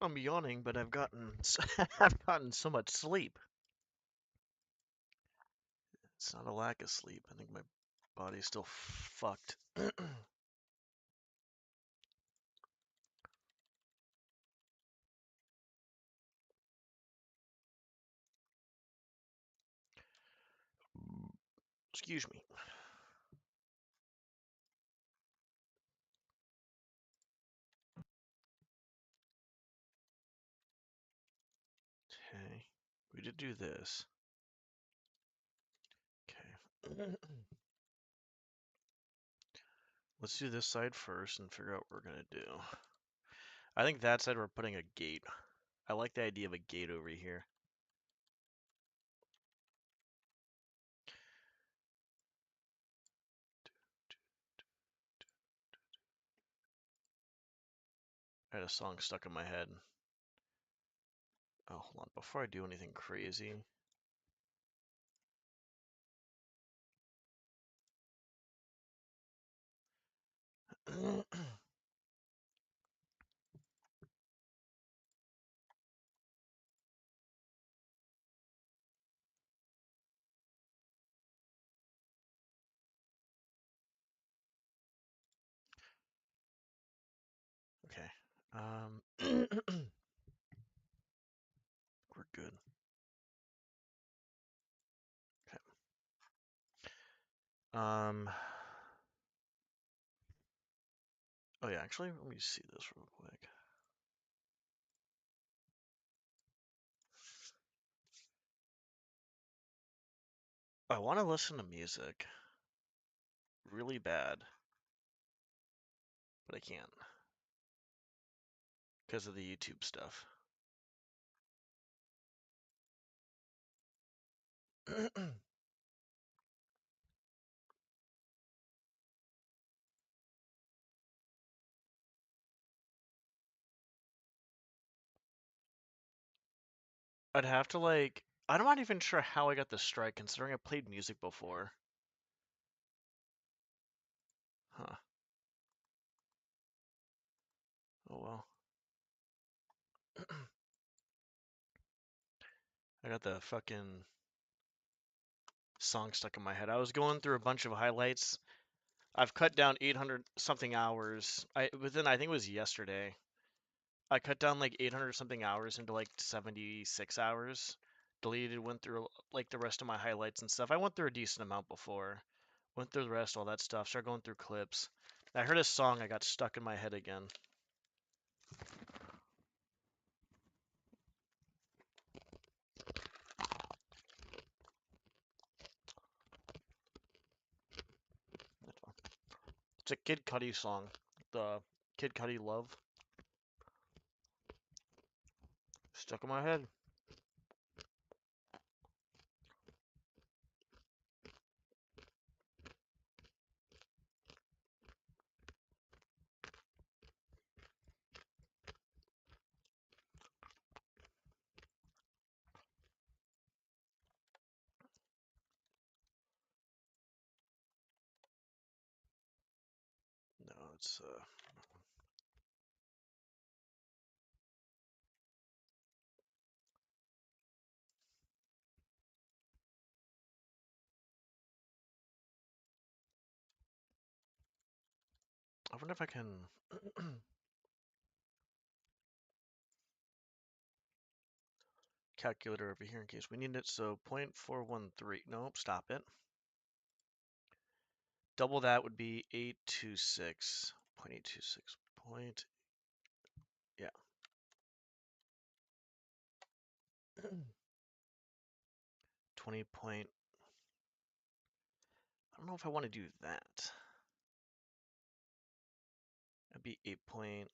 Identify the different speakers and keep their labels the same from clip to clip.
Speaker 1: I'm yawning, but I've gotten so much sleep. It's not a lack of sleep. I think my body's still fucked. Excuse me. Okay, we did do this. Okay. Let's do this side first and figure out what we're gonna do. I think that side we're putting a gate. I like the idea of a gate over here. I had a song stuck in my head. Oh, hold on. Before I do anything crazy. Okay. We're good. Okay. Oh yeah, actually, let me see this real quick. I want to listen to music really bad, but I can't because of the YouTube stuff. I'd have to like, I'm not even sure how I got the strike considering I played music before. Huh. Oh well. I got the fucking song stuck in my head. I was going through a bunch of highlights. I've cut down 800 something hours. I think it was yesterday. I cut down like 800 something hours into like 76 hours. Deleted, went through like the rest of my highlights and stuff. I went through a decent amount before. Went through the rest, all that stuff. Started going through clips. I heard a song, I got stuck in my head again. It's a Kid Cudi song. The Kid Cudi Love. Stuck in my head. No, it's wonder if I can... calculator over here in case we need it. So 0.413. Nope, stop it. Double that would be 826. 0.826. Yeah. 20 point. I don't know if I want to do that. That'd be 8.0.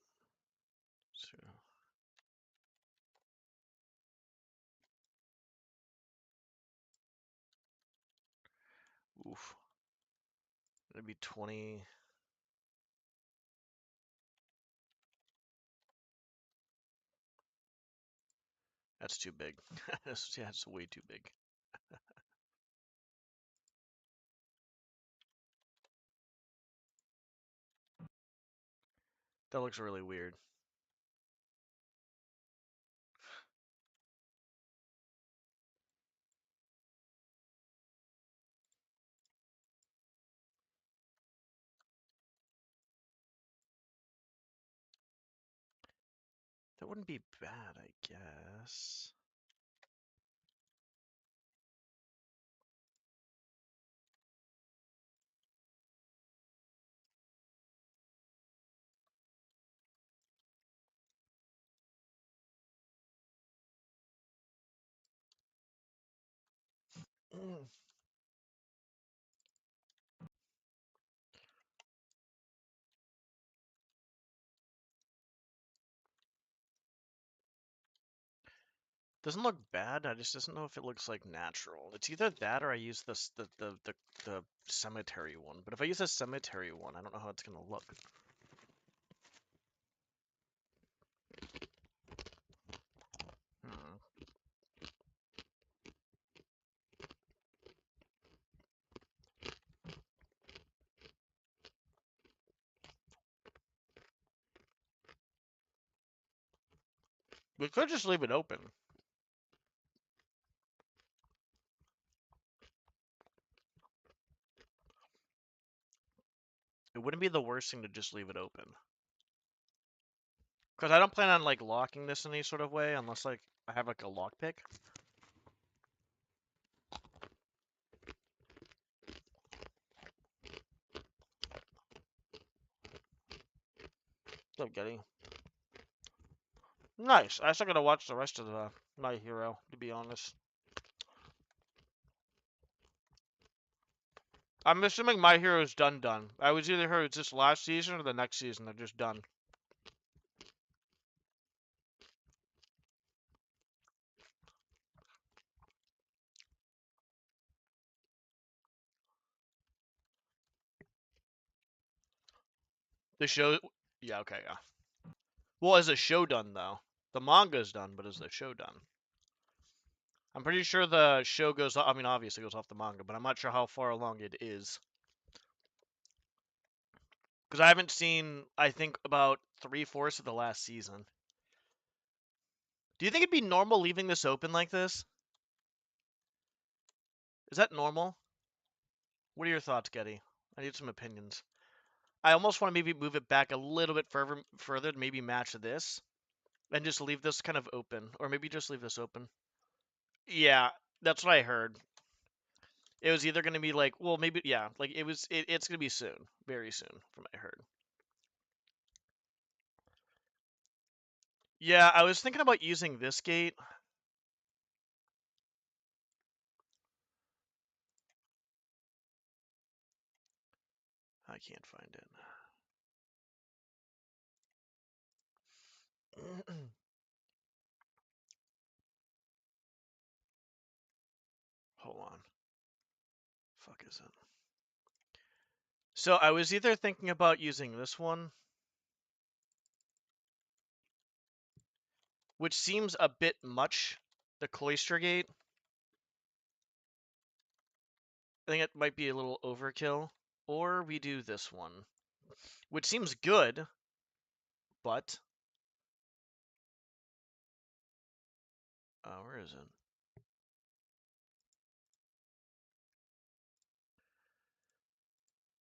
Speaker 1: Oof. That'd be 20. That's too big. Yeah, it's way too big. That looks really weird. That wouldn't be bad, I guess. Doesn't look bad. I just doesn't know if it looks like natural. It's either that or I use this the cemetery one. But if I use a cemetery one, I don't know how it's gonna look. Hmm. We could just leave it open. It wouldn't be the worst thing to just leave it open. Because I don't plan on like locking this in any sort of way unless like I have like a lockpick. What's up, Getty? Nice. I still gotta watch the rest of the My Hero, to be honest. I'm assuming My Hero is done. I was either heard it's this last season or the next season. They're just done. The show, yeah, okay, yeah. Well, is the show done though? The manga's done, but is the show done? I'm pretty sure the show goes. I mean, obviously goes off the manga, but I'm not sure how far along it is. Because I haven't seen, I think, about 3/4 of the last season. Do you think it'd be normal leaving this open like this? Is that normal? What are your thoughts, Getty? I need some opinions. I almost want to maybe move it back a little bit further to maybe match this, and just leave this kind of open, or maybe just leave this open. Yeah, that's what I heard. It was either going to be like, well, maybe, yeah, like it's going to be soon, very soon, from what I heard. Yeah, I was thinking about using this gate. I can't find it. Hold on. Fuck is it? So I was either thinking about using this one, which seems a bit much, the cloister gate. I think it might be a little overkill. Or we do this one, which seems good, but... where is it?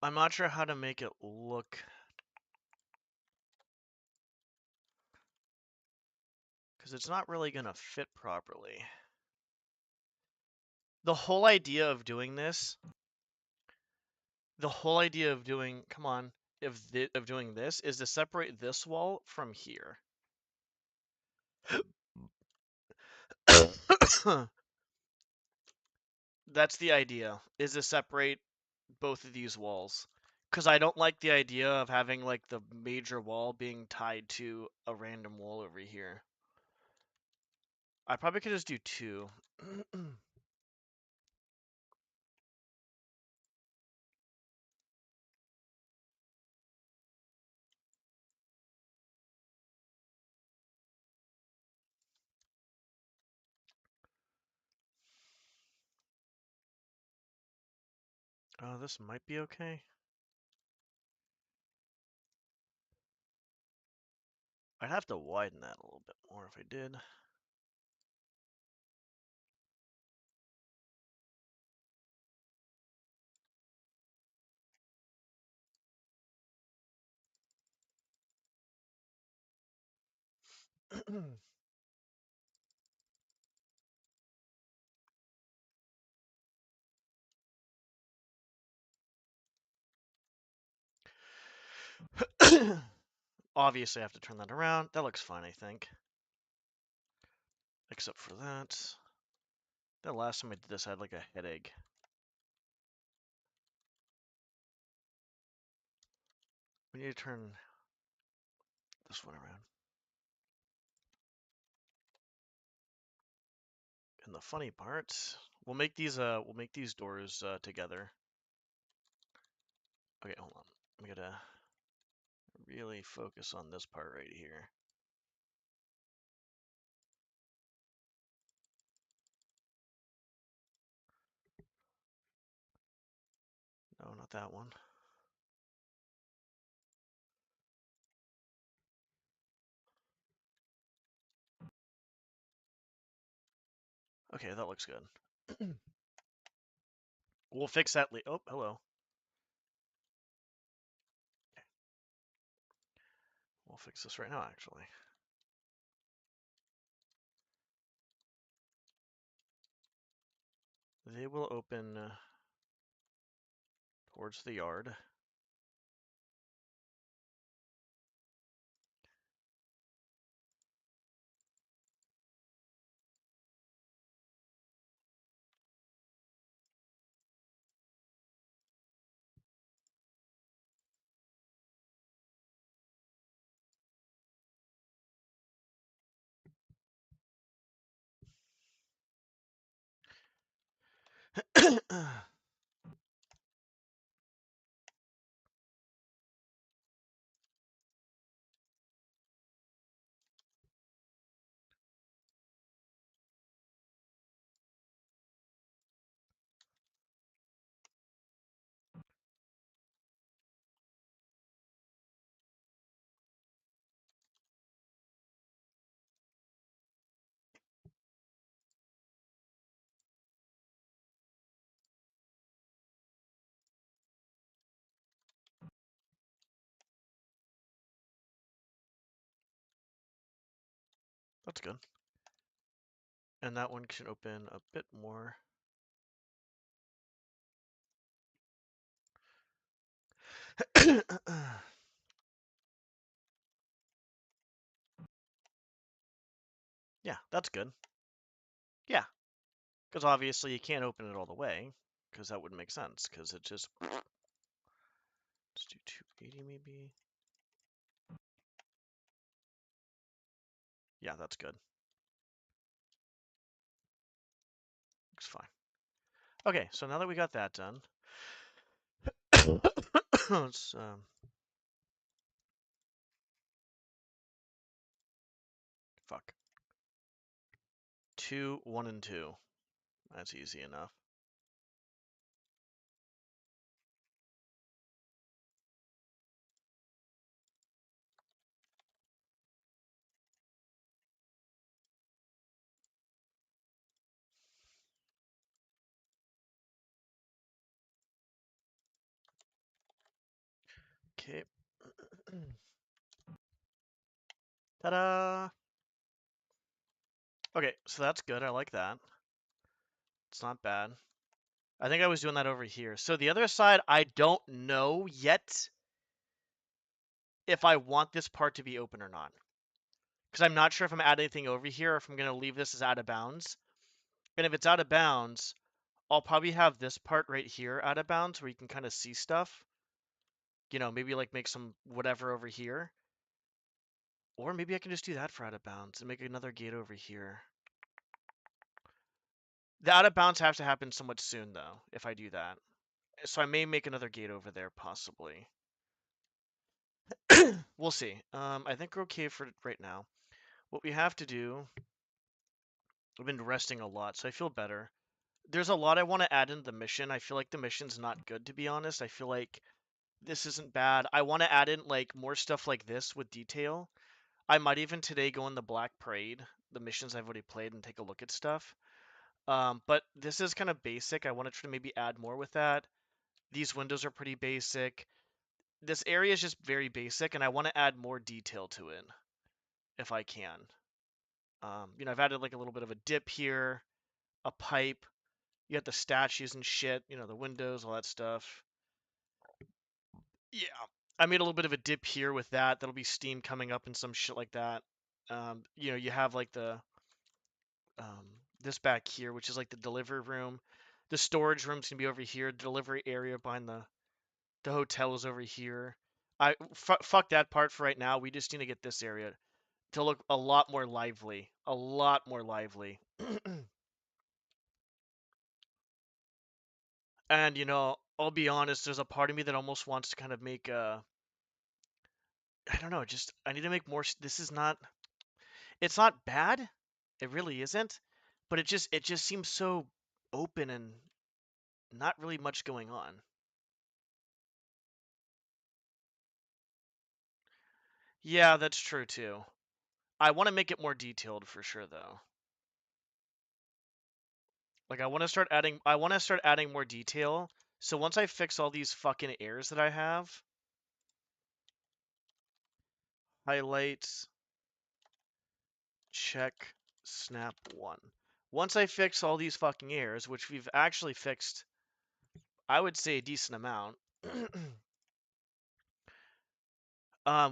Speaker 1: I'm not sure how to make it look because it's not really going to fit properly. The whole idea of doing this, come on, of doing this is to separate this wall from here. That's the idea, is to separate both of these walls. Because I don't like the idea of having like the major wall being tied to a random wall over here. I probably could just do two. Oh, this might be okay. I'd have to widen that a little bit more if I did. Obviously, I have to turn that around. That looks fine, I think. Except for that. The last time I did this, I had like a headache. We need to turn this one around. And the funny part, we'll make these doors together. Okay, hold on. I'm gonna really focus on this part right here. No, not that one. Okay, that looks good. We'll fix that later. Oh, hello. Okay. We'll fix this right now, actually. They will open towards the yard. That's good. And that one can open a bit more. Yeah, that's good. Yeah, because obviously you can't open it all the way, because that wouldn't make sense, because it just... Let's do 280 maybe. Yeah, that's good. Looks fine. Okay, so now that we got that done, let's... fuck. 2, 1, and 2. That's easy enough. Okay. Ta-da! Okay, so that's good. I like that. It's not bad. I think I was doing that over here. So the other side, I don't know yet if I want this part to be open or not. Because I'm not sure if I'm adding anything over here or if I'm going to leave this as out of bounds. And if it's out of bounds, I'll probably have this part right here out of bounds where you can kind of see stuff. You know, maybe like make some whatever over here. Or maybe I can just do that for out of bounds and make another gate over here. The out of bounds have to happen somewhat soon, though, if I do that. So I may make another gate over there, possibly. We'll see. I think we're okay for right now. What we have to do, I've been resting a lot, so I feel better. There's a lot I want to add in the mission. I feel like the mission's not good, to be honest. I feel like this isn't bad. I want to add in like more stuff like this with detail. I might even today go in the Black Parade, the missions I've already played, and take a look at stuff. But this is kind of basic. I want to try to maybe add more with that. These windows are pretty basic. This area is just very basic, and I want to add more detail to it if I can. You know, I've added like a little bit of a dip here, a pipe. You got the statues and shit. You know, the windows, all that stuff. Yeah, I made a little bit of a dip here with that. That'll be steam coming up and some shit like that. You know, you have like the this back here, which is like the delivery room. The storage room's gonna be over here. The delivery area behind the hotel is over here. Fuck that part for right now. We just need to get this area to look a lot more lively. A lot more lively. And you know, I'll be honest, there's a part of me that almost wants to kind of make I don't know, just I need to make more this is not it's not bad. It really isn't, but it just seems so open and not really much going on. Yeah, that's true too. I want to make it more detailed for sure though. Like I want to start adding more detail. So once I fix all these fucking errors that I have, highlights, check, snap one. Once I fix all these fucking errors, which we've actually fixed, I would say a decent amount.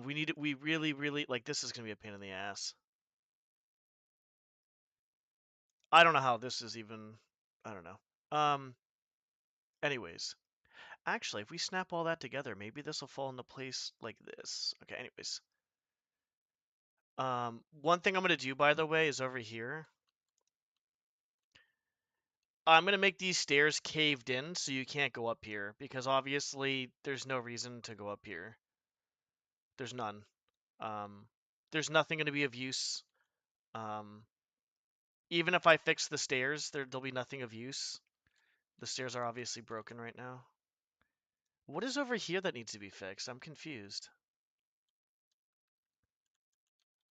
Speaker 1: we really, really, like, this is gonna be a pain in the ass. I don't know how this is even, I don't know. Anyways, actually, if we snap all that together, maybe this will fall into place like this. Okay, anyways. One thing I'm gonna do, by the way, is over here. I'm gonna make these stairs caved in so you can't go up here because obviously there's no reason to go up here. There's none. Um, there's nothing gonna be of use. Um, even if I fix the stairs, there'll be nothing of use. The stairs are obviously broken right now. What is over here that needs to be fixed? I'm confused.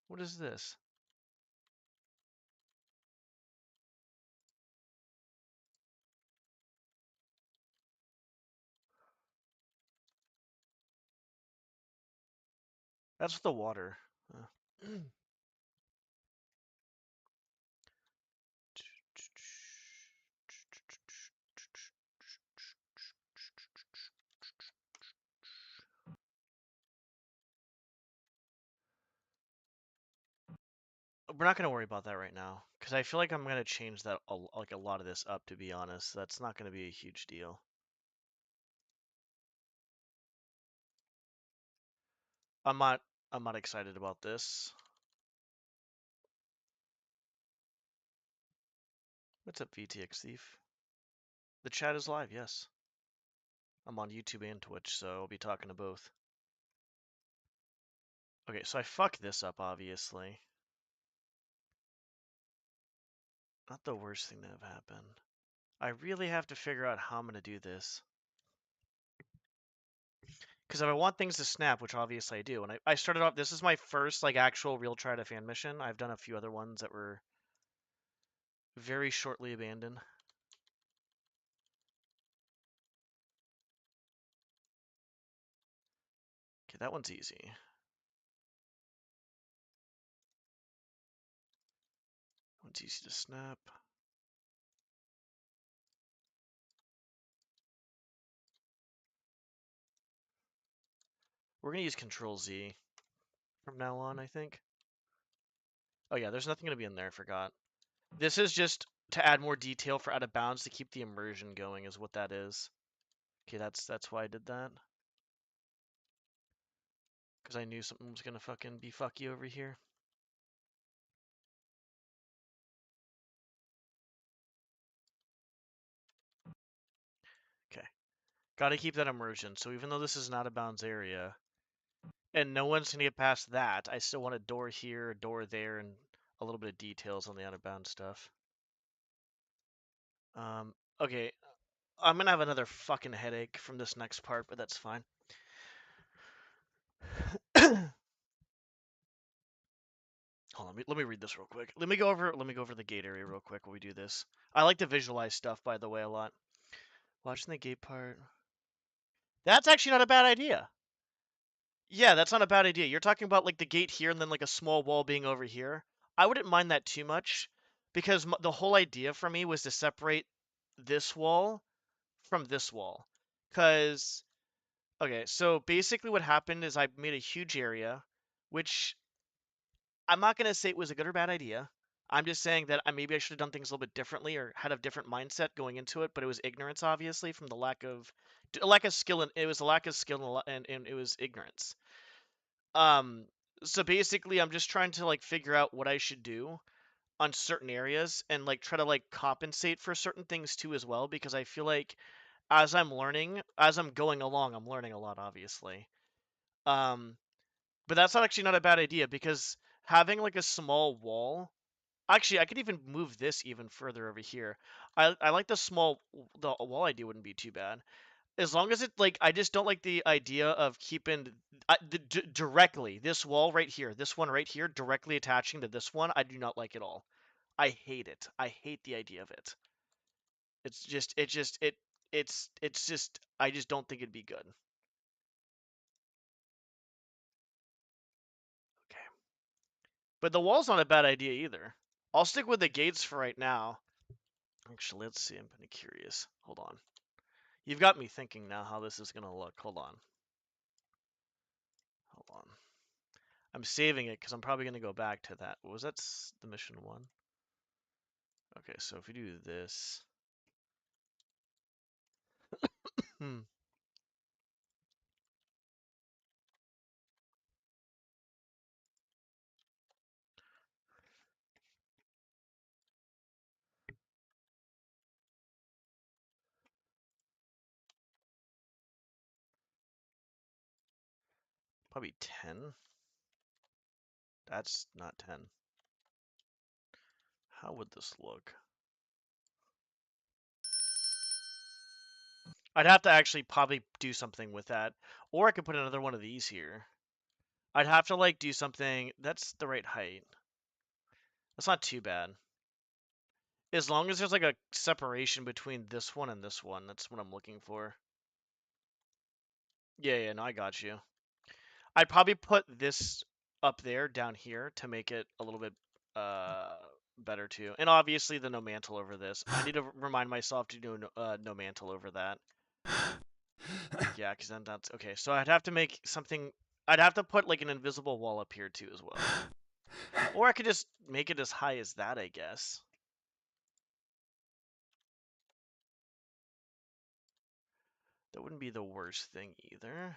Speaker 1: What is this? That's the water. We're not gonna worry about that right now because I feel like I'm gonna change that like a lot of this up. To be honest, that's not gonna be a huge deal. I'm not. I'm not excited about this. What's up, VTX Thief? The chat is live. Yes, I'm on YouTube and Twitch, so I'll be talking to both. Okay, so I fucked this up, obviously. Not the worst thing to have happened. I really have to figure out how I'm gonna do this. Because if I want things to snap, which obviously I do, and I started off, this is my first like actual real try to fan mission. I've done a few other ones that were very shortly abandoned. Okay, that one's easy. It's easy to snap. We're gonna use Control Z from now on, I think. Oh yeah, there's nothing gonna be in there, I forgot. This is just to add more detail for out of bounds to keep the immersion going is what that is. Okay, that's why I did that. Because I knew something was gonna fucking be fucky over here. Okay. Gotta keep that immersion. So even though this is not a bounds area, and no one's gonna get past that, I still want a door here, a door there, and a little bit of details on the out of bounds stuff. Okay. I'm gonna have another fucking headache from this next part, but that's fine. Hold on, let me read this real quick. Let me go over the gate area real quick while we do this. I like to visualize stuff, by the way, a lot. Watching the gate part. That's actually not a bad idea. Yeah, that's not a bad idea. You're talking about like the gate here and then like a small wall being over here. I wouldn't mind that too much because the whole idea for me was to separate this wall from this wall. Cause okay, so basically what happened is I made a huge area, which I'm not gonna say it was a good or bad idea. I'm just saying that maybe I should have done things a little bit differently or had a different mindset going into it. But it was ignorance, obviously, from the lack of skill, and it was a lack of skill and it was ignorance. Um, so basically, I'm just trying to like figure out what I should do on certain areas and like try to like compensate for certain things too as well because I feel like as I'm learning, as I'm going along, I'm learning a lot, obviously. Um, but that's actually not a bad idea because having like a small wall. Actually, I could even move this even further over here. I like the wall idea wouldn't be too bad. As long as it like I just don't like the idea of keeping directly this wall right here, this one right here directly attaching to this one. I do not like it all. I hate it. I hate the idea of it. It's just I just don't think it'd be good. Okay. But the wall's not a bad idea either. I'll stick with the gates for right now. Actually, let's see. I'm kind of curious. Hold on. You've got me thinking now how this is gonna look. Hold on. Hold on. I'm saving it because I'm probably gonna go back to that. Was that the mission one? Okay, so if we do this, hmm, probably 10. That's not 10. How would this look? I'd have to actually probably do something with that, or I could put another one of these here. I'd have to like do something. That's the right height. That's not too bad. As long as there's like a separation between this one and this one, that's what I'm looking for. Yeah, no, I got you. I'd probably put this up there down here to make it a little bit uh better too. And obviously the no mantle over this. I need to remind myself to do no mantle over that. Yeah, because then that's okay. So I'd have to make something. I'd have to put like an invisible wall up here too as well. Or I could just make it as high as that, I guess. That wouldn't be the worst thing either.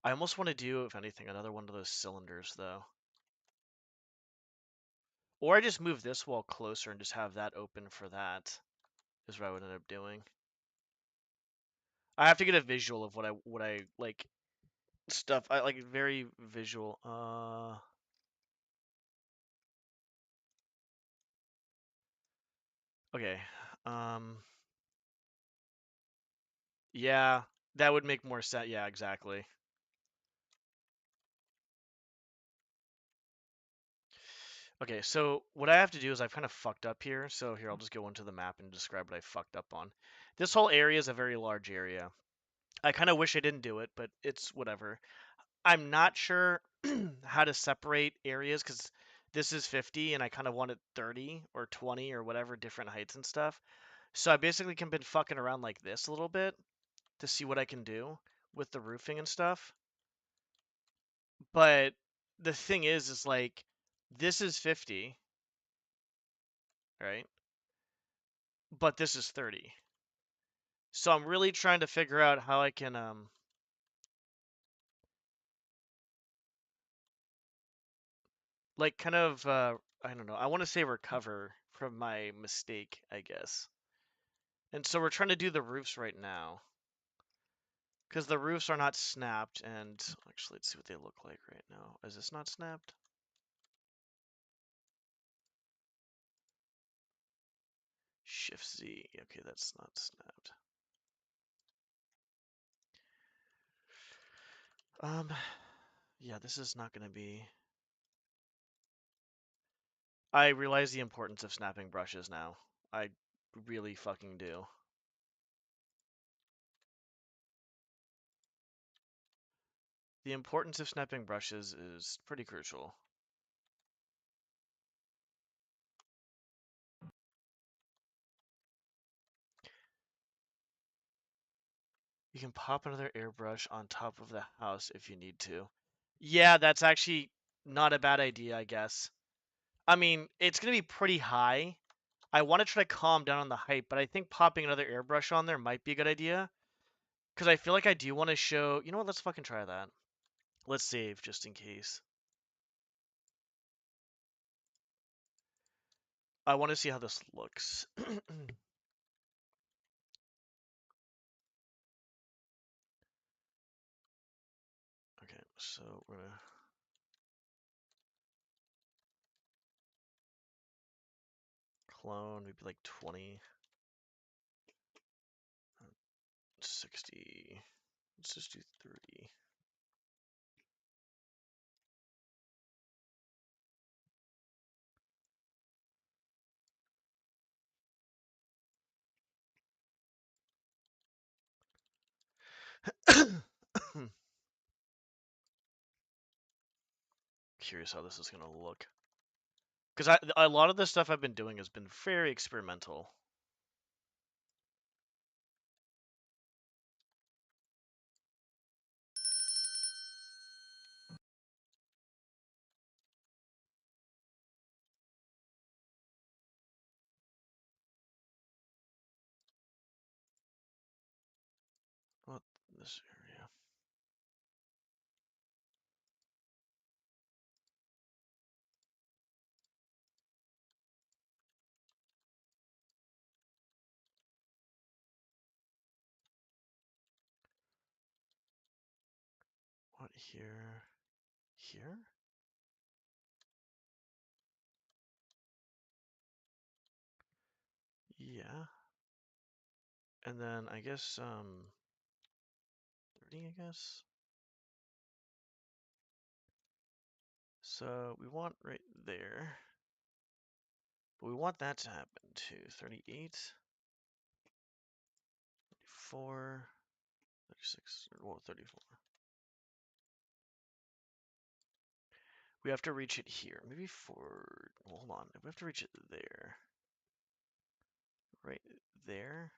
Speaker 1: I almost want to do, if anything, another one of those cylinders though. Or I just move this wall closer and just have that open for that. Is what I would end up doing. I have to get a visual of what I like stuff. I like very visual. Okay. Um yeah, that would make more sense. Yeah, exactly. Okay, so what I have to do is I've kind of fucked up here. So here, I'll just go into the map and describe what I fucked up on. This whole area is a very large area. I kind of wish I didn't do it, but it's whatever. I'm not sure. how to separate areas because this is 50 and I kind of wanted 30 or 20 or whatever different heights and stuff. So I basically been fucking around like this a little bit to see what I can do with the roofing and stuff. But the thing is like this is 50, right? But this is 30. So I'm really trying to figure out how I can like kind of I don't know. I want to say recover from my mistake, I guess. And so we're trying to do the roofs right now because the roofs are not snapped. And actually, let's see what they look like right now. Is this not snapped? Shift Z. Okay, that's not snapped. Yeah, this is not going to be. I realize the importance of snapping brushes now. I really fucking do. The importance of snapping brushes is pretty crucial. You can pop another airbrush on top of the house if you need to. Yeah, that's actually not a bad idea, I guess. I mean, it's going to be pretty high. I want to try to calm down on the height, but I think popping another airbrush on there might be a good idea. Because I feel like I do want to show... You know what? Let's fucking try that. Let's save just in case. I want to see how this looks. Okay, so we're gonna clone maybe like 20, 60. Let's just do 30. Curious how this is gonna look. Because a lot of the stuff I've been doing has been very experimental. What this area? What here? Here? Yeah. And then I guess 30, I guess. So we want right there. But we want that to happen too. 38, 34, 36, well, 34. We have to reach it here. Maybe for, well, hold on. We have to reach it there. Right there.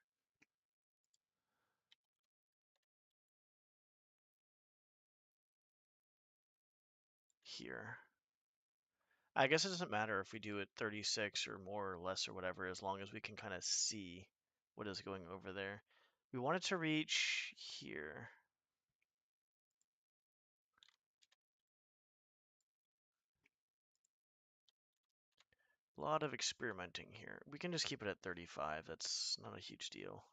Speaker 1: Here. I guess it doesn't matter if we do it 36 or more or less or whatever, as long as we can kind of see what is going over there. We want it to reach here. A lot of experimenting here. We can just keep it at 35. That's not a huge deal.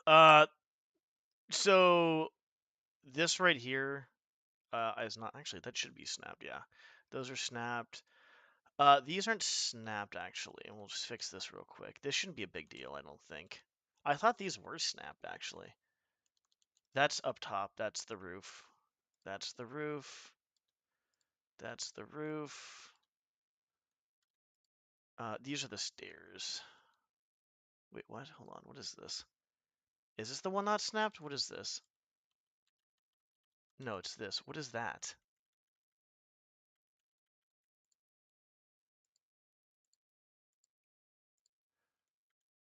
Speaker 1: Uh, so this right here is not actually, that should be snapped. Yeah, those are snapped. These aren't snapped actually, and we'll just fix this real quick. This shouldn't be a big deal, I don't think. I thought these were snapped actually. That's up top. That's the roof. That's the roof. That's the roof. These are the stairs. Wait, what? Hold on. What is this? Is this the one not snapped? What is this? No, it's this. What is that?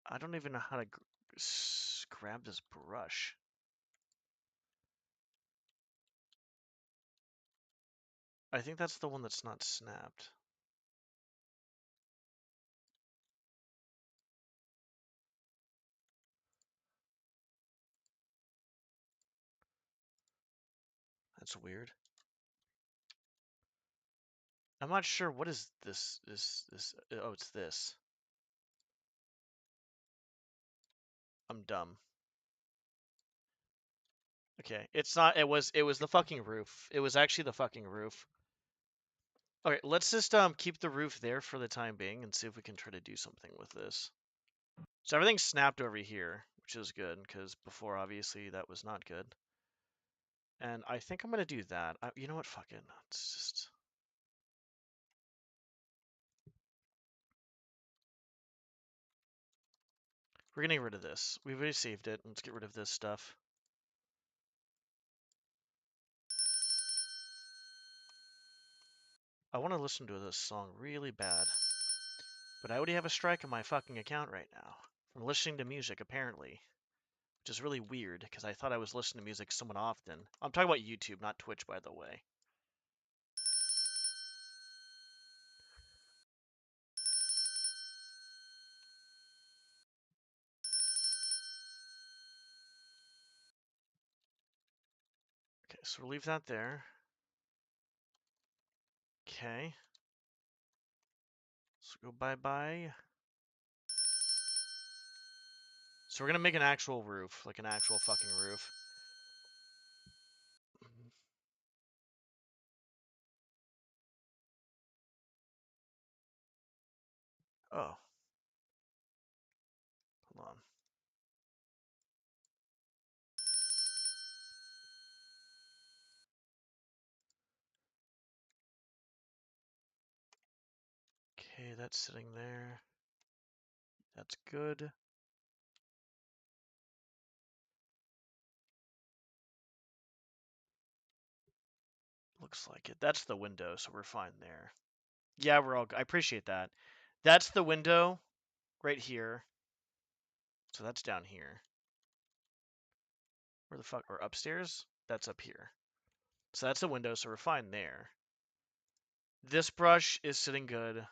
Speaker 1: I don't even know how to grab this brush. I think that's the one that's not snapped. That's weird. I'm not sure. What is this? Oh, it's this. I'm dumb. Okay, it's not. It was the fucking roof. It was actually the fucking roof. Okay, let's just keep the roof there for the time being and see if we can try to do something with this. So everything's snapped over here, which is good because before obviously that was not good. And I think I'm gonna do that. You know what? Fuck it. It's just. We're getting rid of this. We've already saved it. Let's get rid of this stuff. I want to listen to this song really bad. But I already have a strike on my fucking account right now. From listening to music, apparently. Which is really weird, because I thought I was listening to music somewhat often. I'm talking about YouTube, not Twitch, by the way. Okay, so we'll leave that there. Okay. So go bye-bye. So we're gonna make an actual roof, like an actual fucking roof. Oh. Hold on. Okay, that's sitting there. That's good. Looks like it. That's the window, so we're fine there. Yeah, we're all. I appreciate that. That's the window right here. So that's down here. Where the fuck? Or upstairs? That's up here. So that's the window, so we're fine there. This brush is sitting good.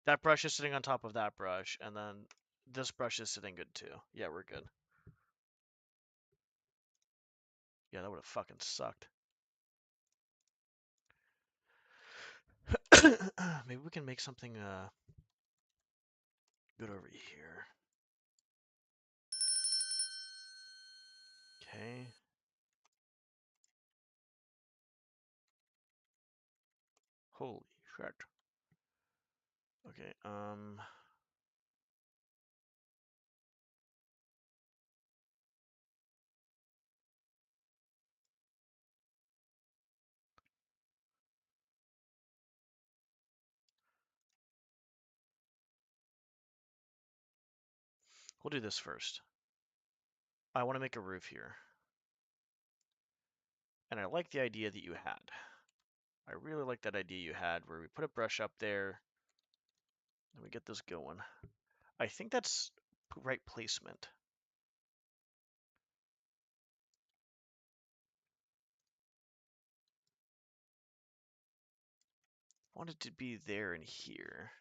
Speaker 1: That brush is sitting on top of that brush, and then this brush is sitting good too. Yeah, we're good. Yeah, that would have fucking sucked. Maybe we can make something good over here. Okay. Holy shit. Okay, we'll do this first. I want to make a roof here. And I like the idea that you had. I really like that idea you had where we put a brush up there and we get this going. I think that's right placement. I want it to be there and here.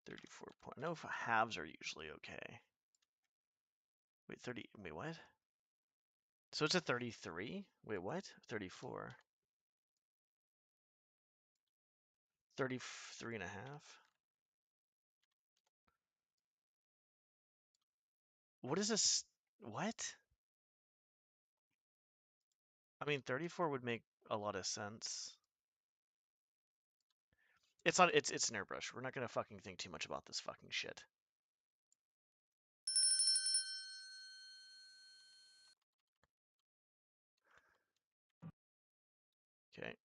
Speaker 1: 34 point. I know if halves are usually okay. Wait, 30. Wait, what? So it's a 33? Wait, what? 34. 33 and a half? What is this? What? I mean, 34 would make a lot of sense. It's not, it's an airbrush. We're not gonna fucking think too much about this fucking shit. Okay.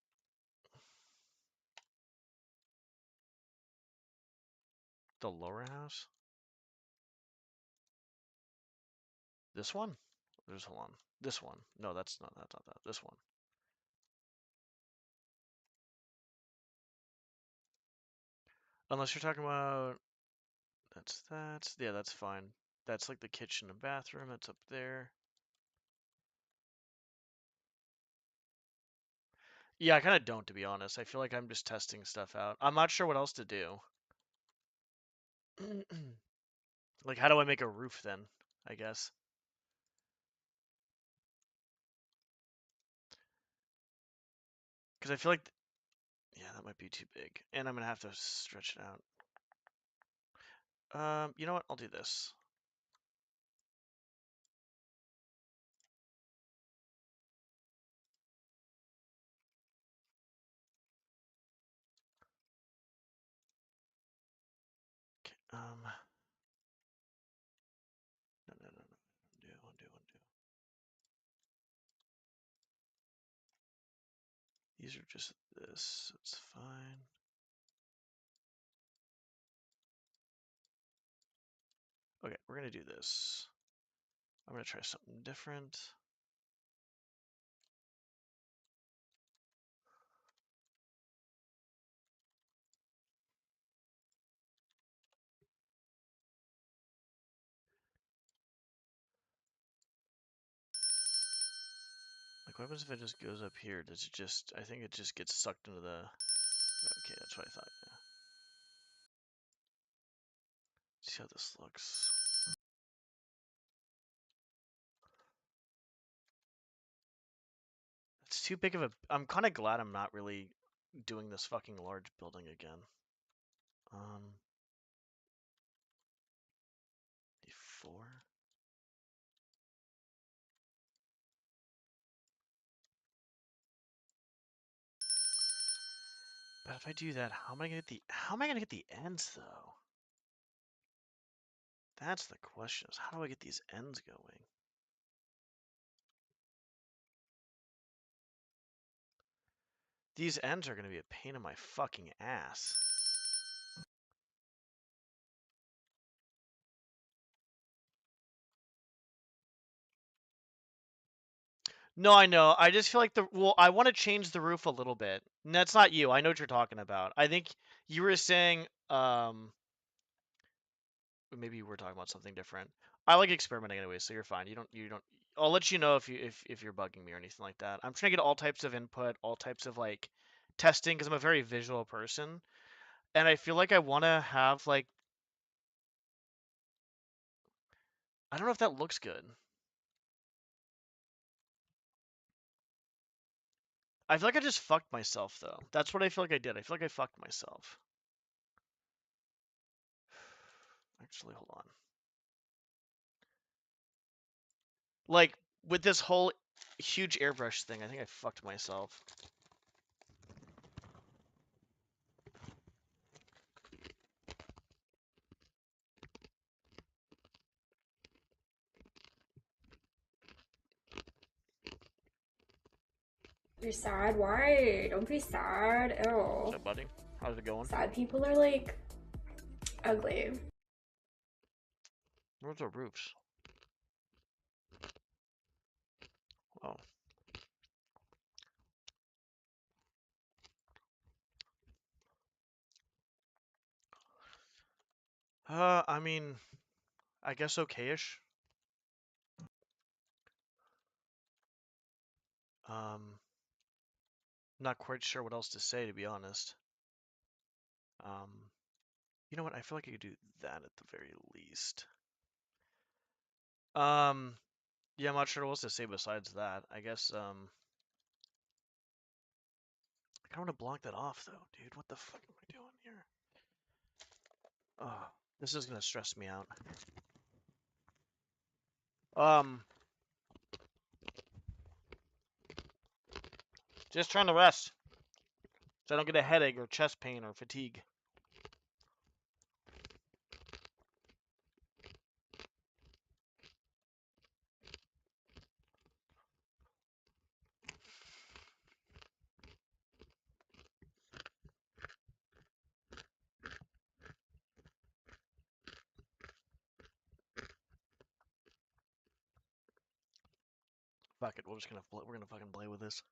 Speaker 1: the lower house? This one? Hold on. This one. No, that's not that. This one. Unless you're talking about yeah, that's fine. That's like the kitchen and bathroom. That's up there. Yeah, I kind of don't, to be honest. I feel like I'm just testing stuff out. I'm not sure what else to do. Like, how do I make a roof then? I guess. Because I feel like, yeah, that might be too big. And I'm going to have to stretch it out. You know what? I'll do this. Okay, no. Undo. These are just this. It's fine. Okay, we're going to do this. I'm going to try something different. Like, what happens if it just goes up here? Does it just, I think it just gets sucked into the, okay, that's what I thought, yeah. See how this looks. It's too big of a, I'm kind of glad I'm not really doing this fucking large building again. Four. But if I do that, how am I gonna get the ends though? That's the question, is how do I get these ends going? These ends are gonna be a pain in my fucking ass. No, I know. I just feel like I want to change the roof a little bit. And that's not you. I know what you're talking about. I think you were saying, maybe we're talking about something different. I like experimenting anyway, so you're fine. You don't. I'll let you know if you're bugging me or anything like that. I'm trying to get all types of input, all types of like testing because I'm a very visual person, and I feel like I want to have like, I don't know if that looks good. I feel like I just fucked myself though. That's what I feel like I did. I feel like I fucked myself. Actually, hold on. Like with this whole huge airbrush thing, I think I fucked myself.
Speaker 2: You're sad? Why? Don't be sad. Ew.
Speaker 1: What's up, buddy? How's it going?
Speaker 2: Sad people are like ugly.
Speaker 1: Where's the roofs? Oh. I mean, I guess okay-ish. Not quite sure what else to say, to be honest. Um, you know what? I feel like I could do that at the very least. Yeah, I'm not sure what else to say besides that. I guess, I kind of want to block that off, though, dude. What the fuck am I doing here? Oh, this is gonna stress me out. Just trying to rest, so I don't get a headache or chest pain or fatigue. Fuck it, we're gonna fucking play with this.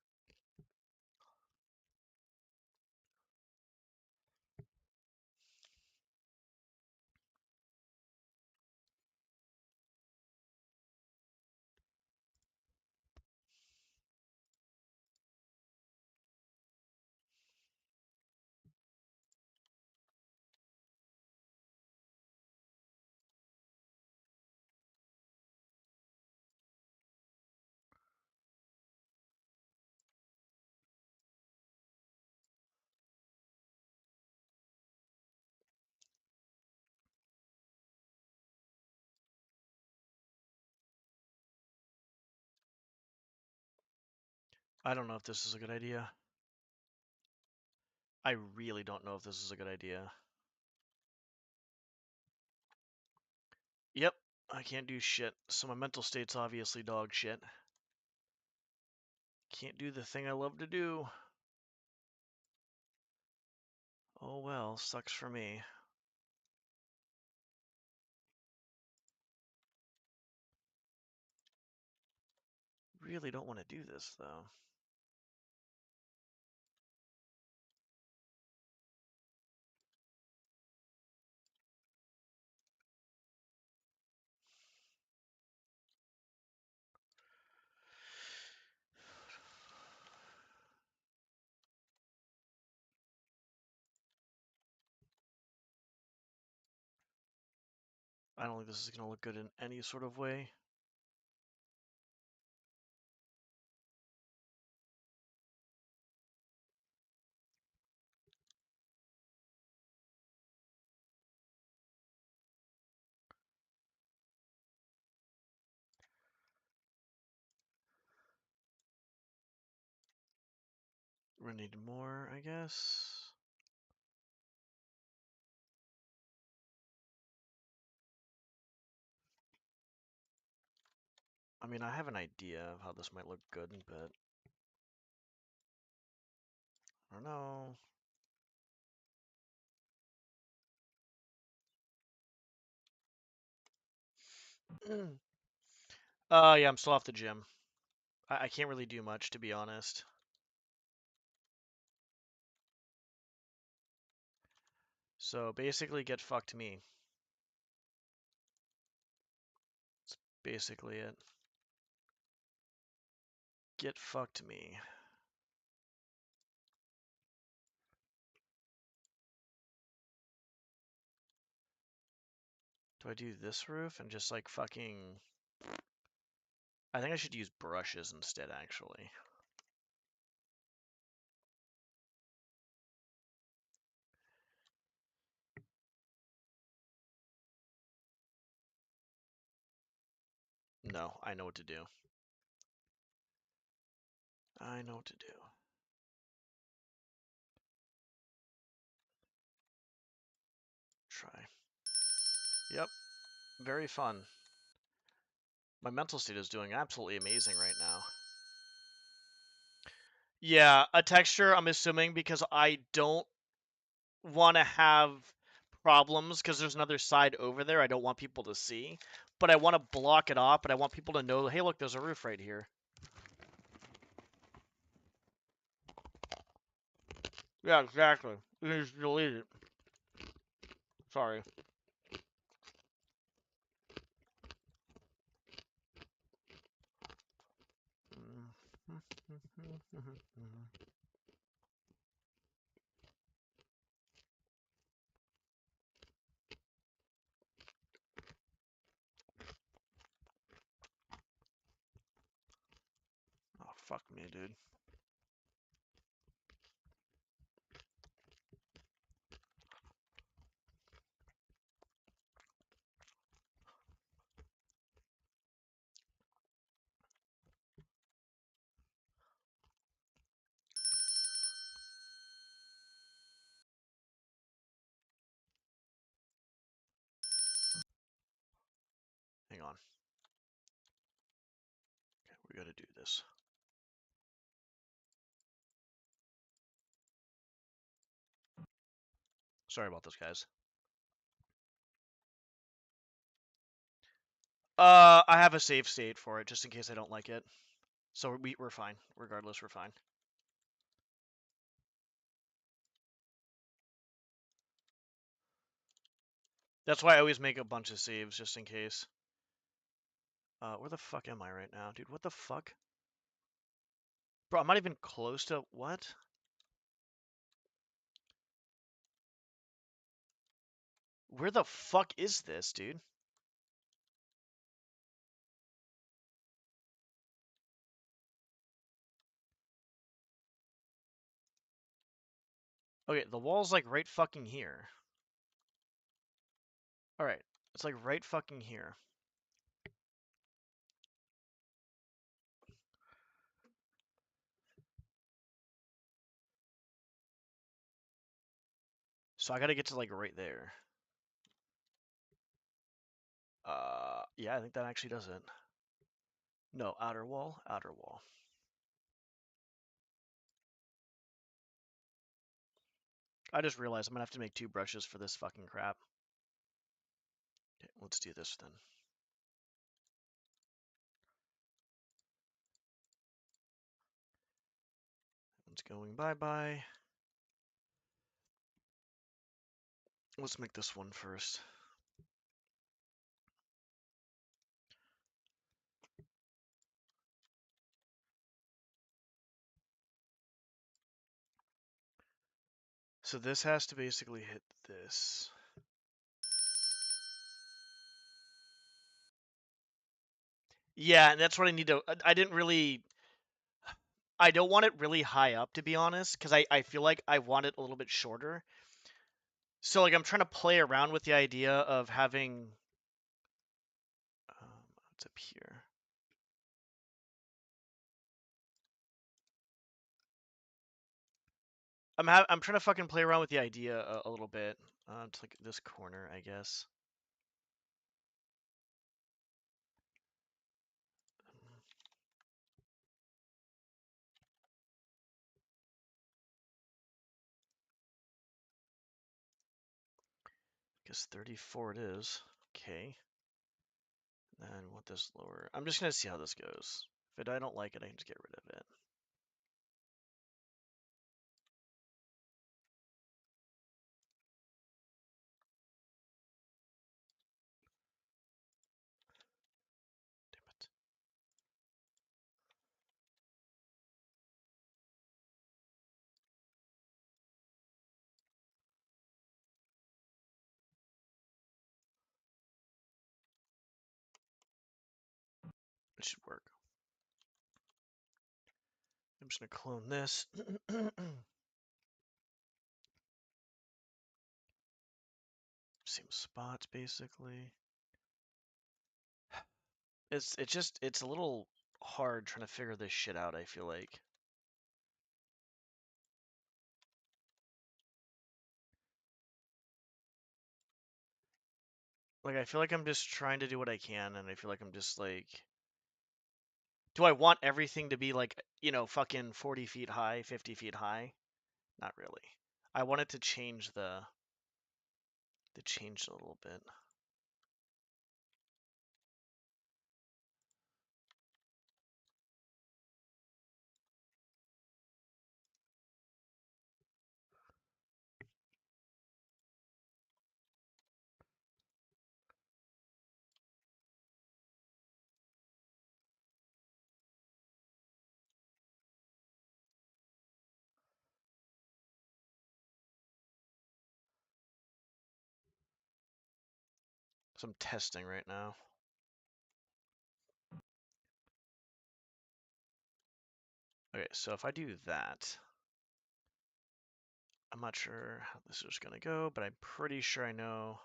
Speaker 1: I don't know if this is a good idea. I really don't know if this is a good idea. Yep, I can't do shit. So my mental state's obviously dog shit. Can't do the thing I love to do. Oh well, sucks for me. Really don't want to do this though. I don't think this is gonna look good in any sort of way. We're gonna need more, I guess. I mean, I have an idea of how this might look good, but I don't know. Yeah, I'm still off the gym. I can't really do much, to be honest. So basically, get fucked me. That's basically it. Get fucked me. Do I do this roof and just like fucking... I think I should use brushes instead, actually. No, I know what to do. I know what to do. Try. Yep, very fun. My mental state is doing absolutely amazing right now. Yeah, a texture, I'm assuming, because I don't want to have problems because there's another side over there I don't want people to see. But I want to block it off, but I want people to know, hey, look, there's a roof right here. Yeah, exactly. You can just delete it. Sorry. Oh, fuck me, dude. Hang on. Okay, we gotta do this. Sorry about this, guys. I have a save state for it, just in case I don't like it. So we're fine. Regardless, we're fine. That's why I always make a bunch of saves just in case. Where the fuck am I right now, dude? What the fuck? Bro, I'm not even close to what? Where the fuck is this, dude? Okay, the wall's like right fucking here. Alright, it's like right fucking here. So I gotta get to like right there. Yeah, I think that actually does it. No, outer wall, outer wall. I just realized I'm gonna have to make 2 brushes for this fucking crap. Okay, let's do this then. One's going bye-bye. Let's make this one first. So this has to basically hit this. Yeah, and that's what I need to. I didn't really. I don't want it really high up, to be honest, because I feel like I want it a little bit shorter. So, like, I'm trying to play around with the idea of having. What's up here? I'm trying to fucking play around with the idea a little bit. It's like this corner, I guess. Guess 34 it is. Okay. Then want this lower. I'm just gonna see how this goes. If I don't like it, I can just get rid of it. Damn it. It should work. I'm just gonna clone this. Same spots basically. It's a little hard trying to figure this shit out, I feel like. Like I feel like I'm just trying to do what I can and I feel like I'm just like do I want everything to be like, fucking 40 feet high, 50 feet high? Not really. I want it to change change a little bit. So I'm testing right now. Okay, so if I do that, I'm not sure how this is gonna go, but I'm pretty sure I know.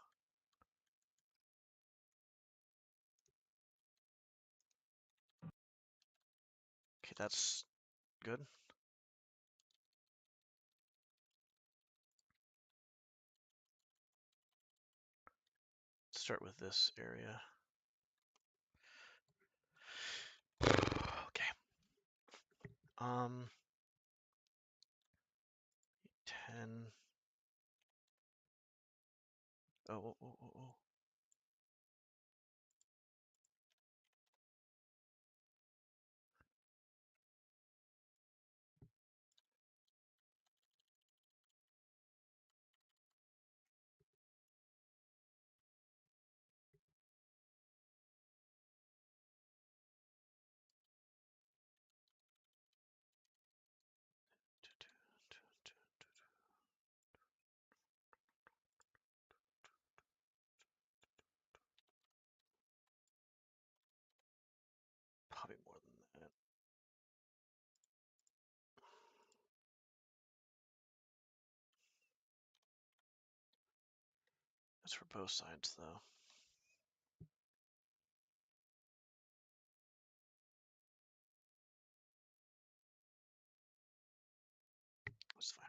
Speaker 1: Okay, that's good. Let's start with this area. Okay. 10. Oh, oh, oh, oh, oh. It's for both sides, though. That's fine.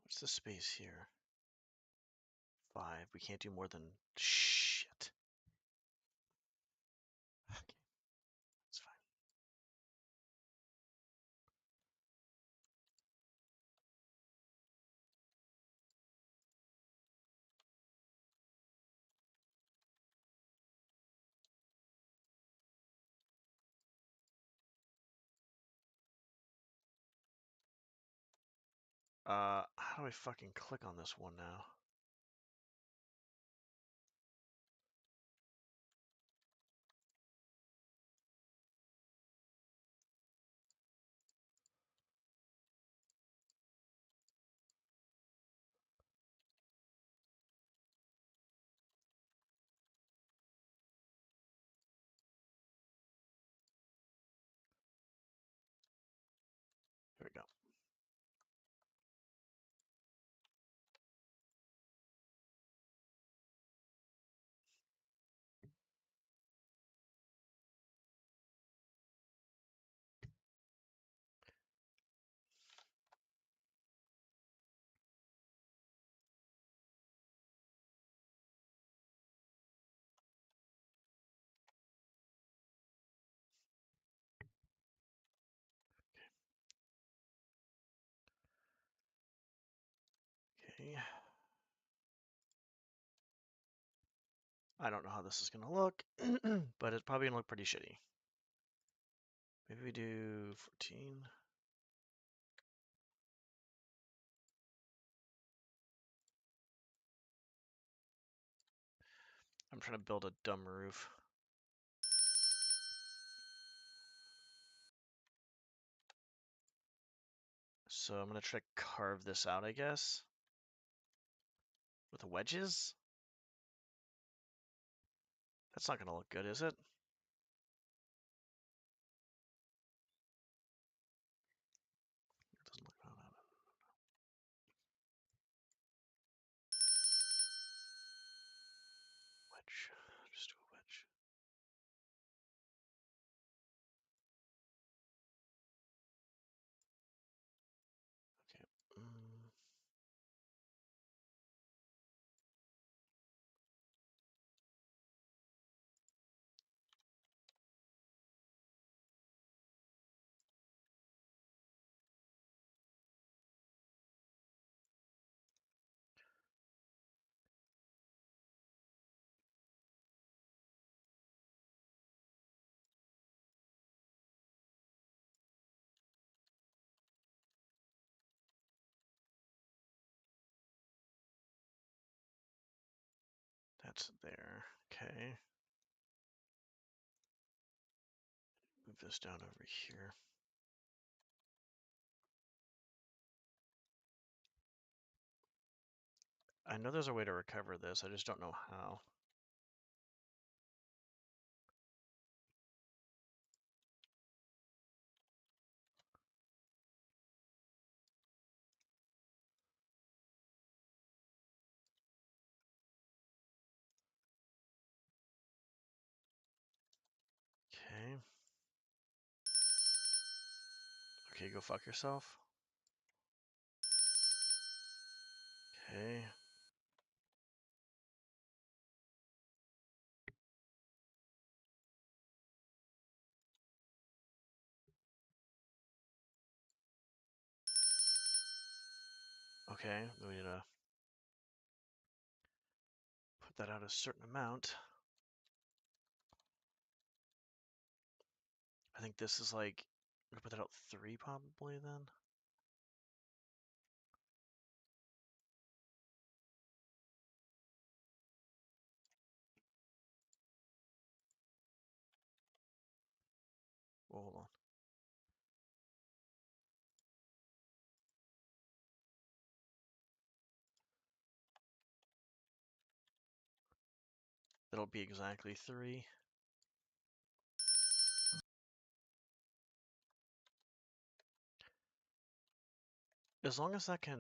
Speaker 1: What's the space here? 5. We can't do more than... Shit. Okay, that's fine. How do I fucking click on this one now? Here we go. Okay. I don't know how this is gonna look, but it's probably gonna look pretty shitty. Maybe we do 14. I'm trying to build a dumb roof. So I'm gonna try to carve this out, I guess. With wedges? That's not gonna look good, is it? It doesn't look no, no, no. Wedge. Just do a wedge. Okay. That's there. Okay. Move this down over here. I know there's a way to recover this, I just don't know how. Okay. Okay, go fuck yourself. Okay. Okay, we need to put that out a certain amount. I think this is like, I'm gonna put that out 3 probably then. Well, hold on. It'll be exactly 3. As long as that can,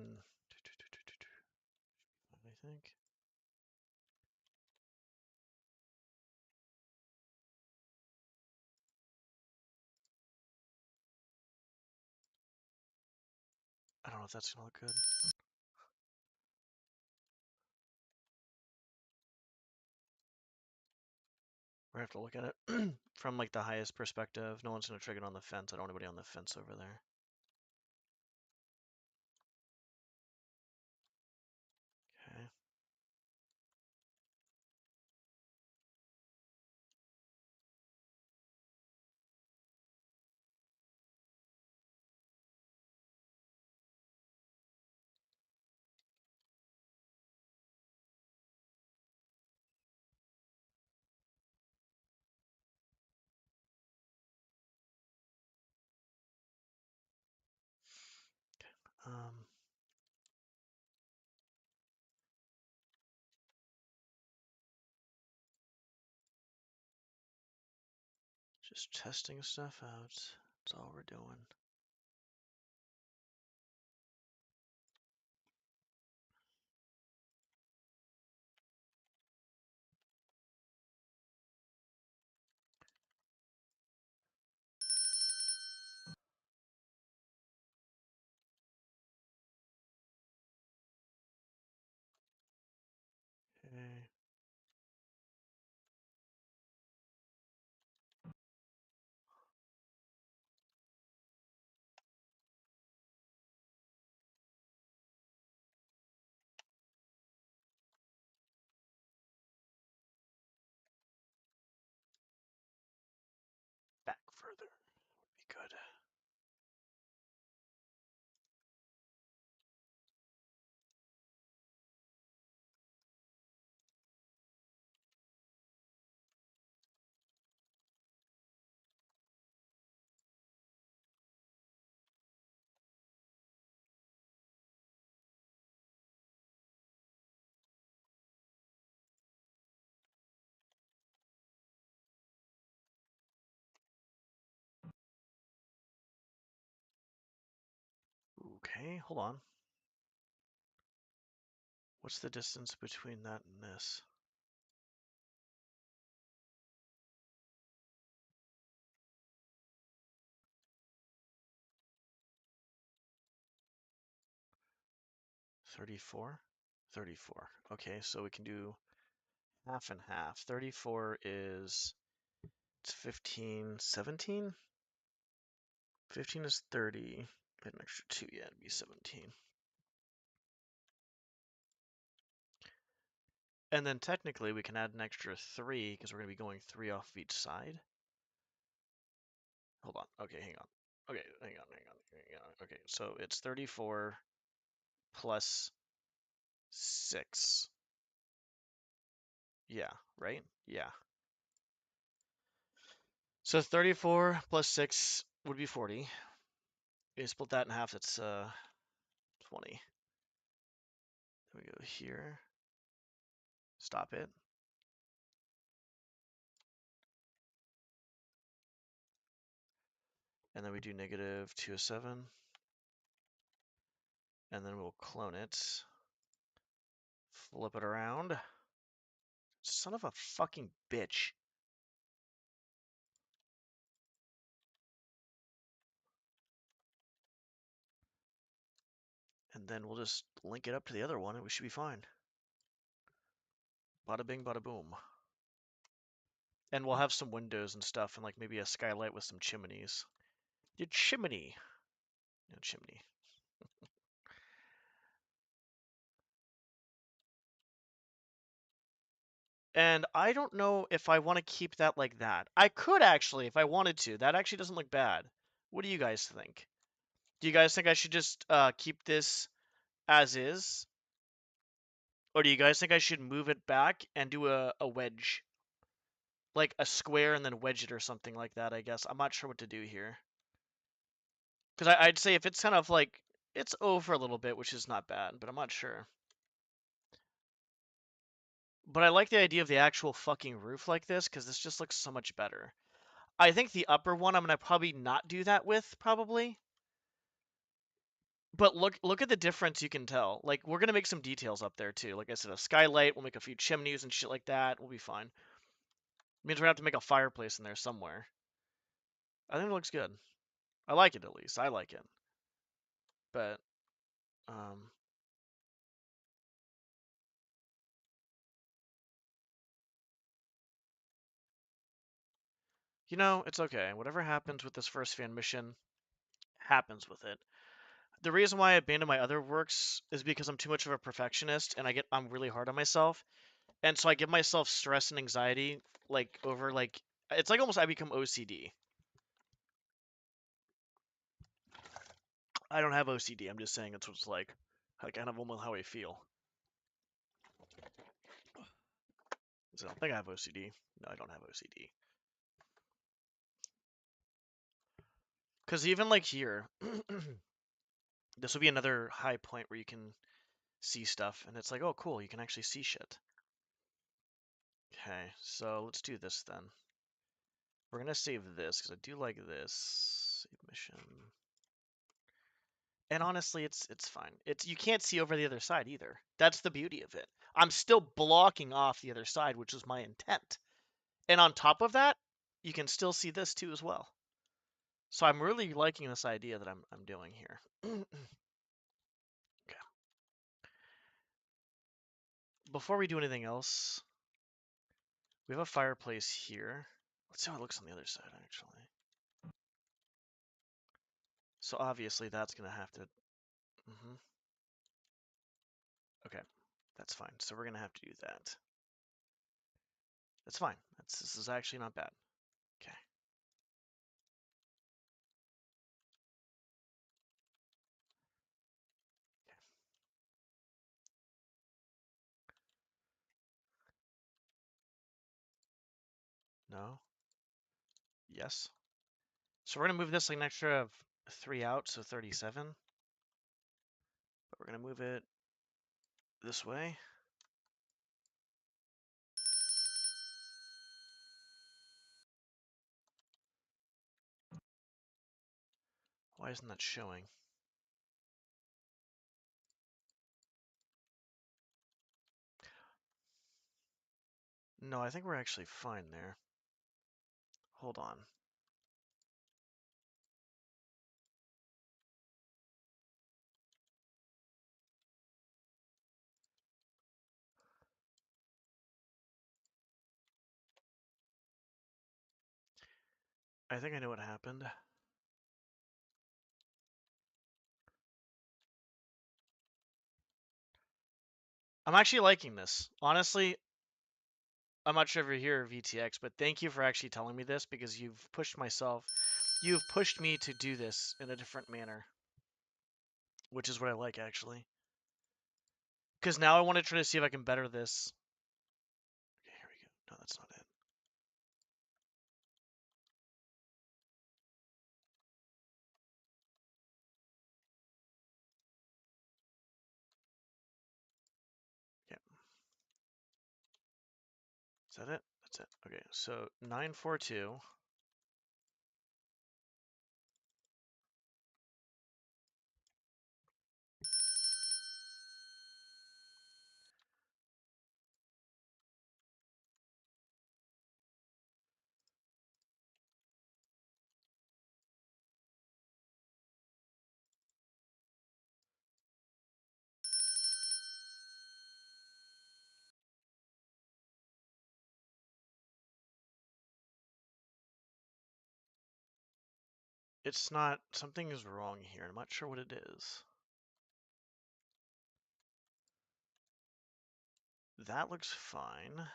Speaker 1: I think. I don't know if that's gonna look good. We have to look at it from like the highest perspective. No one's gonna trigger it on the fence. I don't want anybody on the fence over there. Okay. Um, just testing stuff out. That's all we're doing. Okay. Back further would be good. Okay, hold on. What's the distance between that and this? $34? 34. Okay, so we can do half and half. 34 is it's 15, 17? 15 is 30. Add an extra 2, yeah, it'd be 17. And then technically we can add an extra 3 because we're going to be going 3 off of each side. Hold on. Okay, hang on. Okay, hang on. Okay, so it's 34 plus 6. Yeah, right? Yeah. So 34 plus 6 would be 40. You split that in half, that's 20. Then we go here. Stop it. And then we do negative 207. And then we'll clone it. Flip it around. Son of a fucking bitch. And then we'll just link it up to the other one and we should be fine. Bada bing, bada boom. And we'll have some windows and stuff and like maybe a skylight with some chimneys. Your chimney. No chimney. And I don't know if I want to keep that like that. I could actually, if I wanted to. That actually doesn't look bad. What do you guys think? Do you guys think I should just keep this as is? Or do you guys think I should move it back and do a wedge? Like a square and then wedge it or something like that, I guess. I'm not sure what to do here. Because I'd say if it's kind of like, it's over a little bit, which is not bad, but I'm not sure. But I like the idea of the actual fucking roof like this because this just looks so much better. I think the upper one I'm gonna probably not do that with, probably. But look at the difference you can tell. Like we're gonna make some details up there too. Like I said, a skylight. We'll make a few chimneys and shit like that. We'll be fine. Means we're gonna have to make a fireplace in there somewhere. I think it looks good. I like it at least. I like it. But um, it's okay. Whatever happens with this first fan mission happens with it. The reason why I abandoned my other works is because I'm too much of a perfectionist and I'm really hard on myself. And so I give myself stress and anxiety like over like it's like almost I become OCD. I don't have OCD. I'm just saying it's what's like kind of almost how I feel. So I don't think I have OCD. No, I don't have OCD. Because even like here, this will be another high point where you can see stuff, and it's like, oh, cool, you can actually see shit. Okay, so let's do this then. We're gonna save this because I do like this. Save mission. And honestly, it's fine. It's you can't see over the other side either. That's the beauty of it. I'm still blocking off the other side, which was my intent. And on top of that, you can still see this too as well. So I'm really liking this idea that I'm doing here. Okay. Before we do anything else, we have a fireplace here. Let's see how it looks on the other side actually. So obviously that's gonna have to. Okay, that's fine. So we're gonna have to do that. That's fine. This is actually not bad. Okay. No. Yes. So we're gonna move this like an extra of 3 out, so 37. But we're gonna move it this way. Why isn't that showing? No, I think we're actually fine there. Hold on. I think I know what happened. I'm actually liking this. Honestly, I'm not sure if you're here, VTX, but thank you for actually telling me this because you've pushed me to do this in a different manner, which is what I like actually. Because now I want to try to see if I can better this. Okay, here we go. No, that's not it. Yeah. Is that it? That's it. Okay, so 942. It's not, something is wrong here. I'm not sure what it is. That looks fine.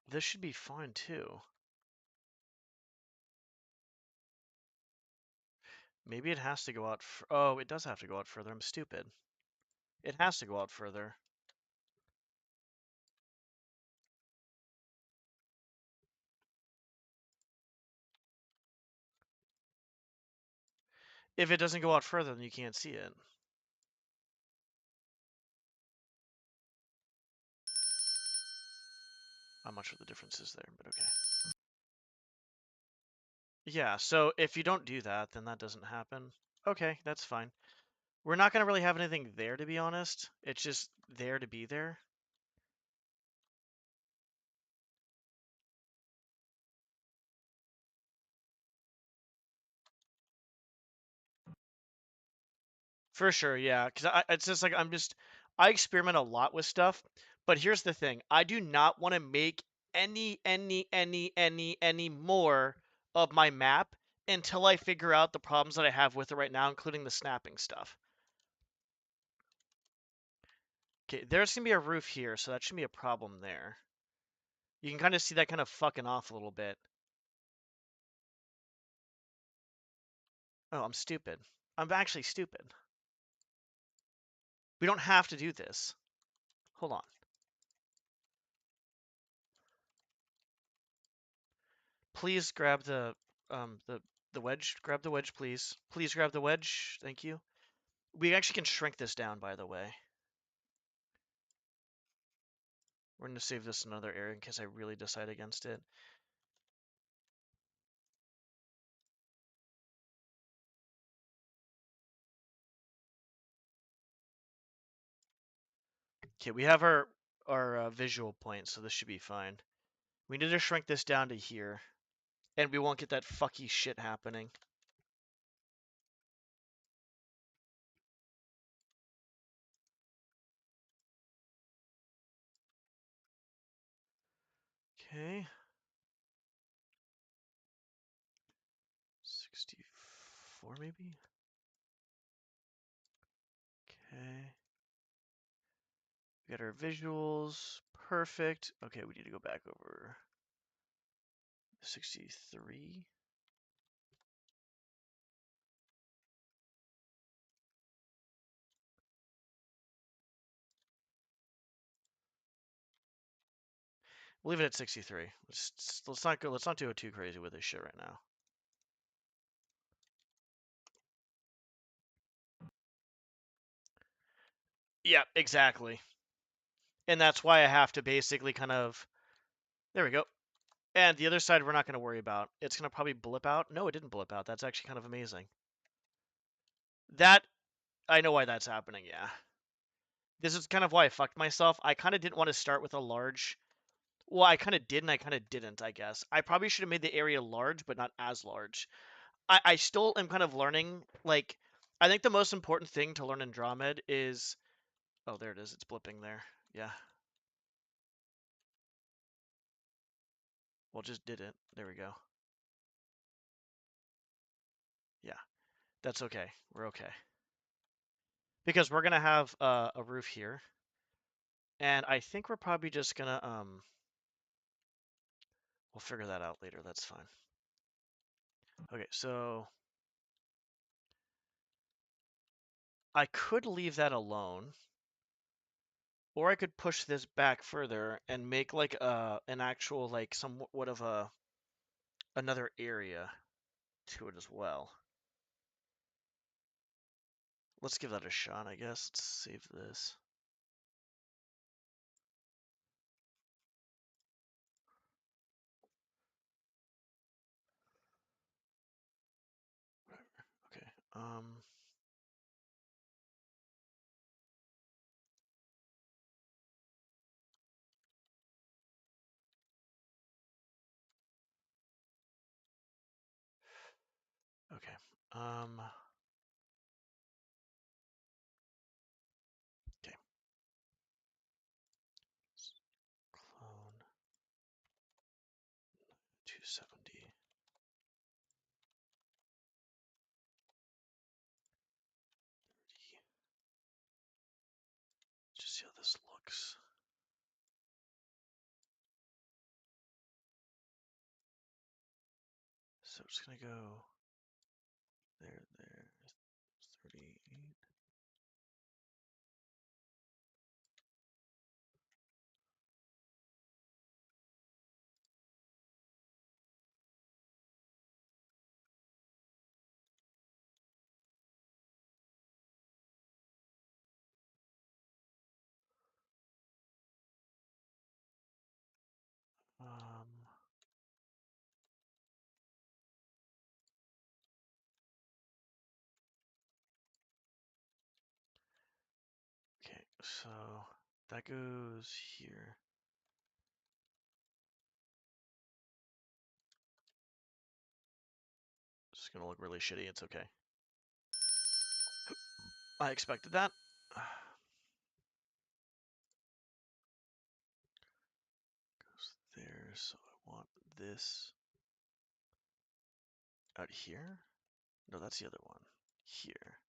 Speaker 1: This should be fine too. Maybe it has to go out. Oh, it does have to go out further. I'm stupid. It has to go out further. If it doesn't go out further, then you can't see it. I'm not sure the difference is there, but okay. Yeah, so if you don't do that, then that doesn't happen. Okay, that's fine. We're not going to really have anything there, to be honest. It's just there to be there. For sure, yeah. Because it's just like I experiment a lot with stuff. But here's the thing: I do not want to make any more of my map until I figure out the problems that I have with it right now, including the snapping stuff. Okay, there's gonna be a roof here, so that shouldn't be a problem there. You can kind of see that kind of fucking off a little bit. Oh, I'm stupid. I'm actually stupid. We don't have to do this. Hold on. Please grab the wedge. Grab the wedge, please. Please grab the wedge. Thank you. We actually can shrink this down, by the way. We're gonna save this another area in case I really decide against it. Okay, we have our visual point, so this should be fine. We need to shrink this down to here, and we won't get that fucky shit happening. Okay. 64 maybe? Okay. We got our visuals. Perfect. Okay, we need to go back over 63. We'll leave it at 63. Let's not go. Let's not do it too crazy with this shit right now. Yeah, exactly. And that's why I have to basically kind of. There we go. And the other side we're not going to worry about. It's going to probably blip out. No, it didn't blip out. That's actually kind of amazing. That I know why that's happening. Yeah. This is kind of why I fucked myself. I kind of didn't want to start with a large. Well, I kind of did and I kind of didn't, I guess. I probably should have made the area large, but not as large. I still am kind of learning. Like, I think the most important thing to learn in DromED is. Oh, there it is. It's blipping there. Yeah. Well, just did it. There we go. Yeah. That's okay. We're okay. Because we're going to have a roof here. And I think we're probably just going to, we'll figure that out later. That's fine. Okay, so I could leave that alone. Or I could push this back further and make like an actual like somewhat of a another area to it as well. Let's give that a shot, I guess. Let's save this. Okay. Okay. Okay. Clone 270. Just see how this looks. So it's gonna go there, 38. So that goes here. It's gonna look really shitty. It's okay. I expected that. Goes there. So I want this out here. No, that's the other one. Here.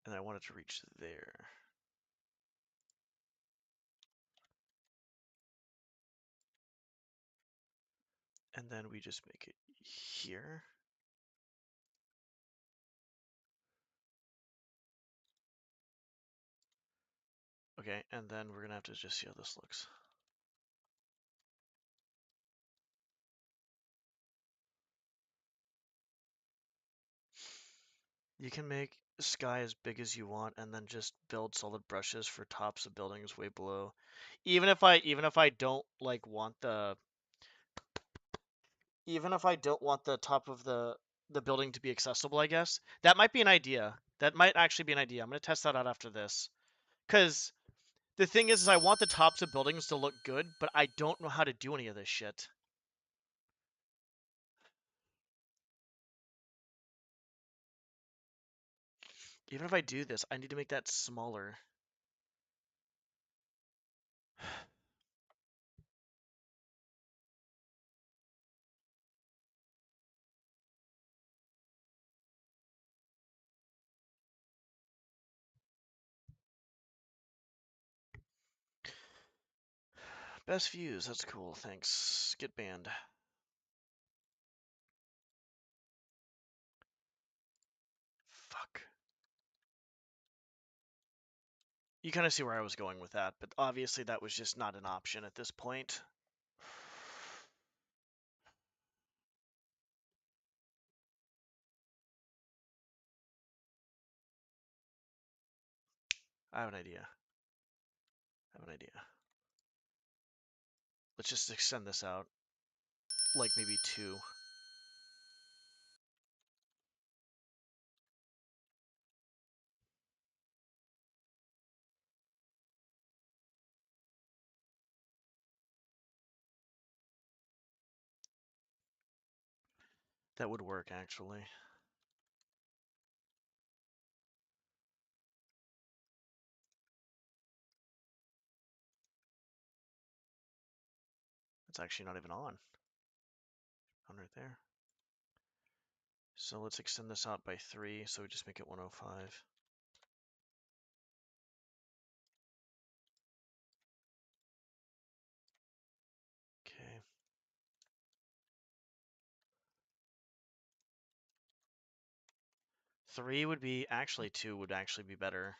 Speaker 1: And I want it to reach there. And then we just make it here. Okay, and then we're gonna have to just see how this looks. You can make sky as big as you want and then just build solid brushes for tops of buildings way below. Even if I don't like want the even if I don't want the top of the building to be accessible, I guess. That might be an idea. That might actually be an idea. I'm going to test that out after this. Cuz the thing is I want the tops of buildings to look good, but I don't know how to do any of this shit. Even if I do this, I need to make that smaller. Best views, that's cool. Thanks. Get banned. Fuck. You kind of see where I was going with that, but obviously that was just not an option at this point. I have an idea. I have an idea. Let's just extend this out. Like maybe 2. That would work, actually. It's actually not even on. On right there. So let's extend this out by 3, so we just make it 105. Okay. 3 would be, actually 2 would actually be better.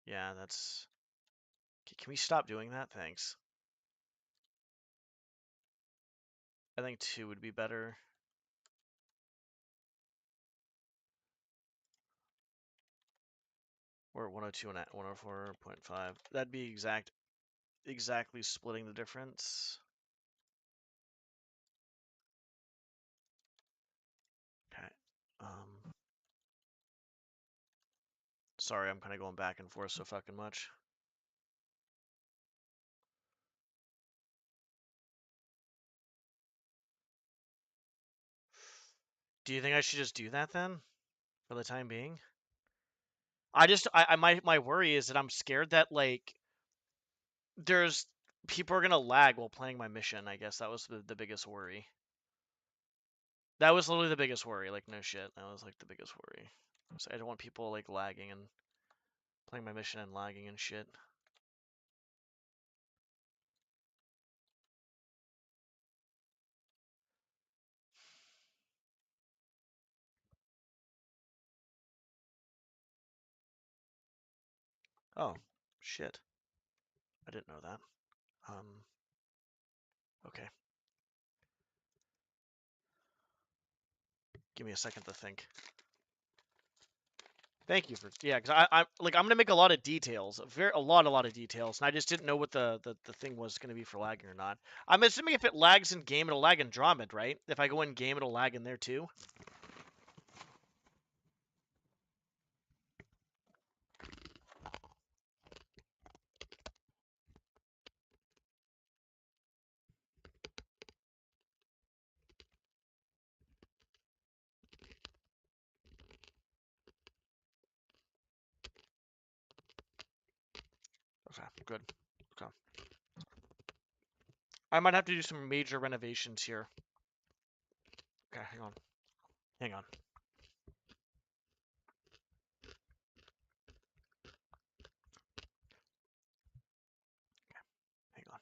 Speaker 1: Yeah, that's... Can we stop doing that? Thanks. I think 2 would be better. Or 102 and 104.5. That'd be exactly splitting the difference. Okay. Sorry, I'm kind of going back and forth so fucking much. Do you think I should just do that then, for the time being? My worry is that I'm scared that like there's people are gonna lag while playing my mission. I guess that was the biggest worry. That was literally the biggest worry. Like no shit, that was like the biggest worry. I don't want people like lagging and playing my mission and lagging and shit. Oh, shit. I didn't know that. Okay. Give me a second to think. Thank you for because I'm gonna make a lot of details, a lot of details, and I just didn't know what the thing was gonna be for lagging or not. I'm assuming if it lags in game, it'll lag in DromED, right? If I go in game, it'll lag in there too. Okay, good. Okay. I might have to do some major renovations here. Okay, hang on. Hang on. Hang on.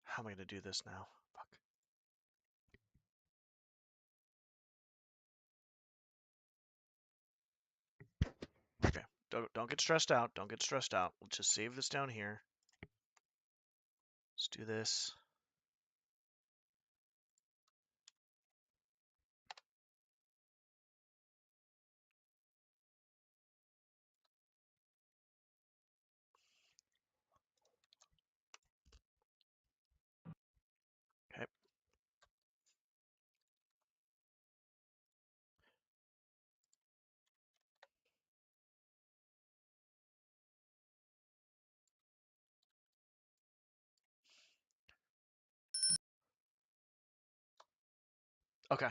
Speaker 1: How am I going to do this now? Fuck. Okay. Don't get stressed out. Don't get stressed out. Let's just save this down here. Let's do this. Okay. Okay.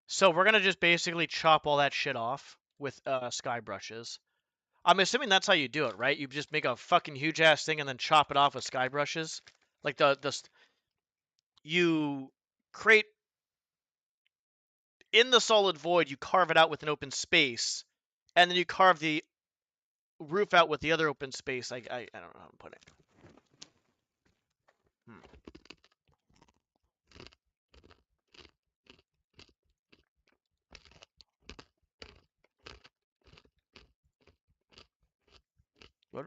Speaker 1: So we're going to just basically chop all that shit off with sky brushes. I'm assuming that's how you do it, right? You just make a fucking huge ass thing and then chop it off with sky brushes. Like you create in the solid void, you carve it out with an open space, and then you carve the roof out with the other open space. I don't know how to put it. Hmm. What?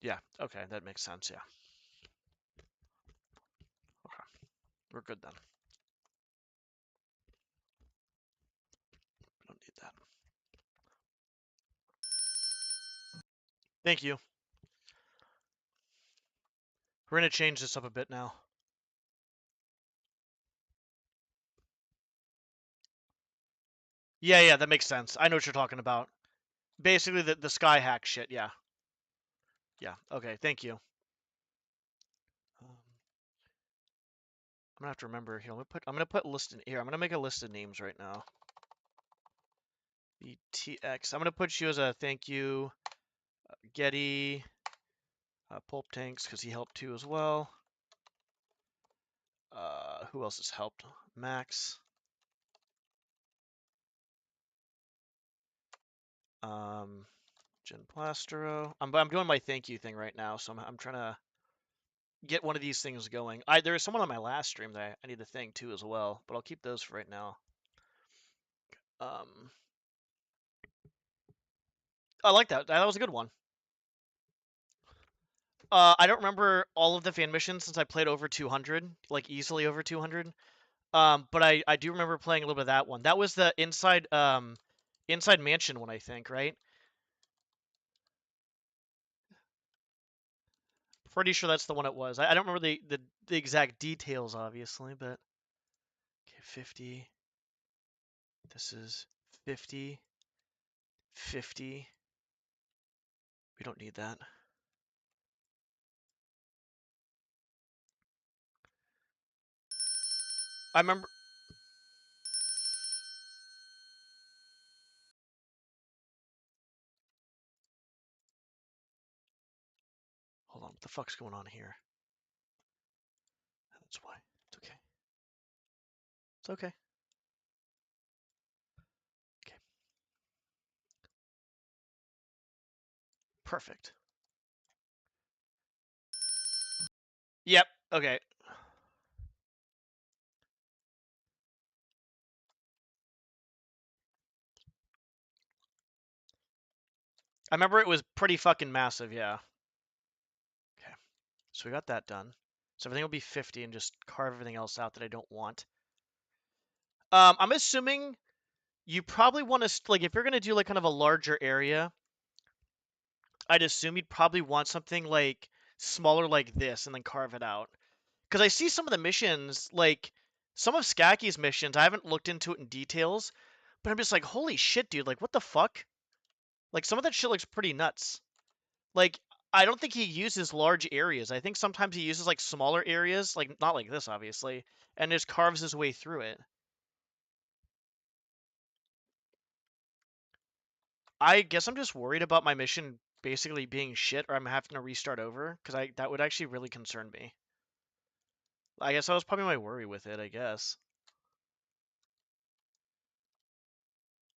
Speaker 1: Yeah. Okay, that makes sense. Yeah. Okay, we're good then. We don't need that. Thank you. We're gonna change this up a bit now. Yeah, yeah, that makes sense. I know what you're talking about. Basically, the sky hack shit. Yeah. Yeah. Okay. Thank you. I'm gonna have to remember here. I'm gonna put list in here. I'm gonna make a list of names right now. BTX. I'm gonna put you as a thank you. Getty. Pulp Tanks because he helped too as well. Who else has helped? Max. Jen Plastero. I'm doing my thank you thing right now, so I'm trying to get one of these things going. There was someone on my last stream that I need to thank too as well, but I'll keep those for right now. I like that. That was a good one. I don't remember all of the fan missions since I played over 200, like easily over 200. But I do remember playing a little bit of that one. That was the inside mansion one, I think, right? Pretty sure that's the one it was. I don't remember the exact details, obviously, but okay, 50. This is 50, 50. We don't need that. I remember. Hold on, what the fuck's going on here? That's why. It's okay. It's okay. Okay. Perfect. Yep. Okay. I remember it was pretty fucking massive, yeah. Okay. So we got that done. So everything will be 50 and just carve everything else out that I don't want. I'm assuming you probably want to, like, if you're going to do, like, kind of a larger area, I'd assume you'd probably want something, like, smaller like this and then carve it out. Because I see some of the missions, like, Some of Skaki's missions, I haven't looked into it in details, but I'm just like, holy shit, dude! Like, what the fuck? Like, some of that shit looks pretty nuts. Like, I don't think he uses large areas. I think sometimes he uses like smaller areas, like not like this, obviously, and just carves his way through it. I guess I'm just worried about my mission basically being shit, or I'm having to restart over, because I that would actually really concern me. I guess that was probably my worry with it. I guess.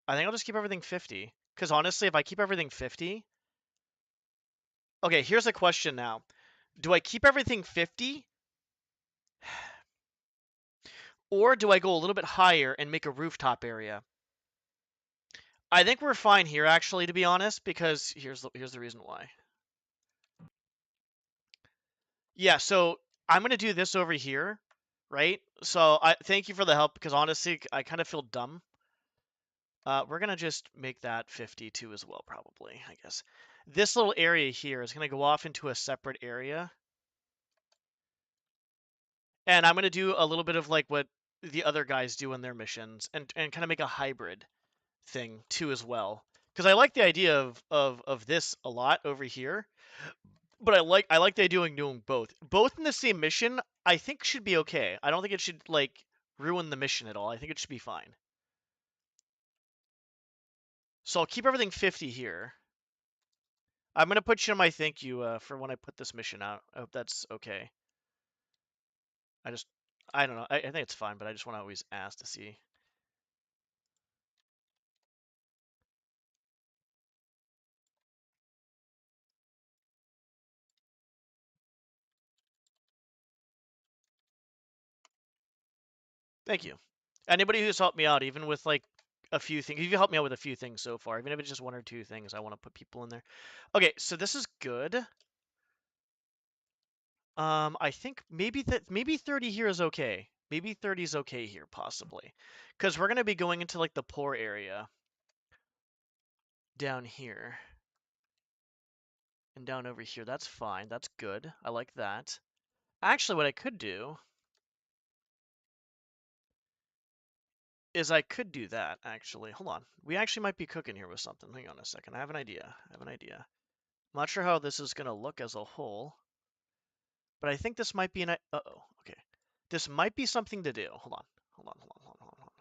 Speaker 1: I think I'll just keep everything 50. Because honestly, if I keep everything 50, okay, here's a question now. Do I keep everything 50, or do I go a little bit higher and make a rooftop area? I think we're fine here, actually, to be honest, because here's the reason why. Yeah, so I'm gonna do this over here, right? So I thank you for the help, because honestly, I kind of feel dumb. We're gonna just make that 52 as well, probably, I guess. This little area here is gonna go off into a separate area. And I'm gonna do a little bit of like what the other guys do in their missions, and kind of make a hybrid thing too as well. Because I like the idea of this a lot over here, but I like the idea of doing both in the same mission. I think should be okay. I don't think it should like ruin the mission at all. I think it should be fine. So I'll keep everything 50 here. I'm gonna put you in my thank you for when I put this mission out. I hope that's okay. I just I don't know. I think it's fine, but I just want to always ask to see. Thank you. Anybody who's helped me out, even with like a few things, you've helped me out with a few things so far, even if it's just one or two things, I want to put people in there. Okay, so this is good. I think maybe 30 here is okay. Maybe 30 is okay here, possibly, because we're gonna be going into like the poor area down here and down over here. That's fine. That's good. I like that. Actually, what I could do is I could do that. Actually, hold on. We actually might be cooking here with something. Hang on a second. I have an idea. I have an idea. I'm not sure how this is gonna look as a whole. But I think this might be an. Uh-oh. Okay. This might be something to do. Hold on. Hold on. Hold on. Hold on. Hold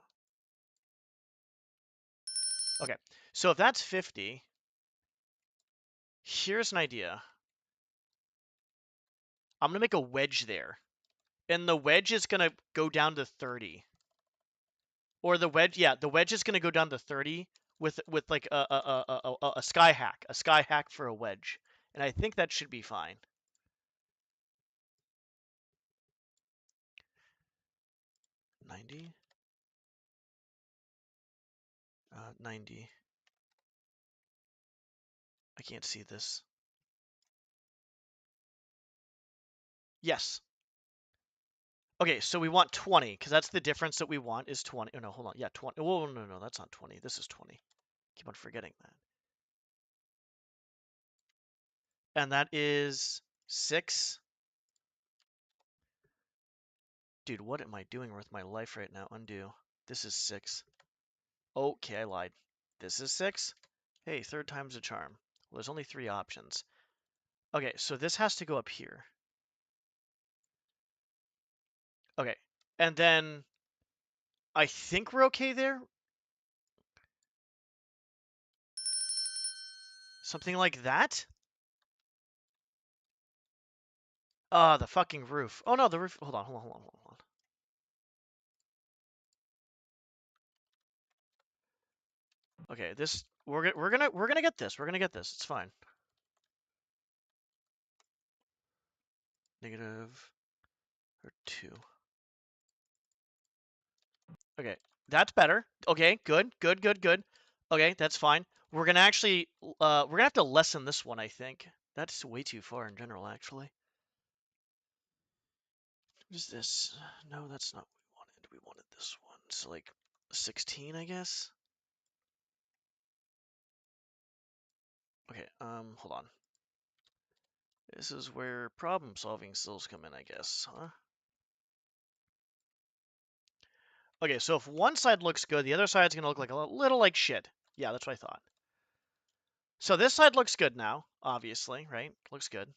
Speaker 1: on. Okay. So if that's 50, here's an idea. I'm gonna make a wedge there, and the wedge is gonna go down to 30. Or the wedge, yeah, the wedge is gonna go down to 30 with like a sky hack for a wedge, and I think that should be fine. 90, 90. I can't see this. Yes. Okay, so we want 20, because that's the difference that we want is 20. Oh, no, hold on. Yeah, 20. Whoa, no, no, that's not 20. This is 20. Keep on forgetting that. And that is 6. Dude, what am I doing with my life right now? Undo. This is 6. Okay, I lied. This is 6. Hey, third time's a charm. Well, there's only 3 options. Okay, so this has to go up here. Okay, and then I think we're okay there. Something like that? Ah, the fucking roof. Oh no, the roof. Hold on, hold on, hold on, hold on. Okay, this we're gonna get this. We're gonna get this. It's fine. Negative or 2. Okay, that's better. Okay, good, good, good, good. Okay, that's fine. We're gonna actually we're gonna have to lessen this one, I think. That's way too far in general, actually. What is this? No, that's not what we wanted. We wanted this one. So like 16, I guess. Okay, hold on. This is where problem solving skills come in, I guess, huh? Okay, so if one side looks good, the other side's gonna look like a little like shit. Yeah, that's what I thought. So this side looks good now, obviously, right? Looks good.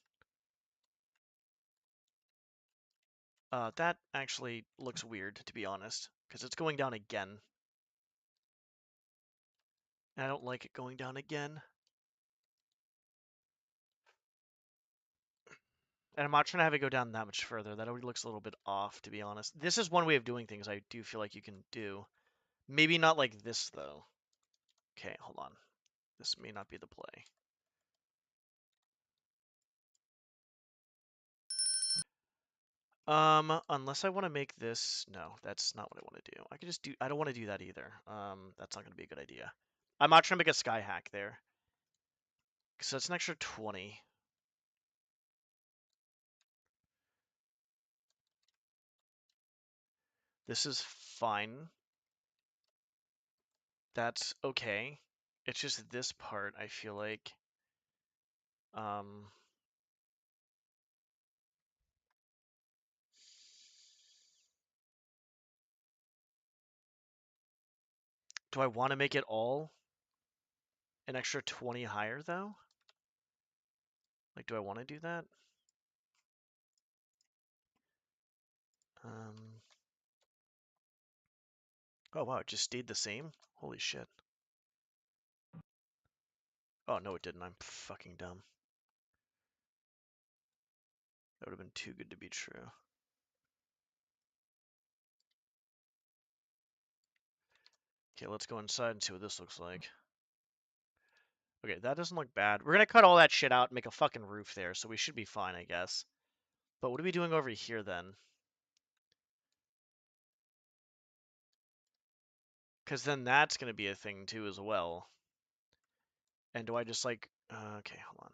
Speaker 1: That actually looks weird, to be honest, because it's going down again. And I don't like it going down again. And I'm not trying to have it go down that much further. That already looks a little bit off, to be honest. This is one way of doing things I do feel like you can do. Maybe not like this, though. Okay, hold on. This may not be the play. Unless I want to make this, no, that's not what I want to do. I could just do, I don't want to do that either. That's not going to be a good idea. I'm not trying to make a sky hack there. So it's an extra 20. This is fine. That's okay. It's just this part, I feel like, um, do I want to make it all an extra 20 higher though? Like, do I want to do that? Um, oh wow, it just stayed the same? Holy shit. Oh no, it didn't. I'm fucking dumb. That would have been too good to be true. Okay, let's go inside and see what this looks like. Okay, that doesn't look bad. We're gonna cut all that shit out and make a fucking roof there, so we should be fine, I guess. But what are we doing over here then? Because then that's gonna be a thing too as well. And do I just like... okay, hold on.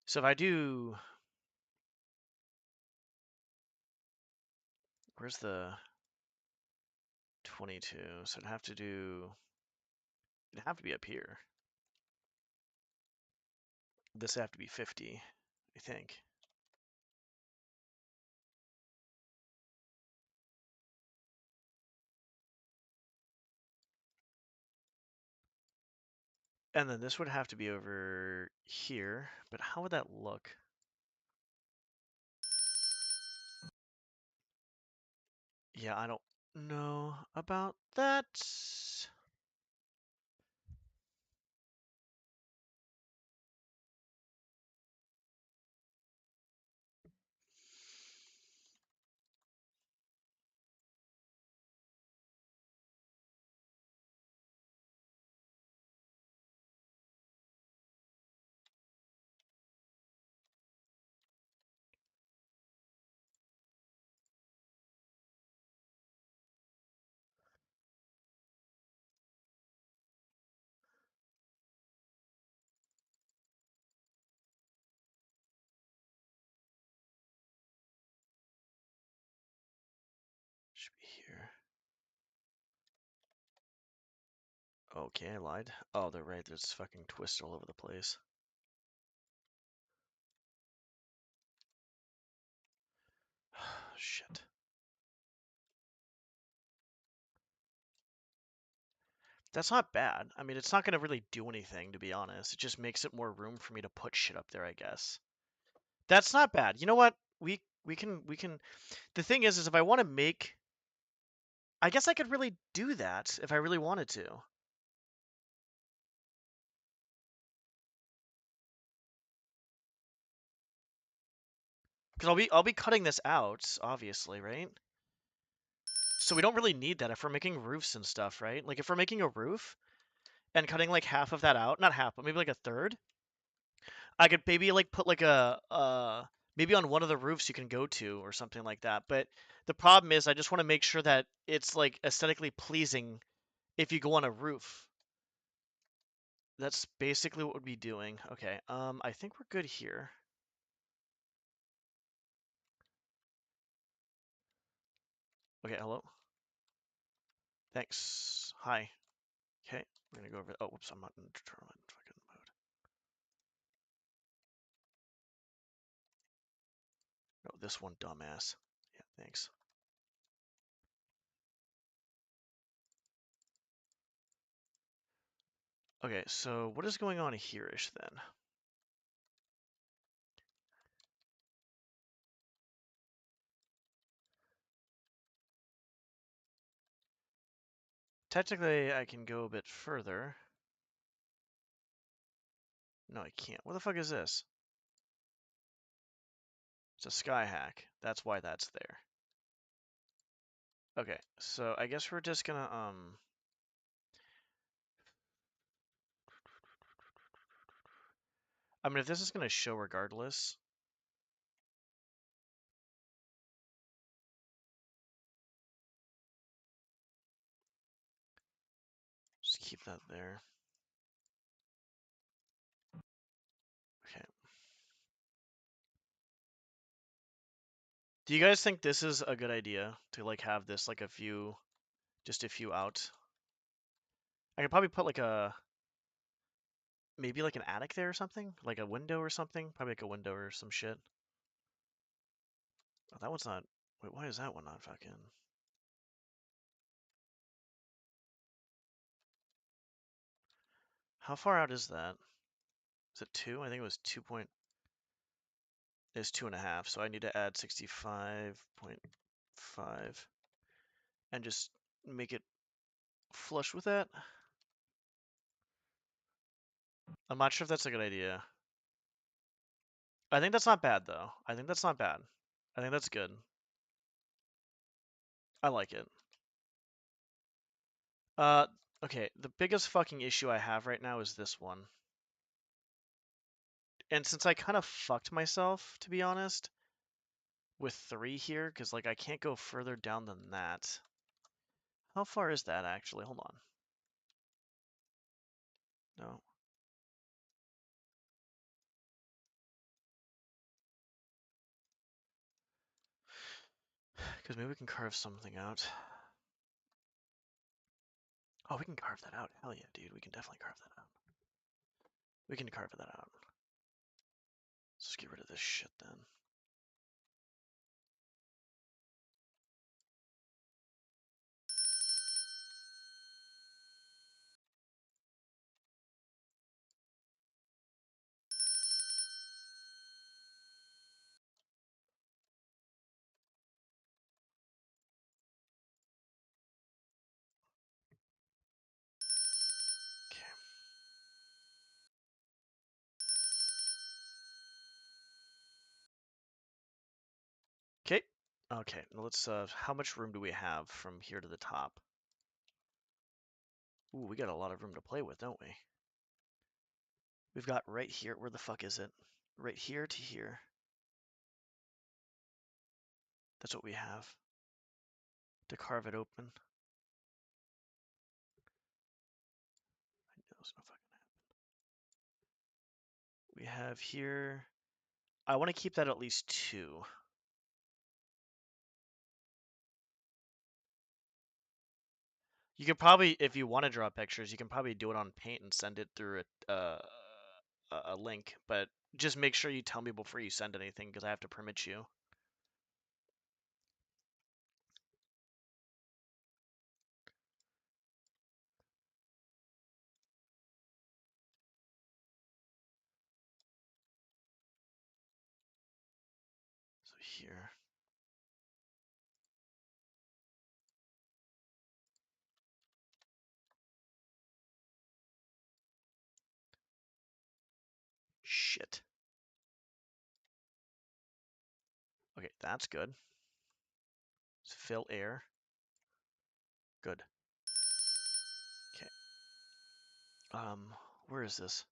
Speaker 1: So if I do... Where's the 22? So I'd have to do... It'd have to be up here. This would have to be 50, I think. And then this would have to be over here. But how would that look? Yeah, I don't know about that. Should be here. Okay, I lied. Oh, they're right. There's fucking twists all over the place. Shit. That's not bad. I mean, it's not gonna really do anything, to be honest. It just makes it more room for me to put shit up there, I guess. That's not bad. You know what? We can. The thing is if I want to make, I guess I could really do that if I really wanted to. Because I'll be cutting this out, obviously, right? So we don't really need that if we're making roofs and stuff, right? Like if we're making a roof and cutting like half of that out, not half, but maybe like a third, I could maybe like put like a maybe on one of the roofs you can go to or something like that. But the problem is I just want to make sure that it's like aesthetically pleasing if you go on a roof. That's basically what we'd be doing. Okay, I think we're good here. Okay, hello. Thanks. Hi. Okay, we're gonna go over. Oh, whoops, I'm not in fucking mode. this one, dumbass. Yeah, thanks. Okay, so what is going on here-ish then? Technically, I can go a bit further. No, I can't. What the fuck is this? It's a sky hack. That's why that's there. Okay, so I guess we're just gonna, I mean, if this is gonna show regardless, just keep that there. Okay. Do you guys think this is a good idea to like have this like just a few out? I could probably put like maybe like an attic there or something, like a window or something, probably like a window or some shit. Oh, that one's not. Wait, why is that one not fucking? How far out is that? Is it 2? I think it was 2 point. It's 2.5, so I need to add 65.5 and just make it flush with that. I'm not sure if that's a good idea. I think that's not bad though. I think that's not bad. I think that's good. I like it. Uh, okay, the biggest fucking issue I have right now is this one. And since I kind of fucked myself, to be honest, with 3 here, because like I can't go further down than that. How far is that actually? Hold on. No. Because maybe we can carve something out. Oh, we can carve that out. Hell yeah, dude. We can definitely carve that out. We can carve that out. Let's just get rid of this shit then. Okay. Okay. Okay, now let's, how much room do we have from here to the top? Ooh, we got a lot of room to play with, don't we? We've got right here, where the fuck is it? Right here to here. That's what we have to carve it open. I know it's not fucking happening. We have here, I want to keep that at least 2. You could probably, if you want to draw pictures, you can probably do it on Paint and send it through a link, but just make sure you tell me before you send anything because I have to permit you. So here. Shit. Okay, that's good. Let's fill air. Good. Okay. Where is this?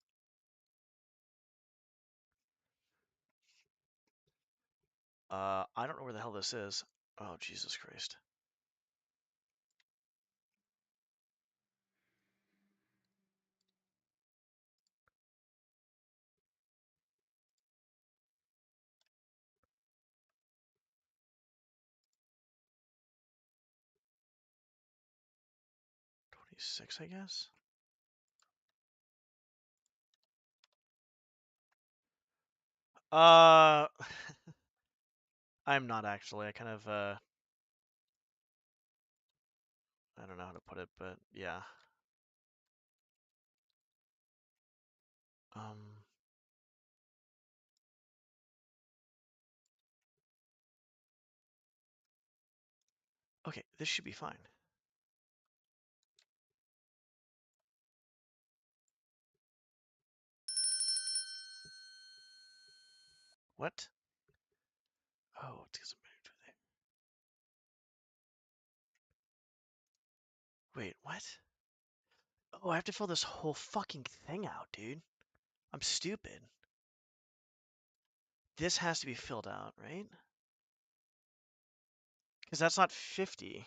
Speaker 1: I don't know where the hell this is. Oh, Jesus Christ. Six, I guess. Uh, I'm not actually. I kind of I don't know how to put it, but yeah. Um, okay, this should be fine. What? Oh, it's because I'm moved with it. Wait, what? Oh, I have to fill this whole fucking thing out, dude. I'm stupid. This has to be filled out, right? Because that's not 50.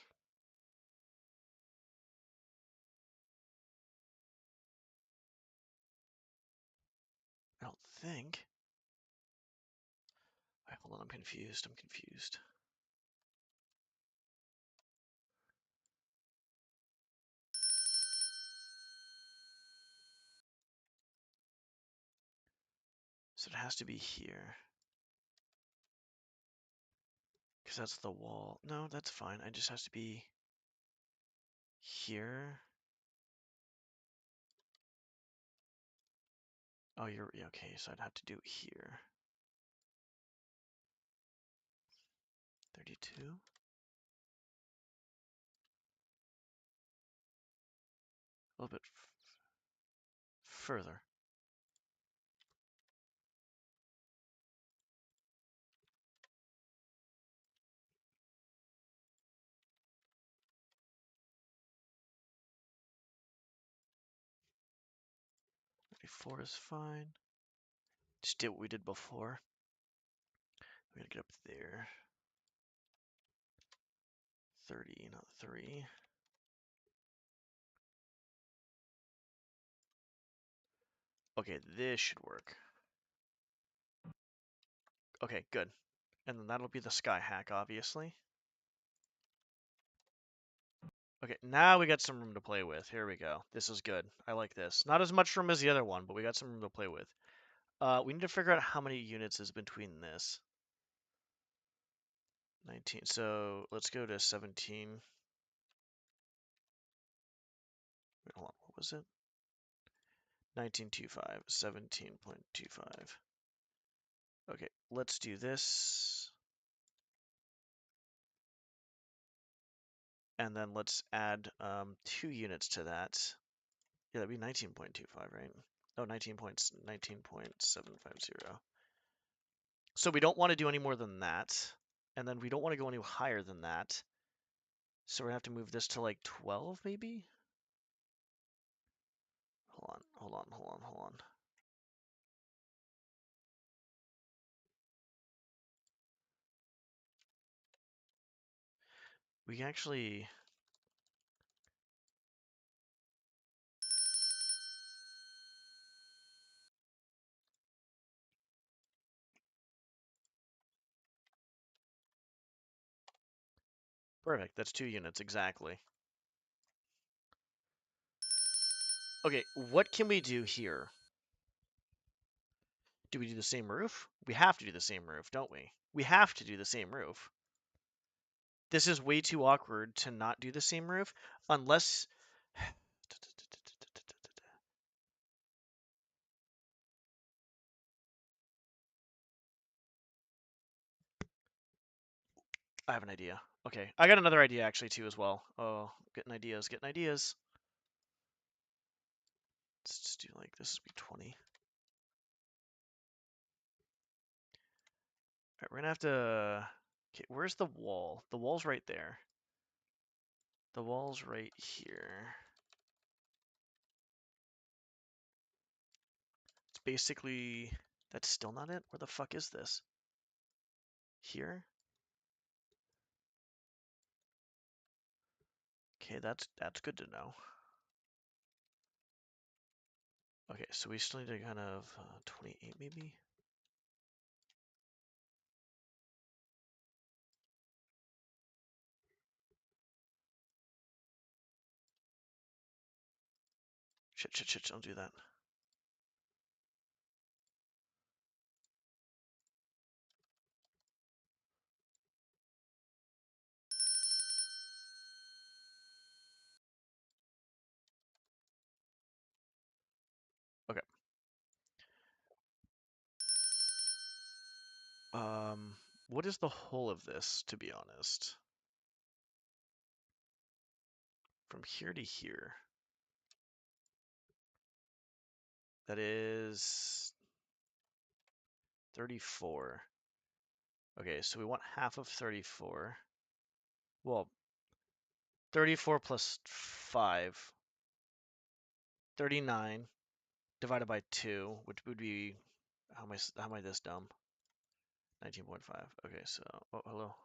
Speaker 1: I don't think. All right, hold on. I'm confused. I'm confused. So it has to be here. Because that's the wall. No, that's fine. It just has to be here. Oh, you're yeah, okay. So I'd have to do it here. 32. A little bit further. 34 is fine. Just did what we did before. We gotta get up there. 30, not 3. Okay, this should work. Okay, good. And then that'll be the sky hack, obviously. Okay, now we got some room to play with. Here we go. This is good. I like this. Not as much room as the other one, but we got some room to play with. We need to figure out how many units is between this. 19. So let's go to 17. Wait, hold on. What was it? 19.25. 17.25. Okay, let's do this. And then let's add 2 units to that. Yeah, that'd be 19.25, right? Oh, 19.750. So we don't want to do any more than that. And then we don't want to go any higher than that. So we're gonna have to move this to like 12, maybe? Hold on, hold on, hold on, hold on. We actually... Perfect, that's 2 units, exactly. Okay, what can we do here? Do we do the same roof? We have to do the same roof, don't we? We have to do the same roof. This is way too awkward to not do the same roof, unless... I have an idea. Okay, I got another idea actually too as well. Oh, getting ideas, getting ideas. Let's just do like, this would be 20. Alright, we're gonna have to... Okay, where's the wall? The wall's right there. The wall's right here. It's basically... That's still not it? Where the fuck is this? Here? Okay, that's good to know. Okay, so we still need to kind of 28 maybe? Shit, shit, shit, don't do that. Um, what is the whole of this, to be honest? From here to here. That is 34. Okay, so we want half of 34. Well, 34 plus 5. 39 divided by 2, which would be, how am I this dumb? 19.5. Okay, so, oh, hello.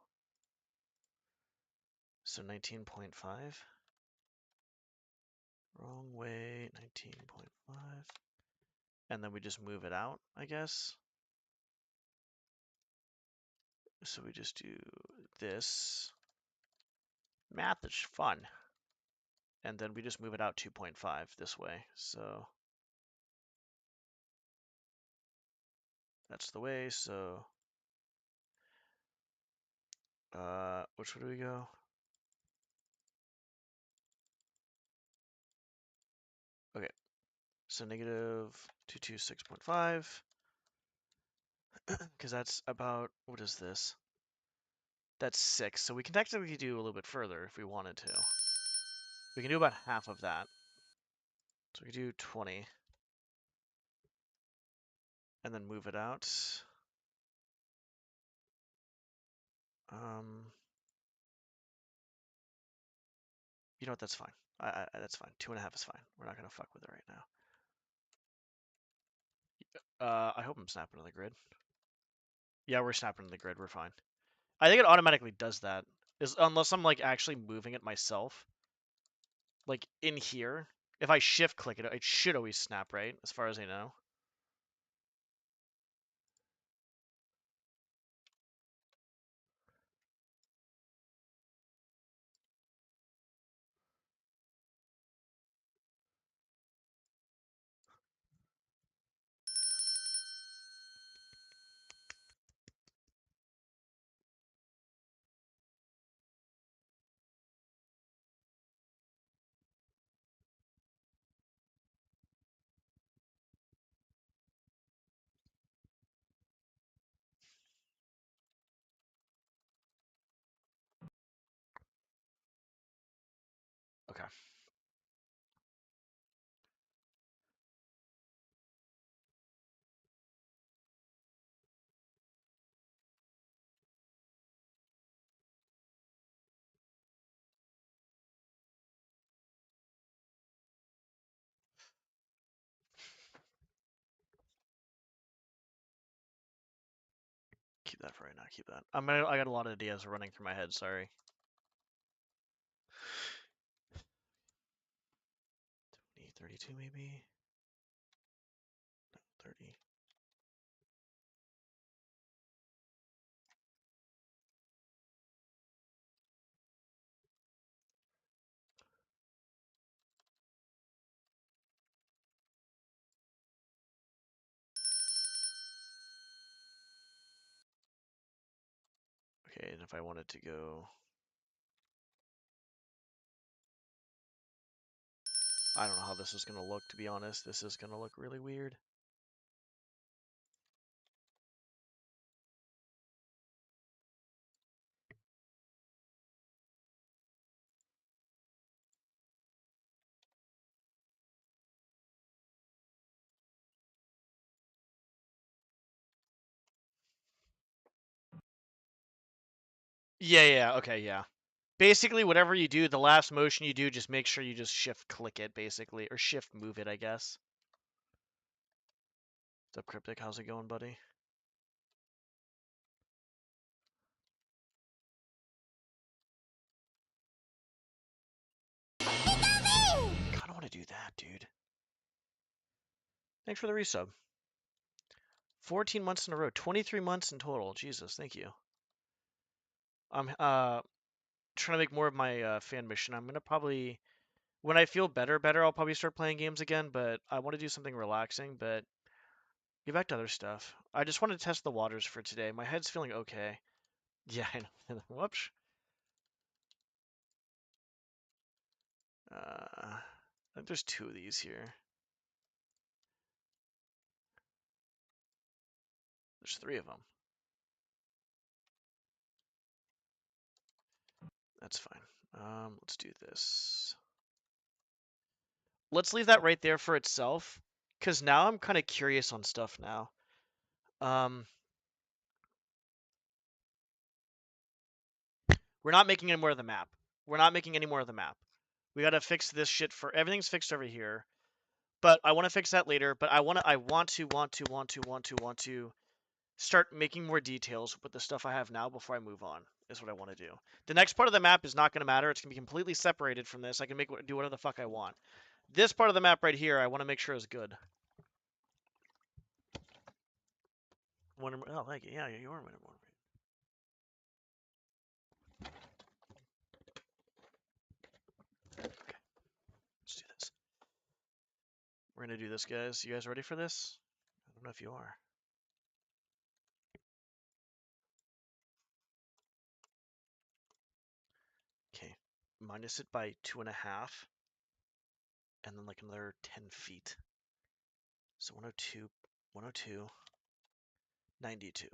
Speaker 1: So 19.5. Wrong way, 19.5. And then we just move it out, I guess. So we just do this. Math is fun. And then we just move it out 2.5 this way. So that's the way. So which way do we go? Okay, so negative 226.5, because that's about, what is this? That's 6. So we can technically do a little bit further if we wanted to. We can do about half of that. So we can do 20 and then move it out. You know what? That's fine. That's fine. 2.5 is fine. We're not gonna fuck with it right now. I hope I'm snapping to the grid. Yeah, we're snapping to the grid. We're fine. I think it automatically does that. Unless I'm like actually moving it myself. Like in here, if I shift click it, it should always snap, right? As far as I know. Okay. Keep that for right now. Keep that. I got a lot of ideas running through my head. Sorry. 32 maybe. No, 30. Okay, and if I wanted to go, I don't know how this is gonna look. To be honest, this is gonna look really weird. Yeah. Okay. Yeah. Basically, whatever you do, the last motion you do, just make sure you just shift click it, basically, or shift move it, I guess. What's up, Cryptic? How's it going, buddy? God, I don't want to do that, dude. Thanks for the resub. 14 months in a row, 23 months in total. Jesus, thank you. I'm trying to make more of my fan mission. I'm gonna probably, when I feel better, I'll probably start playing games again. But I want to do something relaxing. But get back to other stuff. I just want to test the waters for today. My head's feeling okay. Yeah, I know. Whoops. I think there's 2 of these here. There's 3 of them. That's fine. Let's do this. Let's leave that right there for itself, because now I'm kind of curious on stuff now. We're not making any more of the map. We're not making any more of the map. We gotta fix this shit for everything's fixed over here. But I want to fix that later. But I want to start making more details with the stuff I have now before I move on. Is what I want to do. The next part of the map is not going to matter. It's going to be completely separated from this. I can do whatever the fuck I want. This part of the map right here, I want to make sure is good. Oh, thank you. Yeah, you are. Okay, let's do this. We're gonna do this, guys. You guys ready for this? I don't know if you are. Okay, minus it by 2.5, and then like another 10 feet. So 102, 102, 92.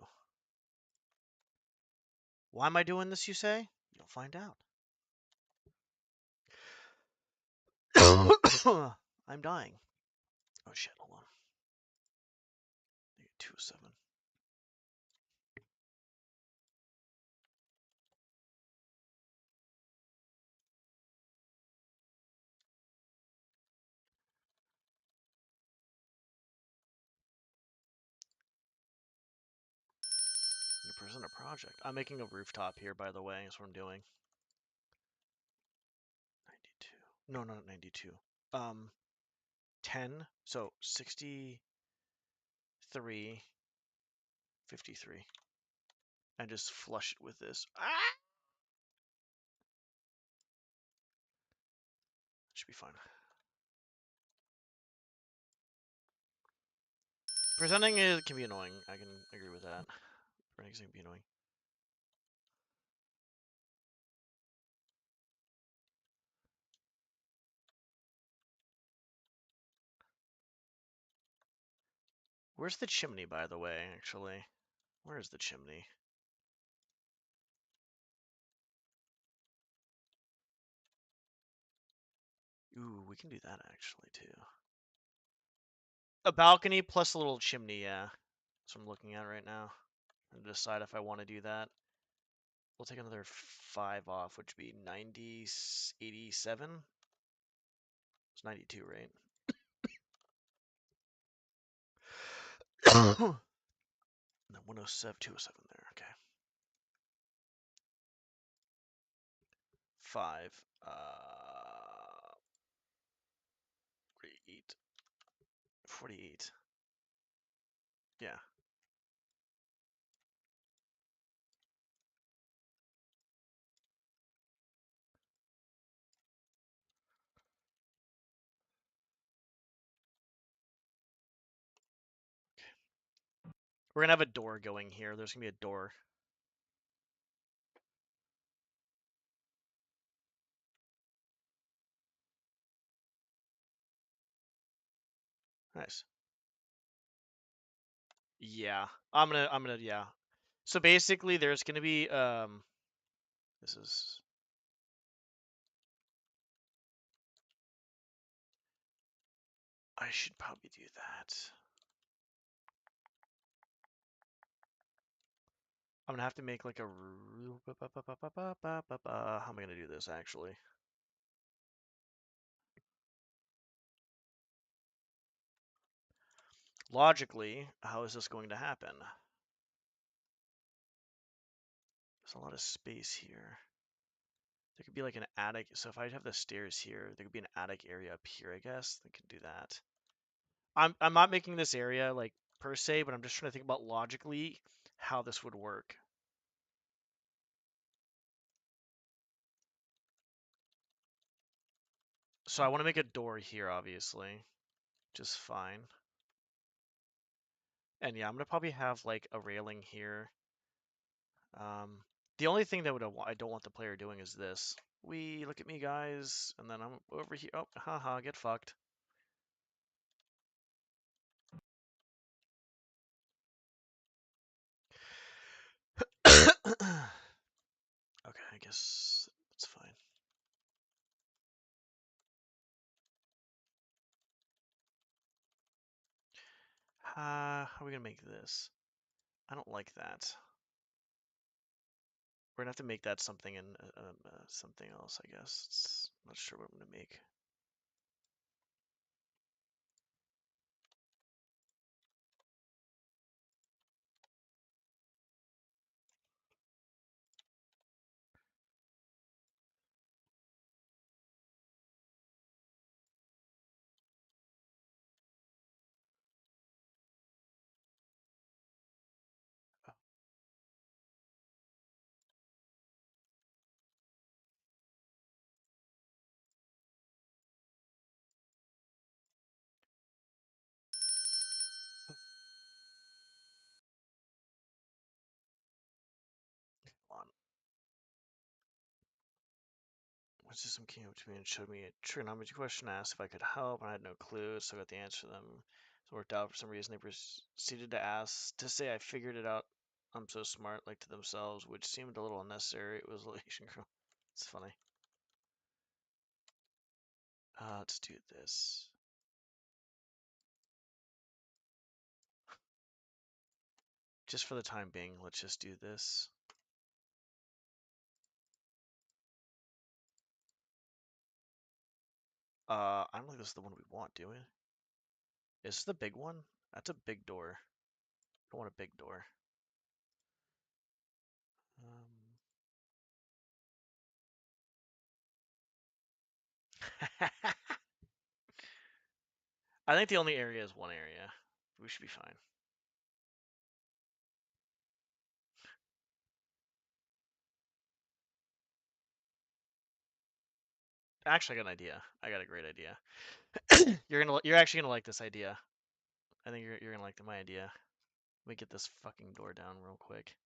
Speaker 1: Why am I doing this, you say? You'll find out. I'm dying. Oh shit, hold on. 207. Present a project. I'm making a rooftop here, by the way. That's what I'm doing. 92. No, not 92. 10. So 63, 53. And just flush it with this. Ah! Should be fine. Presenting it can be annoying. I can agree with that. Presenting can be annoying. Where's the chimney, by the way, actually? Where's the chimney? Ooh, we can do that actually, too. A balcony plus a little chimney, yeah. That's what I'm looking at right now. And decide if I want to do that. We'll take another 5 off, which would be 90, 87. It's 92, right? No, 107, 207 there, okay. 5, 48. 48. Yeah. We're gonna have a door going here. There's gonna be a door. Nice. Yeah. Yeah. So basically there's gonna be this is I should probably do that. I'm gonna have to make like a how am I gonna do this actually? Logically, how is this going to happen? There's a lot of space here. There could be like an attic. So if I have the stairs here, there could be an attic area up here, I guess. I can do that. I'm not making this area like per se, but I'm just trying to think about logically how this would work. So I want to make a door here, obviously. Just fine. And yeah, I'm gonna probably have like a railing here. The only thing that I don't want the player doing is this. Look at me, guys, and then I'm over here. Oh, haha, get fucked. Okay, I guess That's fine. How are we gonna make this? I don't like that. We're gonna have to make that something in something else, I guess. Not sure what I'm gonna make. Hold on. My system came up to me and showed me a trigonometry question, asked if I could help, and I had no clue, so I got the answer to them. So it worked out for some reason. They proceeded to say I figured it out. I'm so smart, like to themselves, which seemed a little unnecessary. It was relation girl. It's funny. Let's do this. Just for the time being, let's just do this. I don't think this is the one we want, do we? Is this the big one? That's a big door. I want a big door. I think the only area is one area. We should be fine. Actually, I got an idea. I got a great idea. You're actually gonna like this idea. I think you're gonna like my idea. Let me get this fucking door down real quick.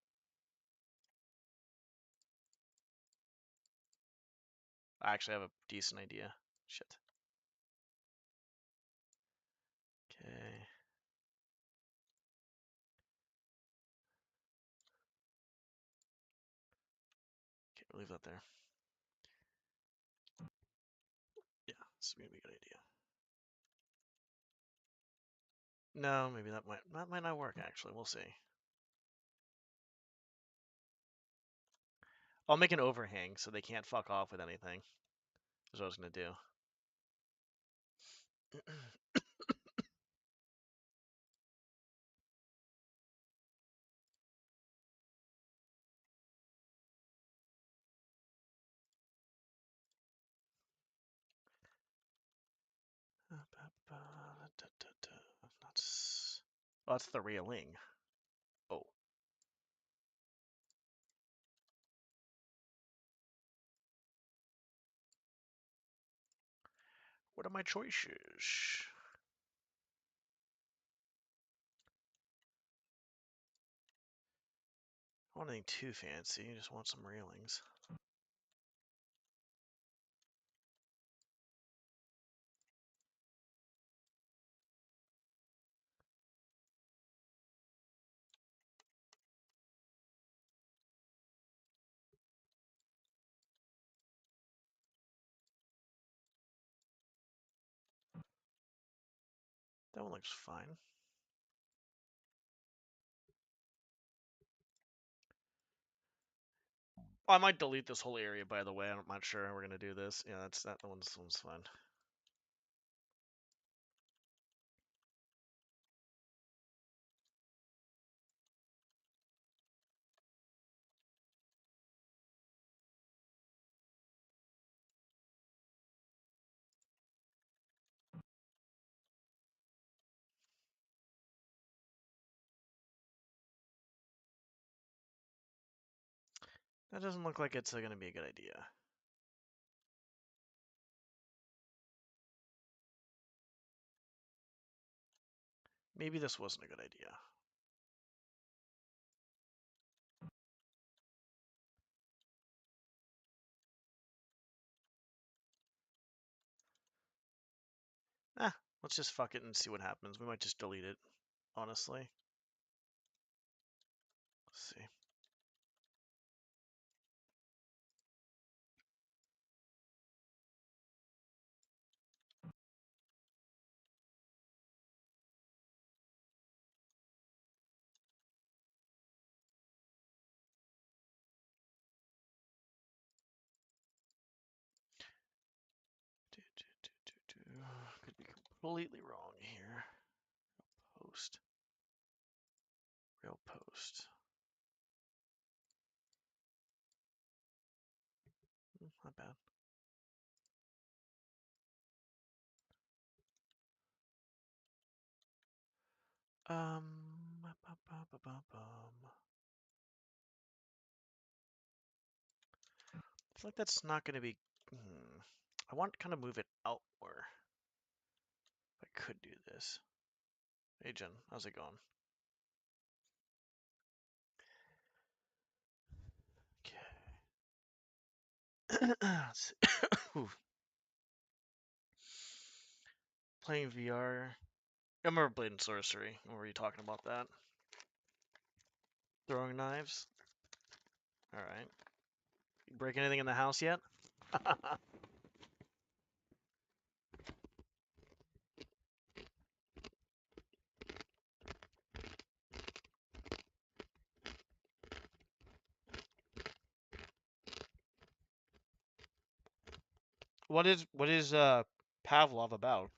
Speaker 1: I actually have a decent idea. Shit. Okay. Okay, leave that there. Yeah, this is gonna be a good idea. No, maybe that might not work actually. We'll see. I'll make an overhang so they can't fuck off with anything. That's what I was gonna do. That's oh, that's the railing. Oh, what are my choices? I don't want anything too fancy. I just want some railings. That one looks fine. I might delete this whole area, by the way. I'm not sure how we're gonna do this. Yeah, that one's fine. That doesn't look like it's gonna be a good idea. Maybe this wasn't a good idea. Eh, let's just fuck it and see what happens. We might just delete it, honestly. Let's see. completely wrong here. Post. Real post. Not bad. Um, I feel like that's not going to be. I want to kind of move it out more. If I could do this. Hey Jen, how's it going? Okay. Playing VR. I remember Blade and Sorcery. What were you talking about that? Throwing knives? Alright. You break anything in the house yet? What is Pavlov about?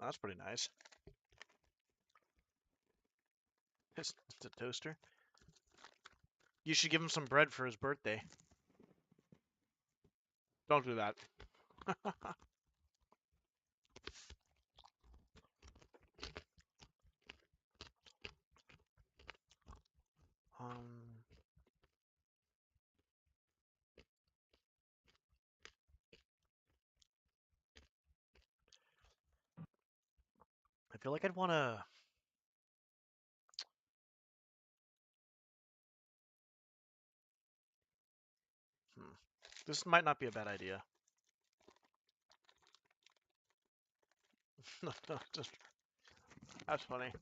Speaker 1: That's pretty nice. It's a toaster. You should give him some bread for his birthday. Don't do that. Um, I feel like I'd want to. This might not be a bad idea. That's funny.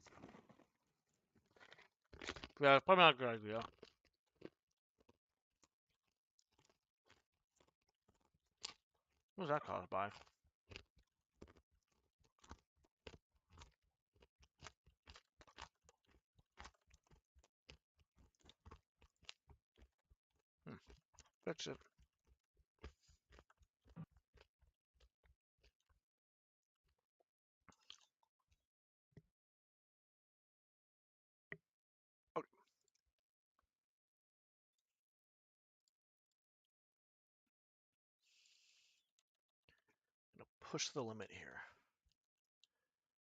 Speaker 1: Yeah, it's probably not a good idea. What was that caused by? Hmm. Fix it. Okay. I'm gonna push the limit here.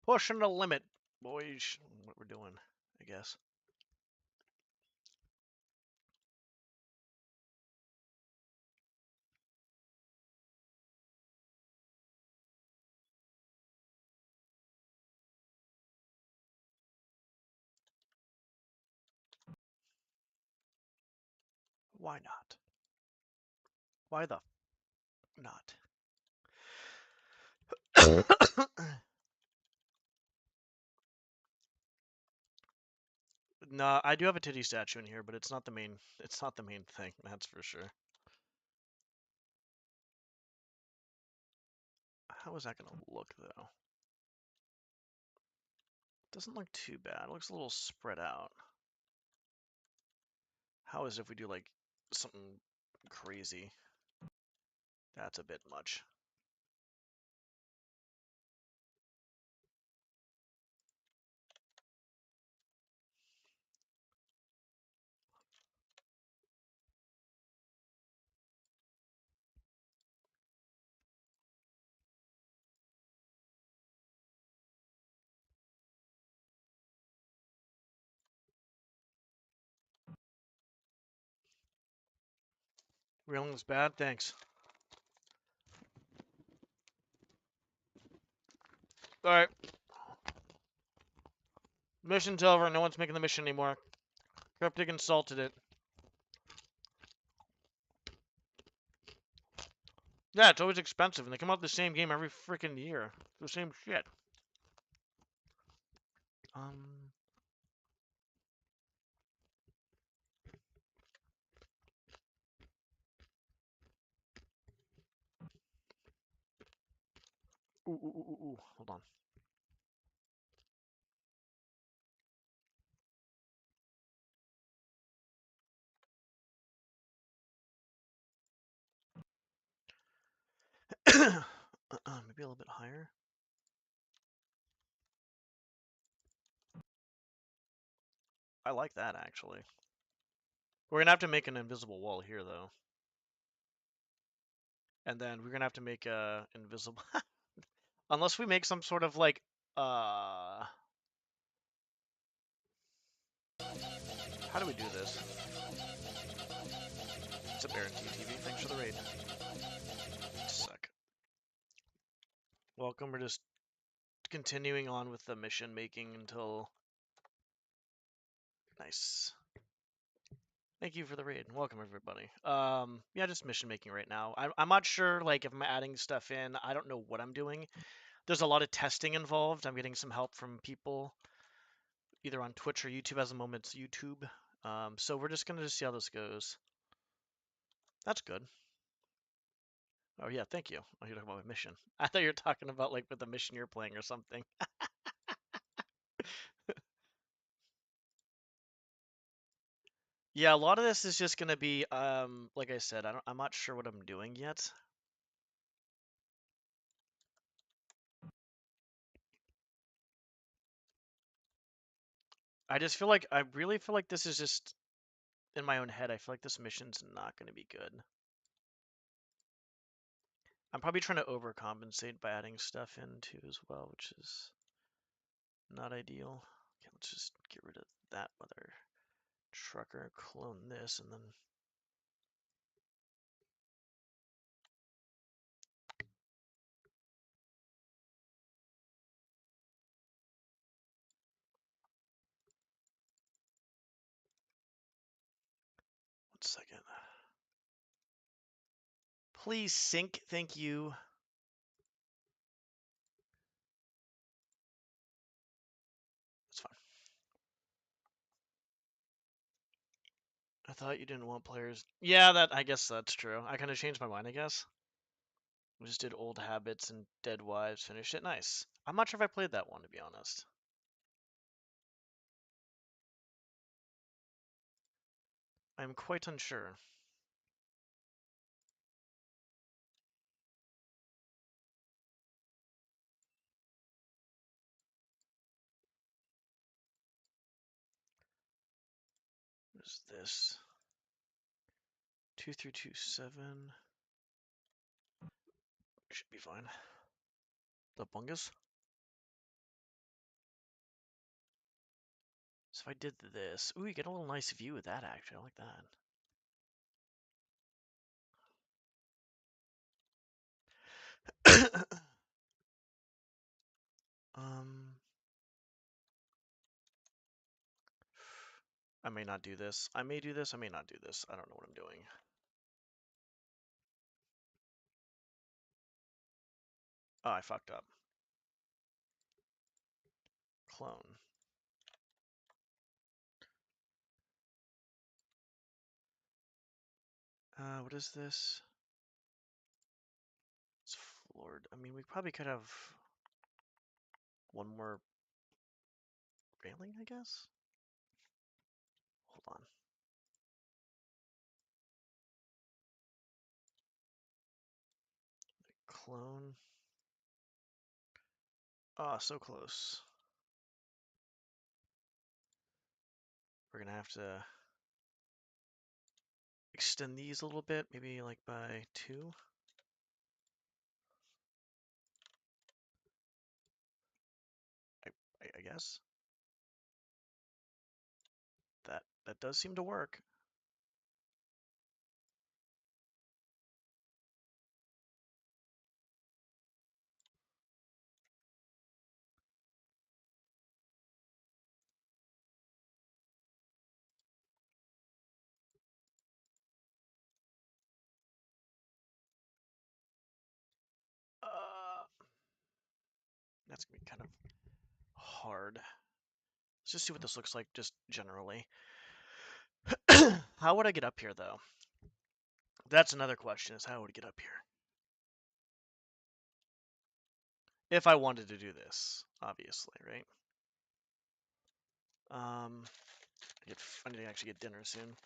Speaker 1: Pushing the limit, boys. What we're doing, I guess. Why not? Why the not? Nah, I do have a titty statue in here, but it's not the main. It's not the main thing. That's for sure. How is that gonna look though? Doesn't look too bad. It looks a little spread out. How is it if we do like something crazy? That's a bit much. Reeling is bad. Thanks. All right. Mission's over. No one's making the mission anymore. Cryptic insulted it. Yeah, it's always expensive, and they come out with the same game every freaking year. The same shit. Um. Ooh. Hold on. Maybe a little bit higher. I like that, actually. We're gonna have to make an invisible wall here, though. And then we're gonna have to make a invisible... Unless we make some sort of, like, how do we do this? What's up, Aaron TTV? Thanks for the raid. Suck. Welcome, we're just continuing on with the mission making until... Nice. Thank you for the raid. Welcome, everybody. Yeah, just mission making right now. I'm not sure, like, if I'm adding stuff in. I don't know what I'm doing. There's a lot of testing involved. I'm getting some help from people, either on Twitch or YouTube. At the moment, it's YouTube. So we're just gonna see how this goes. That's good. Oh yeah, thank you. Oh, you're talking about my mission. I thought you were talking about like with the mission you're playing or something. Yeah, a lot of this is just gonna be, like I said, I'm not sure what I'm doing yet. I just feel like I really feel like this is just in my own head. I feel like this mission's not gonna be good. I'm probably trying to overcompensate by adding stuff in too as well, which is not ideal. Okay, let's just get rid of that mother trucker, clone this, and then one second. Please sync, thank you. That's fine. I thought you didn't want players. Yeah, I guess that's true. I kind of changed my mind, I guess. We just did Old Habits and Dead Wives, finished it. Nice. I'm not sure if I played that one, to be honest. I'm quite unsure. What is this? 2327. Should be fine. The bungus? So if I did this, ooh, you get a little nice view of that, actually. I like that. I may not do this. I may do this. I may not do this. I don't know what I'm doing. Oh, I fucked up. Clone. What is this? It's floored. I mean, we probably could have one more railing, I guess? Hold on. Clone. Ah, oh, so close. We're gonna have to extend these a little bit, maybe like by 2. I guess. That does seem to work. Uh, that's gonna be kind of hard. Let's just see what this looks like, just generally. How would I get up here, though? That's another question, is how would I get up here? If I wanted to do this, obviously, right? I need to actually get dinner soon.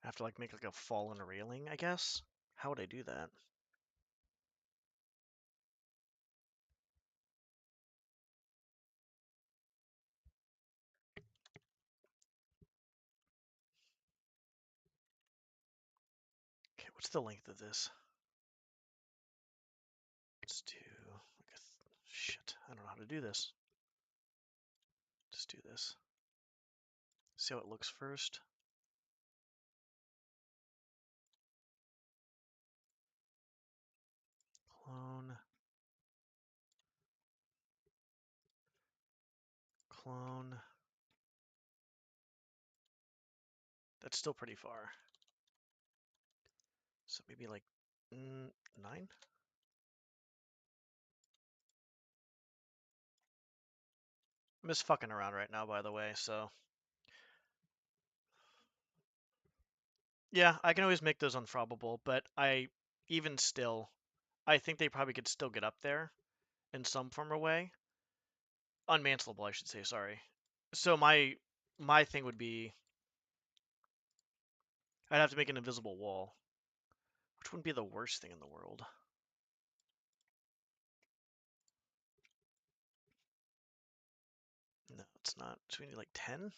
Speaker 1: I have to like make like a fallen railing, I guess. How would I do that? Okay, what's the length of this? Let's do like a shit. I don't know how to do this. Just do this. See how it looks first. Clone. Clone. That's still pretty far. So maybe like 9? I'm just fucking around right now, by the way, so. Yeah, I can always make those unfrobbable, but even still, I think they probably could still get up there in some form or way. Unmantlable, I should say, sorry. So my thing would be I'd have to make an invisible wall, which wouldn't be the worst thing in the world. No, it's not. So we need like 10?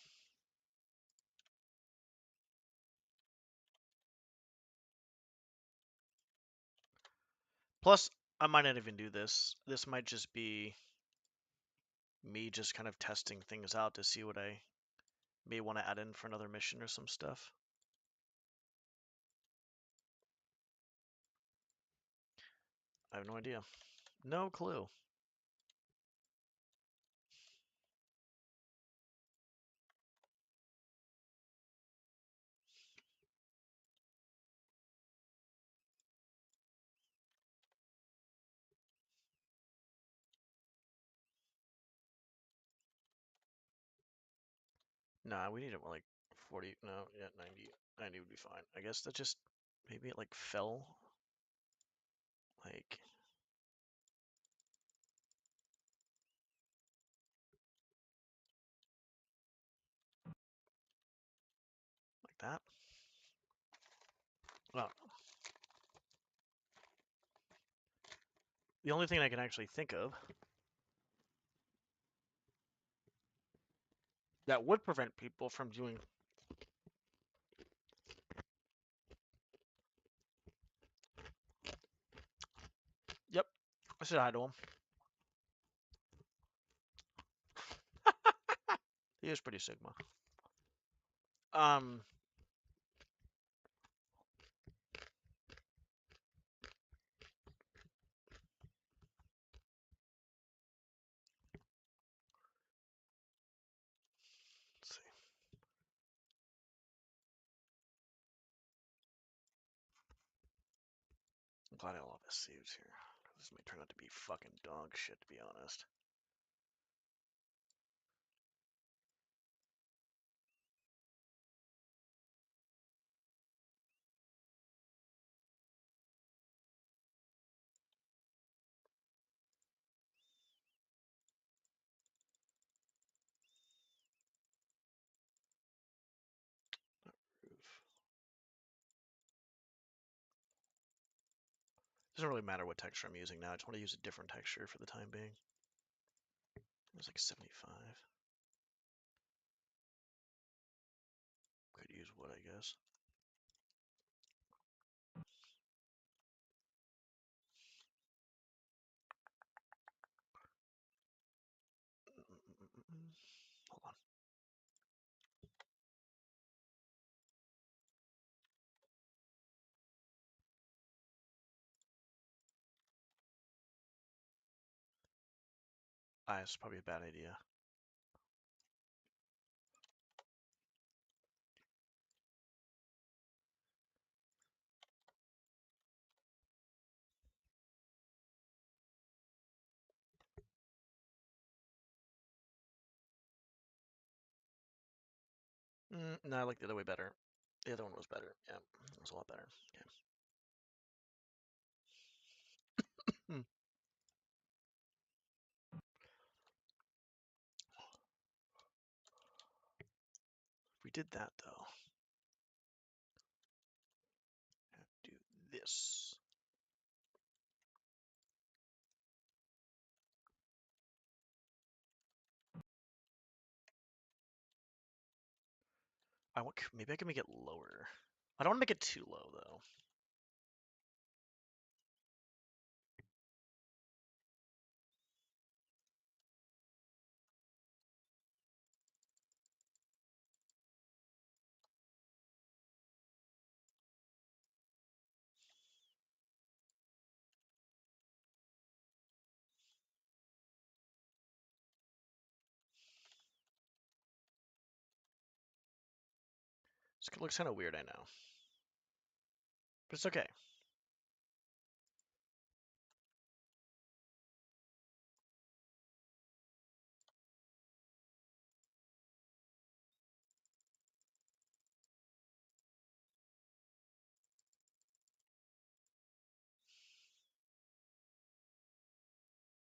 Speaker 1: Plus, I might not even do this. This might just be me just kind of testing things out to see what I may want to add in for another mission or some stuff. I have no idea. No clue. Nah, we need it more like 40. No, yeah, 90. 90 would be fine. I guess that just maybe it like fell like that. Well, the only thing I can actually think of that would prevent people from doing. Yep, I said hi to him. He is pretty Sigma. Um, let's see. I'm glad I have all this saved here. This may turn out to be fucking dog shit, to be honest. Roof. Doesn't really matter what texture I'm using now. I just want to use a different texture for the time being. It was like 75. Could use wood, I guess. Hold on. Ah, it's probably a bad idea. No, I like the other way better. The other one was better. Yeah, it was a lot better. Okay. Hmm. We did that though. this. Maybe I can make it lower. I don't want to make it too low though. This looks kind of weird, I know, but it's okay.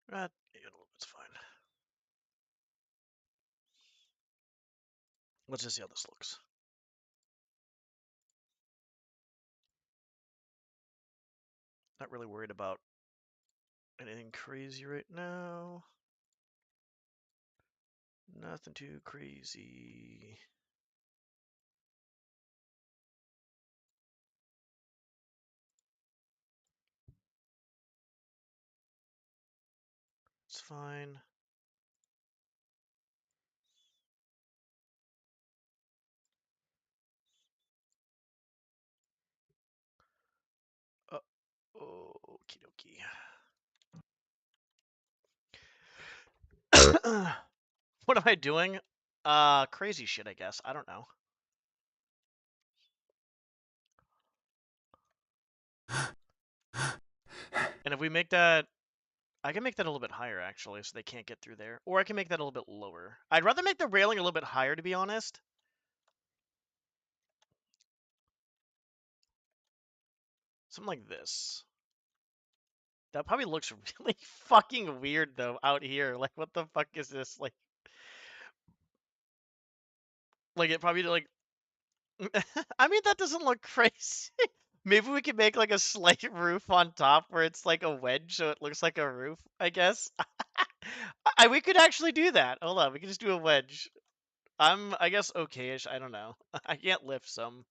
Speaker 1: It's fine. Let's just see how this looks. Not really worried about anything crazy right now. Nothing too crazy. It's fine. Okie dokie. What am I doing? Crazy shit, I guess. I don't know. And if we make that, I can make that a little bit higher actually, so they can't get through there. Or I can make that a little bit lower. I'd rather make the railing a little bit higher, to be honest. Something like this. That probably looks really fucking weird though out here. Like, what the fuck is this? Like it probably like. I mean, that doesn't look crazy. Maybe we could make like a slate roof on top where it's like a wedge, so it looks like a roof. I guess. We could actually do that. Hold on, we can just do a wedge. I guess, okay-ish. I don't know. I can't lift some.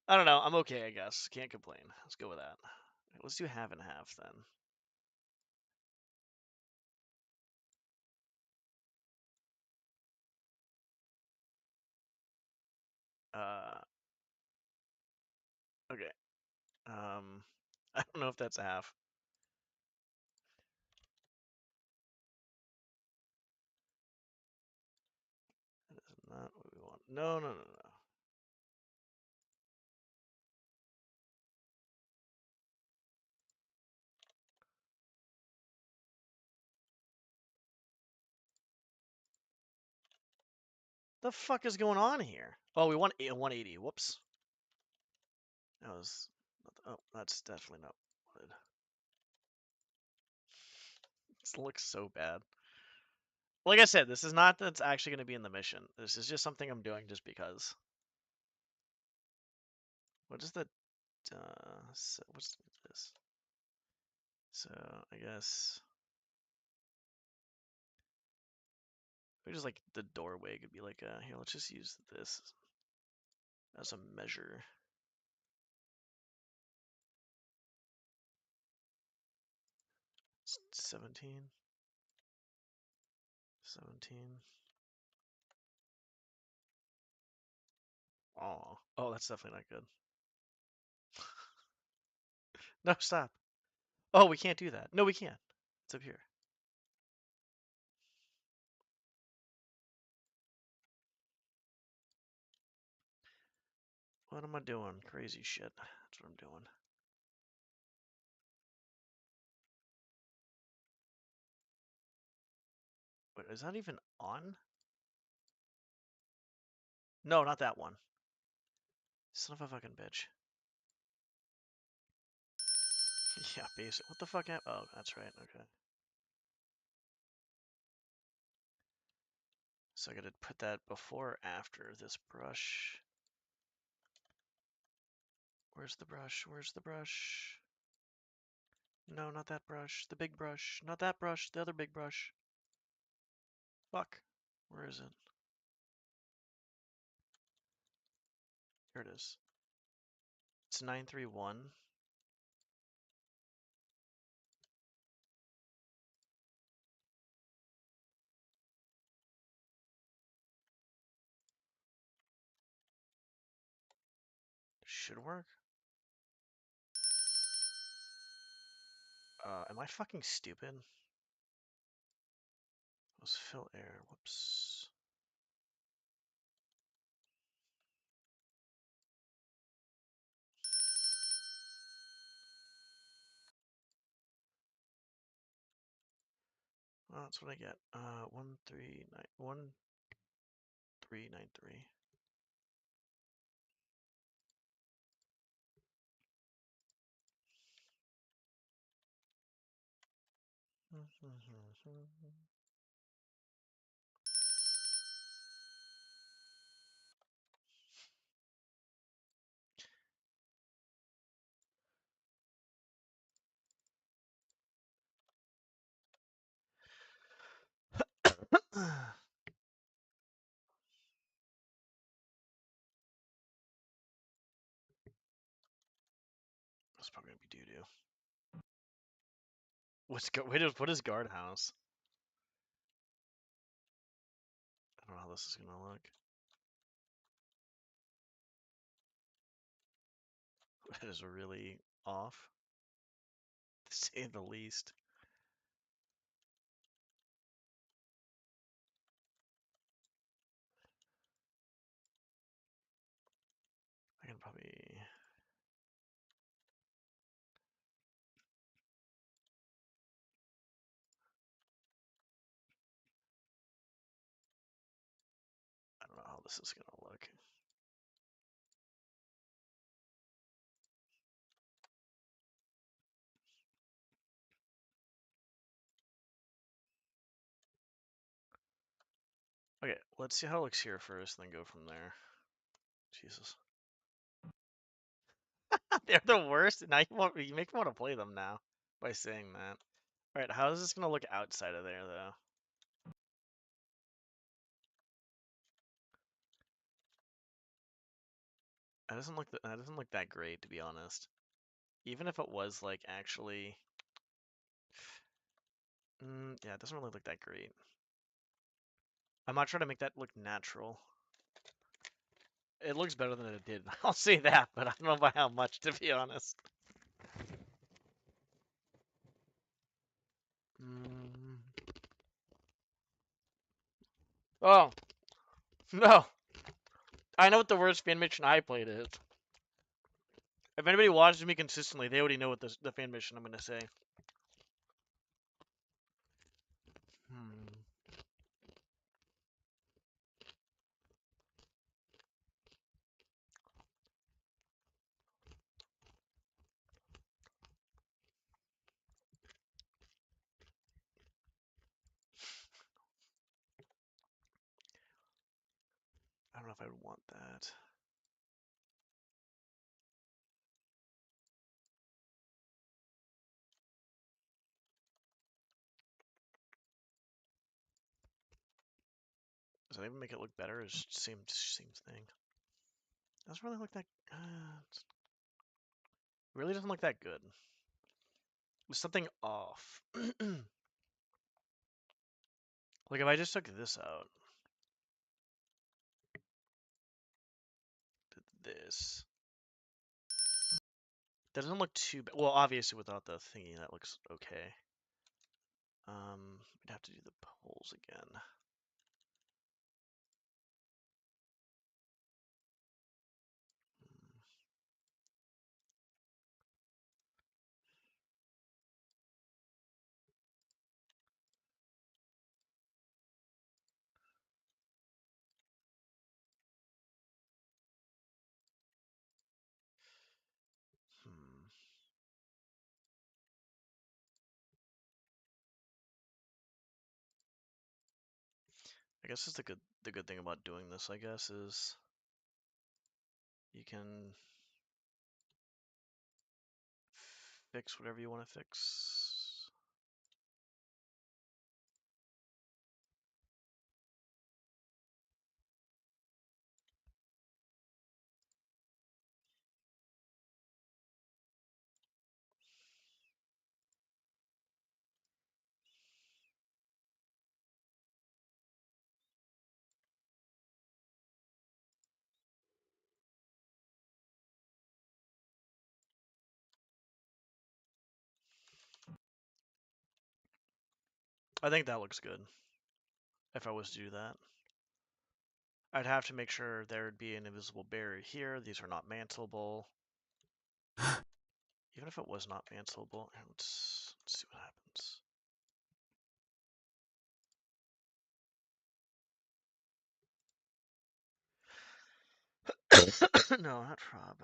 Speaker 1: I don't know. I'm okay, I guess. Can't complain. Let's go with that. Let's do half and half then. Uh, okay. I don't know if that's a half. That is not what we want. No, no, no, no. The fuck is going on here? Oh, we want a 180. Whoops. That was. Oh, that's definitely not what. This looks so bad. Like I said, this is not that's actually going to be in the mission. This is just something I'm doing just because. What is the what's this? So I guess we just like the doorway could be like here. Let's just use this as a measure. 17, 17. Oh, that's definitely not good. No, stop. Oh, we can't do that. No, we can't. It's up here. What am I doing? Crazy shit. That's what I'm doing. Wait, is that even on? No, not that one. Son of a fucking bitch. Yeah, basic. What the fuck happened? Oh, that's right. Okay. So I gotta put that before or after this brush. Where's the brush? Where's the brush? No, not that brush. The big brush. Not that brush. The other big brush. Fuck. Where is it? Here it is. It's 931. Should work. Am I fucking stupid? Let's fill air. Whoops. Well, that's what I get. 1393. That's probably gonna be doo-doo. What is guardhouse? I don't know how this is gonna look. That is really off, to say the least. I can probably. I don't know how this is gonna look. Okay, let's see how it looks here first, and then go from there. Jesus. They're the worst. Now you make me want to play them now by saying that. All right, how is this gonna look outside of there though? That doesn't look that great, to be honest. Even if it was like actually, yeah, it doesn't really look that great. I'm not trying to make that look natural. It looks better than it did. I'll say that, but I don't know by how much, to be honest. Mm. Oh no! I know what the worst fan mission I played is. If anybody watches me consistently, they already know what the fan mission I'm gonna say. Hmm. I don't know if I would want that. Does that even make it look better? It's same thing. It doesn't really look that. It really doesn't look that good. There's something off. Like if I just took this out, did this. That doesn't look too bad. Well, obviously without the thingy, that looks okay. We'd have to do the poles again. Hmm. Hmm. I guess it's the good thing about doing this, I guess, is you can fix whatever you want to fix. I think that looks good if I was to do that. I'd have to make sure there would be an invisible barrier here. These are not mantleable. Even if it was not mantleable, let's see what happens. No, not Rob.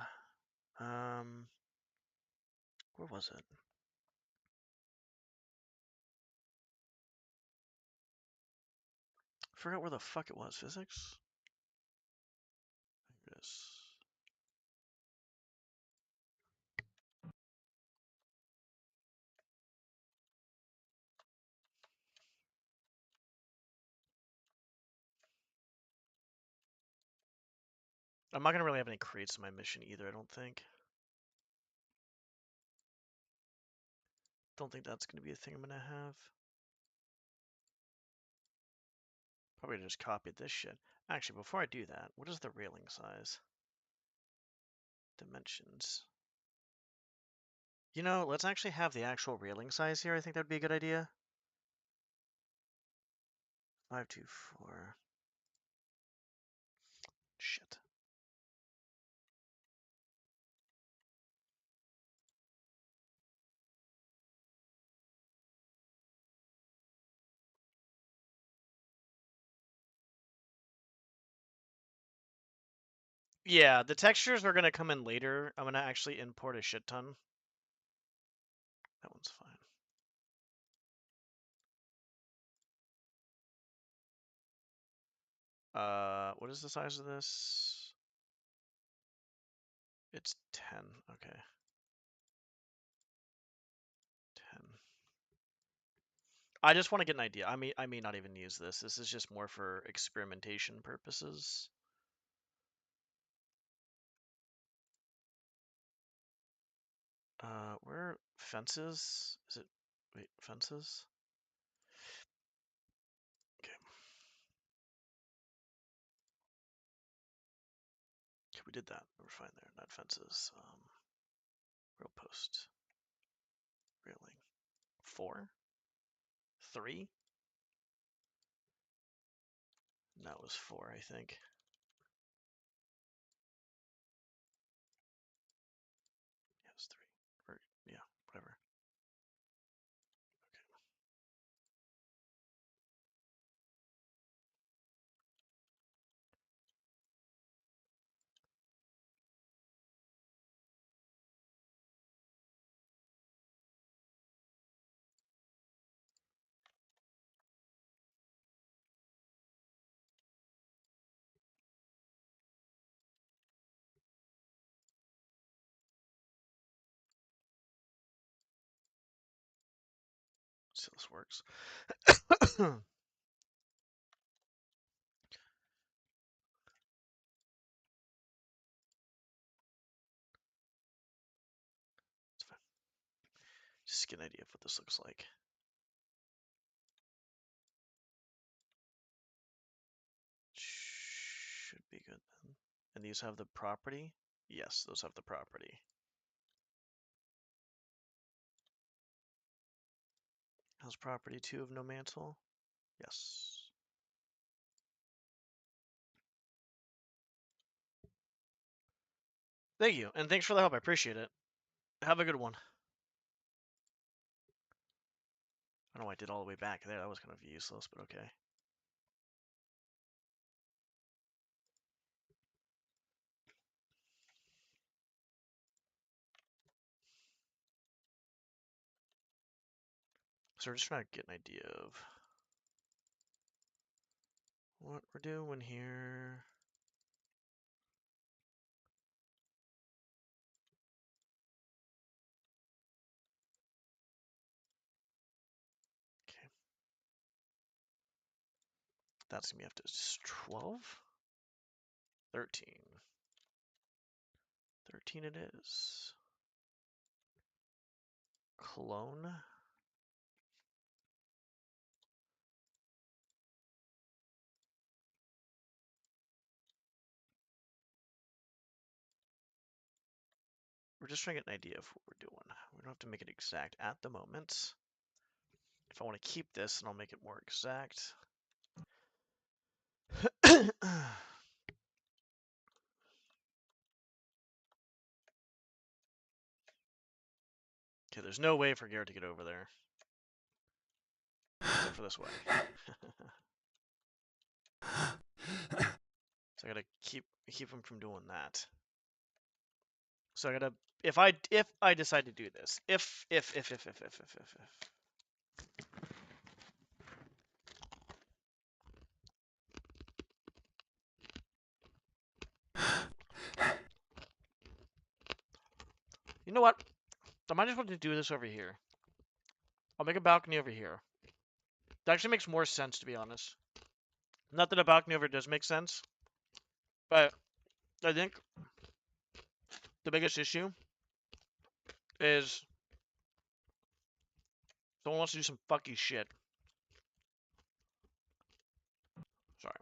Speaker 1: Where was it? I forgot where the fuck it was. Physics? Here it is. I'm not gonna really have any crates in my mission either, I don't think. Don't think that's gonna be a thing I'm gonna have. Probably just copied this shit. Actually, before I do that, what is the railing size? Dimensions. You know, let's actually have the actual railing size here. I think that'd be a good idea. 524. Shit. Yeah, the textures are gonna come in later. I'm gonna actually import a shit ton. That one's fine. What is the size of this? It's 10. Okay. 10. I just want to get an idea. I may not even use this. This is just more for experimentation purposes. Where are fences? Is it, wait, fences? Okay. Okay, we did that. We're fine there. Not fences. Rail post. Railing. 4? 3? No, it was 4, I think. Yeah, it was 3. Or, yeah, whatever. Okay. Let's see how this works. It's fine. Just get an idea of what this looks like. Should be good then. And these have the property? Yes, those have the property. Has property 2 of no mantle? Yes. Thank you, and thanks for the help. I appreciate it. Have a good one. I don't know why I did all the way back there. That was kind of useless, but okay. So we're just trying to get an idea of what we're doing here. that's gonna be after 12? 13. 13 it is. Clone. We're just trying to get an idea of what we're doing. We don't have to make it exact at the moment. If I want to keep this, then I'll make it more exact. Okay, there's no way for Garrett to get over there. Except for this way. So I gotta keep him from doing that. So I gotta if I decide to do this. If you know what? I might just want to do this over here. I'll make a balcony over here. That actually makes more sense, to be honest. Not that a balcony over does make sense, but I think the biggest issue is someone wants to do some fucky shit. Sorry.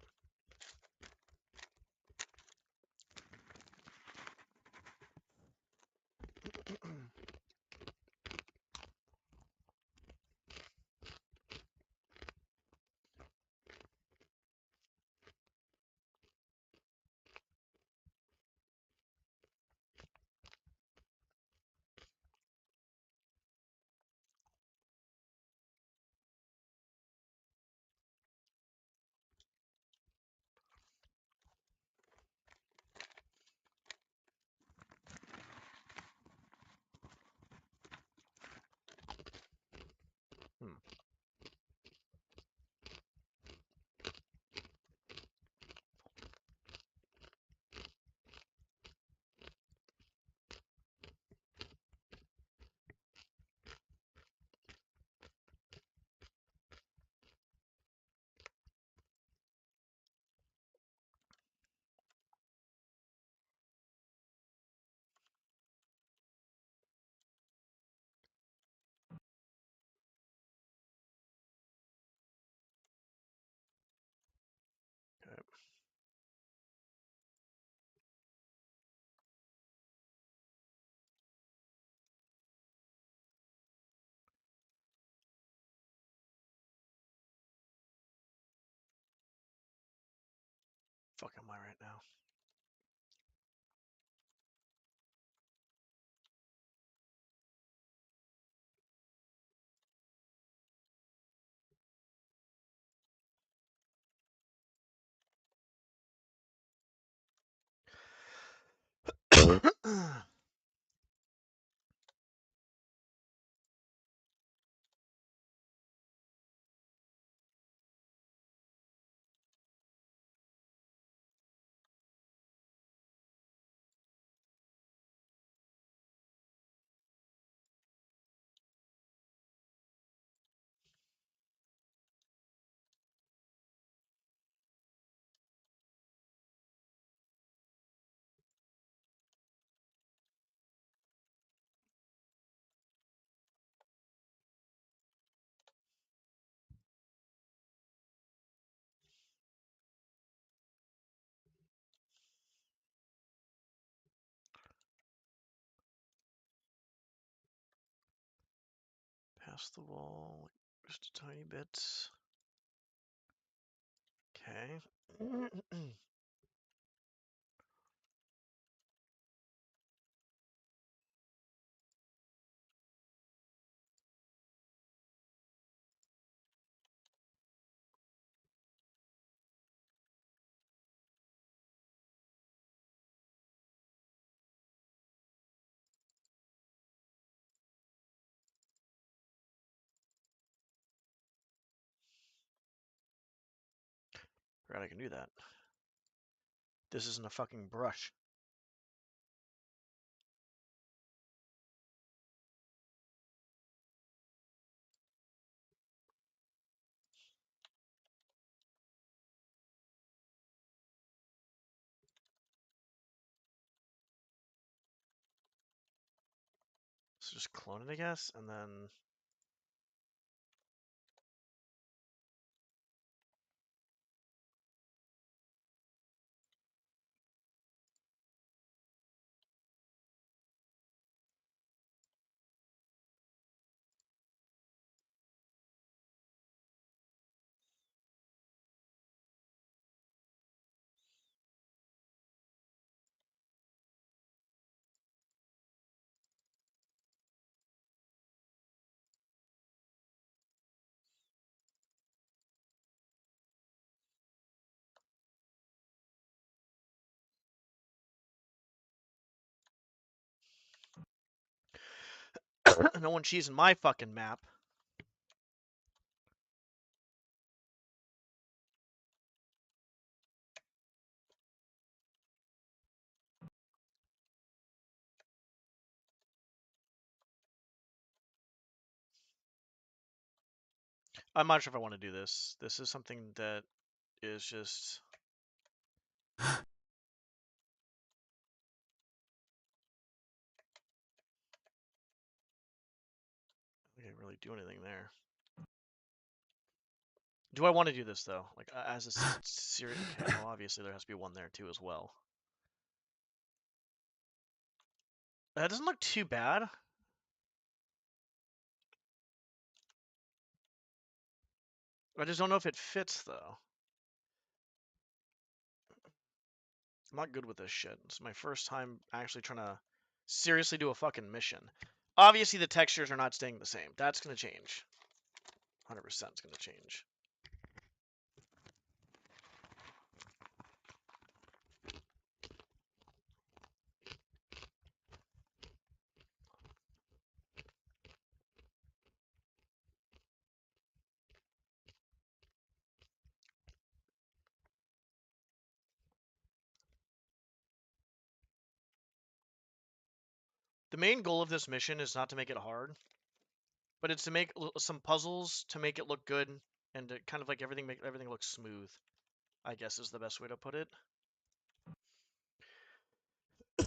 Speaker 1: Hmm. Okay. Fuck am I right now? Past the wall, just a tiny bit. Okay. Right, I can do that. This isn't a fucking brush. So just clone it, I guess, and then no one cheesing my fucking map. I'm not sure if I want to do this. This is something that is just. I can't really do anything there. Do I want to do this though? Like as a serious? Okay, well obviously there has to be one there too as well. That doesn't look too bad. I just don't know if it fits though. I'm not good with this shit. It's my first time actually trying to seriously do a fucking mission. Obviously the textures are not staying the same. That's gonna change. 100% is gonna change. The main goal of this mission is not to make it hard, but it's to make some puzzles to make it look good and to kind of like make everything look smooth, I guess is the best way to put it. I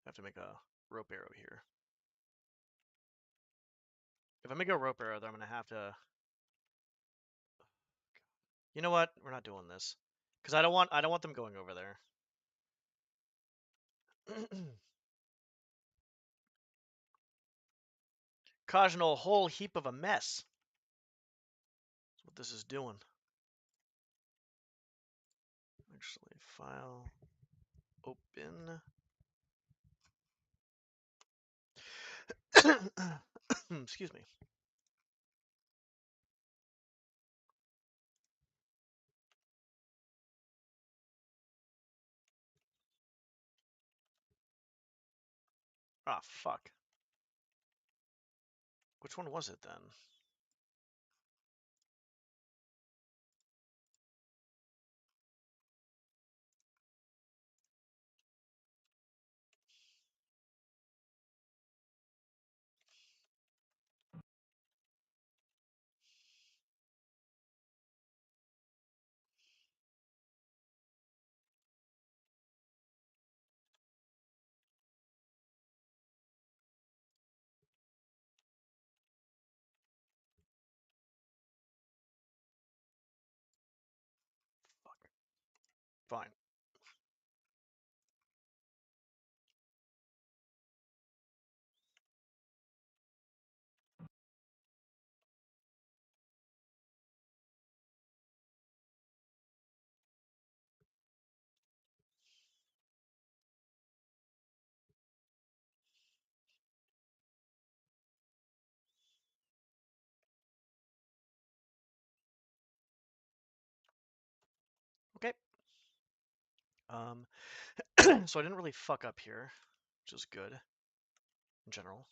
Speaker 1: have to make a rope arrow here. If I make a rope arrow, then I'm gonna have to. You know what? We're not doing this because I don't want them going over there. Causing a whole heap of a mess. That's what this is doing. Actually, file, open. Excuse me. Ah, fuck. Which one was it then? Fuck. Fine. Okay. Um, so I didn't really fuck up here, which is good in general.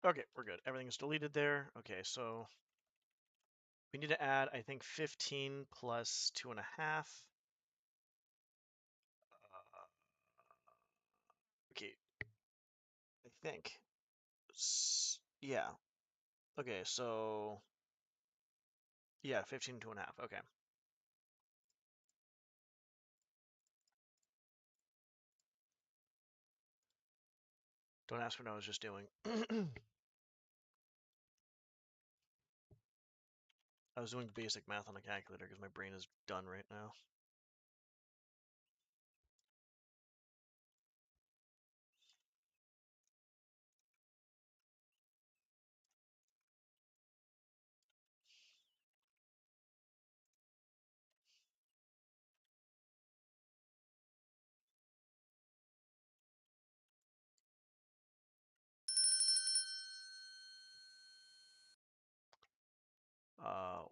Speaker 1: Okay, we're good. Everything's deleted there. Okay, so we need to add, I think, 15 plus 2.5. Okay, I think. Yeah. Okay, so yeah, 15 2.5. Okay. Don't ask what I was just doing. I was doing basic math on a calculator because my brain is done right now.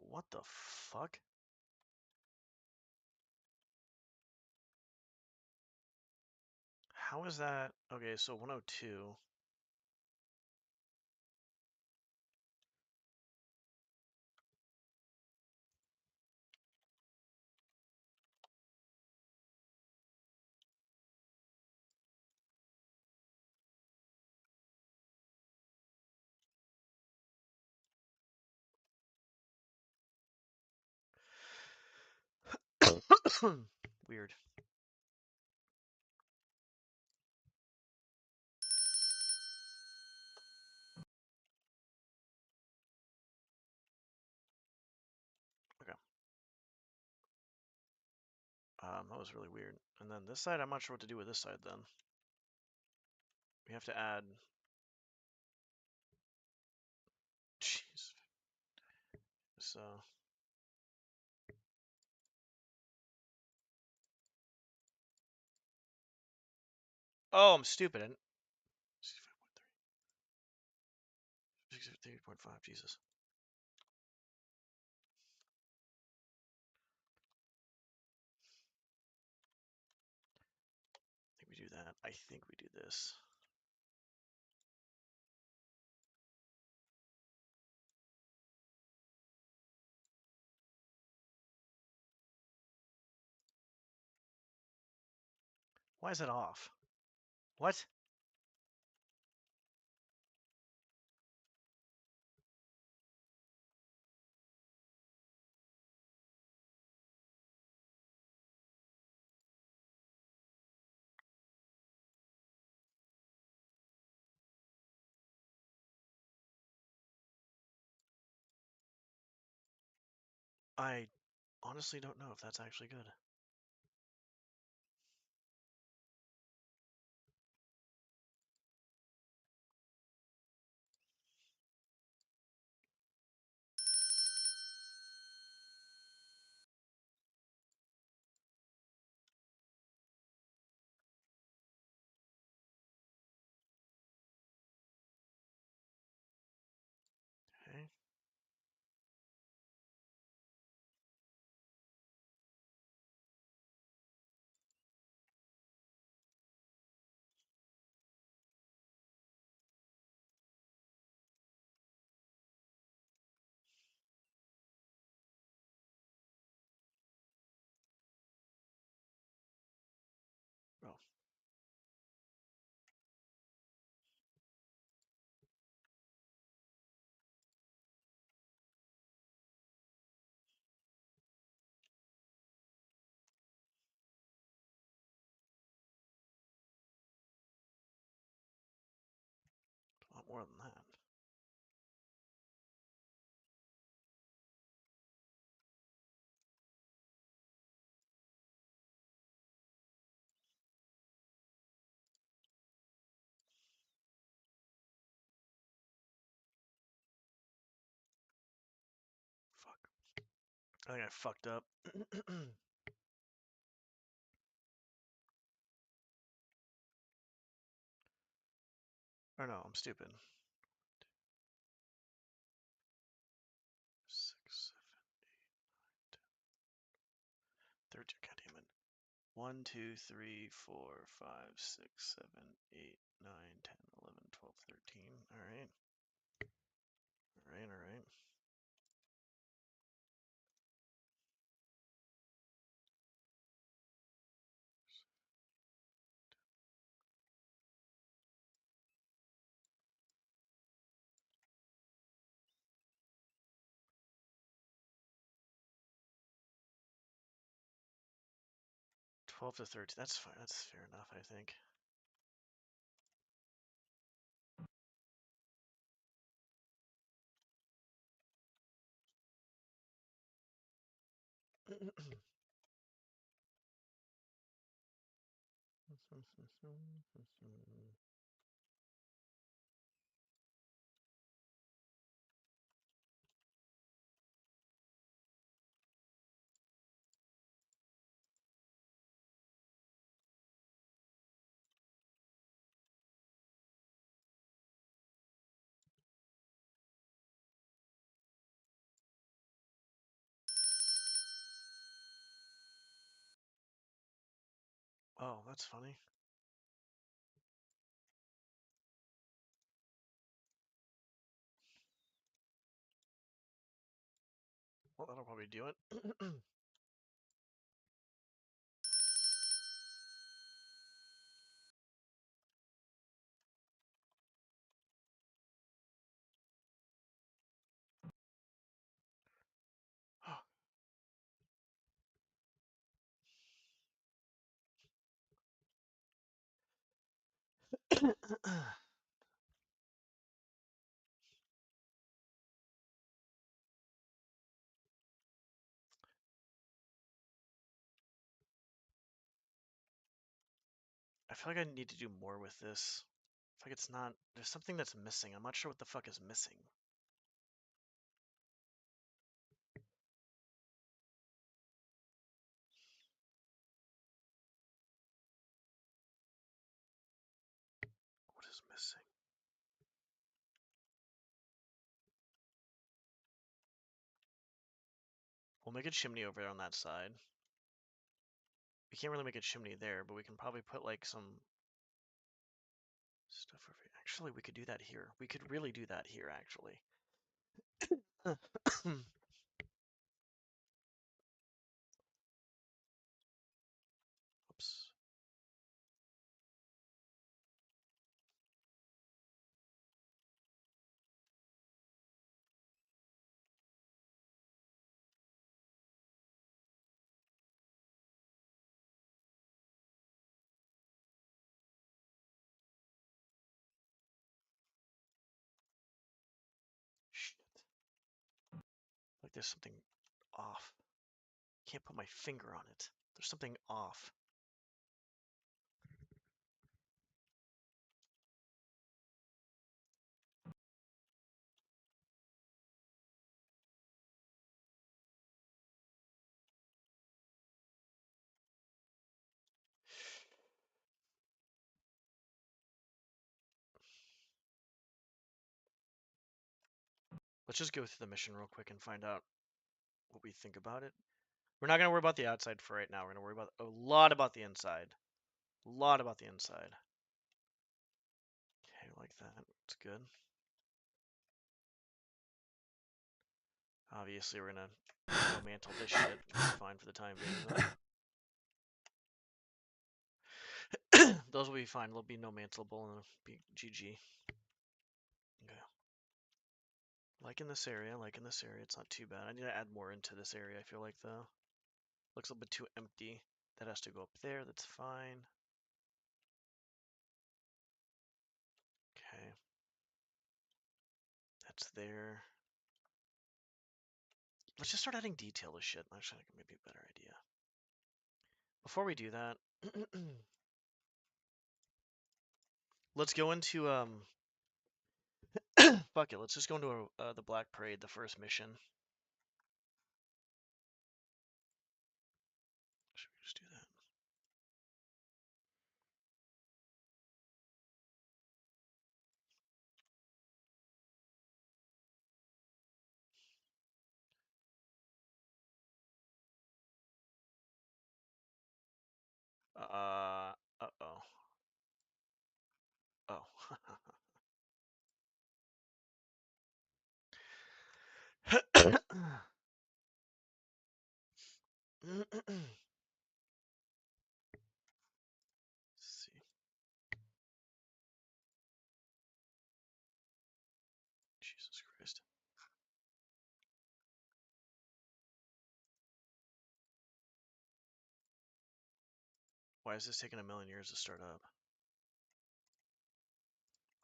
Speaker 1: What the fuck? How is that? Okay, so 102. Weird. Okay. That was really weird. And then this side, I'm not sure what to do with this side then. We have to add. Jeez. So. Oh, I'm stupid. 65.3. 63.5. Jesus. I think we do that. I think we do this. Why is it off? What? I honestly don't know if that's actually good. Okay. Oh, a lot more than that. Fuck. I think I fucked up. Or no, I'm stupid. 6, 7, 13. God damn it. 1, 2, 3, 4, 5, 6, 7, 8, 9, 10, 11, 12, 13. All right. right, all right. $12 to 13. That's fine. That's fair enough, I think. Oh, that's funny. Well, that'll probably do it. I feel like I need to do more with this. I feel like it's not. There's something that's missing. I'm not sure what the fuck is missing. What is missing? We'll make a chimney over there on that side. We can't really make a chimney there, but we can probably put like some stuff over here. Actually, we could do that here. We could really do that here, actually. Oops. Shit. Like there's something off. Can't put my finger on it. There's something off. Let's just go through the mission real quick and find out what we think about it. We're not gonna worry about the outside for right now. We're gonna worry about a lot about the inside. A lot about the inside. Okay, like that. It's good. Obviously, we're gonna no mantle this shit. It's fine for the time being, though. Those will be fine. There'll be no mantleable and it'll be GG. Okay. Like in this area, like in this area. It's not too bad. I need to add more into this area, I feel like, though. Looks a little bit too empty. That has to go up there. That's fine. Okay. That's there. Let's just start adding detail to shit. Actually, that may be a better idea. Before we do that, let's go into fuck it. Let's just go into the Black Parade, the first mission. Should we just do that? Uh-oh. Oh. Jesus Christ. Why is this taking a million years to start up?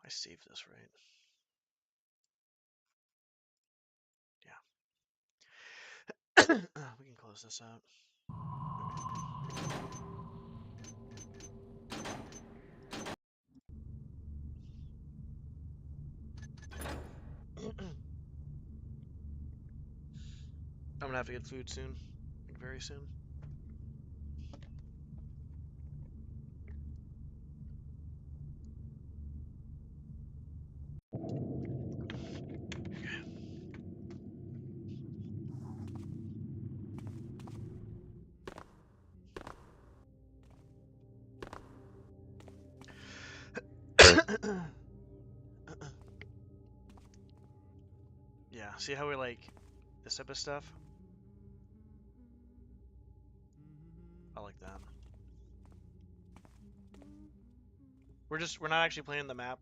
Speaker 1: I saved this, right? Yeah. We can close this out. I'm gonna have to get food soon. Like very soon. Yeah, see how we like this type of stuff? I like that. We're not actually playing the map.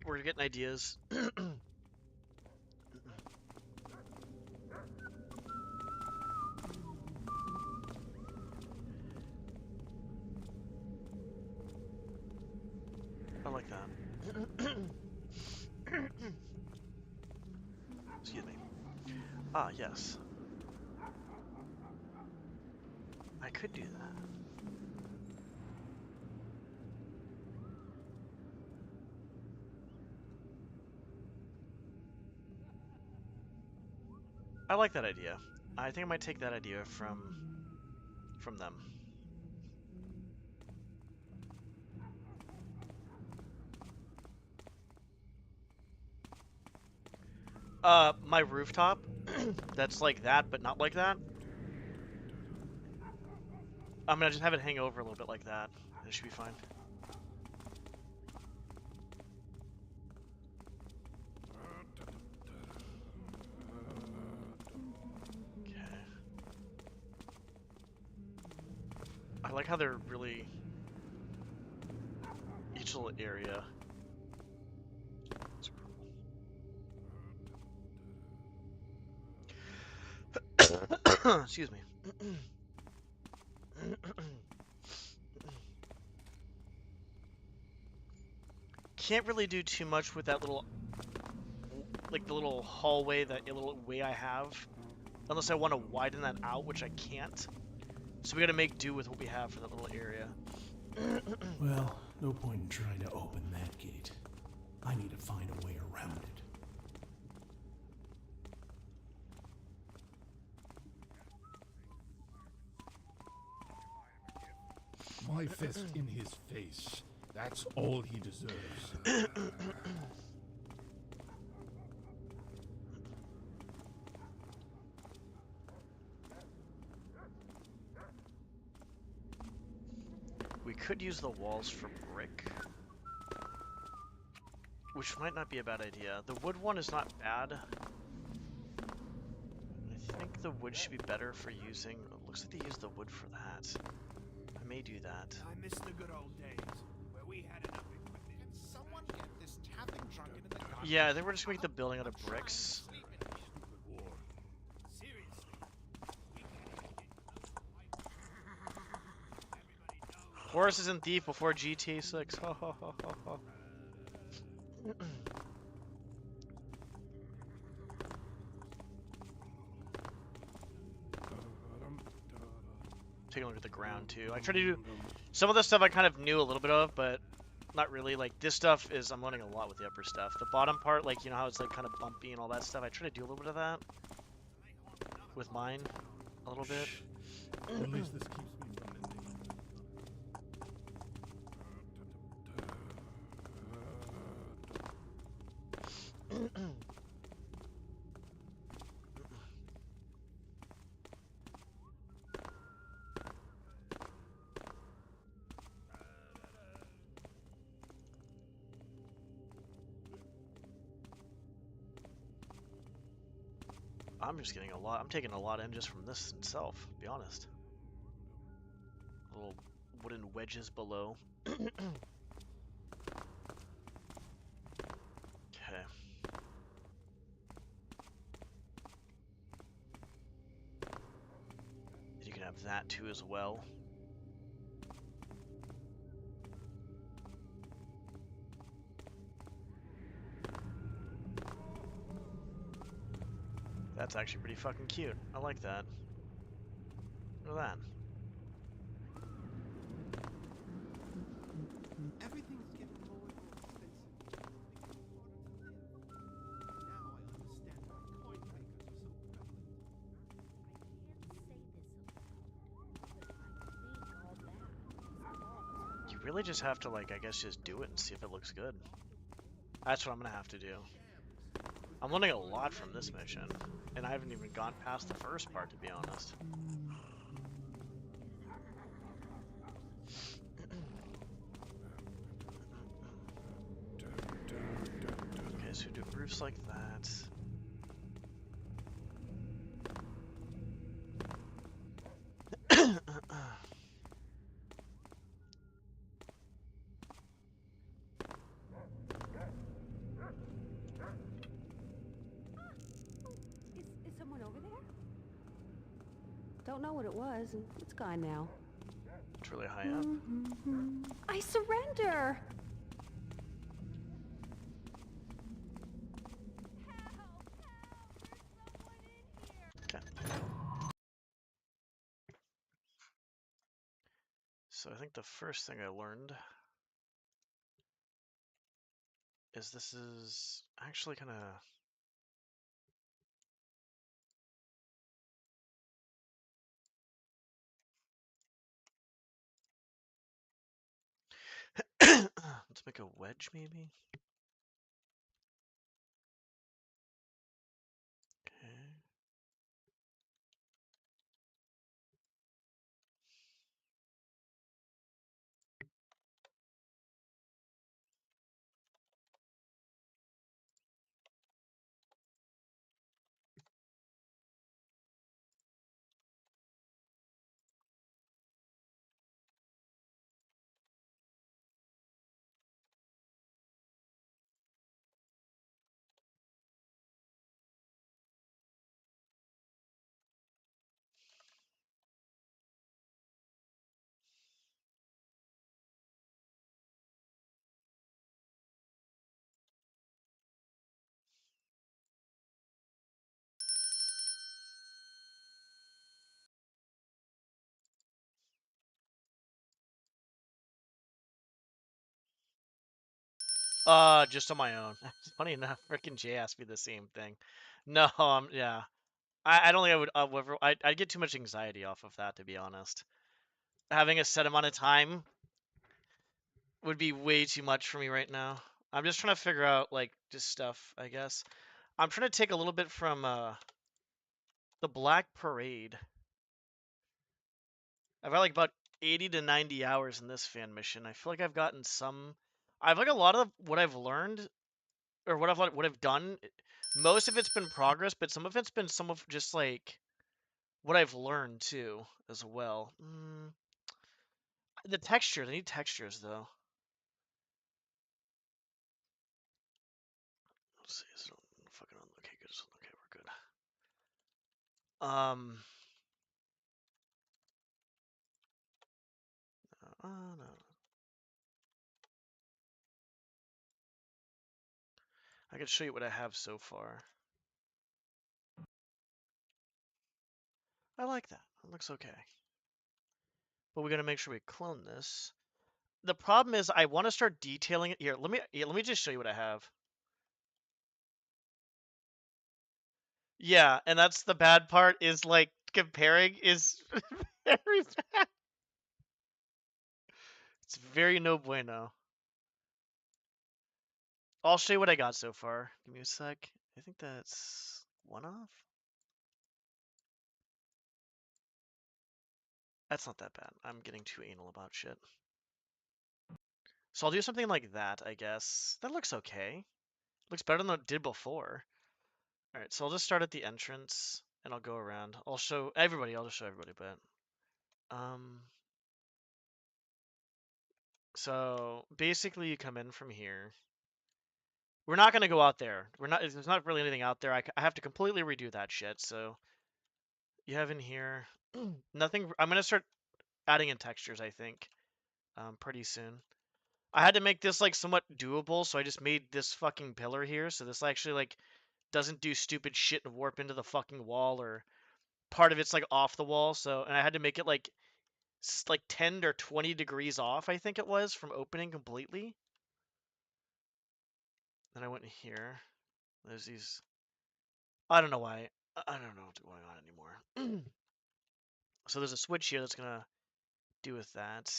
Speaker 1: We're getting ideas. I like that. Excuse me. Ah, yes. I could do that. I like that idea. I think I might take that idea from them. My rooftop, that's like that, but not like that. I'm gonna just have it hang over a little bit like that. It should be fine. Okay. I like how they're really each little area. Excuse me. Can't really do too much with that little, like the little hallway, that little way I have, unless I want to widen that out, which I can't. So we gotta make do with what we have for that little area.
Speaker 3: Well, no point in trying to open that gate. I need to find a way around it.
Speaker 4: My fist in his face. That's all he deserves.
Speaker 1: We could use the walls for brick, which might not be a bad idea. The wood one is not bad. I think the wood should be better for using. It looks like they use the wood for that. I may do that.
Speaker 5: I miss the good old days where we had enough equipment.
Speaker 6: Can someone get this tapping drunk into the garden?
Speaker 1: Yeah, then we're just gonna make the building out of bricks.
Speaker 5: Seriously, we can't even get close to life. Everybody knows.
Speaker 1: Horse isn't thief before GTA 6. Ha ha ha ha ha. Take a look at the ground too. I try to do some of the stuff I kind of knew a little bit of, but not really. Like this stuff is I'm learning a lot with the upper stuff. The bottom part, like you know how it's like kind of bumpy and all that stuff. I try to do a little bit of that with mine, a little bit.
Speaker 4: At least this keeps me from ending.
Speaker 1: I'm just getting a lot. I'm taking a lot in just from this itself, to be honest. Little wooden wedges below. Okay. that too as well. That's actually pretty fucking cute. I like that. Look at that.
Speaker 6: Everything's getting more and more expensive. It's becoming harder to live. Now I understand why coin makers are so prevalent.
Speaker 1: You really just have to, like, I guess just do it and see if it looks good. That's what I'm gonna have to do. I'm learning a lot from this mission, and I haven't even gone past the first part, to be honest. Okay, so do roofs like that.
Speaker 7: Is someone over there? Don't know what it was, and it's gone now.
Speaker 1: It's really high up.
Speaker 7: I surrender!
Speaker 1: Okay. So I think the first thing I learned is this is actually kind of... Let's make a wedge, maybe? Okay. Just on my own. Funny enough, freaking Jay asked me the same thing. No, yeah. I don't think I would ever. I'd get too much anxiety off of that, to be honest. Having a set amount of time would be way too much for me right now. I'm just trying to figure out, like, just stuff, I guess. I'm trying to take a little bit from the Black Parade. I've got like about 80 to 90 hours in this fan mission. I feel like I've gotten some. I've like a lot of what I've learned, or what I've done. Most of it's been progress, but some of it's been some of just like what I've learned too, as well. The textures. I need textures though. Let's see. Is it fucking on? Okay, good. Okay, we're good. No. I can show you what I have so far. I like that. It looks okay. But we gotta make sure we clone this. The problem is I want to start detailing it here. Let me just show you what I have. Yeah, and that's the bad part is like comparing is very bad. It's very no bueno. I'll show you what I got so far. Give me a sec. I think that's one off. That's not that bad. I'm getting too anal about shit. So I'll do something like that, I guess. That looks okay. Looks better than it did before. All right, so I'll just start at the entrance and I'll go around. I'll show everybody. I'll just show everybody, but so basically you come in from here. We're not gonna go out there. There's not really anything out there. I have to completely redo that shit. So you have in here. Nothing. I'm gonna start adding in textures, I think, pretty soon. I had to make this like somewhat doable, so I just made this fucking pillar here. So this actually like doesn't do stupid shit and warp into the fucking wall, or part of it's like off the wall. So, and I had to make it like 10 or 20 degrees off, I think it was, from opening completely. Then I went in here. There's these. I don't know why. I don't know what's going on anymore. So there's a switch here that's gonna do with that.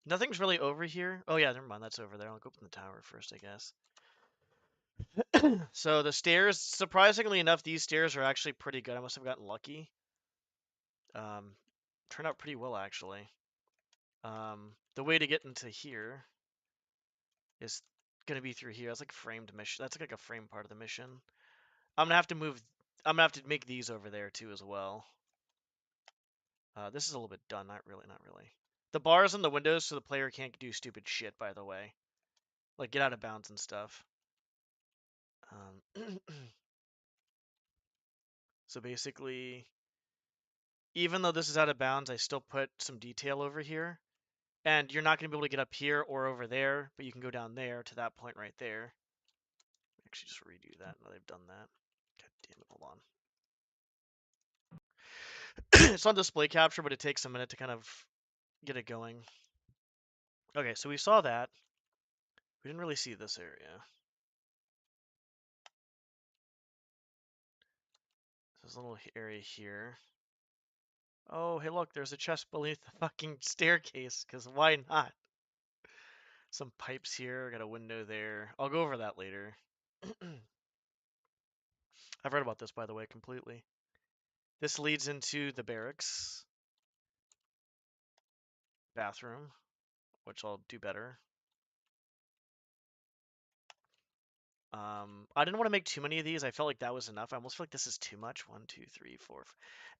Speaker 1: Nothing's really over here. Oh yeah, never mind. That's over there. I'll go up in the tower first, I guess. So the stairs, surprisingly enough, these stairs are actually pretty good. I must have gotten lucky. Turned out pretty well actually. The way to get into here is gonna be through here. That's like framed mission. That's like a frame part of the mission. I'm gonna have to move. I'm gonna have to make these over there too as well. This is a little bit done. Not really. Not really. The bars on the windows so the player can't do stupid shit. By the way, like get out of bounds and stuff. So basically, even though this is out of bounds, I still put some detail over here. And you're not going to be able to get up here or over there, but you can go down there to that point right there. Actually, just redo that now they've done that. God damn it, hold on. It's on display capture, but it takes a minute to kind of get it going. Okay, so we saw that. We didn't really see this area. There's a little area here. Oh, hey, look, there's a chest beneath the fucking staircase, because why not? Some pipes here, got a window there. I'll go over that later. I've read about this, by the way, completely. This leads into the barracks. Bathroom, which I'll do better. I didn't want to make too many of these. I felt like that was enough. I almost feel like this is too much. 1, 2, 3, 4.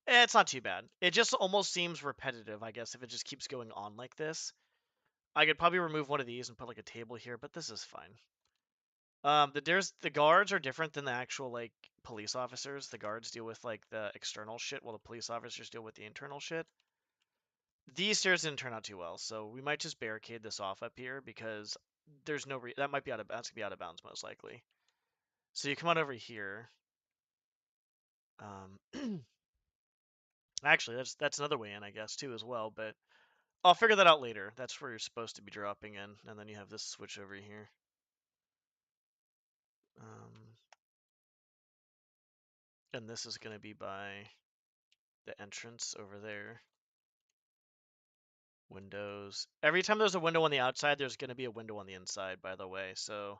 Speaker 1: It's not too bad. It just almost seems repetitive, I guess, if it just keeps going on like this. I could probably remove one of these and put like a table here, but this is fine. The guards are different than the actual like police officers. The guards deal with like the external shit, while the police officers deal with the internal shit. These stairs didn't turn out too well, so we might just barricade this off up here because there's no that might be that's gonna be out of bounds most likely. So you come on over here. Actually, that's another way in, I guess, too, as well. But I'll figure that out later. That's where you're supposed to be dropping in, and then you have this switch over here. And this is gonna be by the entrance over there. Windows. Every time there's a window on the outside, there's gonna be a window on the inside, by the way. So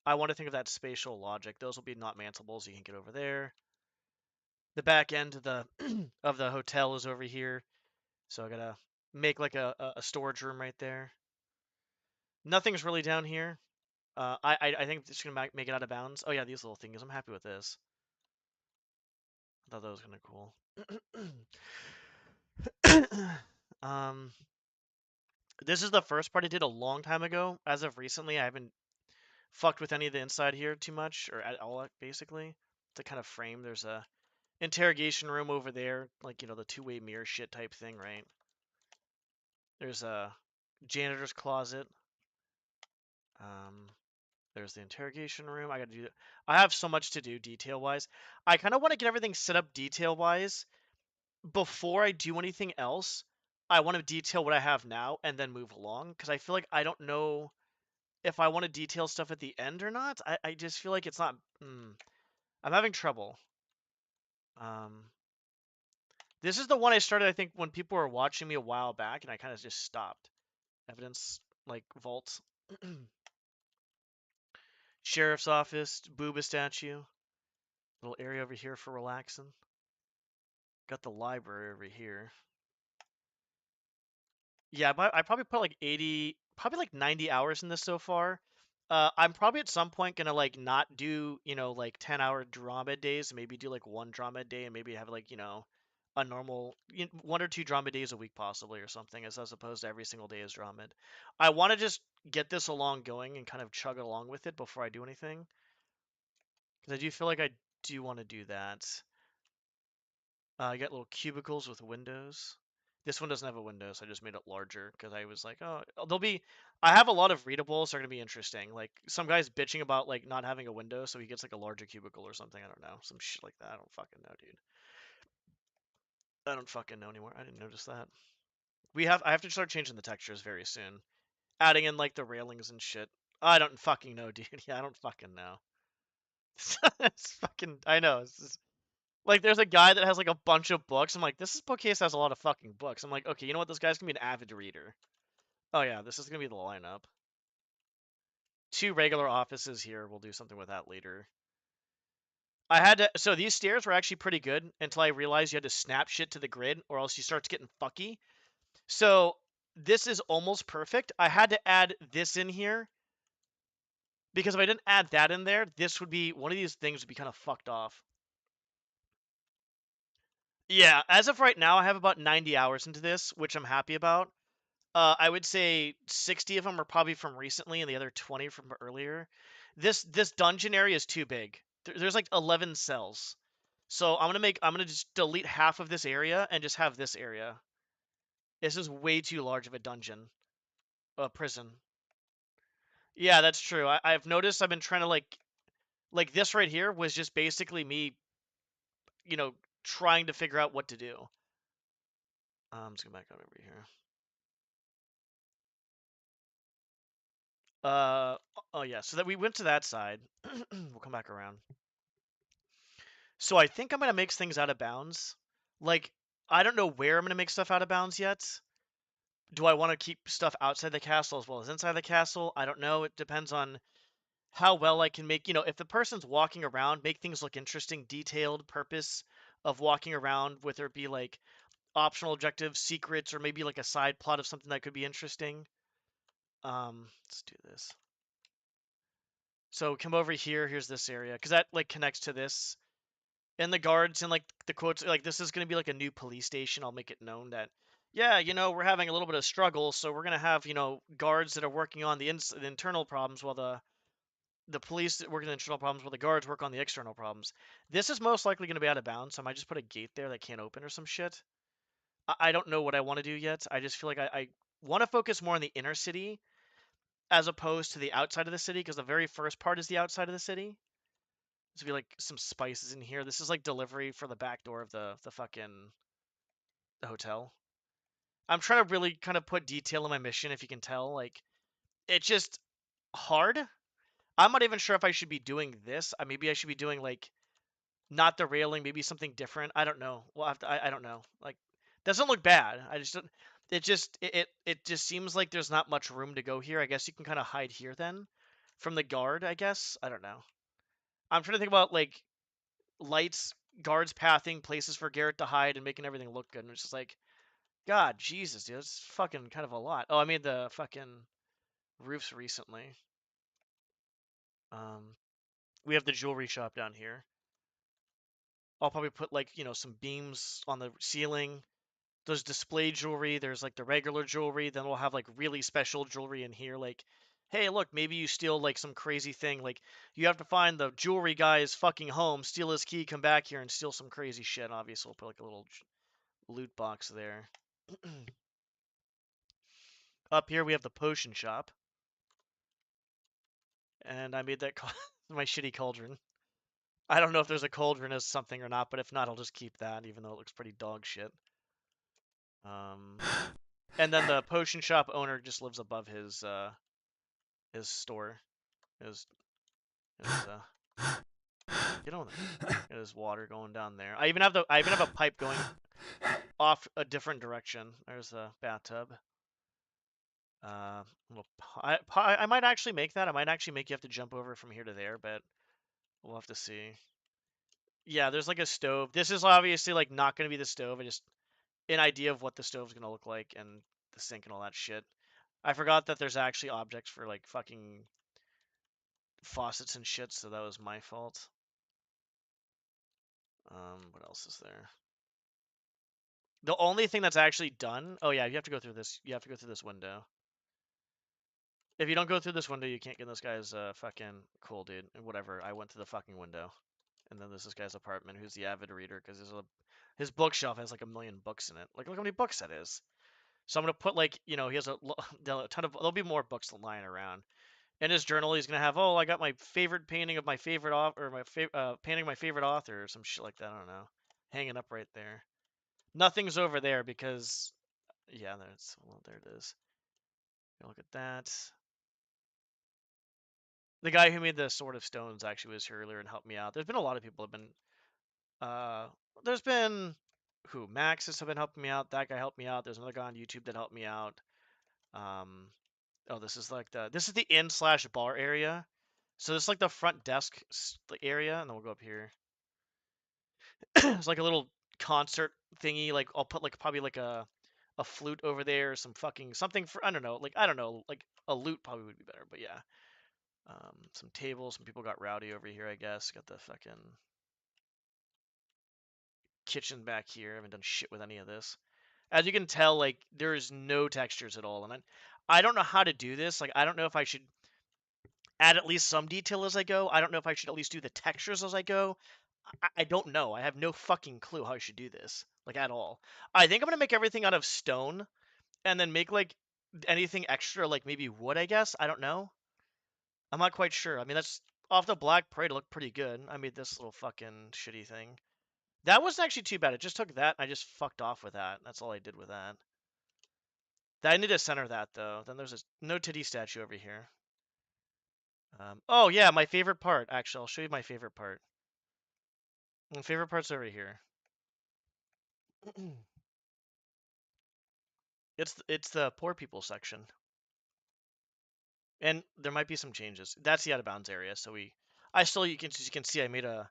Speaker 1: I want to think of that spatial logic. Those will be not mantables. You can get over there. The back end of the of the hotel is over here, so I gotta make like a storage room right there. Nothing's really down here. I think it's gonna make it out of bounds. Oh yeah, these little things. I'm happy with this. I thought that was kind of cool. This is the first part I did a long time ago. As of recently, I haven't fucked with any of the inside here too much, or at all, basically. To kind of frame, there's a interrogation room over there, like, you know, the two-way mirror shit type thing, right? There's a janitor's closet. There's the interrogation room. I gotta do. I have so much to do detail-wise. I kind of want to get everything set up detail-wise before I do anything else. I want to detail what I have now and then move along because I feel like I don't know if I want to detail stuff at the end or not. I just feel like it's not. I'm having trouble. This is the one I started, I think, when people were watching me a while back, and I kind of just stopped. Evidence, like, vault. Sheriff's office, booba statue. Little area over here for relaxing. Got the library over here. Yeah, I probably put like 80, probably like 90 hours in this so far. I'm probably at some point gonna like not do, you know, like 10-hour DromED days, maybe do like one DromED day and maybe have like, you know, a normal, 1 or 2 DromED days a week possibly or something, as opposed to every single day is DromED. I want to just get this along going and kind of chug along with it before I do anything. Because I do feel like I do want to do that. I got little cubicles with windows. This one doesn't have a window, so I just made it larger because I was like, oh, there'll be. I have a lot of readables, so they're gonna be interesting. Like some guy's bitching about like not having a window, so he gets like a larger cubicle or something. I don't know, some shit like that. I don't fucking know, dude. I don't fucking know anymore. I didn't notice that. I have to start changing the textures very soon, adding in like the railings and shit. I don't fucking know, dude. Yeah, I don't fucking know. It's fucking. I know. It's just, like there's a guy that has like a bunch of books. I'm like, this bookcase has a lot of fucking books. I'm like, okay, you know what? This guy's gonna be an avid reader. Oh yeah, this is gonna be the lineup. 2 regular offices here. We'll do something with that later. I had to. So these stairs were actually pretty good until I realized you had to snap shit to the grid, or else you start getting fucky. So this is almost perfect. I had to add this in here because if I didn't add that in there, this would be one of these things would be kind of fucked off. Yeah, as of right now, I have about 90 hours into this, which I'm happy about. I would say 60 of them are probably from recently, and the other 20 from earlier. This dungeon area is too big. There's like 11 cells, so I'm gonna just delete half of this area and just have this area. This is way too large of a dungeon, a prison. Yeah, that's true. I've noticed I've been trying to like this right here was just basically me, you know, trying to figure out what to do. Let's go back up over here. Oh yeah, so that we went to that side. We'll come back around. So I think I'm gonna mix things out of bounds. Like, I don't know where I'm gonna make stuff out of bounds yet. Do I want to keep stuff outside the castle as well as inside the castle? I don't know. It depends on how well I can make, if the person's walking around, make things look interesting, detailed purpose of walking around, whether it be like optional objectives, secrets, or maybe like a side plot of something that could be interesting. Let's do this. So come over here. Here's this area because that like connects to this. And the guards and like the quotes, like this is going to be like a new police station. I'll make it known that, yeah, we're having a little bit of struggle, so we're going to have guards that are working on the internal problems while the police that work on the internal problems while the guards work on the external problems. This is most likely going to be out of bounds, so I might just put a gate there that can't open or some shit. I don't know what I want to do yet. I just feel like I want to focus more on the inner city as opposed to the outside of the city because the very first part is the outside of the city. There's be like some spices in here. This is like delivery for the back door of the fucking the hotel. I'm trying to really kind of put detail in my mission, if you can tell. Like, it's just hard. I'm not even sure if I should be doing this. Maybe I should be doing like not the railing, maybe something different. I don't know. Well, I don't know. Like, doesn't look bad. I just don't. It just seems like there's not much room to go here. I guess you can kind of hide here then, from the guard. I guess I don't know. I'm trying to think about like lights, guards pathing, places for Garrett to hide, and making everything look good. And it's just like, God, Jesus, dude, it's fucking kind of a lot. Oh, I made the fucking roofs recently. Um, we have the jewelry shop down here. I'll probably put like, some beams on the ceiling. There's display jewelry. There's like the regular jewelry. Then we'll have like really special jewelry in here. Like, hey, look, maybe you steal like some crazy thing. Like, you have to find the jewelry guy's fucking home, steal his key, come back here and steal some crazy shit. Obviously, we'll put like a little loot box there. Up here we have the potion shop. And I made that my shitty cauldron. I don't know if there's a cauldron as something or not, but if not, I'll just keep that, even though it looks pretty dog shit. And then the potion shop owner just lives above his store. His get on there. There's water going down there. I even have a pipe going off a different direction. There's a bathtub. I might actually make that. I might actually make you have to jump over from here to there, but we'll have to see. Yeah, there's like a stove. This is obviously like not going to be the stove. I just an idea of what the stove's going to look like and the sink and all that shit. I forgot that there's actually objects for like fucking faucets and shit, so that was my fault. What else is there? The only thing that's actually done. Oh yeah, you have to go through this. You have to go through this window. If you don't go through this window, you can't get in this guy's fucking cool, dude. Whatever. I went through the fucking window, and then there's this guy's apartment who's the avid reader because there's His bookshelf has like a million books in it. Like, look how many books that is. So I'm gonna put like, he has a ton of. There'll be more books lying around. In his journal, he's gonna have, oh, I got my favorite painting of my favorite author, or my painting of my favorite author, or some shit like that. I don't know, hanging up right there. Nothing's over there because, yeah, there it is. Look at that. The guy who made the Sword of Stones actually was here earlier and helped me out. There's been a lot of people have been. There's been who Max has been helping me out. That guy helped me out. There's another guy on YouTube that helped me out. Oh, this is the inn/bar area. So this is like the front desk area, and then we'll go up here. It's like a little concert thingy. Like I'll put like probably like a flute over there, or some fucking something for I don't know. Like a lute probably would be better. But yeah, some tables. Some people got rowdy over here, I guess. Got the fucking kitchen back here. I haven't done shit with any of this. As you can tell, like there's no textures at all, and I don't know how to do this. Like I don't know if I should add at least some detail as I go. I don't know if I should at least do the textures as I go. I don't know. I have no fucking clue how I should do this, like at all. I think I'm gonna make everything out of stone, and then make like anything extra, like maybe wood. I guess I don't know. I'm not quite sure. I mean, that's off the Black Parade. It looked pretty good. I made this little fucking shitty thing. That wasn't actually too bad. It just took that. And I just fucked off with that. That's all I did with that. I need to center that though. Then there's a no titty statue over here. Oh yeah, my favorite part. Actually, I'll show you my favorite part. My favorite part's over here. It's the poor people section, and there might be some changes. That's the out of bounds area. So you can see I made a.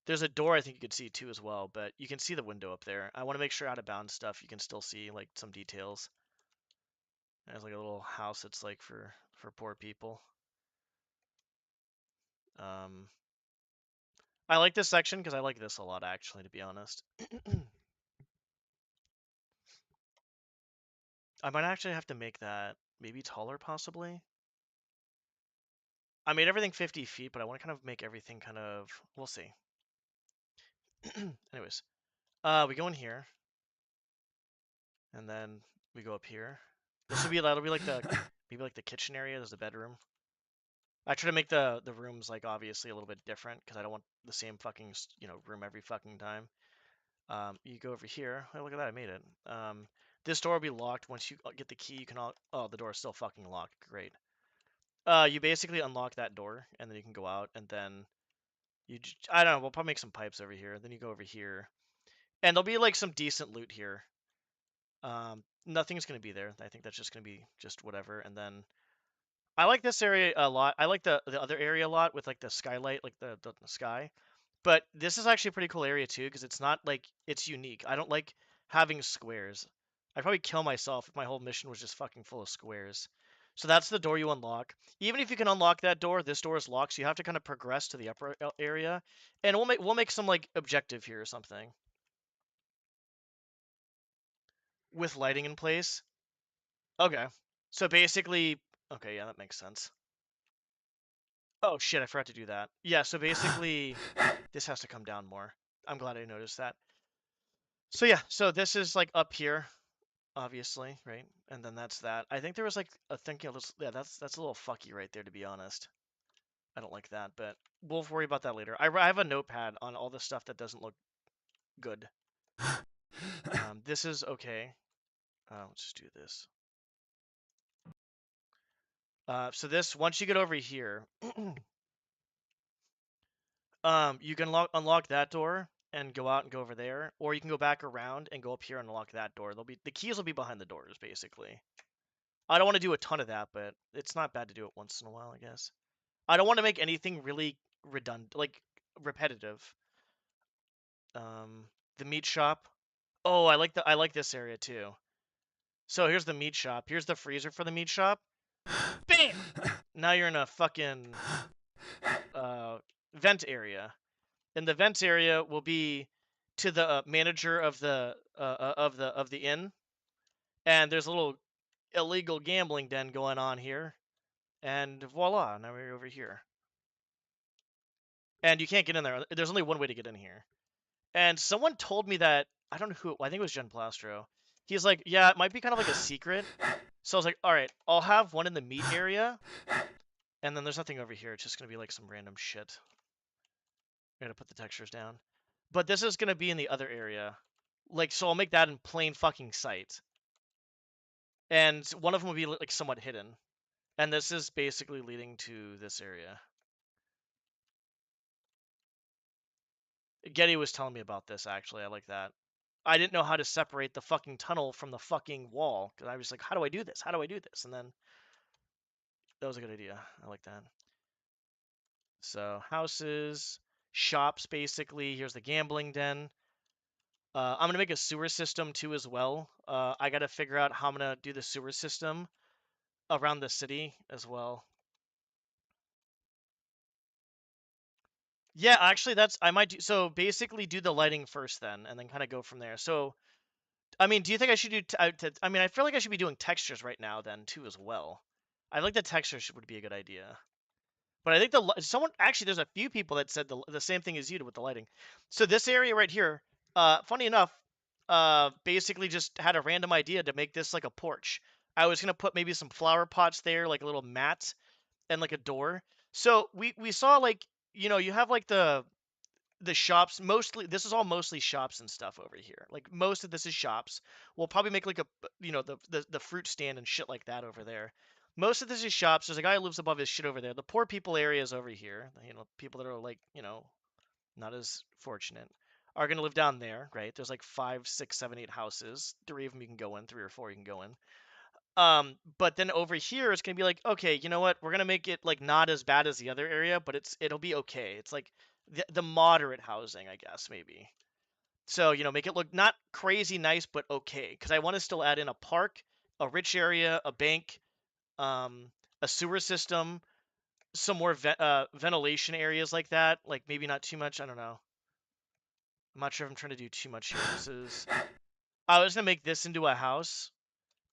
Speaker 1: There's a door I think you could see too as well, but you can see the window up there. I want to make sure out of bounds stuff you can still see like some details. There's like a little house that's like for poor people. I like this section because I like this a lot actually, to be honest. I might actually have to make that maybe taller possibly. I made everything 50 feet, but I want to kind of make everything kind of, we'll see. Anyways, we go in here, and then we go up here. That'll be like maybe like the kitchen area. There's the bedroom. I try to make the rooms like obviously a little bit different because I don't want the same fucking room every fucking time. You go over here. Oh, look at that! I made it. This door will be locked once you get the key. You can oh, the door is still fucking locked. Great. You basically unlock that door, and then you can go out, and then I don't know. We'll probably make some pipes over here. Then you go over here, and there'll be like some decent loot here. Nothing's gonna be there. I think that's just gonna be just whatever. And then I like this area a lot. I like the other area a lot with like the skylight, like the sky. But this is actually a pretty cool area too because it's not like it's unique. I don't like having squares. I'd probably kill myself if my whole mission was just fucking full of squares. So that's the door you unlock. Even if you can unlock that door, this door is locked, so you have to kind of progress to the upper area. And we'll make some like objective here or something. With lighting in place. Okay. So basically, okay, yeah, that makes sense. Oh shit, I forgot to do that. Yeah, so basically this has to come down more. I'm glad I noticed that. So yeah, so this is like up here, obviously, right? And then that's that. I think there was like a thinking of this. Yeah, that's a little fucky right there, to be honest. I don't like that, but we'll worry about that later. I have a notepad on all the stuff that doesn't look good. This is okay. Let's just do this. So this, once you get over here, you can unlock that door and go out and go over there, or you can go back around and go up here and unlock that door. The keys will be behind the doors, basically. I don't want to do a ton of that, but it's not bad to do it once in a while, I guess. I don't want to make anything really redundant, like repetitive. The meat shop. Oh, I like this area too. So here's the meat shop. Here's the freezer for the meat shop. Bam! Now you're in a fucking vent area. And the vent area will be to the manager of the inn. And there's a little illegal gambling den going on here. And voila, now we're over here. And you can't get in there. There's only one way to get in here. And someone told me that, I don't know who, I think it was Jen Plastro. He's like, yeah, it might be kind of like a secret. So I was like, all right, I'll have one in the meat area. And then there's nothing over here. It's just going to be like some random shit. I gotta put the textures down. But this is going to be in the other area. Like, so I'll make that in plain fucking sight. And one of them will be like somewhat hidden. And this is basically leading to this area. Getty was telling me about this, actually. I like that. I didn't know how to separate the fucking tunnel from the fucking wall. Because I was like, how do I do this? How do I do this? And then that was a good idea. I like that. So houses, shops, basically. Here's the gambling den. I'm gonna make a sewer system too as well. I gotta figure out how I'm gonna do the sewer system around the city as well. Yeah, actually, I might do so. Basically, do the lighting first, then, and then kind of go from there. So, I mean, do you think I should do? I mean, I feel like I should be doing textures right now, then too as well. I like the textures would be a good idea. But I think someone actually, there's a few people that said the same thing as you did with the lighting. So this area right here, funny enough, basically just had a random idea to make this like a porch. I was gonna put maybe some flower pots there, like a little mat and like a door. So we saw like, you have like the shops. Mostly this is all mostly shops and stuff over here. Like most of this is shops. We'll probably make like a, the fruit stand and shit like that over there. Most of this is shops. There's a guy who lives above his shit over there. The poor people area is over here. People that are like, not as fortunate are gonna live down there, right? There's like 5, 6, 7, 8 houses. 3 of them you can go in. 3 or 4 you can go in. But then over here it's gonna be like, okay, you know what? We're gonna make it like not as bad as the other area, but it'll be okay. It's like the moderate housing, I guess, maybe. So, make it look not crazy nice, but okay. Because I want to still add in a park, a rich area, a bank, um, a sewer system, some more ventilation areas like that. Like maybe not too much. I don't know. I'm not sure if I'm trying to do too much here. I was gonna make this into a house,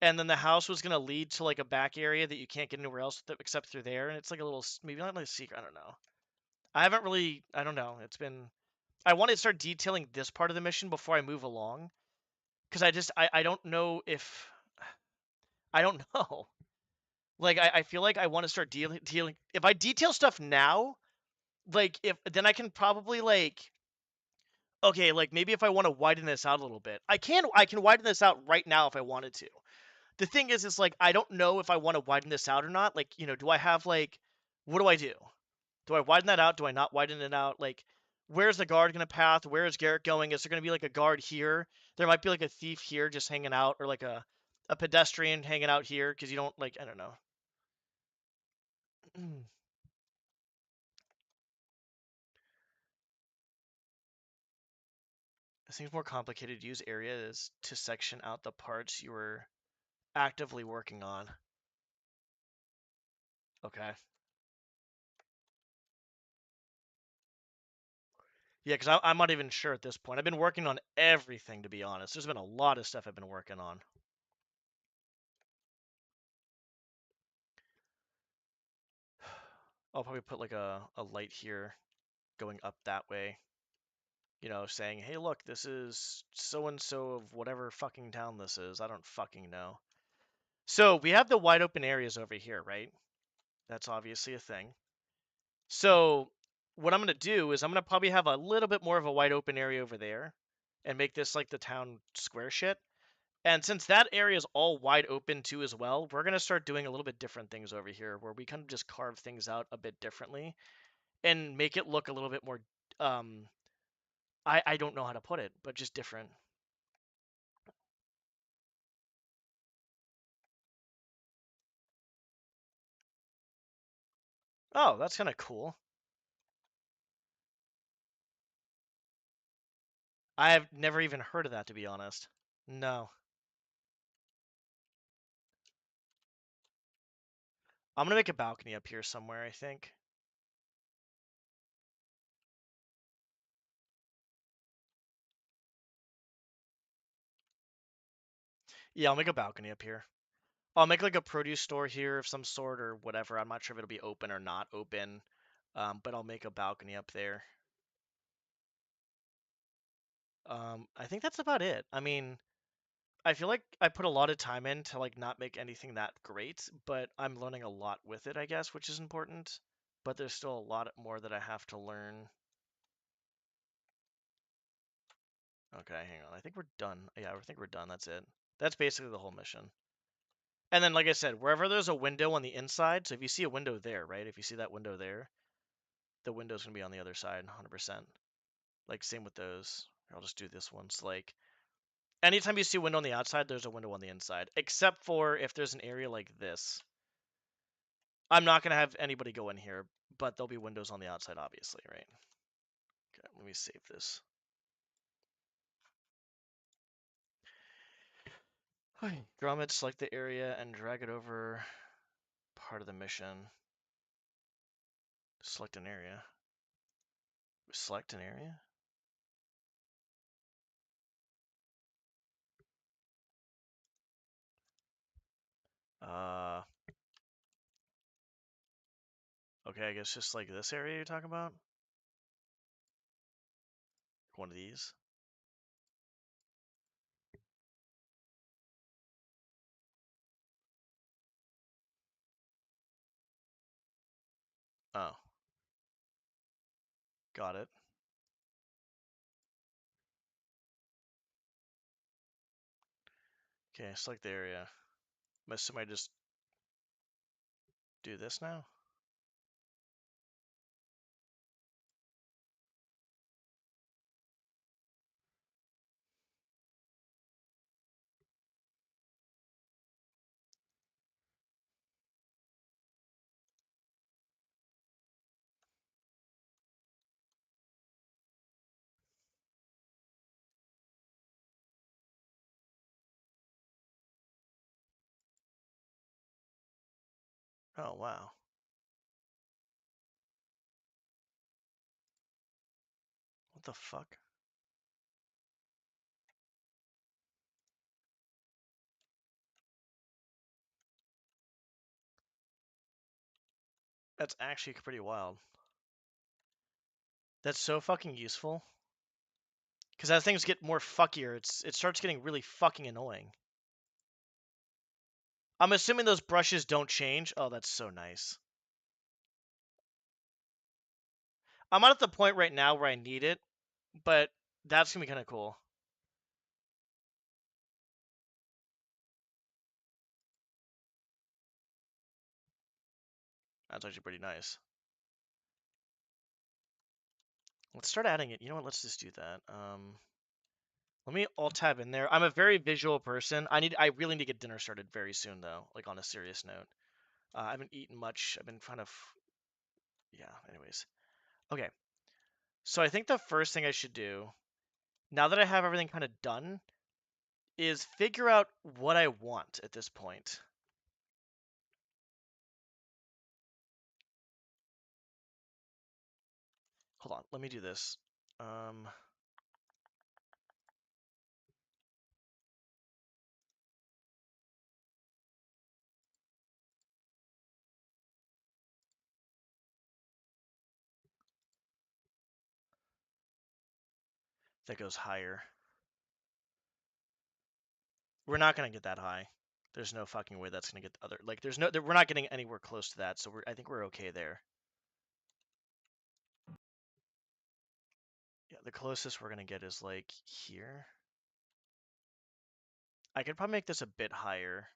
Speaker 1: and then the house was gonna lead to like a back area that you can't get anywhere else except through there, and it's like a little, maybe not like a secret. I don't know. I haven't really. I don't know. I want to start detailing this part of the mission before I move along, because I don't know if I don't know. Like I feel like I want to start dealing. If I detail stuff now, like if then I can probably like, okay, like maybe if I want to widen this out a little bit, I can widen this out right now if I wanted to. The thing is, like I don't know if I want to widen this out or not. Like, do I have like, what do I do? Do I widen that out? Do I not widen it out? Like, where's the guard gonna path? Where is Garrett going? Is there gonna be like a guard here? There might be like a thief here just hanging out, or like a pedestrian hanging out here because you don't like, I don't know. It seems more complicated to use areas to section out the parts you were actively working on. Okay. Yeah, because I'm not even sure at this point. I've been working on everything, to be honest. There's been a lot of stuff I've been working on. I'll probably put like a light here going up that way, saying, hey, look, this is so and so of whatever fucking town this is. I don't fucking know. So we have the wide open areas over here, right? That's obviously a thing. So what I'm going to do is I'm going to probably have a little bit more of a wide open area over there and make this like the town square shit. And since that area is all wide open too as well, we're going to start doing a little bit different things over here where we kind of just carve things out a bit differently and make it look a little bit more, um, I don't know how to put it, but just different. Oh, that's kind of cool. I have never even heard of that, to be honest. No. I'm gonna make a balcony up here somewhere, I think. Yeah, I'll make a balcony up here. I'll make like a produce store here of some sort or whatever. I'm not sure if it'll be open or not open, but I'll make a balcony up there. I think that's about it. I mean, I feel like I put a lot of time in to like not make anything that great, but I'm learning a lot with it, I guess, which is important. But there's still a lot more that I have to learn. Okay, hang on. I think we're done. Yeah, I think we're done. That's it. That's basically the whole mission. And then, like I said, wherever there's a window on the inside, so if you see a window there, right? If you see that window there, the window's gonna be on the other side, 100%. Like same with those. I'll just do this one. So like anytime you see a window on the outside, there's a window on the inside, except for if there's an area like this. I'm not gonna have anybody go in here, but there'll be windows on the outside, obviously, right? Okay, let me save this. DromED, select the area and drag it over part of the mission. Select an area. Select an area? Okay, I guess just like this area you're talking about? One of these? Oh. Got it. Okay, select the area. I'm assuming I just do this now? Oh, wow. What the fuck? That's actually pretty wild. That's so fucking useful. Because as things get more fuckier, it starts getting really fucking annoying. I'm assuming those brushes don't change. Oh, that's so nice. I'm not at the point right now where I need it, but that's gonna be kind of cool. That's actually pretty nice. Let's start adding it. You know what? Let's just do that. Let me alt tab in there. I'm a very visual person. I really need to get dinner started very soon though. Like on a serious note. I haven't eaten much. I've been kind of, yeah. Anyways, okay. So I think the first thing I should do, now that I have everything kind of done, is figure out what I want at this point. Hold on, let me do this. That goes higher. We're not gonna get that high. There's no fucking way that's gonna get the other. Like, we're not getting anywhere close to that. So I think we're okay there. Yeah, the closest we're gonna get is like here. I could probably make this a bit higher.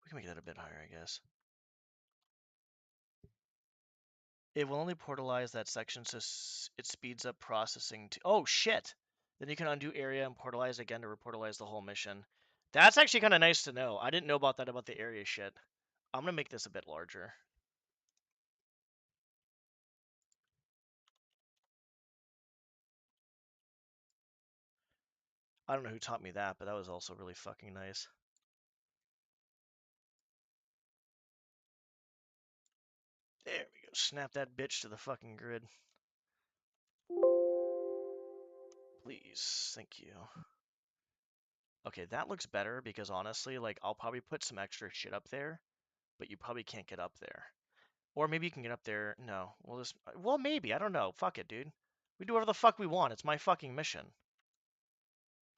Speaker 1: We can make that a bit higher, I guess. It will only portalize that section, so it speeds up processing to. Oh shit! Then you can undo area and portalize again to reportalize the whole mission. That's actually kind of nice to know. I didn't know about that about the area shit. I'm gonna make this a bit larger. I don't know who taught me that, but that was also really fucking nice. There we go. Snap that bitch to the fucking grid. Please. Thank you. Okay, that looks better because honestly, like, I'll probably put some extra shit up there, but you probably can't get up there. Or maybe you can get up there. No, we'll just. Well, maybe. I don't know. Fuck it, dude. We do whatever the fuck we want. It's my fucking mission.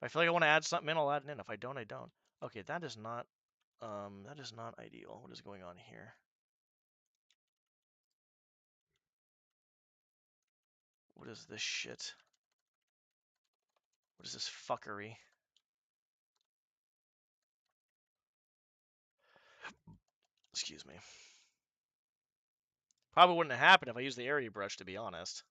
Speaker 1: If I feel like I want to add something in, I'll add it in. If I don't, I don't. Okay, that is not ideal. What is going on here? What is this shit? What is this fuckery? Excuse me. Probably wouldn't have happened if I used the area brush, to be honest.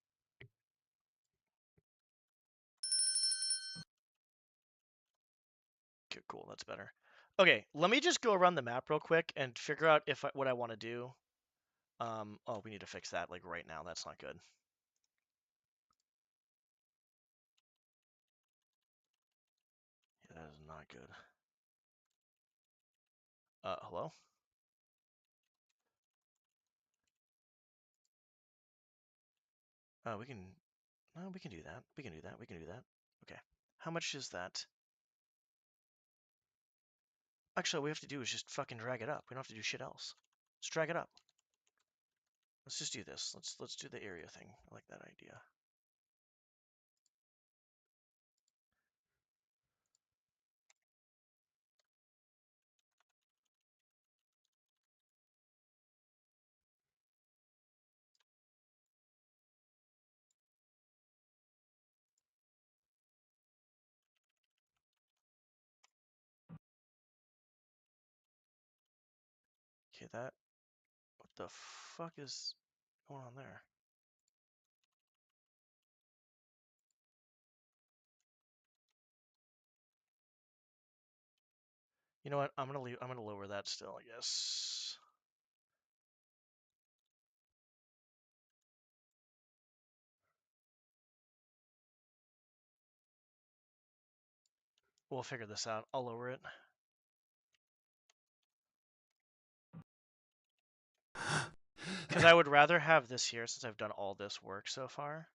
Speaker 1: Okay, cool. That's better. Okay, let me just go around the map real quick and figure out what I want to do. Oh, we need to fix that like right now. That's not good. Yeah, that is not good. Hello? We can. No, we can do that. We can do that. We can do that. Okay. How much is that? Actually, all we have to do is just fucking drag it up. We don't have to do shit else. Let's drag it up. Let's just do this. Let's do the area thing. I like that idea. Okay, that. What the fuck is going on there? You know what? I'm gonna leave. I'm gonna lower that still, I guess. We'll figure this out. I'll lower it. Because I would rather have this here since I've done all this work so far.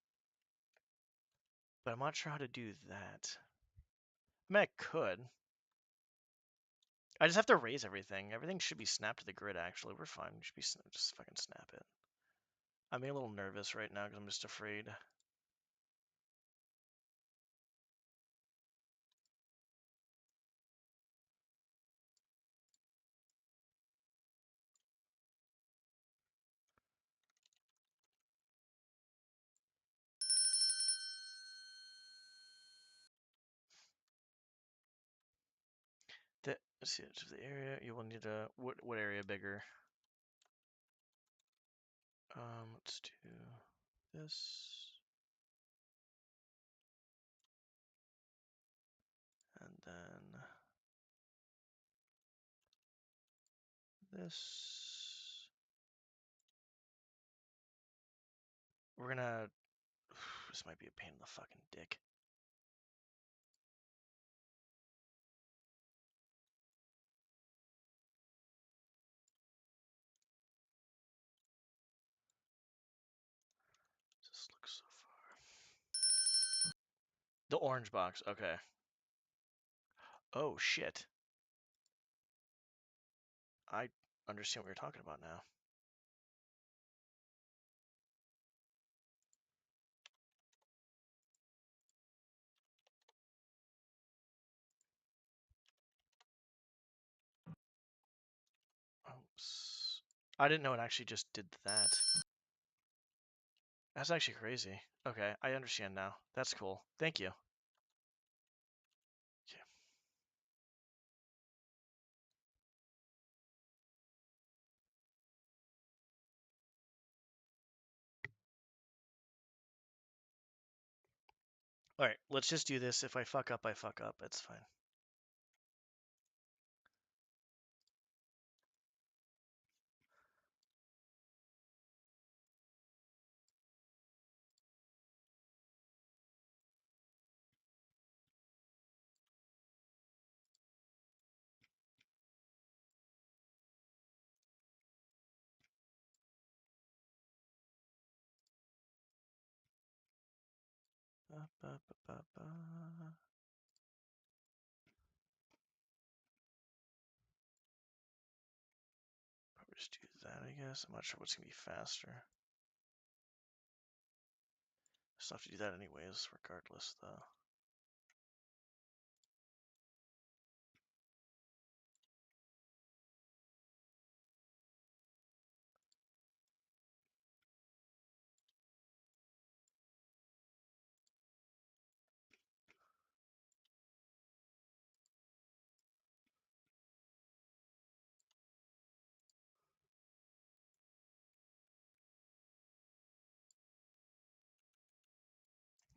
Speaker 1: But I'm not sure how to do that. I mean, I could. I just have to raise everything. Everything should be snapped to the grid, actually. We're fine. We should be just fucking snap it. I'm being a little nervous right now because I'm just afraid. Let's see, to the area, you will need a, what area bigger? Let's do this. And then this. We're gonna, this might be a pain in the fucking dick. This looks so far. The orange box, okay. Oh shit. I understand what you're talking about now. Oops. I didn't know it actually just did that. That's actually crazy. Okay, I understand now. That's cool. Thank you. Okay. Alright, let's just do this. If I fuck up, I fuck up. It's fine. Ba, ba, ba, ba, ba. Probably Just do that, I guess. I'm not sure what's gonna be faster. Still have to do that anyways, regardless, though.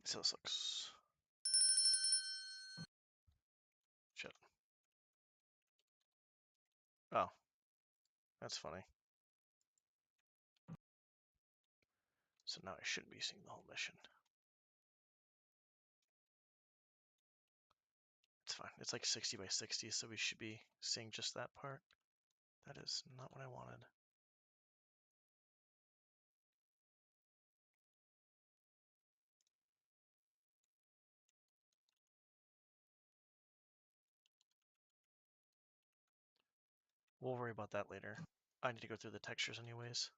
Speaker 1: So this looks... Shit. Oh. That's funny. So now I shouldn't be seeing the whole mission. It's fine. It's like 60 by 60, so we should be seeing just that part. That is not what I wanted. We'll worry about that later. I need to go through the textures anyways.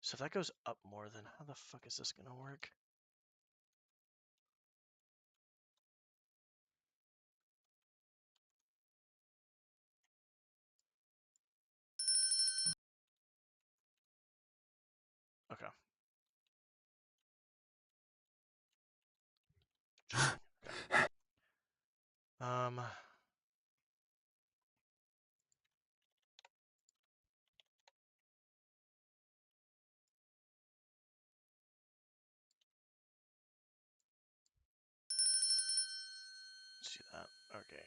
Speaker 1: So if that goes up more, then how the fuck is this gonna work? Okay. Okay. Let's do that. Okay.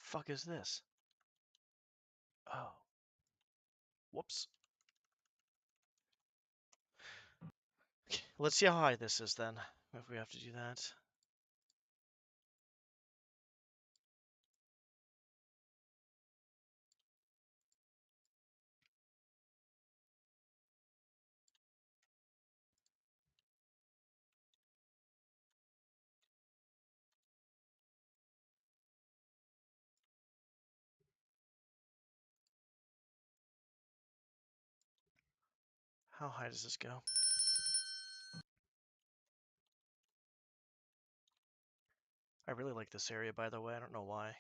Speaker 1: Fuck is this? Oh. Whoops. Okay, let's see how high this is then, if we have to do that. How high does this go? I really like this area, by the way. I don't know why.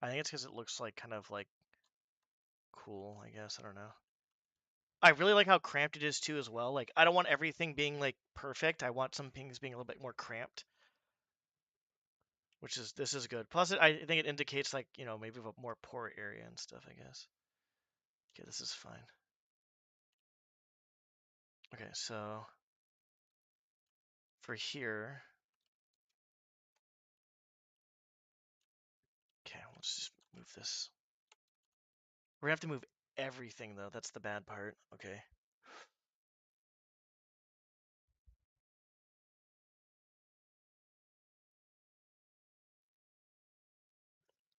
Speaker 1: I think it's because it looks like kind of like cool, I guess. I don't know. I really like how cramped it is too as well. Like I don't want everything being like perfect. I want some things being a little bit more cramped. Which is this is good. Plus I think it indicates like, you know, maybe a more poor area and stuff, I guess. Okay, this is fine. Okay, so for here. Okay, let's just move this. We're gonna have to move everything though. That's the bad part. Okay.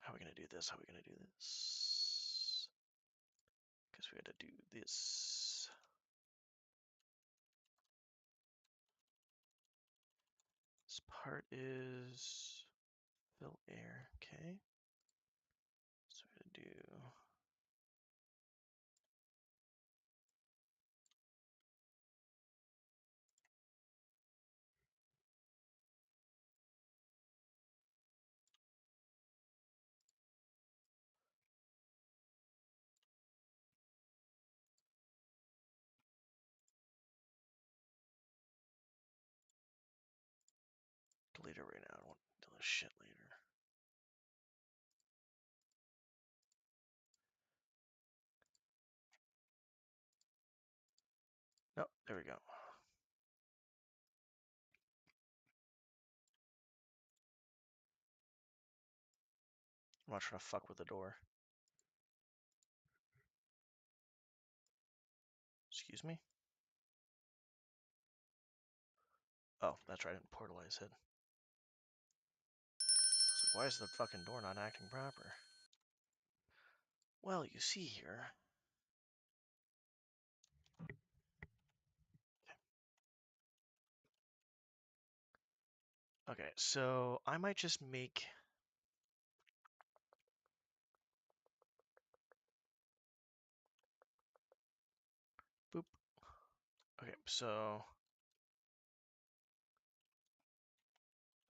Speaker 1: How are we gonna do this? How are we gonna do this? Because we had to do this. This part is fill air. Okay. So we gotta do. Delete it right now. I don't want to do this shit later. Nope, there we go. I'm not trying to fuck with the door. Excuse me? Oh, that's right, I didn't portalize it. I was Why is the fucking door not acting proper? Well, you see here. Okay, so I might just make... Boop. Okay, so...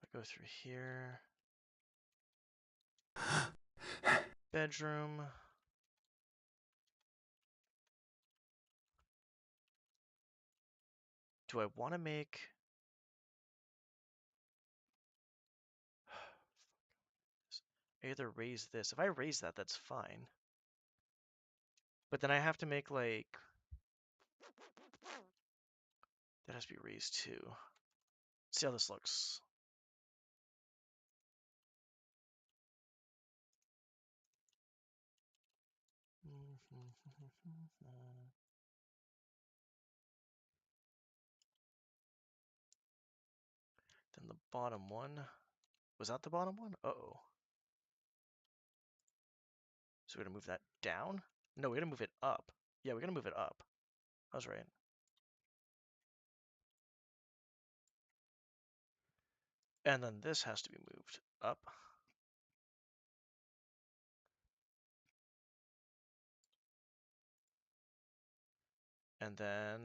Speaker 1: I go through here. Bedroom. Do I want to make... I either raise this. If I raise that, that's fine. But then I have to make, like... That has to be raised too. Let's see how this looks. Then the bottom one. Was that the bottom one? Uh-oh. So we're gonna move that down? No, we're gonna move it up. Yeah, we're gonna move it up. I was right. And then this has to be moved up. And then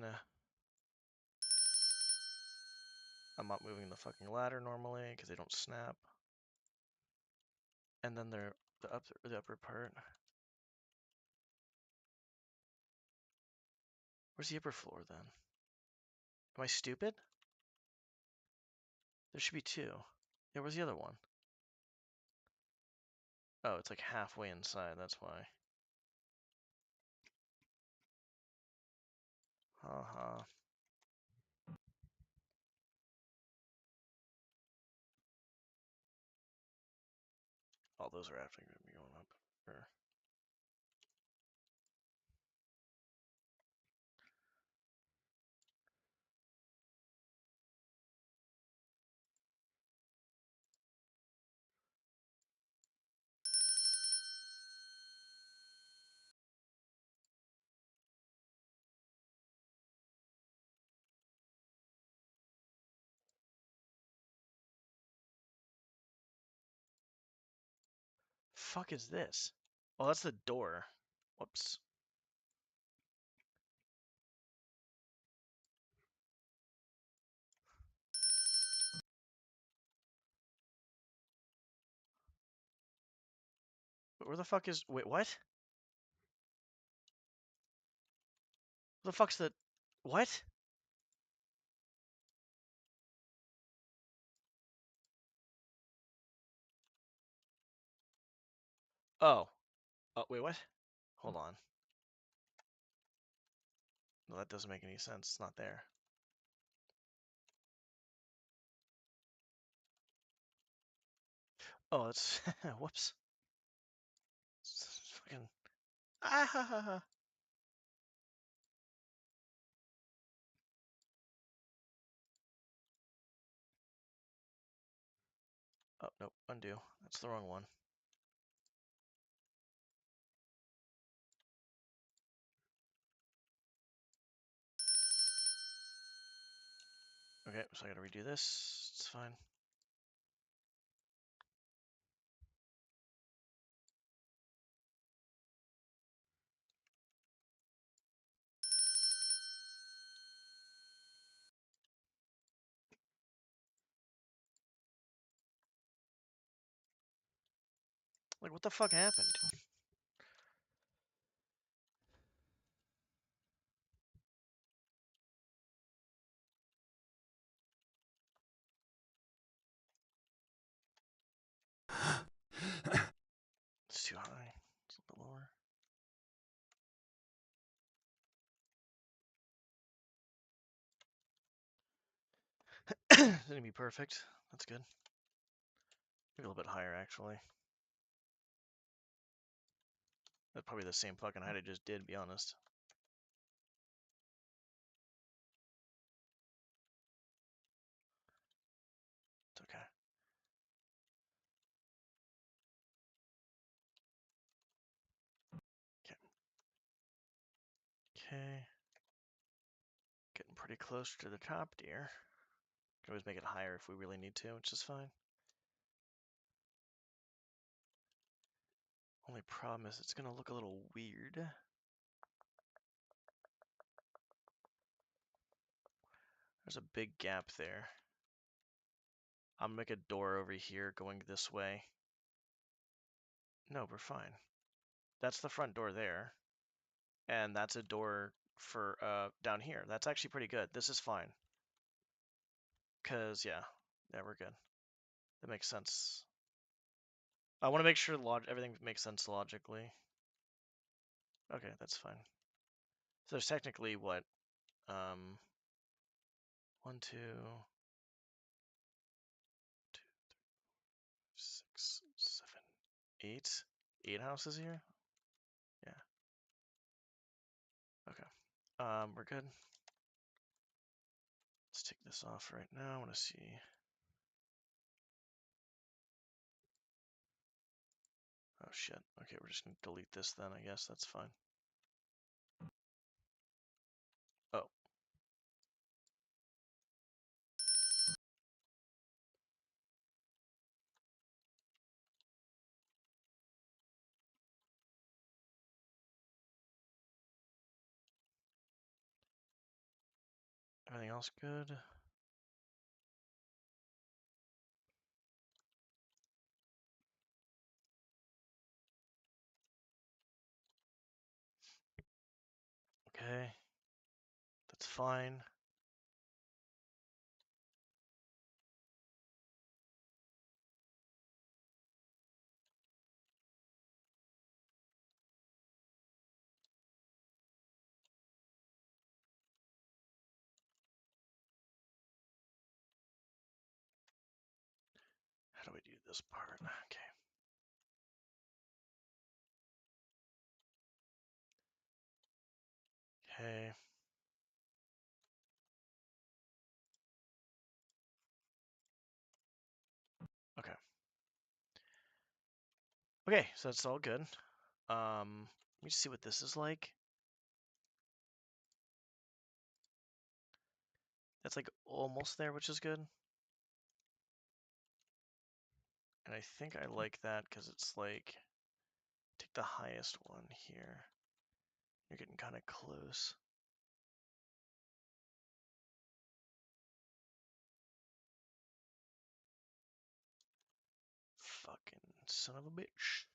Speaker 1: I'm not moving the fucking ladder normally because they don't snap. And then the upper part. Where's the upper floor then? Am I stupid? There should be two. Yeah, where's the other one? Oh, it's like halfway inside, that's why. Haha. All those are actually gonna be going up. Or... Fuck is this? Oh, that's the door. Whoops. Where the fuck is... Wait, what? Where the fuck's the... What? Oh. Oh, wait, what? Hold on. No, that doesn't make any sense. It's not there. Oh, it's... Whoops. It's fucking... Ah ha ha ha. Oh, nope. Undo. That's the wrong one. Okay, so I gotta redo this. It's fine. Like, what the fuck happened? It's too high. It's a little lower. It's gonna be perfect. That's good. Maybe a little bit higher, actually. That's probably the same fucking height I just did, to be honest. It's okay. Okay. Getting pretty close to the top, dear. Can always make it higher if we really need to, which is fine. Only problem is it's gonna look a little weird. There's a big gap there. I'm gonna make a door over here going this way. No, we're fine. That's the front door there. And that's a door for down here. That's actually pretty good. This is fine. Cause yeah, we're good. That makes sense. I want to make sure everything makes sense logically. Okay, that's fine. So there's technically what? 1, 2, 6, 7, 8. 8 houses here? Yeah. Okay. We're good. Let's take this off right now. I want to see. Oh shit. Okay, we're just gonna delete this then, I guess. That's fine. Oh. Everything else good? Okay. That's fine. How do we do this part? Okay. Okay. Okay. Okay, so that's all good. Let me see what this is like. That's like almost there, which is good. And I think I like that because it's like, take the highest one here. You're getting kind of close. Fucking son of a bitch.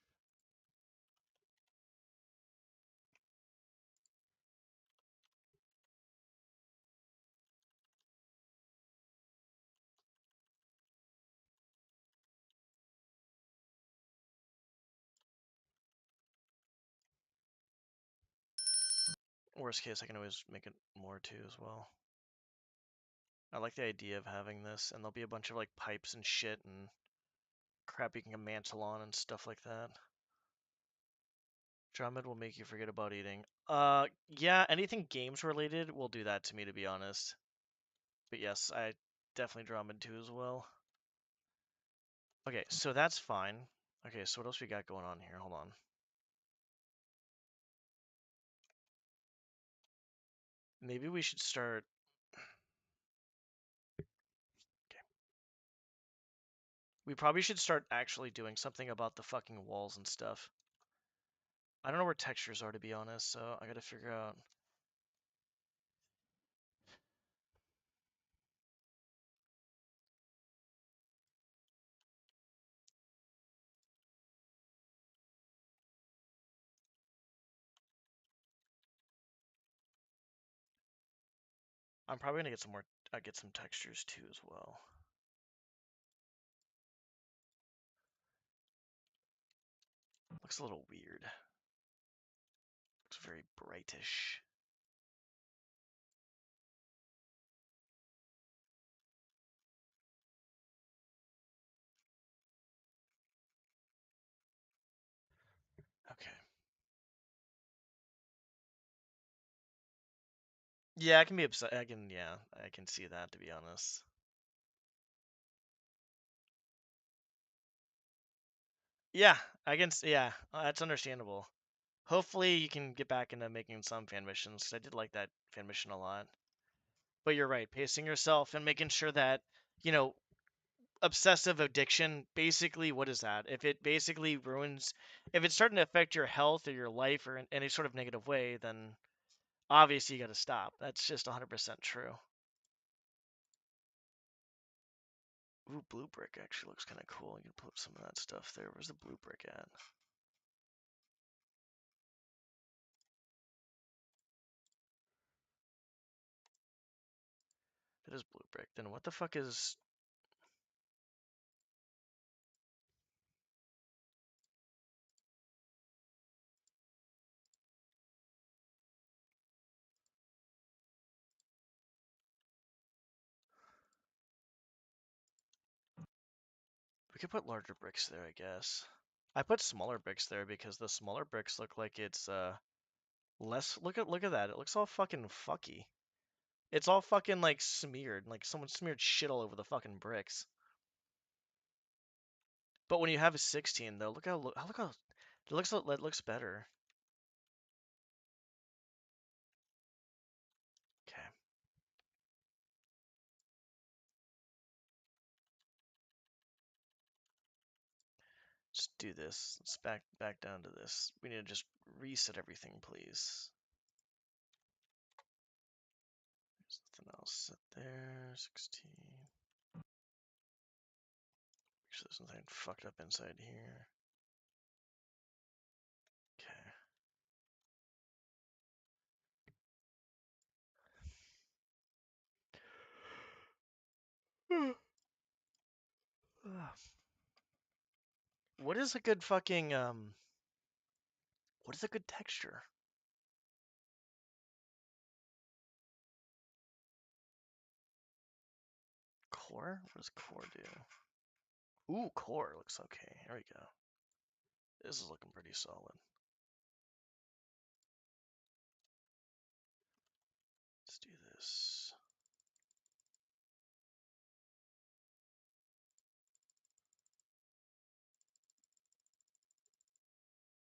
Speaker 1: Worst case, I can always make it more too as well. I like the idea of having this, and there'll be a bunch of like pipes and shit and crap you can mantle on and stuff like that. DromED will make you forget about eating. Yeah, anything games related will do that to me, to be honest. But yes, I definitely DromED too as well. Okay, so that's fine. Okay, so what else we got going on here? Hold on. Maybe we should start. Okay. We probably should start actually doing something about the fucking walls and stuff. I don't know where textures are, to be honest, so I gotta figure out. I'm probably gonna get some more, get some textures too as well. Looks a little weird. Looks very brightish. Okay. Yeah, I can be upset. Yeah, I can see that, to be honest. Yeah, yeah, that's understandable. Hopefully you can get back into making some fan missions, 'cause I did like that fan mission a lot. But you're right, pacing yourself and making sure that, you know, obsessive addiction, basically, what is that? If it basically ruins, if it's starting to affect your health or your life or in any sort of negative way, then obviously you got to stop. That's just 100% true. Ooh, blue brick actually looks kind of cool. You can put some of that stuff there. Where's the blue brick at? It is blue brick. Then what the fuck is... We could put larger bricks there, I guess. I put smaller bricks there because the smaller bricks look like it's less. Look at that. It looks all fucking fucky. It's all fucking like smeared, like someone smeared shit all over the fucking bricks. But when you have a 16 though, look how it looks better. Okay. Just do this. Let's back down to this. We need to just reset everything, please. There's nothing else set there. 16. Make sure there's nothing fucked up inside here. Okay. What is a good fucking what is a good texture? Core? What does core do? Ooh, core looks okay. Here we go. This is looking pretty solid. Let's do this.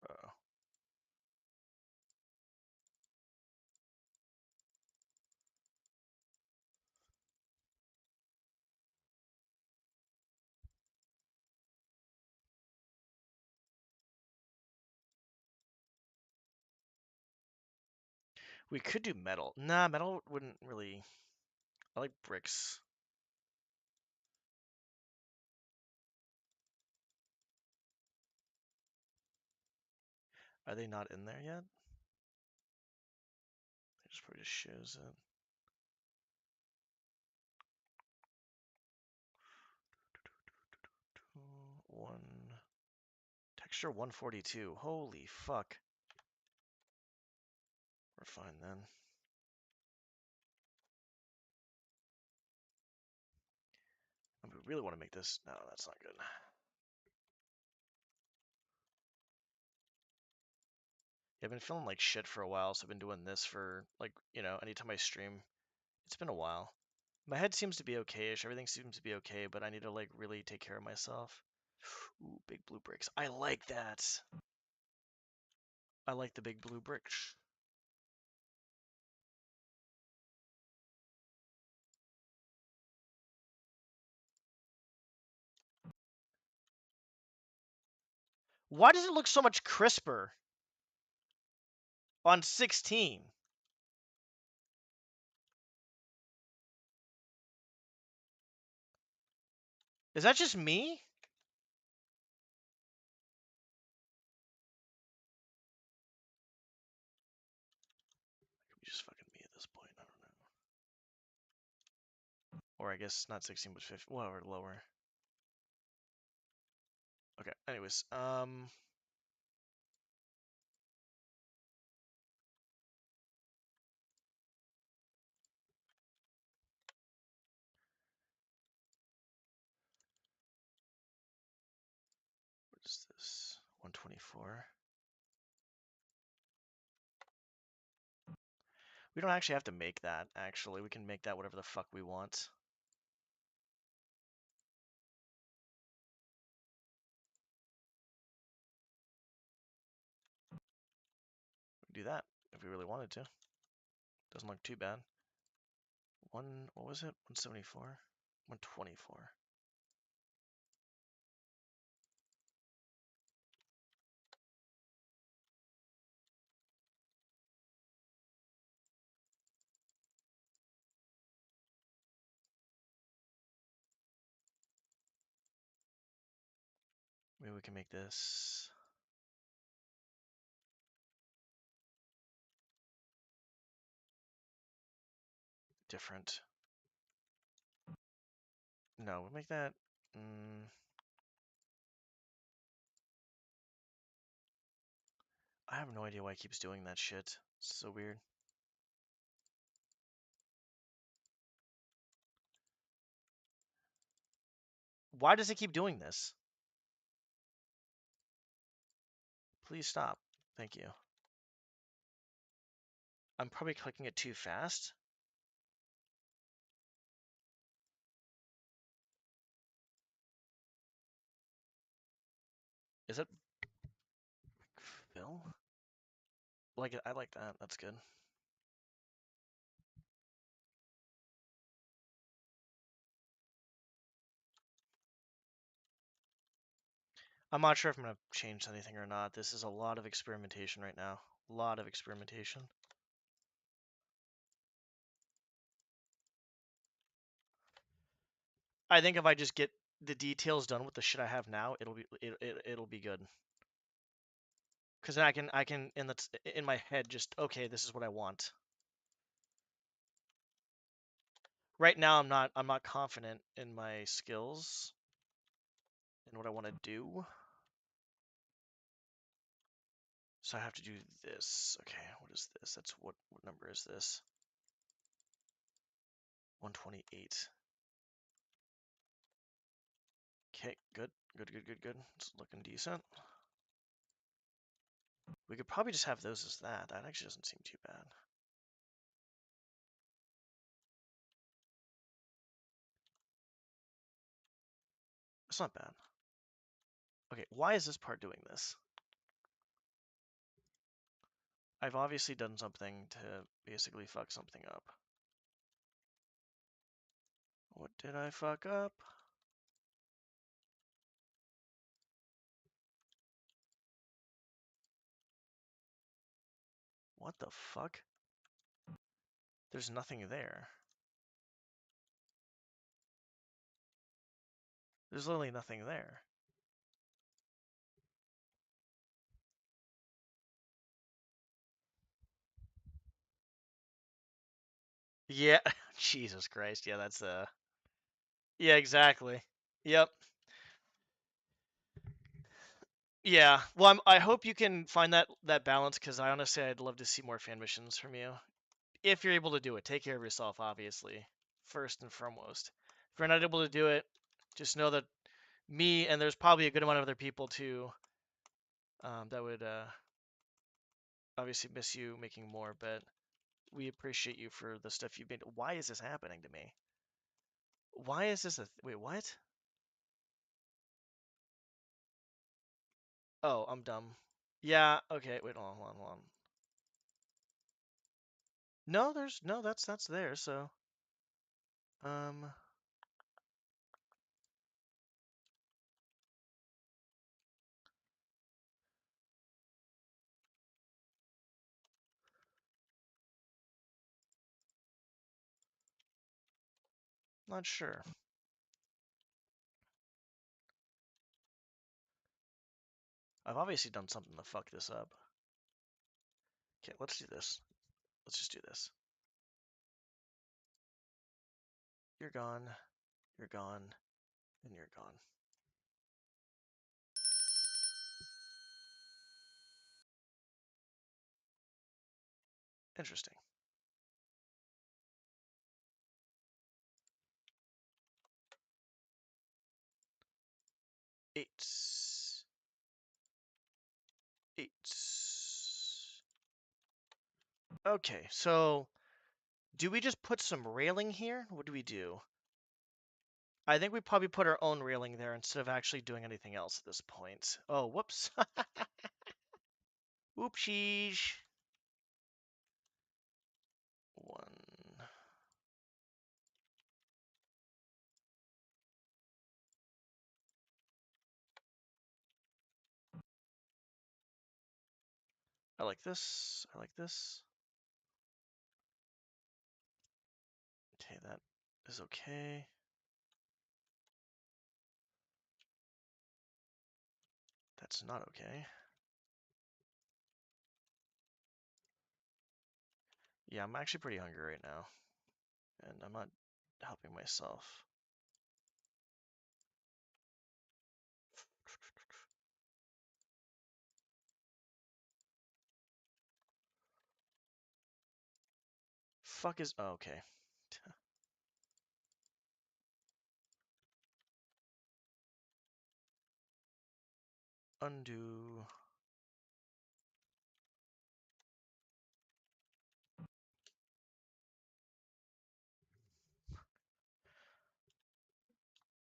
Speaker 1: Uh-oh. We could do metal. Nah, metal wouldn't really. I like bricks. Are they not in there yet? It just probably just shows it. One texture 142. Holy fuck. We're fine then. We really want to make this. No, that's not good. Yeah, I've been feeling like shit for a while, so I've been doing this for like, anytime I stream. It's been a while. My head seems to be okay-ish. Everything seems to be okay, but I need to like really take care of myself. Ooh, big blue bricks. I like that. I like the big blue bricks. Why does it look so much crisper on 16? Is that just me? Could be just fucking me at this point. I don't know. Or I guess not 16, but 50. Well, or lower. Okay. Anyways, what is this? 124. We don't actually have to make that. Actually, we can make that whatever the fuck we want.
Speaker 8: do that if we really wanted to. Doesn't look too bad. What was it? 174? 124. Maybe we can make this different. No, we'll make that. I have no idea why it keeps doing that shit. It's so weird. Why does it keep doing this? Please stop. Thank you. I'm probably clicking it too fast. Is it Phil? Like I like that. That's good. I'm not sure if I'm gonna change anything or not. This is a lot of experimentation right now. A lot of experimentation. I think if I just get the details done with the shit I have now, it'll be good. Because then I can in my head just okay, this is what I want. Right now I'm not confident in my skills and what I want to do. So I have to do this. Okay, what is this? That's what number is this? 128. Okay, good. It's looking decent. We could probably just have those as that. That actually doesn't seem too bad. It's not bad. Okay, why is this part doing this? I've obviously done something to basically fuck something up. What did I fuck up? What the fuck? There's nothing there. There's literally nothing there. Yeah, Jesus Christ. Yeah, that's yeah, exactly. Yep. Yeah. Well, I hope you can find that balance because I honestly I'd love to see more fan missions from you. If you're able to do it, take care of yourself, obviously, first and foremost. If you're not able to do it, just know that me and there's probably a good amount of other people too that would obviously miss you making more, but we appreciate you for the stuff you've made. Why is this happening to me? Why is this wait, what? Oh, I'm dumb. Yeah, okay, wait, hold on. No, that's there, so not sure. I've obviously done something to fuck this up. Okay, let's do this. Let's just do this. You're gone, and you're gone. Interesting. Eight. Okay, so do we just put some railing here? What do we do? I think we probably put our own railing there instead of actually doing anything else at this point. Oh, whoops. Oopsies. I like this. I like this. Okay, that is okay. That's not okay. Yeah, I'm actually pretty hungry right now, and I'm not helping myself. Fuck is... Oh, okay. Undo.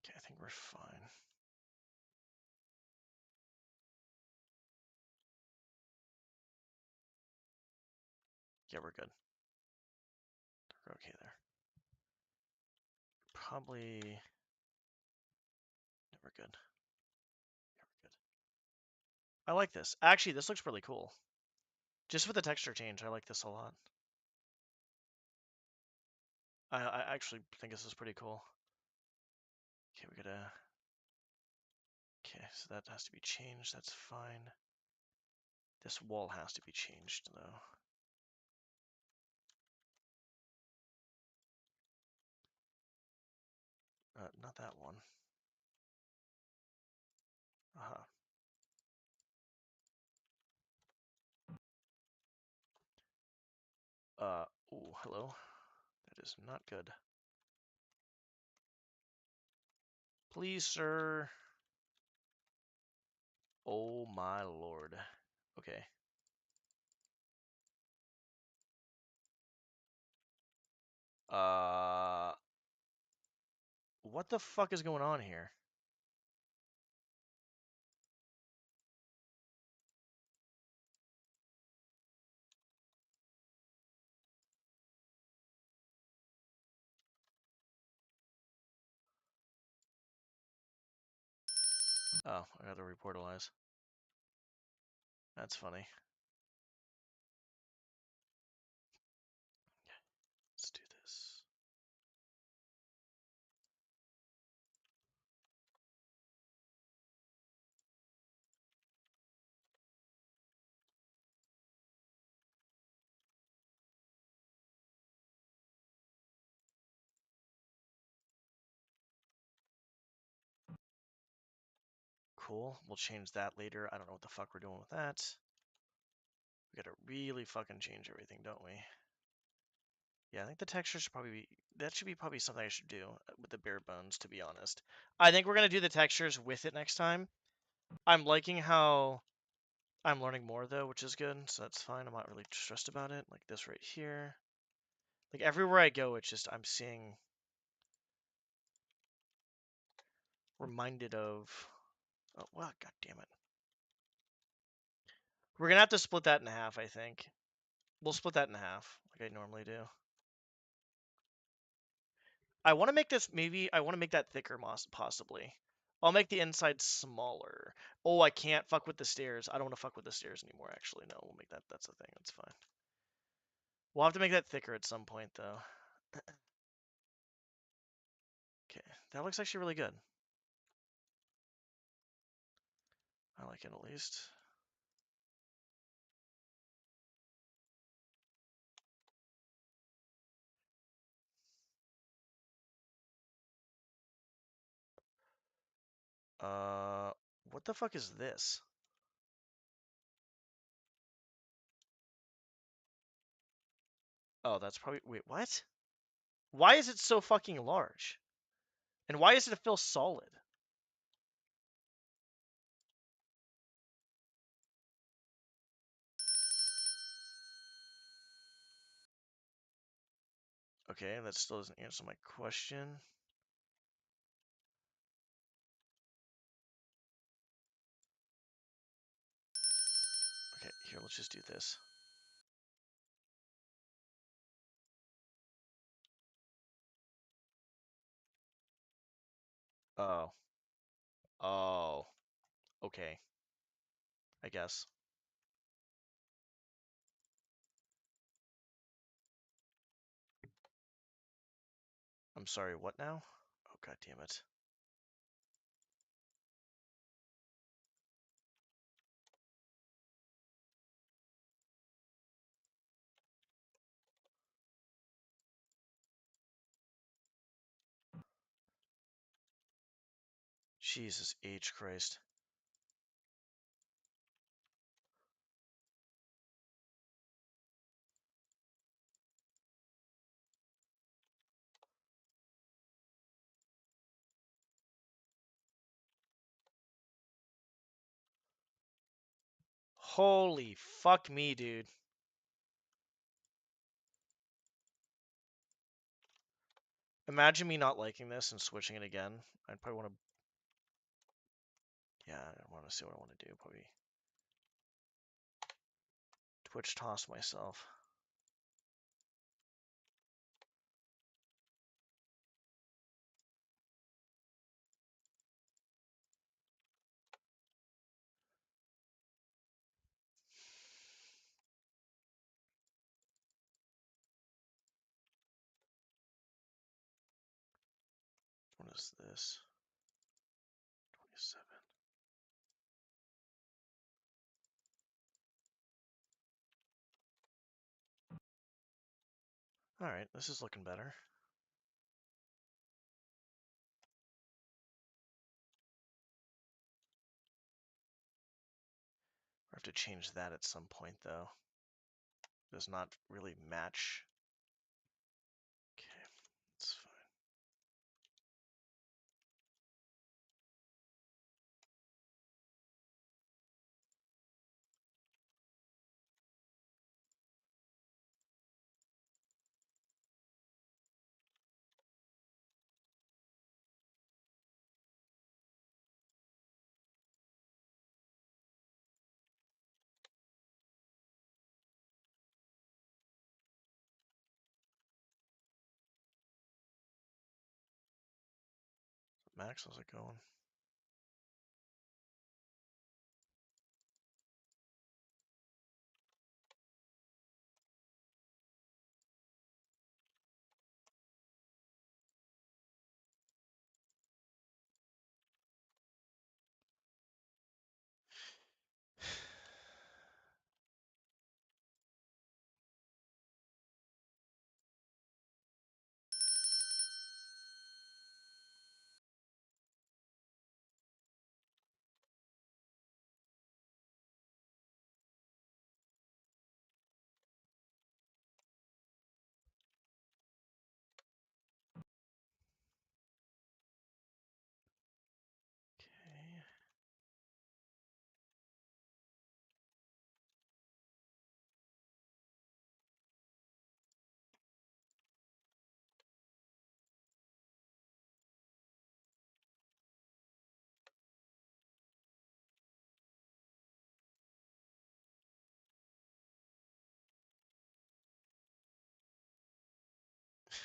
Speaker 8: Okay, I think we're fine. Yeah, we're good. We're okay there. Probably... Yeah, we're good. Yeah, we're good. I like this. Actually, this looks really cool. Just with the texture change, I like this a lot. I actually think this is pretty cool. Okay, we gotta... Okay, so that has to be changed. That's fine. This wall has to be changed, though. Not that one. Aha. Ooh, hello. That is not good. Please, sir. Oh my lord. Okay. What the fuck is going on here? Oh, I got to reportalize. That's funny. Let's do this. Cool. We'll change that later. I don't know what the fuck we're doing with that. We gotta really fucking change everything, don't we? Yeah, I think the texture should probably be... That should be probably something I should do with the bare bones, to be honest. I think we're gonna do the textures with it next time. I'm liking how... I'm learning more, though, which is good, so that's fine. I'm not really stressed about it. Like this right here. Like, everywhere I go, it's just... I'm seeing... Reminded of... Oh, wow, god damn it. We're gonna have to split that in half, I think. We'll split that in half, like I normally do. I want to make this, maybe, I want to make that thicker, possibly. I'll make the inside smaller. Oh, I can't fuck with the stairs. I don't want to fuck with the stairs anymore, actually. No, we'll make that, that's the thing, that's fine. We'll have to make that thicker at some point, though. Okay, that looks actually really good. I like it, at least. What the fuck is this? Oh, that's probably, wait, what? Why is it so fucking large? And why does it feel solid? Okay, that still doesn't answer my question. Okay, here, let's just do this. Oh. Oh. Okay. I guess. I'm sorry, what now? Oh, god damn it. Jesus H. Christ. Holy fuck me, dude. Imagine me not liking this and switching it again. I'd probably want to... Yeah, I want to see what I want to do. Probably Twitch toss myself. What is this? 27. Alright, this is looking better. I have to change that at some point, though. Does not really match. Okay, that's fine. Max, how's it going?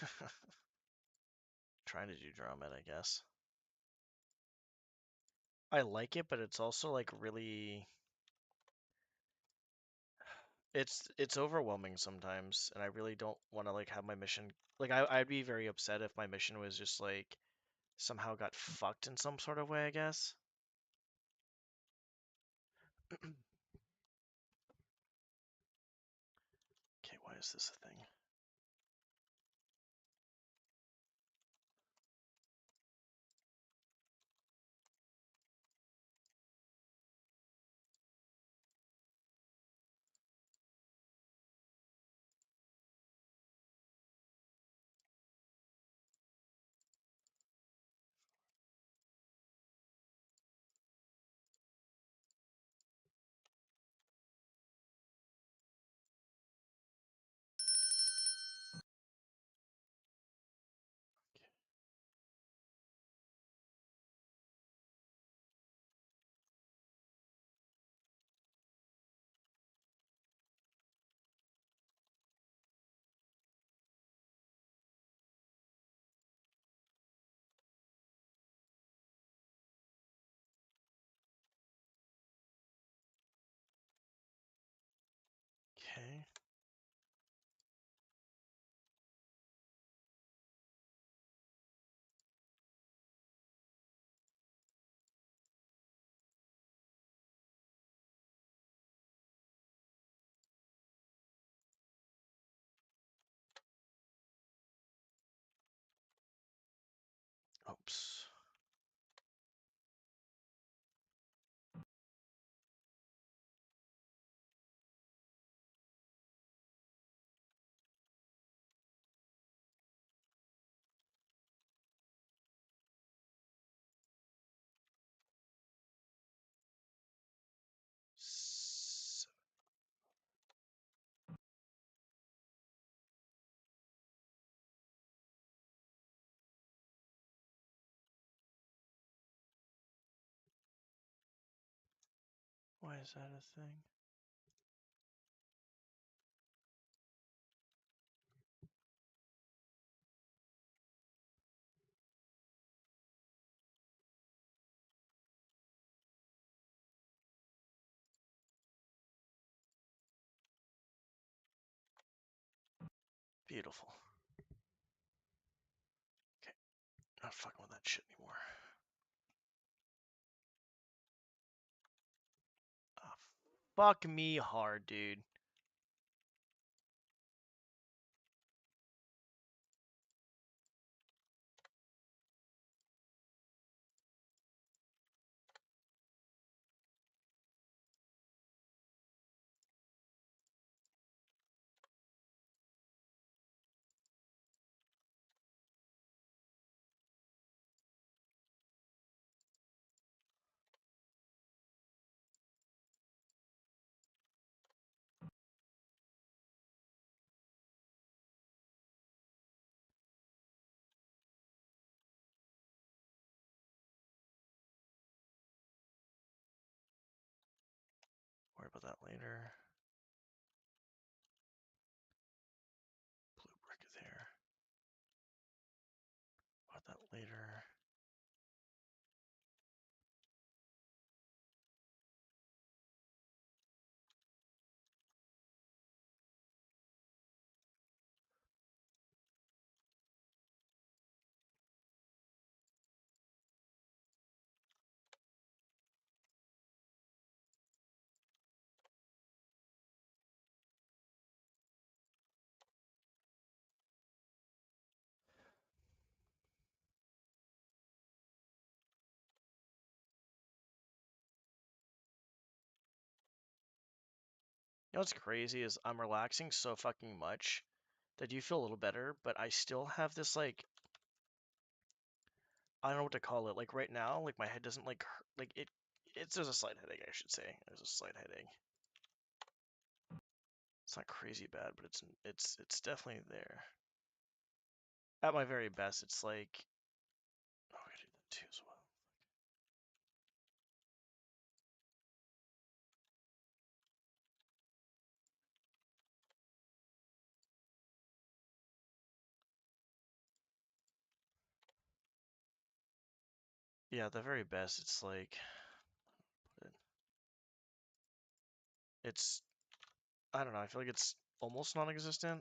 Speaker 8: Okay. Trying to do DromED, I guess. I like it, but it's also like really... It's overwhelming sometimes, and I really don't want to like have my mission... Like, I'd be very upset if my mission was just like somehow got fucked in some sort of way, I guess. Okay, why is this a thing? Why is that a thing? Beautiful. Okay, not fucking with that shit anymore. Ah, fuck me hard, dude. Worry about that later. Blue brick there. About that later. You know what's crazy is I'm relaxing so fucking much that you feel a little better, but I still have this like I don't know what to call it. Like right now, like my head doesn't like hurt, like it. It's there's a slight headache, I should say. There's a slight headache. It's not crazy bad, but it's definitely there. At my very best, it's like oh, I gotta do that too as well. Yeah, at the very best, it's like it's I don't know. I feel like it's almost non-existent.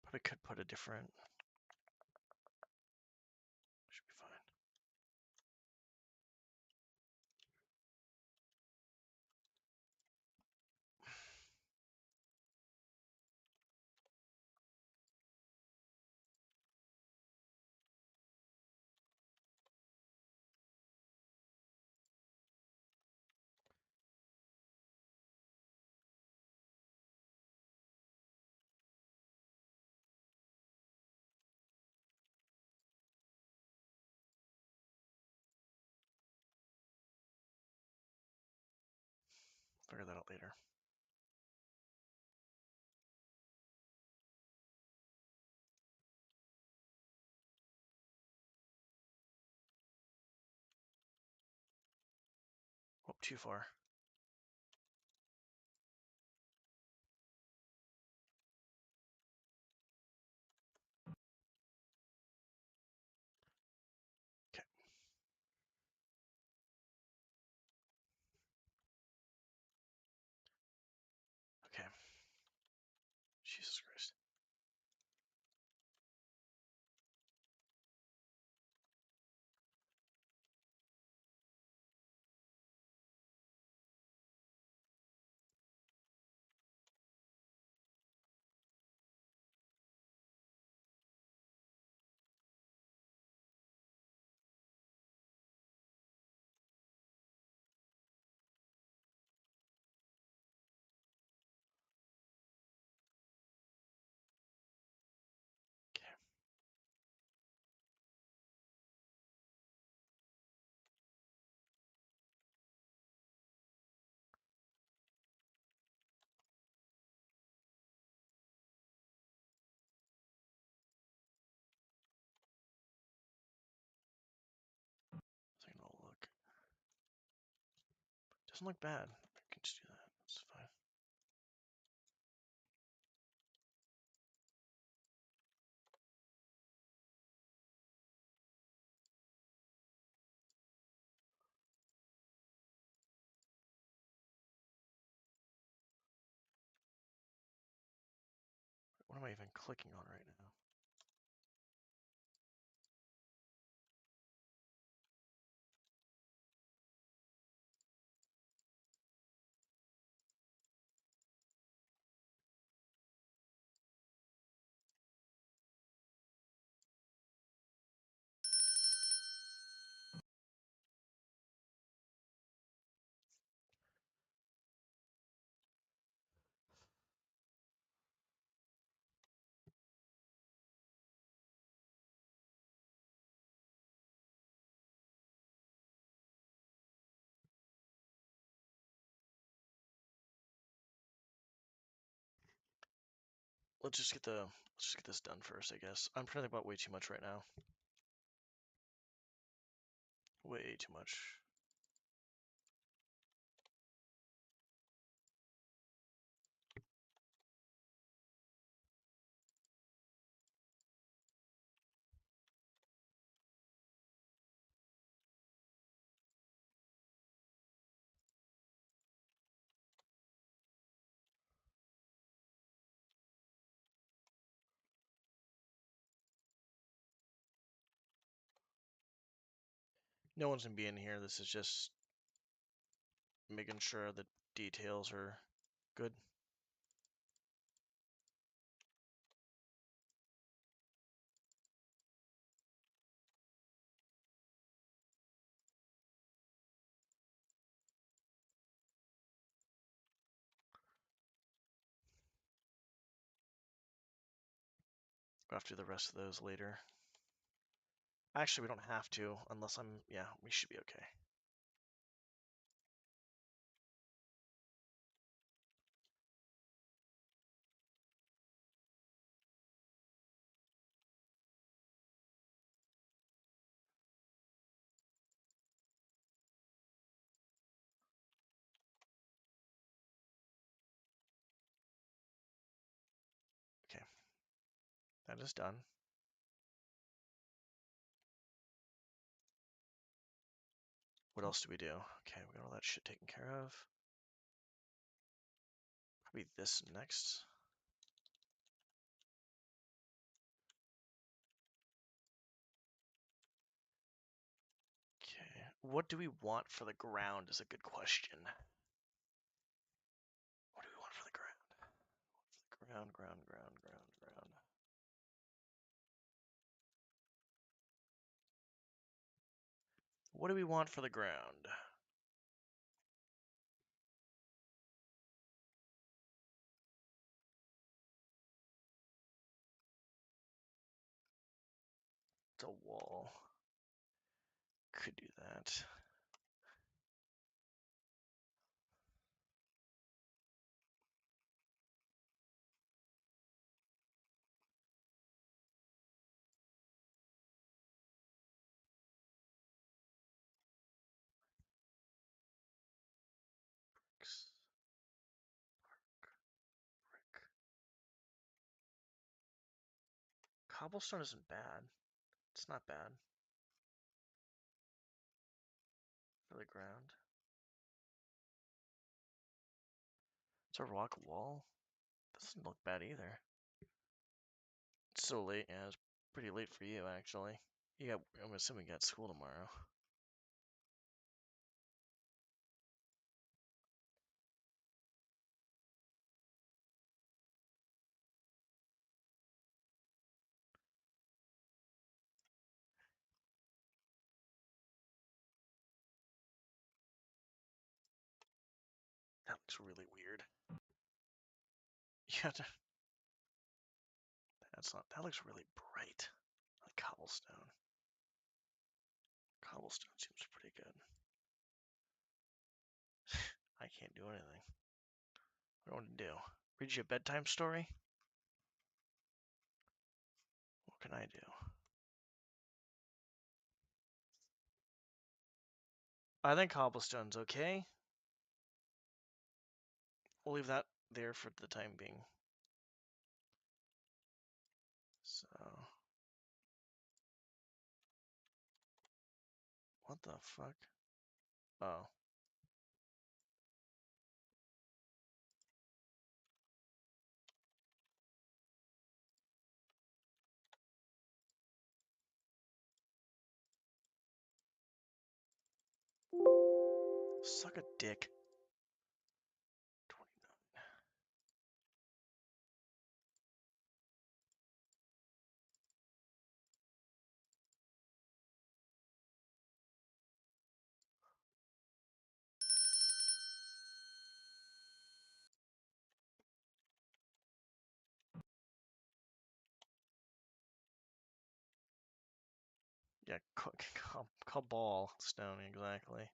Speaker 8: But I could put a different. Should be fine. Figure that out later. Oh, too far. Okay. Okay. Jesus Christ. Doesn't look bad. I can just do that. That's fine. What am I even clicking on right now? Let's just get this done first, I guess. I'm trying to think about way too much right now. Way too much. No one's gonna be in here. This is just making sure the details are good. We'll have to do the rest of those later. Actually, we don't have to, unless I'm... Yeah, we should be okay. Okay. That is done. What else do we do? Okay, we got all that shit taken care of. Probably this next. Okay. What do we want for the ground is a good question. What do we want for the ground? Ground. What do we want for the ground? It's a wall. Could do that. Brick. Cobblestone isn't bad. It's not bad. For the ground. It's a rock wall. Doesn't look bad either. It's so late. Yeah, it's pretty late for you, actually. I'm assuming you got school tomorrow. That looks really weird. Yeah, that's not. That looks really bright. Like cobblestone. Cobblestone seems pretty good. I can't do anything. What do I want to do? Read you a bedtime story? What can I do? I think cobblestone's okay. we'll leave that there for the time being. So, what the fuck? Oh. Suck a dick. 29. Yeah, cabal stone, exactly.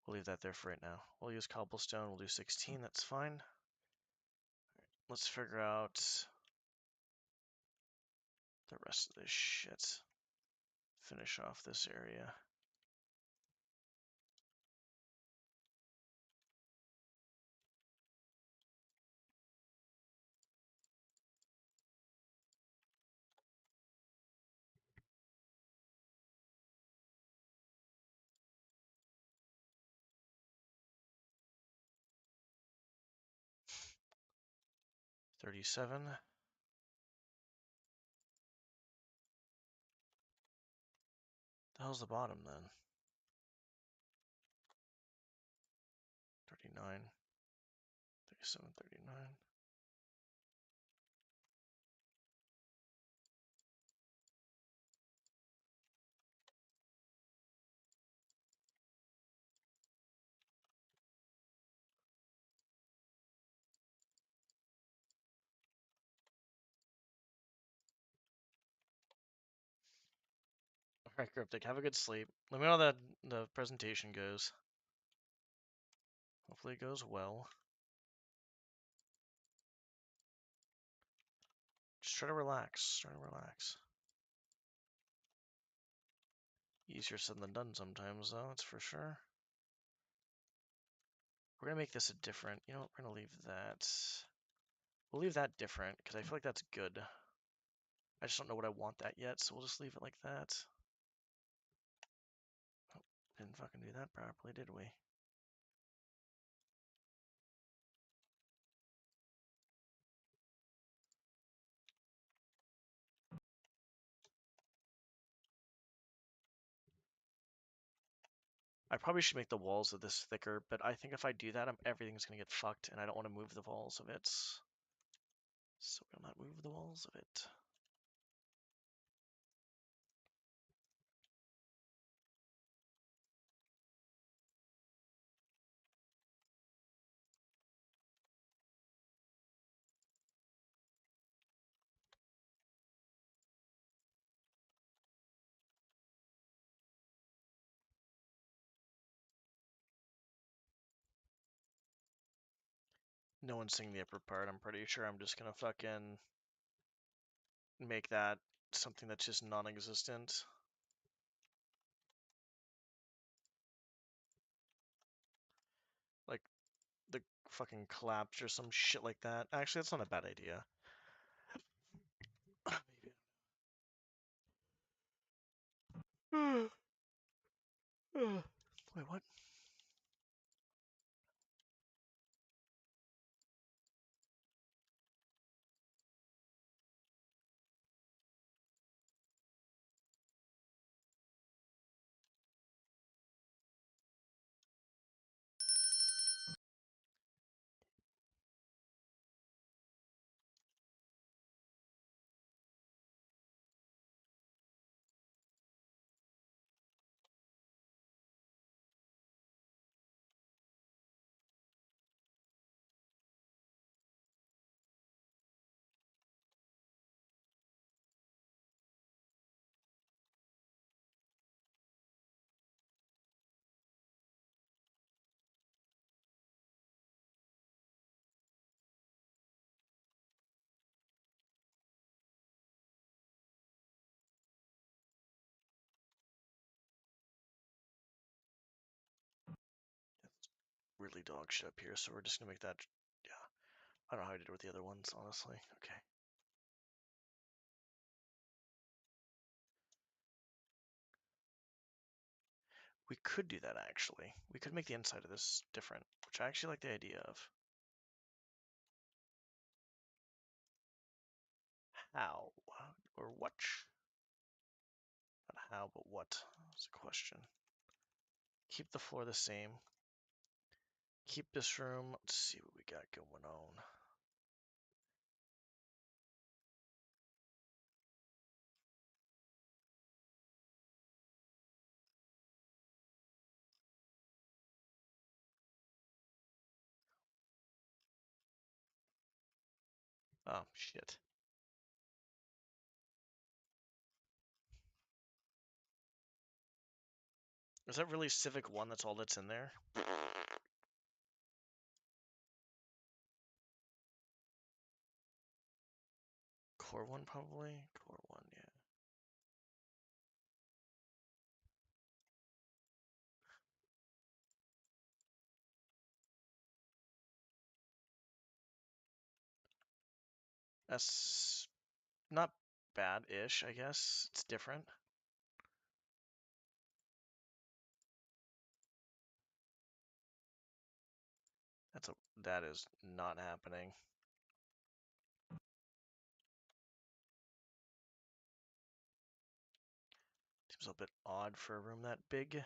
Speaker 8: We'll leave that there for right now. We'll use cobblestone. We'll do 16. That's fine. Let's figure out the rest of this shit. Finish off this area. $37. The hell's the bottom then? 39. 37, 39. Alright, Cryptic, have a good sleep. Let me know how the presentation goes. Hopefully it goes well. Just try to relax. Try to relax. Easier said than done sometimes, though, that's for sure. We're gonna make this a different. You know what? We're gonna leave that. We'll leave that different because I feel like that's good. I just don't know what I want that yet, so we'll just leave it like that. Oh, didn't fucking do that properly, did we? I probably should make the walls of this thicker, but I think if I do that, everything's gonna get fucked, and I don't want to move the walls of it. So we'll not move the walls of it. No one's seeing the upper part. I'm pretty sure I'm just gonna fucking make that something that's just non-existent. Like the fucking collapse or some shit like that. Actually, that's not a bad idea. Maybe. Wait, what? really dog shit up here, so we're just gonna make that. Yeah, I don't know how I did it with the other ones, honestly. Okay. We could do that actually. We could make the inside of this different, which I actually like the idea of. How or what? Not how, but what? That's a question. Keep the floor the same. Keep this room. Let's see what we got going on. Oh, shit. Is that really Civic 1? That's all that's in there? Core 1, probably? Core 1, yeah. That's not bad-ish, I guess. It's different. That is not happening. Seems a bit odd for a room that big.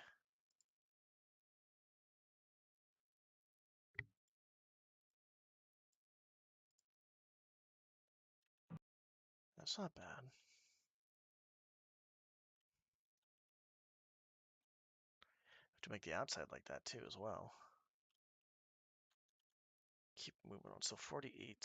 Speaker 8: That's not bad. To make the outside like that too as well. Keep moving on. So 48.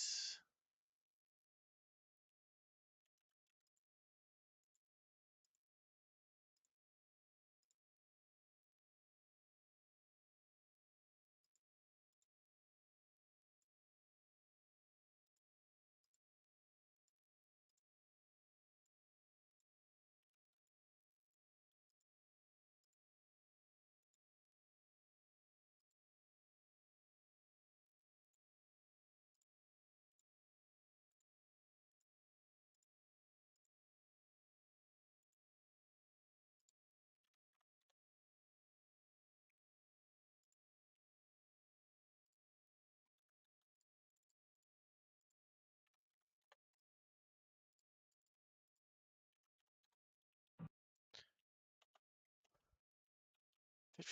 Speaker 8: It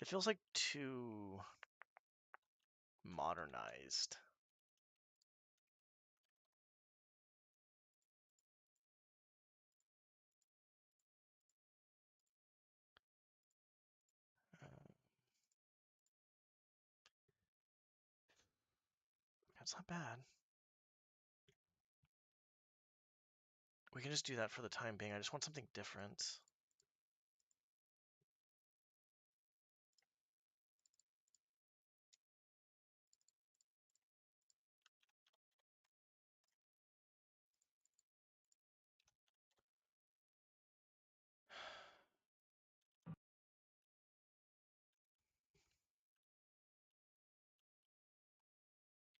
Speaker 8: feels like too modernized. That's not bad. We can just do that for the time being. I just want something different.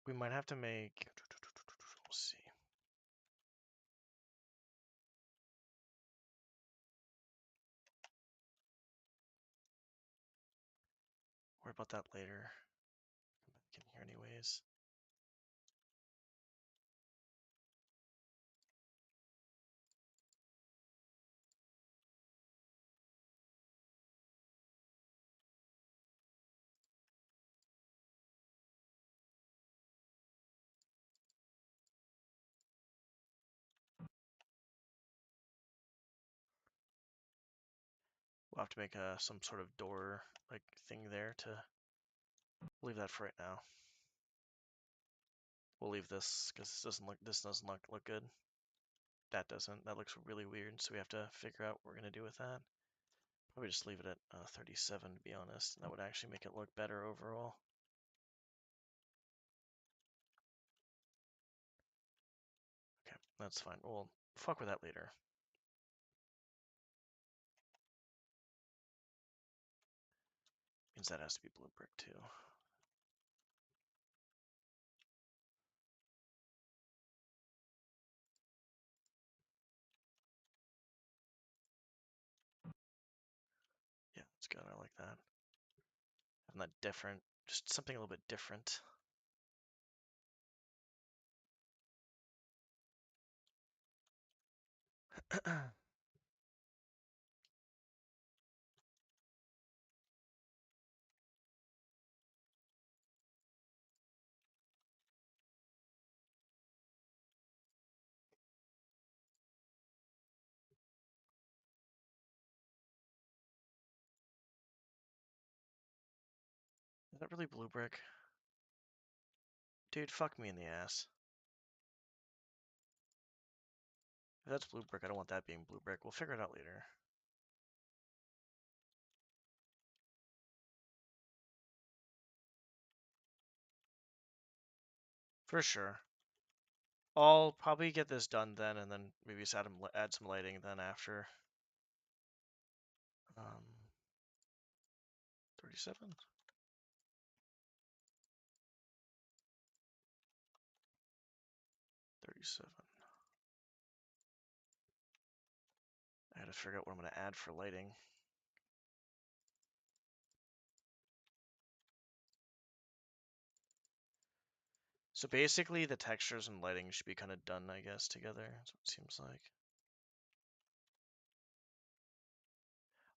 Speaker 8: We might have to make. We'll see. Worry about that later. Come back in here anyways. We'll have to make some sort of door like thing there to leave that for right now. We'll leave this because this doesn't look good. That doesn't. That looks really weird. So we have to figure out what we're gonna do with that. Probably just leave it at 37 to be honest. That would actually make it look better overall. Okay, that's fine. We'll fuck with that later. means that has to be blue brick too. Yeah, it's good. I like that. And that different, just something a little bit different. Is that really blue brick? Dude, fuck me in the ass. If that's blue brick, I don't want that being blue brick. We'll figure it out later. For sure. I'll probably get this done then, and then maybe just add some lighting then after. 37? 37. I gotta figure out what I'm gonna add for lighting. So basically, the textures and lighting should be kind of done, I guess, together. That's what it seems like.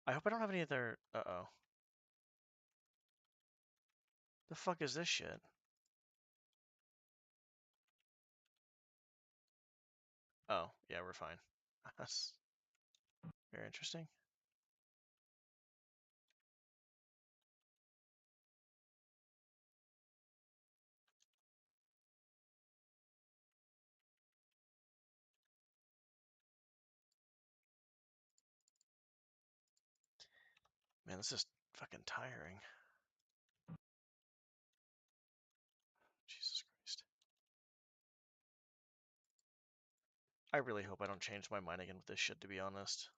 Speaker 8: I hope I don't have any other... Uh-oh. The fuck is this shit? Oh, yeah, we're fine. That's very interesting. Man, this is fucking tiring. Jesus Christ. I really hope I don't change my mind again with this shit, to be honest.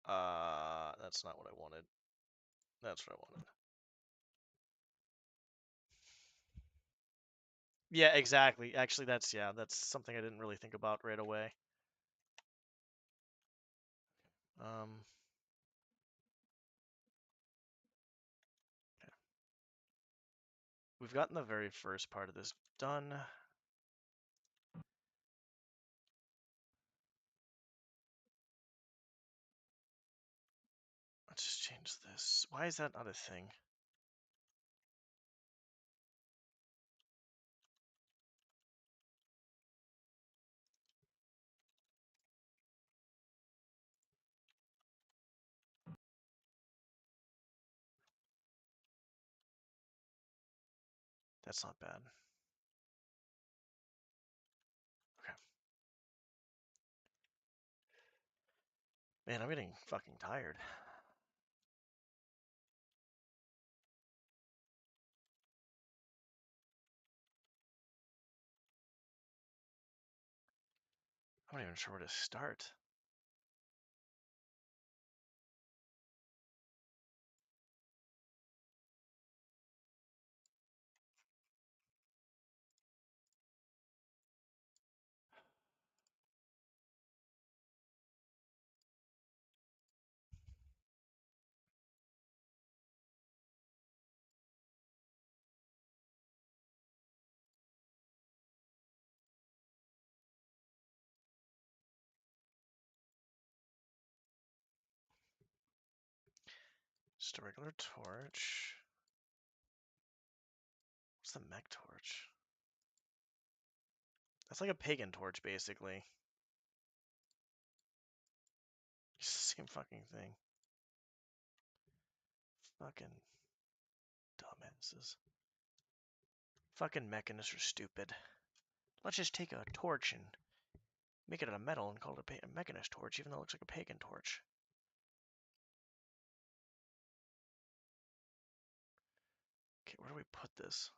Speaker 8: That's not what I wanted. That's what I wanted. Yeah, exactly. Actually, that's something I didn't really think about right away. Okay. We've gotten the very first part of this done. Let's just change this. Why is that not a thing? That's not bad. Okay. Man, I'm getting fucking tired. I'm not even sure where to start. Just a regular torch. What's the mech torch? That's like a pagan torch, basically. Same fucking thing. Fucking dumbasses. Fucking mechanists are stupid. Let's just take a torch and make it out of metal and call it a mechanist torch, even though it looks like a pagan torch. Okay, where do we put this?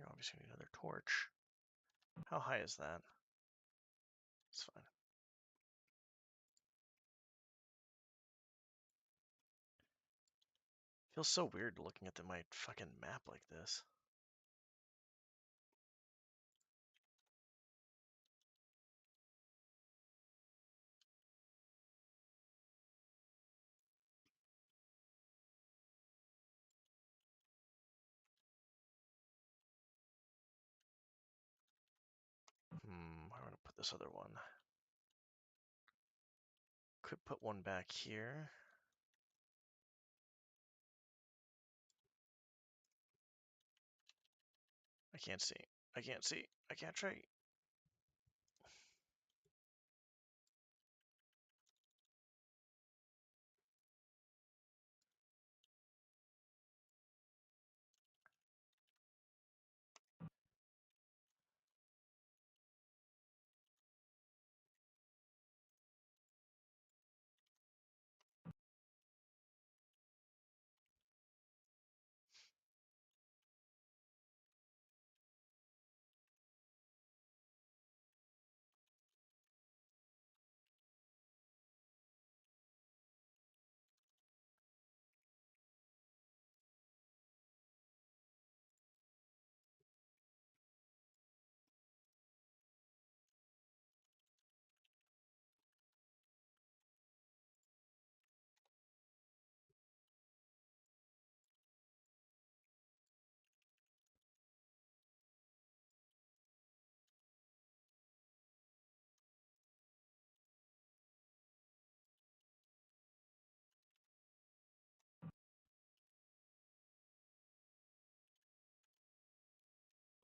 Speaker 8: obviously need another torch. How high is that? It's fine. Feels so weird looking at my fucking map like this. Where am I gonna put this other one? Could put one back here. I can't see. I can't see. I can't try.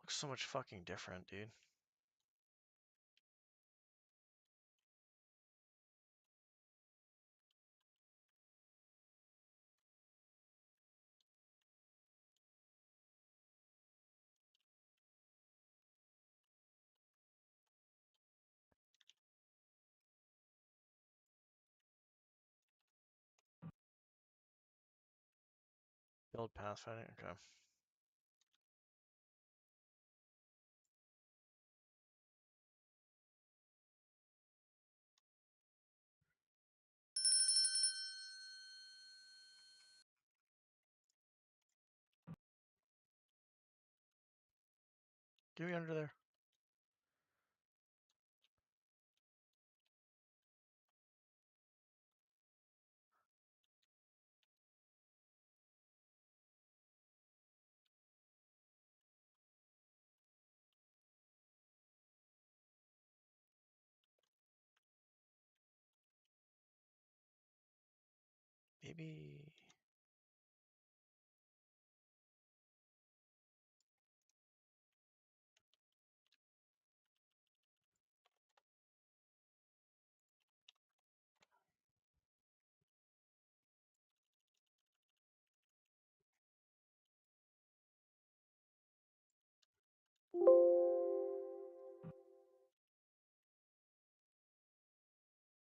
Speaker 8: Looks so much fucking different, dude. Build pathfinding. Okay. Get me under there. Maybe.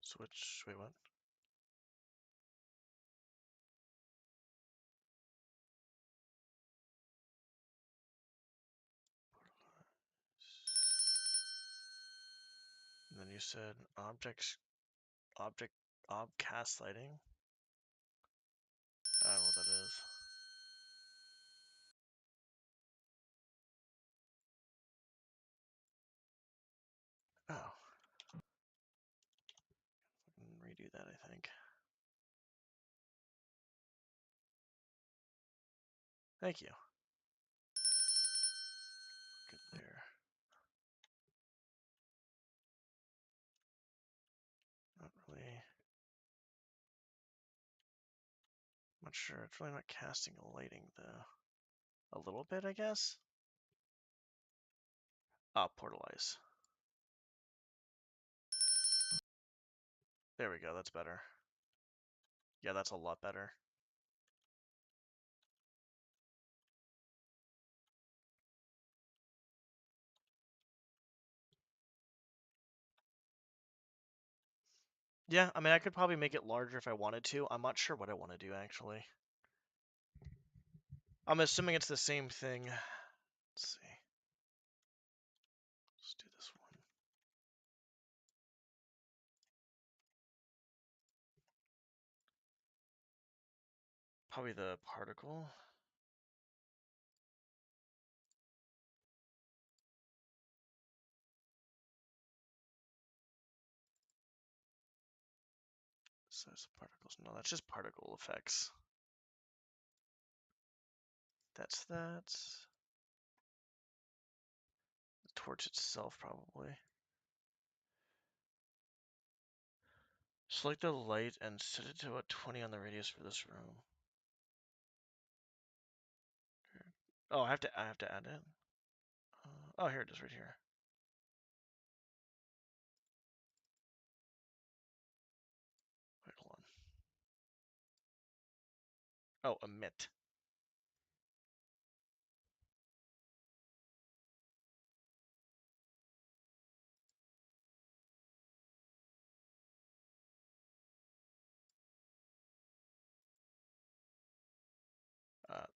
Speaker 8: Switch. Wait, what? And then you said object cast lighting. I don't know what that is. Oh. Redo that, I think. Thank you. Good there. Not really. I'm not sure. It's really not casting lighting, though. A little bit, I guess? Portalize. There we go. That's better. Yeah, that's a lot better. Yeah, I mean, I could probably make it larger if I wanted to. I'm not sure what I want to do, actually. I'm assuming it's the same thing. Let's see. Probably the particle. Size of particles. No, that's just particle effects. That's that. The torch itself, probably. Select the light and set it to about 20 on the radius for this room. Oh, I have to add it. Oh, here it is, right here. Wait, hold on. Oh, emit.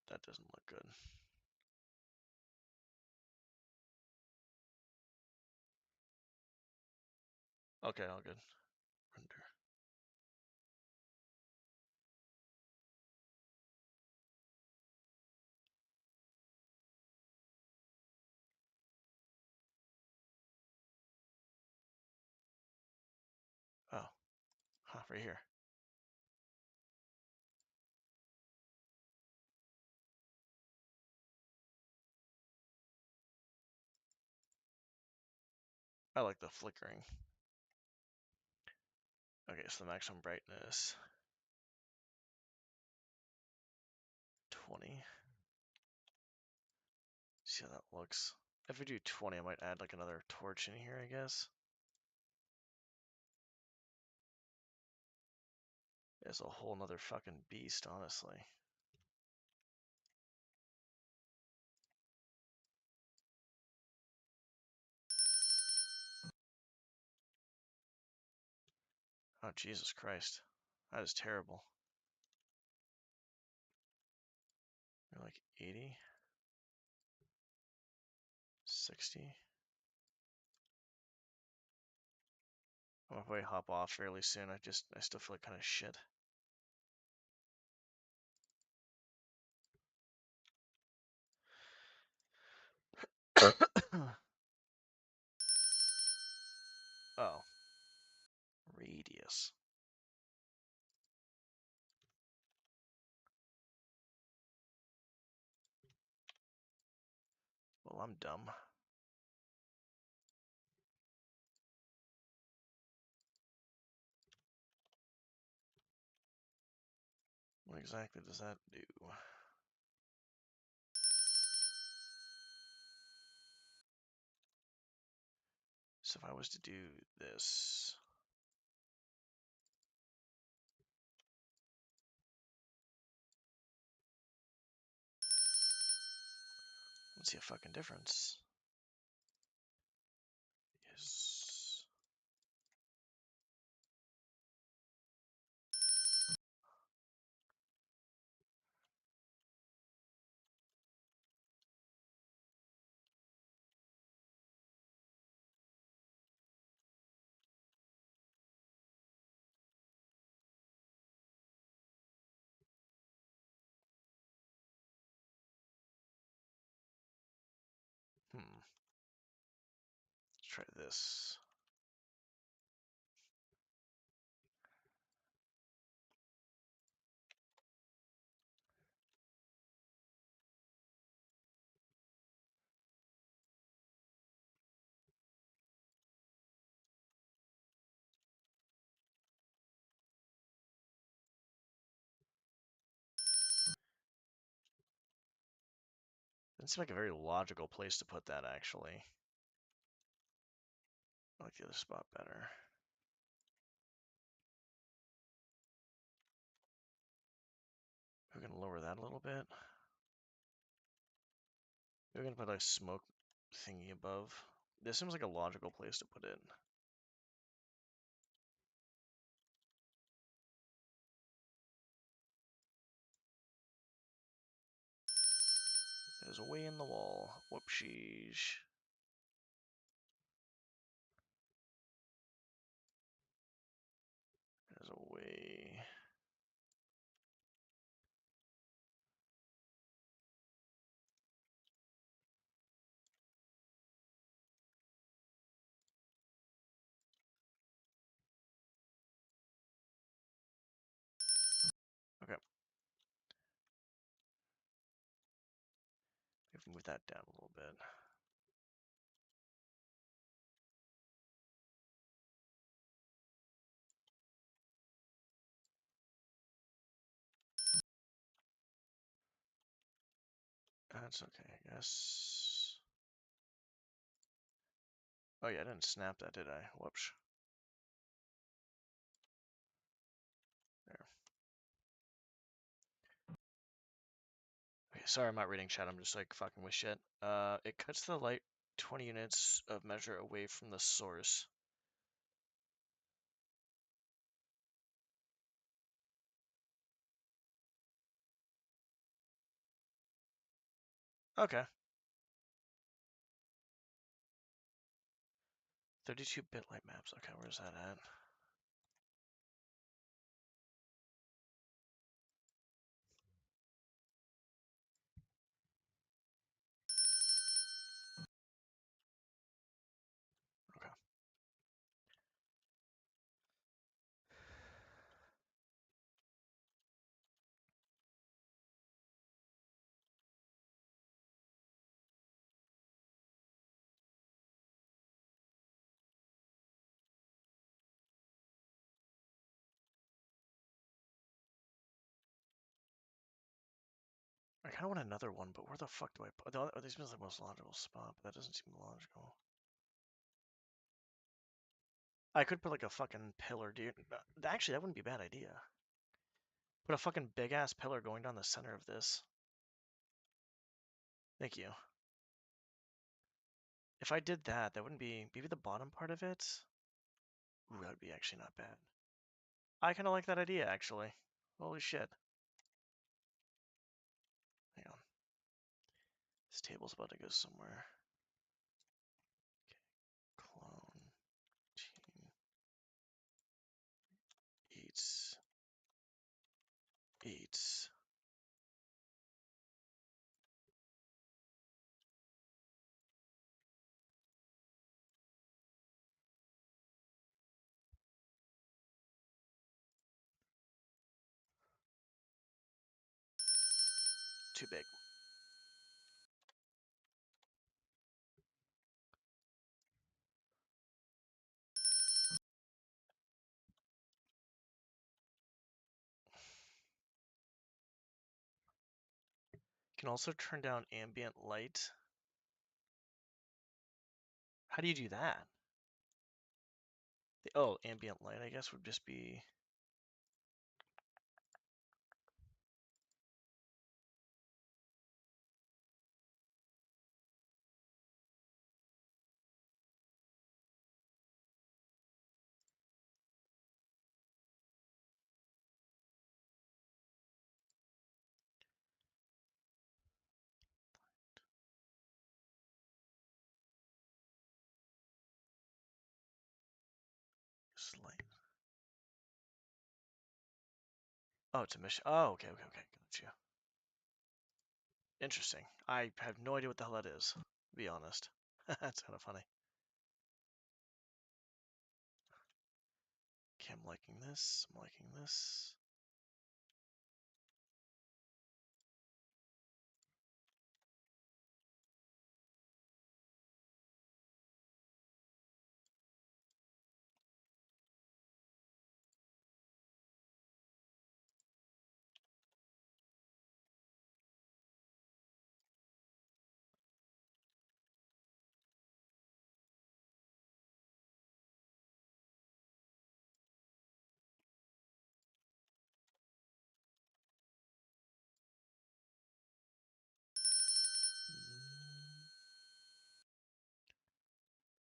Speaker 8: That doesn't look good. Okay, all good. Render. Oh, right here. I like the flickering. Okay, so the maximum brightness 20. See how that looks. If we do 20, I might add like another torch in here, I guess. It's a whole nother fucking beast, honestly. Oh, Jesus Christ. That is terrible. You're like 80, 60. I'm gonna probably hop off fairly soon. I still feel like kind of shit. Oh. Radius. Well, I'm dumb. What exactly does that do? So if I was to do this, let's see a fucking difference. Yes. Let's try this. Doesn't seem like a very logical place to put that, actually. I like the other spot better. We're gonna lower that a little bit. We're gonna put a smoke thingy above. This seems like a logical place to put it. It is way in the wall. Whoopsies. It is away. move that down a little bit. That's okay, I guess. Oh yeah, I didn't snap that, did I? Whoops. There. Okay, sorry I'm not reading chat, I'm just like fucking with shit. It cuts the light 20 units of measure away from the source. Okay. 32-bit light maps. Okay, where's that at? Okay. I kind of want another one, but where the fuck do I put? Oh, this seems like the most logical spot, but that doesn't seem logical. I could put like a fucking pillar, dude. Actually, that wouldn't be a bad idea. Put a fucking big ass pillar going down the center of this. Thank you. If I did that, that wouldn't be maybe the bottom part of it. Ooh, that would be actually not bad. I kind of like that idea, actually. Holy shit. Hang on. This table's about to go somewhere. Okay. Clone. Team. Eats. Eats. Too big. You can also turn down ambient light. How do you do that? Oh, ambient light, I guess, would just be... Light. Oh, it's a mission. Oh, okay. Gotcha. Interesting. I have no idea what the hell that is, to be honest. That's kind of funny. Okay, I'm liking this. I'm liking this.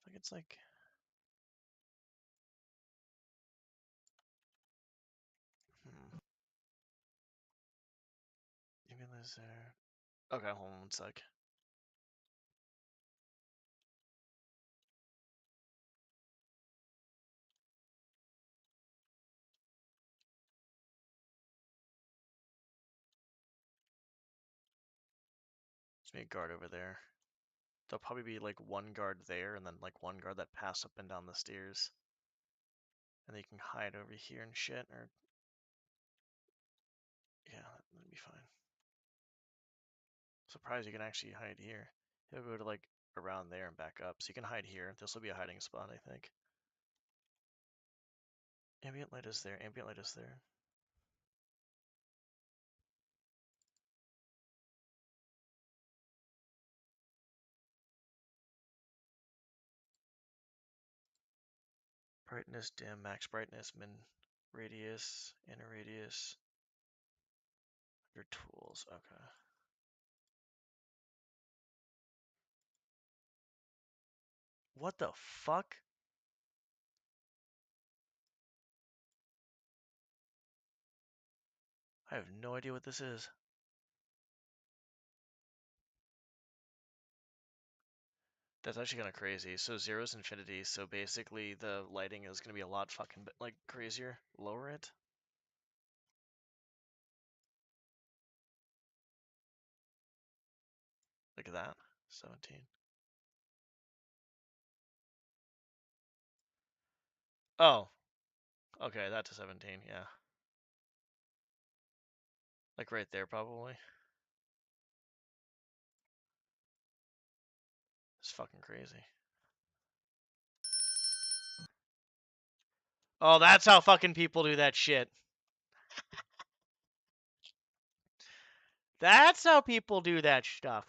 Speaker 8: I think it's like... Maybe there's there. Okay, hold on one sec. Just make a guard over there. There'll probably be like one guard there and then like one guard that pass up and down the stairs. And they can hide over here and shit, or... Yeah, that'd be fine. Surprised you can actually hide here. He'll go to like around there and back up. So you can hide here. This will be a hiding spot, I think. Ambient light is there. Ambient light is there. Brightness, dim, max brightness, min radius, inner radius. Your tools, okay. What the fuck? I have no idea what this is. That's actually kind of crazy. So zero is infinity, so basically the lighting is going to be a lot fucking like crazier. Lower it. Look at that. 17. Oh. Okay, that's a 17, yeah. Like right there, probably. It's fucking crazy. Oh, that's how fucking people do that shit. That's how people do that stuff.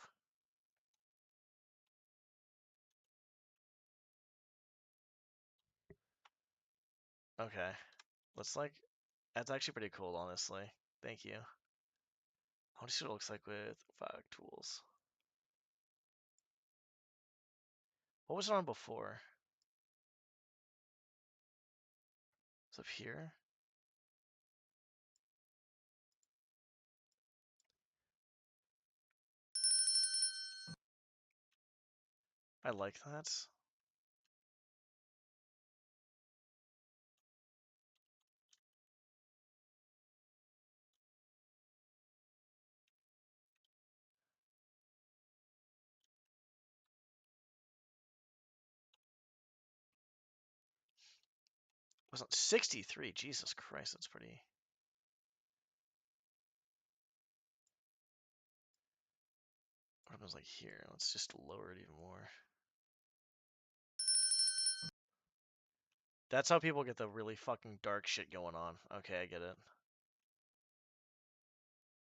Speaker 8: Okay. Let's like... That's actually pretty cool, honestly. Thank you. I want to see what it looks like with tools. What was it on before? It's up here? I like that. Was it 63? Jesus Christ, that's pretty... What happens like here? Let's just lower it even more. That's how people get the really fucking dark shit going on. Okay, I get it.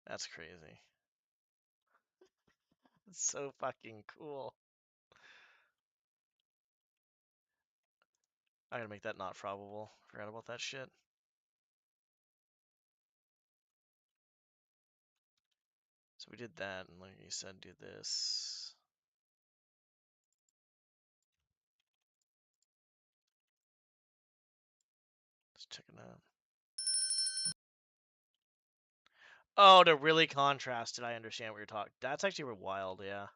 Speaker 8: That's crazy. It's so fucking cool. I gotta make that not probable. Forgot about that shit. So we did that, and like you said, do this. Let's check it out. Oh, to really contrast it, I understand what you're talking. That's actually wild, yeah.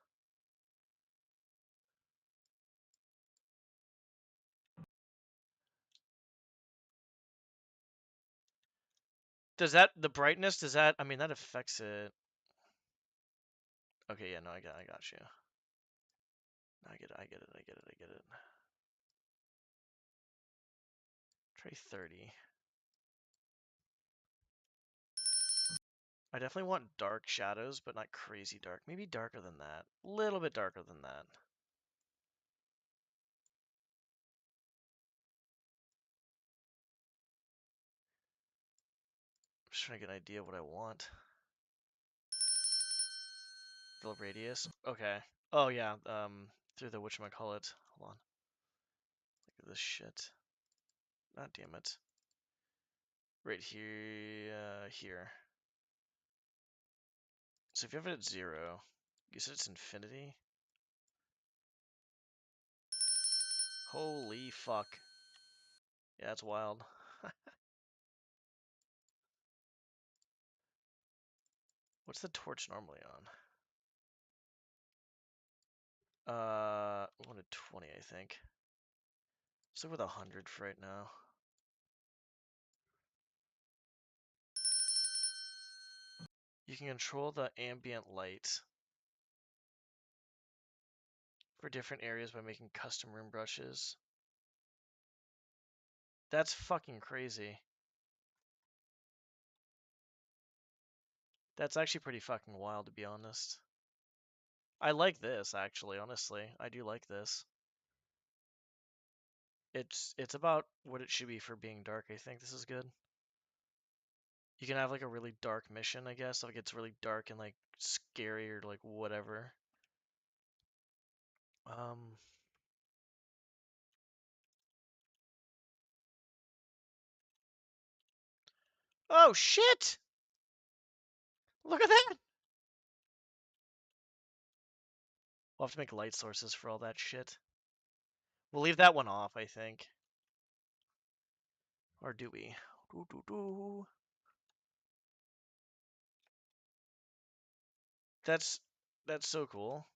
Speaker 8: Does that, the brightness, does that, I mean, that affects it. Okay, yeah, no, I got you. I get it. Try 30. I definitely want dark shadows, but not crazy dark. Maybe darker than that. A little bit darker than that. I'm just trying to get an idea of what I want. Fill radius. Okay. Oh yeah. Through the whatchamacallit. Hold on. Look at this shit. God damn it. Right here. Here. So if you have it at 0, you said it's infinity. Holy fuck. Yeah, that's wild. What's the torch normally on? 120, I think. Let's look with 100 for right now. You can control the ambient light for different areas by making custom room brushes. That's fucking crazy. That's actually pretty fucking wild, to be honest. I like this actually, honestly. I do like this. It's about what it should be for being dark, I think. This is good. You can have like a really dark mission, I guess. Like it's really dark and like scary or like whatever. Um Oh shit! Look at that! We'll have to make light sources for all that shit. We'll leave that one off, I think. Or do we? Doo. That's so cool.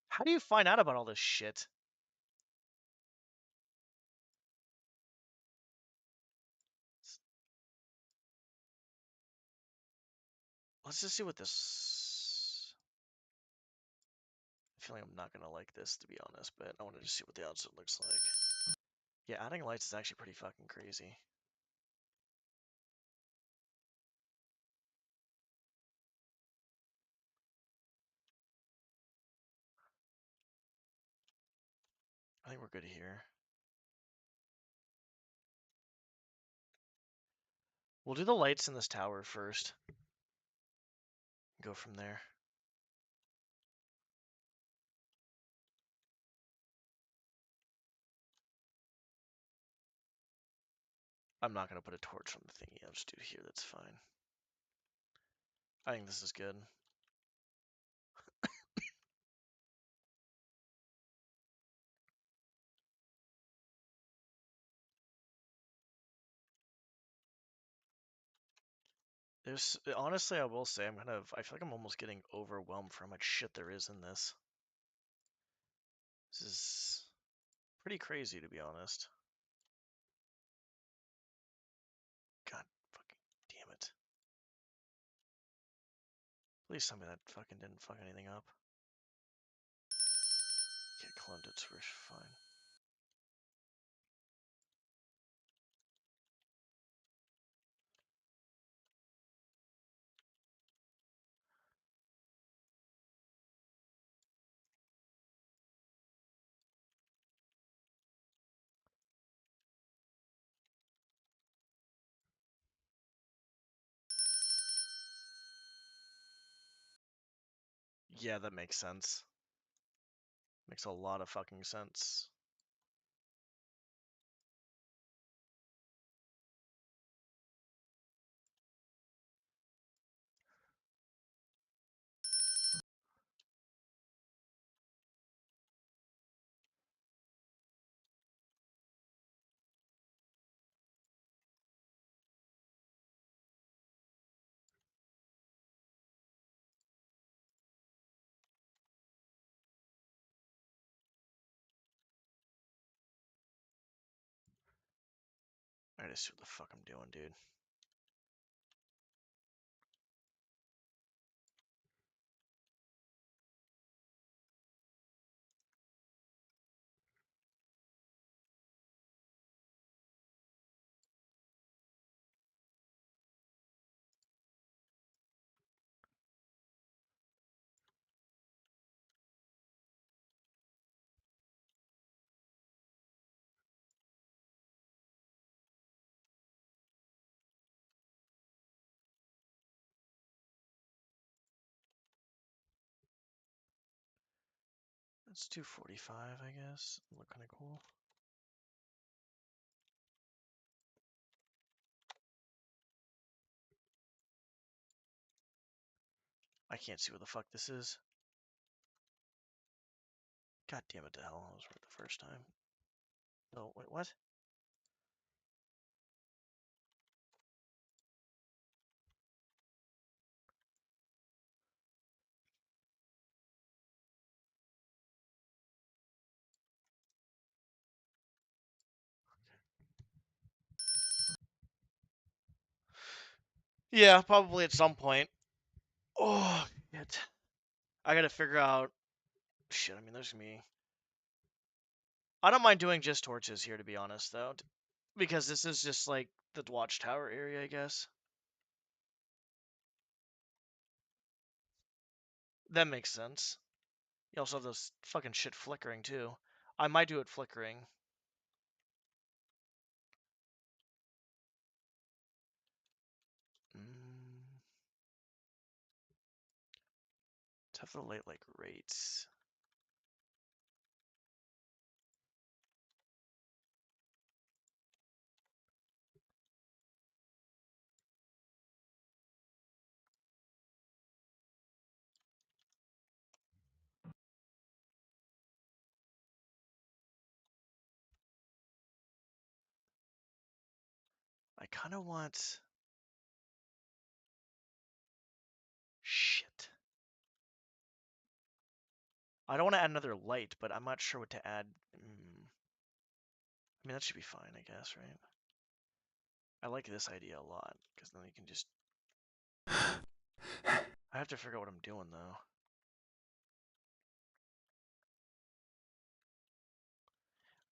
Speaker 8: How do you find out about all this shit? Let's just see what this. I feel like I'm not gonna like this, to be honest, but I want to just see what the outside looks like. Yeah, adding lights is actually pretty fucking crazy. I think we're good here. We'll do the lights in this tower first. Go from there. I'm not gonna put a torch on the thingy. I'll just do it here. That's fine. I think this is good. There's honestly, I will say, I feel like I'm almost getting overwhelmed for how much shit there is in this. This is pretty crazy, to be honest. God fucking damn it. Please tell me that fucking didn't fuck anything up. Okay, cloned it, so we're fine. Yeah, that makes sense. Makes a lot of fucking sense. I just see what the fuck I'm doing, dude. It's 245, I guess. Look kind of cool. I can't see what the fuck this is. God damn it to hell. I was right the first time. Oh, wait, what? Yeah, probably at some point. Oh, shit. I gotta figure out. Shit, I mean, there's me. I don't mind doing just torches here, to be honest, though. Because this is just like the watchtower area, I guess. That makes sense. You also have those fucking shit flickering too. I might do it flickering. Mm. Let's have the light like rates. I kind of want... Shit. I don't want to add another light, but I'm not sure what to add. I mean, that should be fine, I guess, right? I like this idea a lot, because then you can just... I have to figure out what I'm doing, though.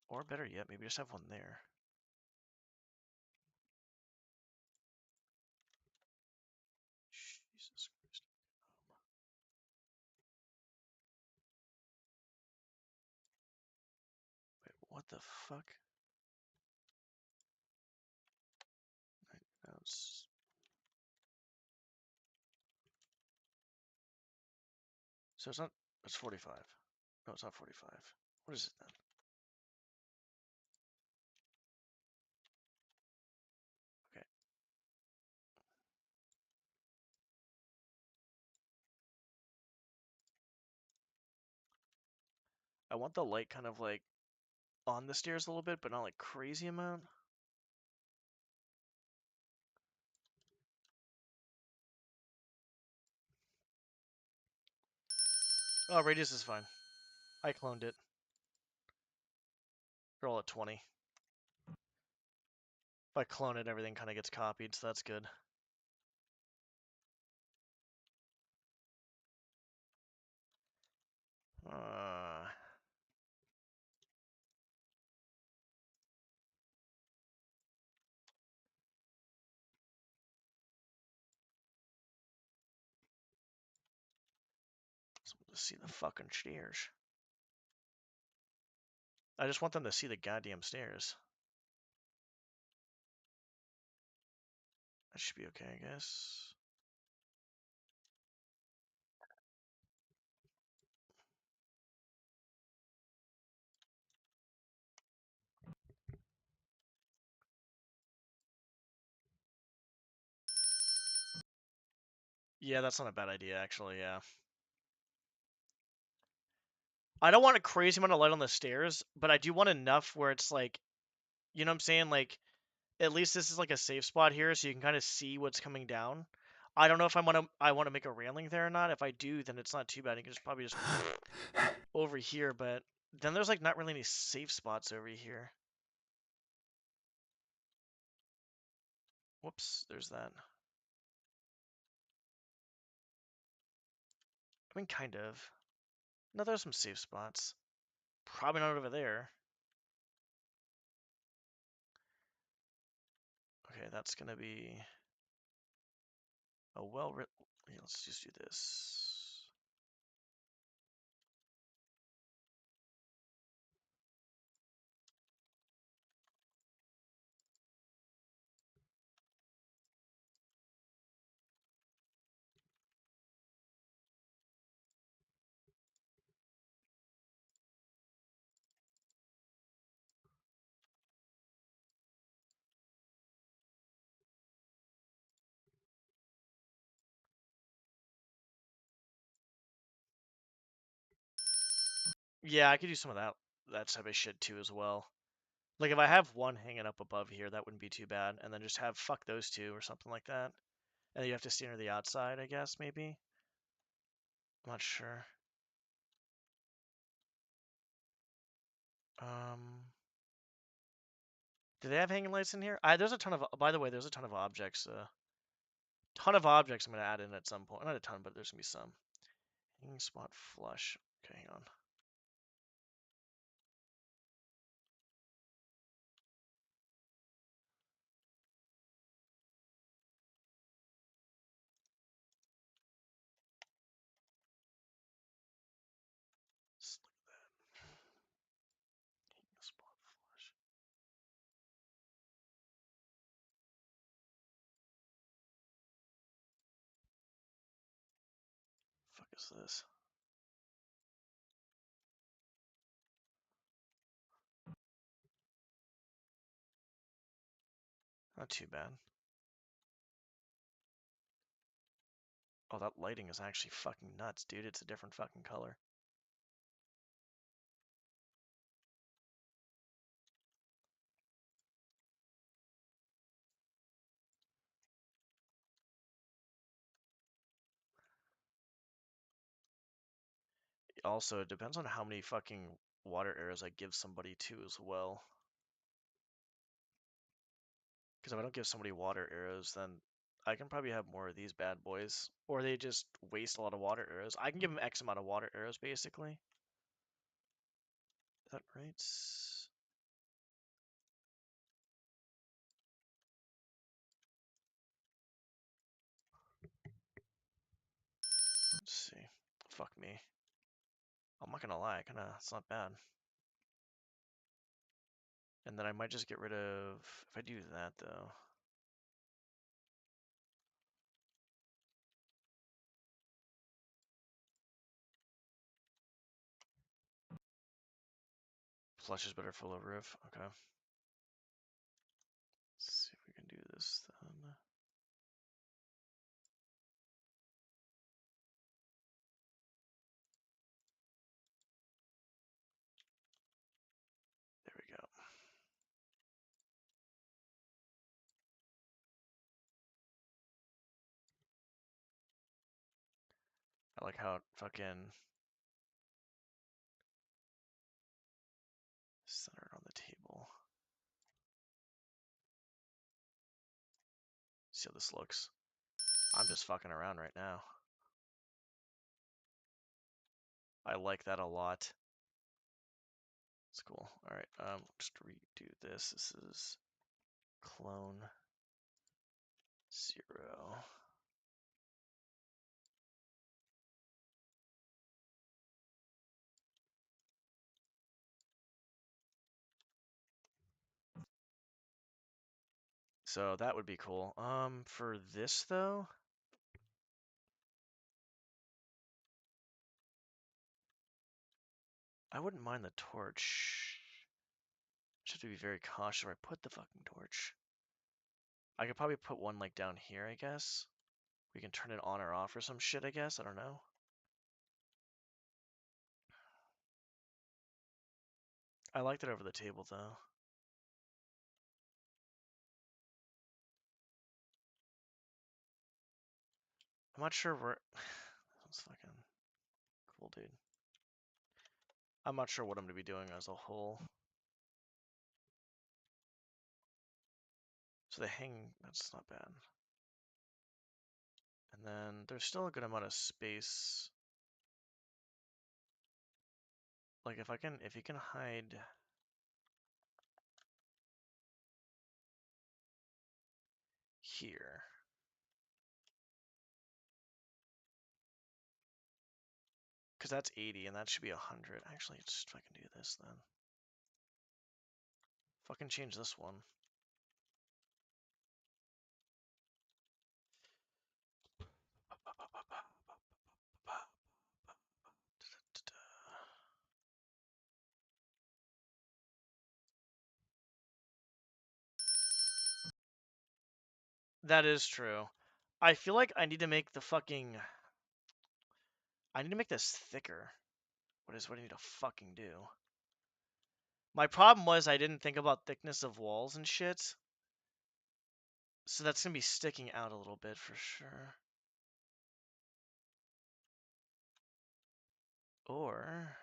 Speaker 8: Or better yet, maybe just have one there. Jesus Christ. Wait, what the fuck? No, so it's not... It's 45. No, it's not 45. What is it then? Okay. I want the light kind of like on the stairs a little bit, but not like crazy amount. Oh, radius is fine. I cloned it. They're all at 20. If I clone it, everything kind of gets copied, so that's good. Uh, Let's see the fucking stairs. I just want them to see the goddamn stairs. That should be okay, I guess. Yeah, that's not a bad idea, actually, yeah. I don't want a crazy amount of light on the stairs, but I do want enough where it's like, you know what I'm saying? Like, at least this is like a safe spot here, so you can kind of see what's coming down. I don't know if I want to make a railing there or not. If I do, then it's not too bad. You can just probably just over here, but then there's like not really any safe spots over here. Whoops, there's that. I mean, kind of. No, there's some safe spots. Probably not over there. Okay, that's gonna be a well-written. Yeah, let's just do this. Yeah, I could do some of that type of shit too as well. Like if I have one hanging up above here, that wouldn't be too bad, and then just have fuck those two or something like that. And then you have to stay near the outside, I guess, maybe. I'm not sure. Do they have hanging lights in here? There's a ton of. By the way, there's a ton of objects. Ton of objects I'm gonna add in at some point. Not a ton, but there's gonna be some. Hanging spot flush. Okay, hang on. is this? Not too bad. Oh, that lighting is actually fucking nuts, dude. It's a different fucking color. Also, it depends on how many fucking water arrows I give somebody too as well. Because if I don't give somebody water arrows, then I can probably have more of these bad boys. Or they just waste a lot of water arrows. I can give them X amount of water arrows, basically. Is that right? Let's see. Fuck me. I'm not gonna lie, it's not bad. And then I might just get rid of, if I do that though. Flush is better for low roof, okay. Let's see if we can do this then. There we go. I like how it fucking centered on the table. See how this looks. I'm just fucking around right now. I like that a lot. It's cool. All right, just redo this. This is clone 0. So that would be cool. For this though, I wouldn't mind the torch. Just have to be very cautious where I put the fucking torch. I could probably put one like down here, I guess. We can turn it on or off or some shit, I guess. I don't know. I liked it over the table though. I'm not sure where. That's fucking cool, dude. I'm not sure what I'm gonna be doing as a whole. So they hang. That's not bad. And then there's still a good amount of space. Like if you can hide here. Because that's 80 and that should be 100. Actually, just if I can do this then. Fucking change this one. That is true. I feel like I need to make the fucking... I need to make this thicker. What do I need to fucking do? My problem was I didn't think about thickness of walls and shit. So that's gonna be sticking out a little bit for sure. Or...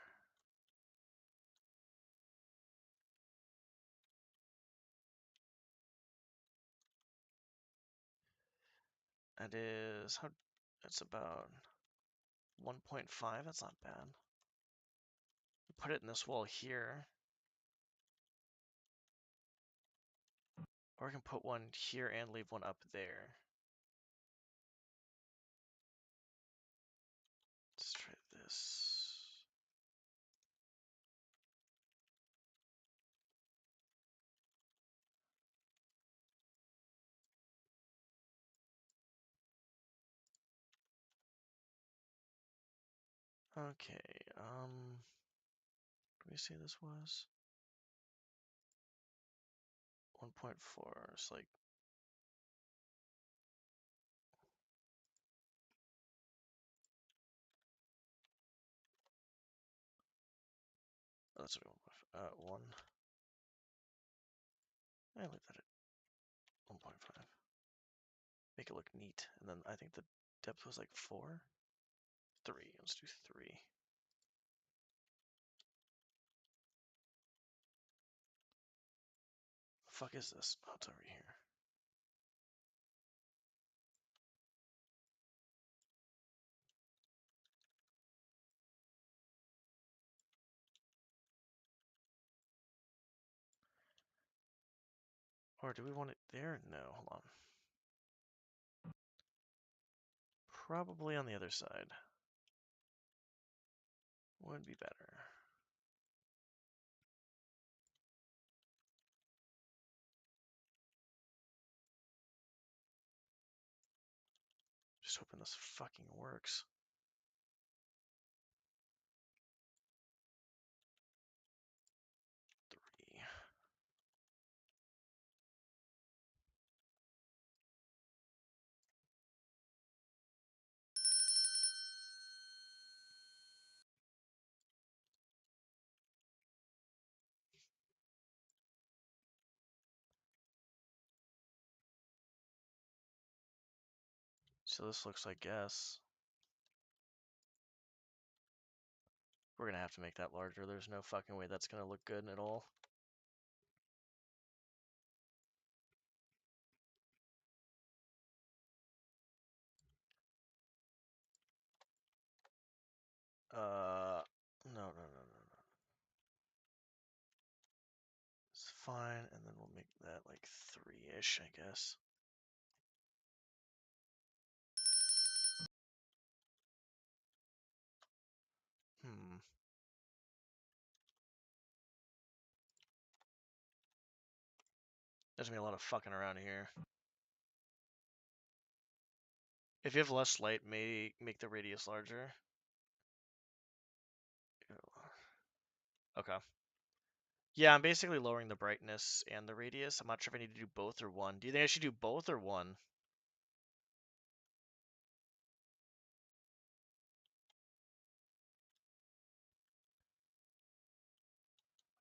Speaker 8: That is... how? That's about 1.5. That's not bad. Put it in this wall here. Or I can put one here and leave one up there. Let's try this. Okay, what do we say this was? 1.4, it's like... Oh, that's what I want. 1. I leave that at 1.5. Make it look neat. And then I think the depth was like 4? 3. Let's do 3. Fuck is this? Oh, it's over here. Or do we want it there? No, hold on. Probably on the other side. Would be better. Just hoping this fucking works. Three. So this looks like guess. We're gonna have to make that larger. There's no fucking way that's gonna look good at all. No, no, no, no, no. It's fine, and then we'll make that like 3-ish, I guess. Hmm. There's gonna be a lot of fucking around here. If you have less light, make the radius larger. Okay. Yeah, I'm basically lowering the brightness and the radius. I'm not sure if I need to do both or one. Do you think I should do both or one?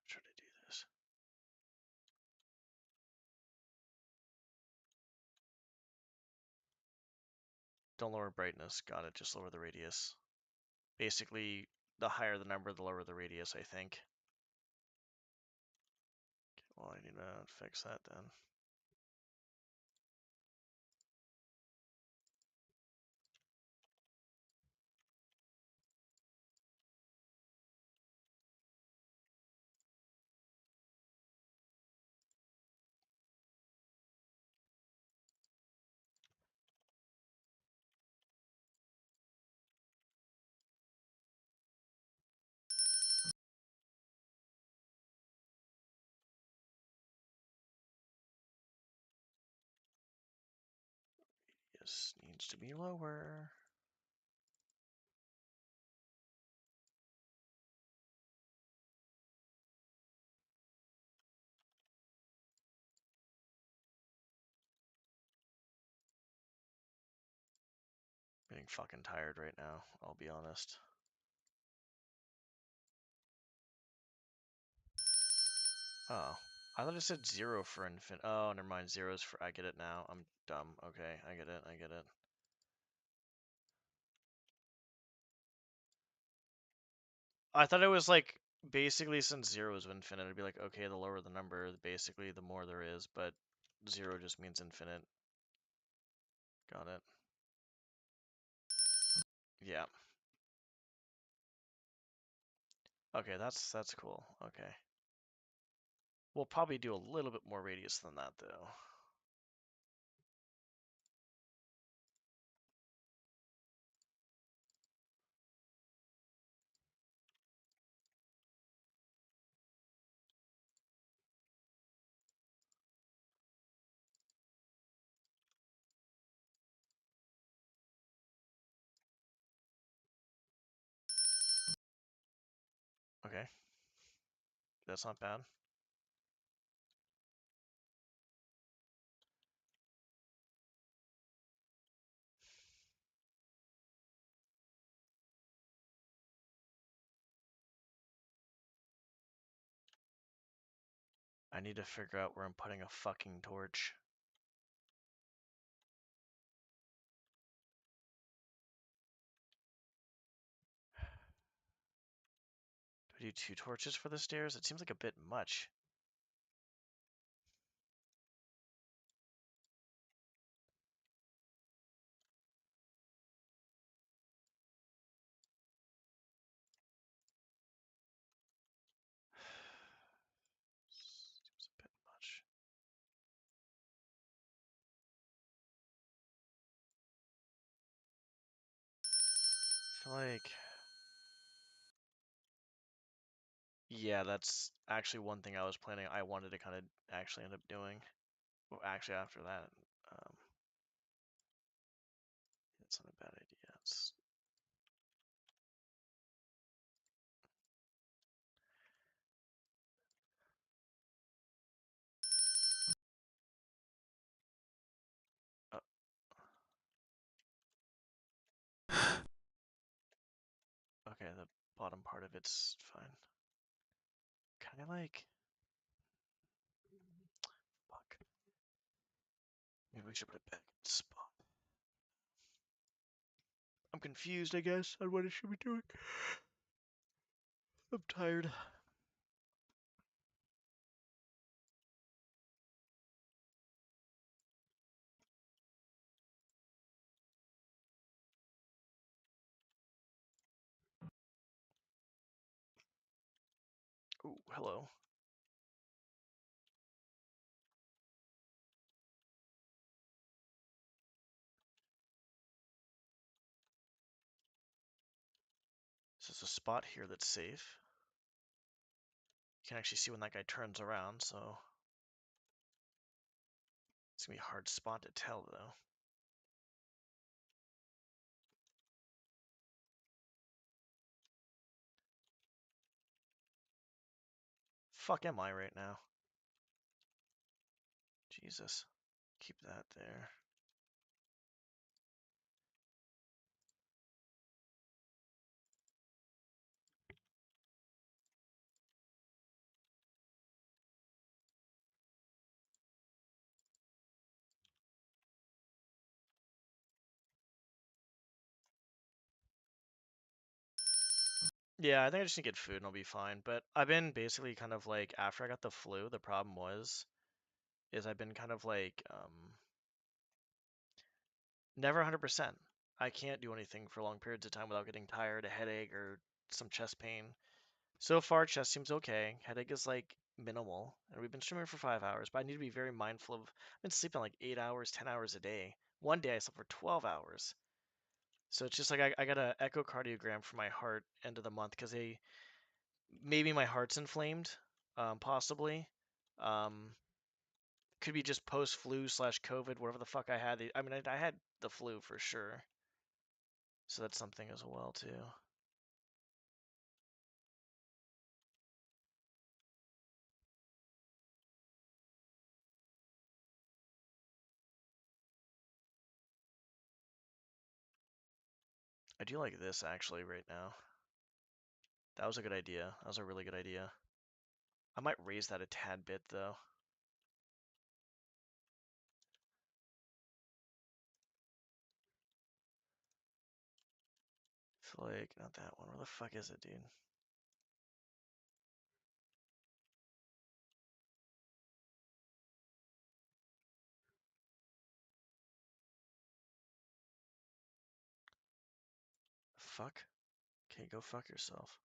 Speaker 8: Try to do this. Don't lower brightness. Got it. Just lower the radius. Basically, the higher the number, the lower the radius, I think. Okay, well, I need to fix that then. Yes, needs to be lower. Getting fucking tired right now, I'll be honest. Oh, I thought it said 0 for infant. Oh, never mind. 0's for. I get it now. I'm dumb. Okay, I get it. I get it. I thought it was like basically since 0 is infinite, it'd be like okay, the lower the number, basically the more there is, but 0 just means infinite. Got it. Yeah. Okay, that's cool. Okay. We'll probably do a little bit more radius than that though. That's not bad. I need to figure out where I'm putting a fucking torch. Do I do 2 torches for the stairs? It seems like a bit much. Seems a bit much. I feel like... Yeah, that's actually one thing I was planning. I wanted to kind of actually end up doing. Well, actually, after that, it's not a bad idea. It's... Oh, okay, the bottom part of it's fine. Can I like... Fuck. Maybe we should put it back in the spot. I'm confused, I guess, on what it should be doing. I'm tired. Ooh, hello. So there's a spot here that's safe. You can actually see when that guy turns around, so... It's gonna be a hard spot to tell, though. Fuck am I right now? Jesus. Keep that there. Yeah, I think I just need to get food and I'll be fine. But I've been basically kind of like, after I got the flu, the problem is I've been kind of like, never 100%. I can't do anything for long periods of time without getting tired, a headache, or some chest pain. So far, chest seems okay. Headache is like minimal, and we've been streaming for 5 hours, but I need to be very mindful of, I've been sleeping like 8 hours, 10 hours a day. One day I slept for 12 hours. So it's just like I got an echocardiogram for my heart end of the month because maybe my heart's inflamed, possibly. Um, could be just post flu slash COVID, whatever the fuck I had. I mean, I had the flu for sure. So that's something as well too. I do like this actually right now. That was a good idea. That was a really good idea. I might raise that a tad bit though. It's like, not that one. Where the fuck is it, dude? Fuck? Okay, go fuck yourself.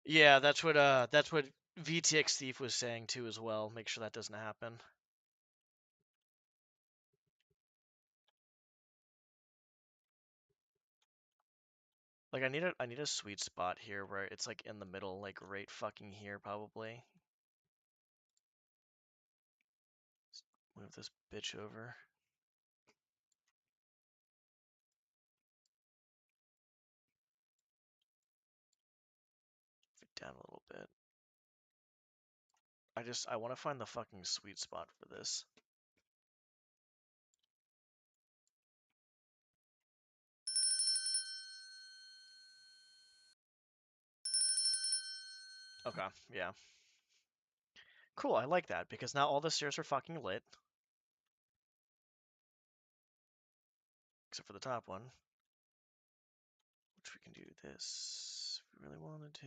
Speaker 8: Yeah, that's what VTX Thief was saying too as well. Make sure that doesn't happen. Like I need a sweet spot here where it's like in the middle, like right fucking here probably. Move this bitch over. Move it down a little bit. I want to find the fucking sweet spot for this. Okay, yeah. Cool, I like that because now all the stairs are fucking lit. Except for the top one. Which we can do this if we really wanted to.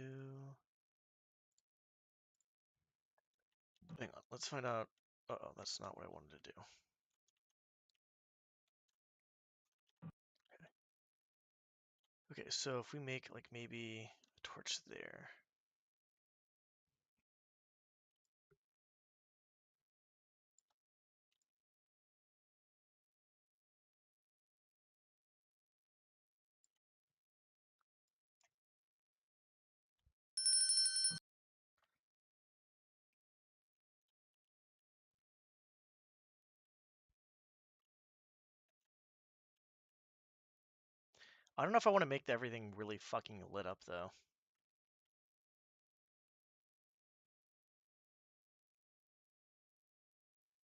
Speaker 8: Hang on, let's find out. Uh-oh, that's not what I wanted to do. Okay, so if we make like maybe a torch there. I don't know if I want to make everything really fucking lit up though.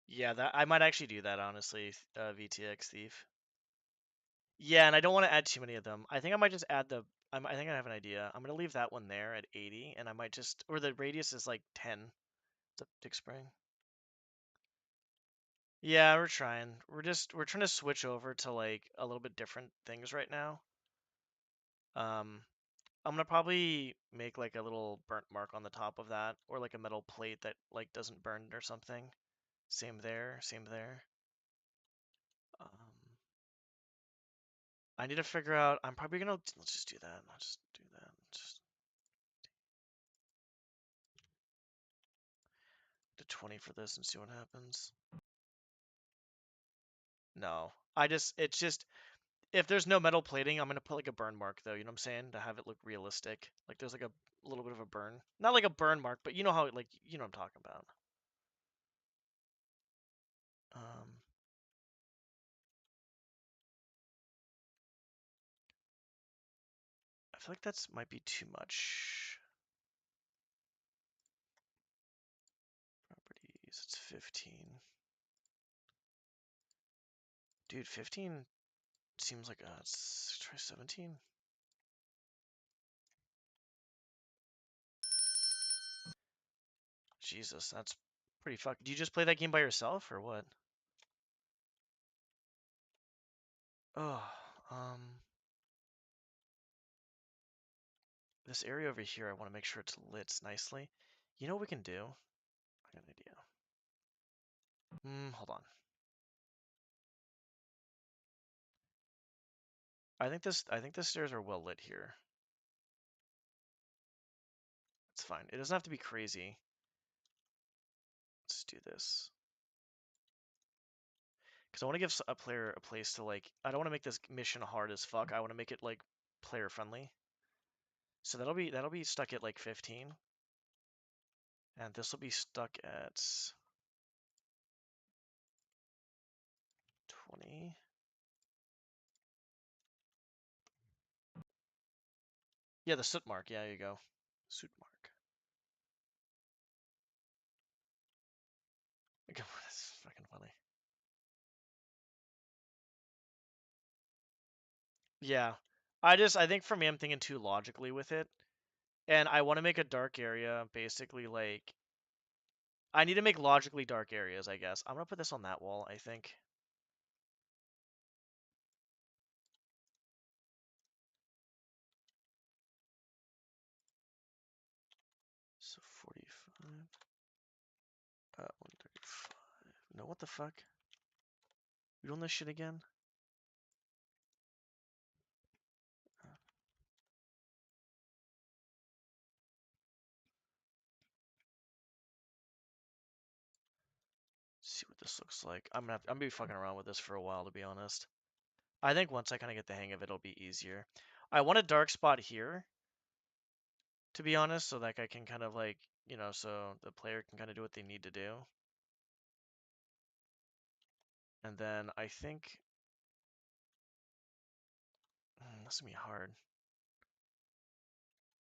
Speaker 8: Yeah, that I might actually do that honestly, VTX Thief. Yeah, and I don't want to add too many of them. I think I might just add the. I think I have an idea. I'm gonna leave that one there at 80, and I might just, or the radius is like 10. It's a Dick Spring. Yeah, we're trying. We're trying to switch over to like a little bit different things right now. I'm gonna probably make like a little burnt mark on the top of that, or like a metal plate that like doesn't burn or something. Same there, same there. Um, I need to figure out. I'm probably gonna let's just do that. I'll just do that. Just do 20 for this and see what happens. No, it's just if there's no metal plating, I'm gonna put like a burn mark though. You know what I'm saying? To have it look realistic. Like there's like a little bit of a burn, not like a burn mark, but you know how like you know what I'm talking about. Um, I feel like that's might be too much. Properties, it's 15. Dude, 15 seems like let's try 17. Jesus, that's pretty fucked. Do you just play that game by yourself or what? Oh, this area over here, I want to make sure it's lit nicely. You know what we can do? I got an idea. Hold on. I think the stairs are well lit here. It's fine. It doesn't have to be crazy. Let's do this. Because I want to give a player a place to like. I don't want to make this mission hard as fuck. I want to make it like player friendly. So that'll be stuck at like 15, and this will be stuck at 20. Yeah, the soot mark. Yeah, there you go. Soot mark. That's fucking funny. Yeah. I think for me, I'm thinking too logically with it. And I want to make a dark area basically like. I need to make logically dark areas, I guess. I'm gonna put this on that wall, I think. So 45. 135. No, what the fuck? You doing this shit again? see what this looks like. I'm gonna be fucking around with this for a while, to be honest. I think once I kind of get the hang of it, it'll be easier. I want a dark spot here, to be honest, so that I can kind of like, you know, so the player can kind of do what they need to do. And then I think this is gonna be hard.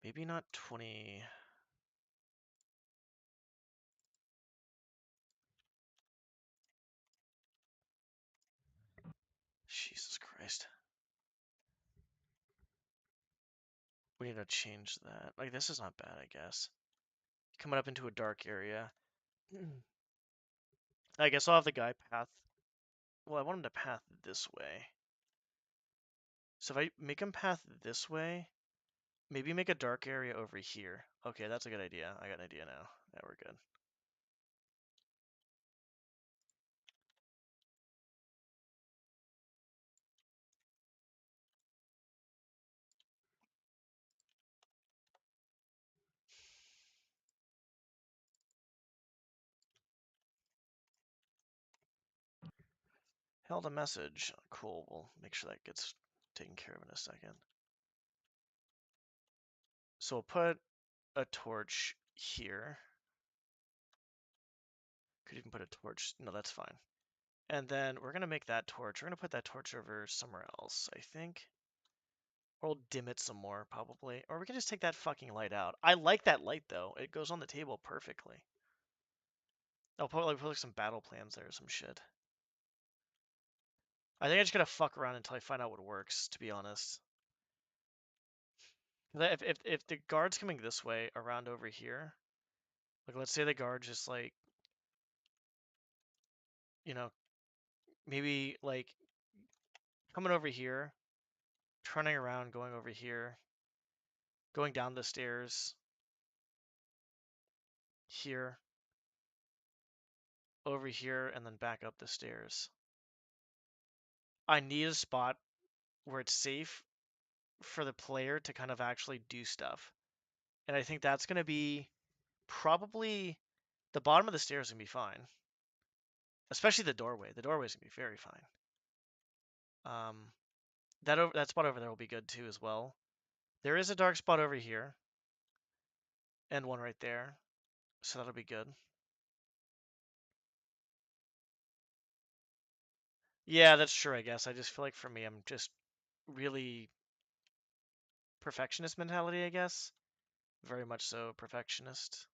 Speaker 8: Maybe not 20. Jesus Christ. We need to change that. Like, this is not bad, I guess. Coming up into a dark area. I guess I'll have the guy path. Well, I want him to path this way. So if I make him path this way, maybe make a dark area over here. Okay, that's a good idea. I got an idea now. Yeah, we're good. Held a message. Cool. We'll make sure that gets taken care of in a second. So we'll put a torch here. Could even put a torch. No, that's fine. And then we're going to make that torch. We're going to put that torch over somewhere else, I think. Or we'll dim it some more, probably. Or we can just take that fucking light out. I like that light, though. It goes on the table perfectly. I'll probably put like some battle plans there or some shit. I think I just gotta fuck around until I find out what works, to be honest. If the guard's coming this way, around over here, like let's say the guard just like, you know, maybe like coming over here, turning around, going over here, going down the stairs, here, over here, and then back up the stairs. I need a spot where it's safe for the player to kind of actually do stuff. And I think that's going to be probably the bottom of the stairs is going to be fine. Especially the doorway. The doorway is going to be very fine. That spot over there will be good too as well. There is a dark spot over here. And one right there. So that'll be good. Yeah, that's true, I guess. I just feel like for me, I'm just really perfectionist mentality, I guess. Very much so perfectionist.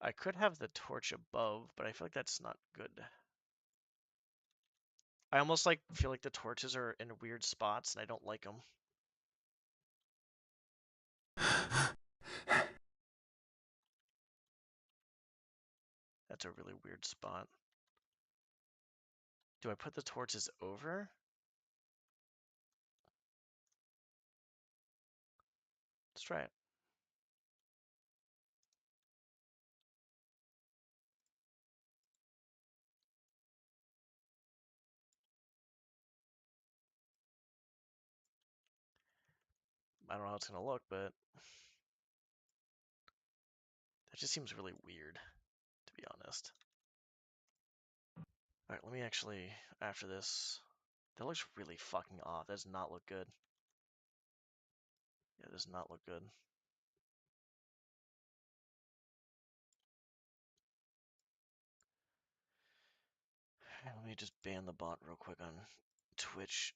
Speaker 8: I could have the torch above, but I feel like that's not good. I almost like feel like the torches are in weird spots and I don't like them. That's a really weird spot. Do I put the torches over? Let's try it. I don't know how it's gonna look, but that just seems really weird, to be honest. Alright, let me actually, after this, that looks really fucking off. That does not look good. Yeah, it does not look good. Let me just ban the bot real quick on Twitch.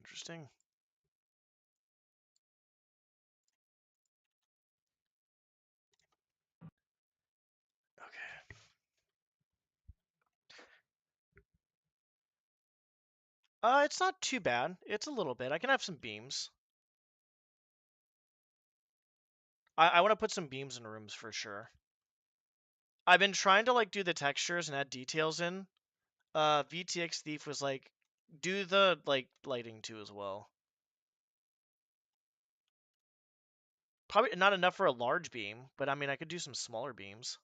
Speaker 8: Interesting. Okay. It's not too bad. It's a little bit. I can have some beams. I want to put some beams in rooms for sure. I've been trying to like do the textures and add details in. VTX Thief was like, do the like lighting too as well. Probably not enough for a large beam, but I mean, I could do some smaller beams.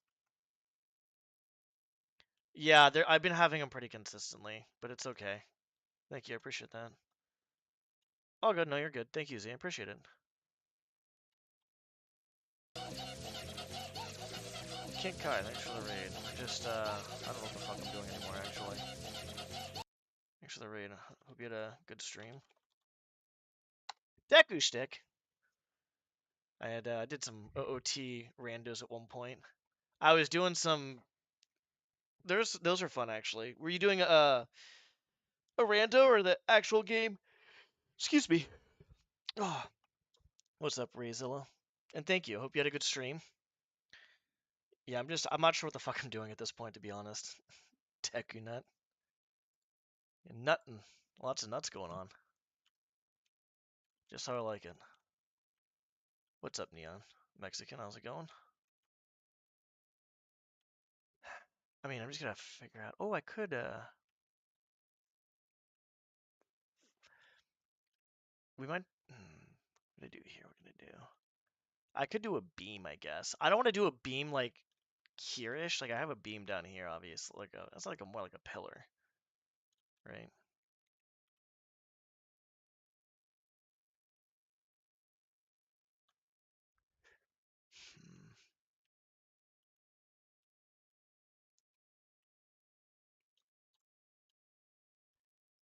Speaker 8: Yeah, I've been having them pretty consistently, but it's okay. Thank you, I appreciate that. Oh, good. No, you're good. Thank you, Z. I appreciate it. Kink Kai, thanks for the raid. Just, I don't know what the fuck I'm doing anymore, actually. Thanks for the raid. Hope you had a good stream. Deku Stick! I did some OOT randos at one point. I was doing some... Those are fun, actually. Were you doing a rando or the actual game? Excuse me. Oh, what's up, Rayzilla? And thank you. Hope you had a good stream. Yeah, I'm not sure what the fuck I'm doing at this point, to be honest. Deku Nut. Nuttin'. Lots of nuts going on. Just how I like it. What's up, Neon? Mexican, how's it going? I mean, I'm just gonna figure out... Oh, I could, We might... What do I do here? What can I do? I could do a beam, I guess. I don't want to do a beam, like, here-ish. Like, I have a beam down here, obviously. That's like more like a pillar. Right? Hmm.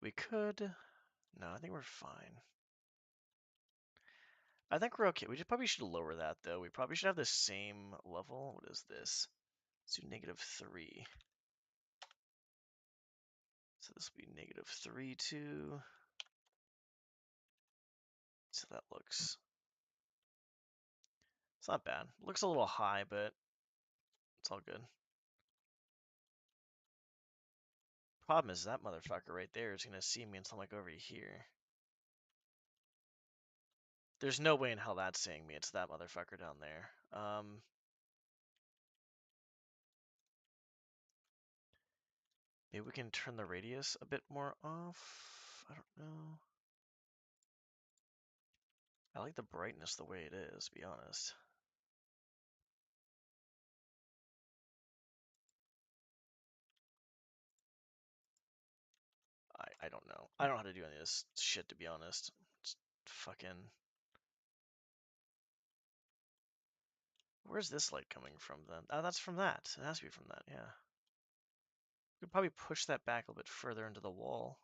Speaker 8: We could... No, I think we're fine. I think we're okay. We probably should lower that, though. We probably should have the same level. What is this? Let's do -3. So this will be -3, 2. So that looks... It's not bad. It looks a little high, but it's all good. Problem is that motherfucker right there is going to see me until I'm like over here. There's no way in hell that's seeing me. It's that motherfucker down there. Maybe we can turn the radius a bit more off. I don't know. I like the brightness the way it is, to be honest. I don't know. I don't know how to do any of this shit, to be honest. It's fucking... Where's this light coming from, then? Oh, that's from that. It has to be from that, yeah. We could probably push that back a little bit further into the wall.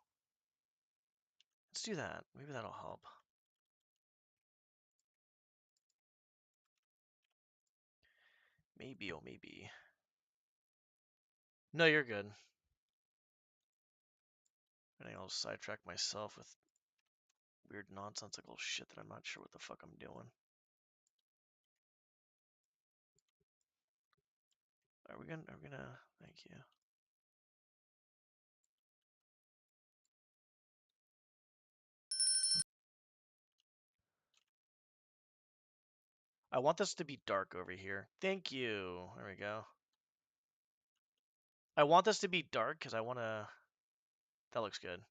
Speaker 8: Let's do that. Maybe that'll help. Maybe, oh maybe. No, you're good. I think I'll sidetrack myself with weird nonsensical shit that I'm not sure what the fuck I'm doing. Are we gonna, thank you. I want this to be dark over here. Thank you. There we go. I want this to be dark because I want to... That looks good.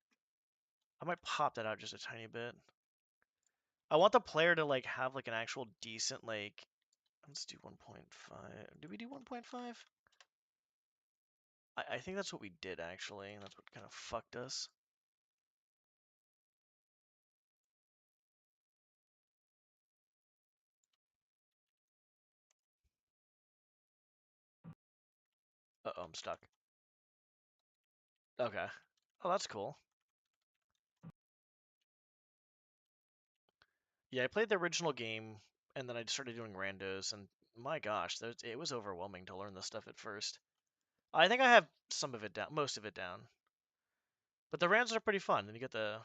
Speaker 8: I might pop that out just a tiny bit. I want the player to like have like an actual decent like... Let's do 1.5. Did we do 1.5? I think that's what we did actually. That's what kind of fucked us. Uh-oh, I'm stuck. Okay. Oh, that's cool. Yeah, I played the original game, and then I started doing randos, and my gosh, it was overwhelming to learn this stuff at first. I think I have some of it down, most of it down. But the randos are pretty fun, and you get the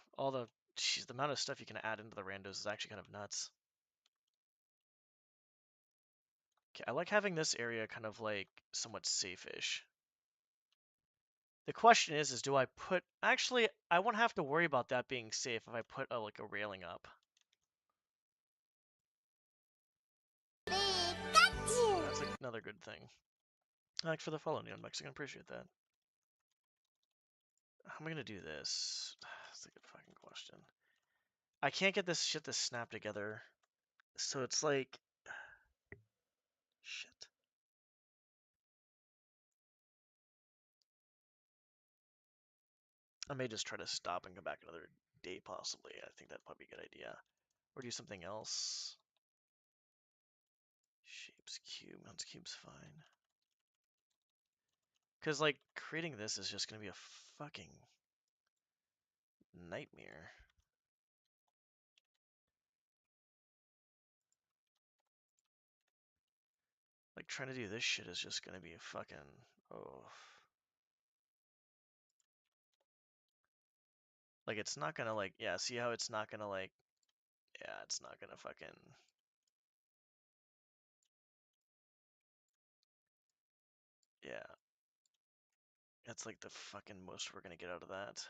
Speaker 8: amount of stuff you can add into the randos is actually kind of nuts. Okay, I like having this area kind of like somewhat safe-ish. The question is do I put... Actually, I won't have to worry about that being safe if I put like a railing up. That's like another good thing. Thanks for the follow, Neon Mexican. Appreciate that. How am I gonna do this? That's a good fucking question. I can't get this shit to snap together. So it's like... Shit. I may just try to stop and come back another day, possibly. I think that'd probably be a good idea. Or do something else. Shapes, cube. Mounts cube's fine. Because, like, creating this is just going to be a fucking nightmare. Like, trying to do this shit is just going to be a fucking... Oh. Like, it's not going to, like... Yeah, see how it's not going to, like... Yeah, it's not going to fucking... Yeah. That's, like, the fucking most we're going to get out of that.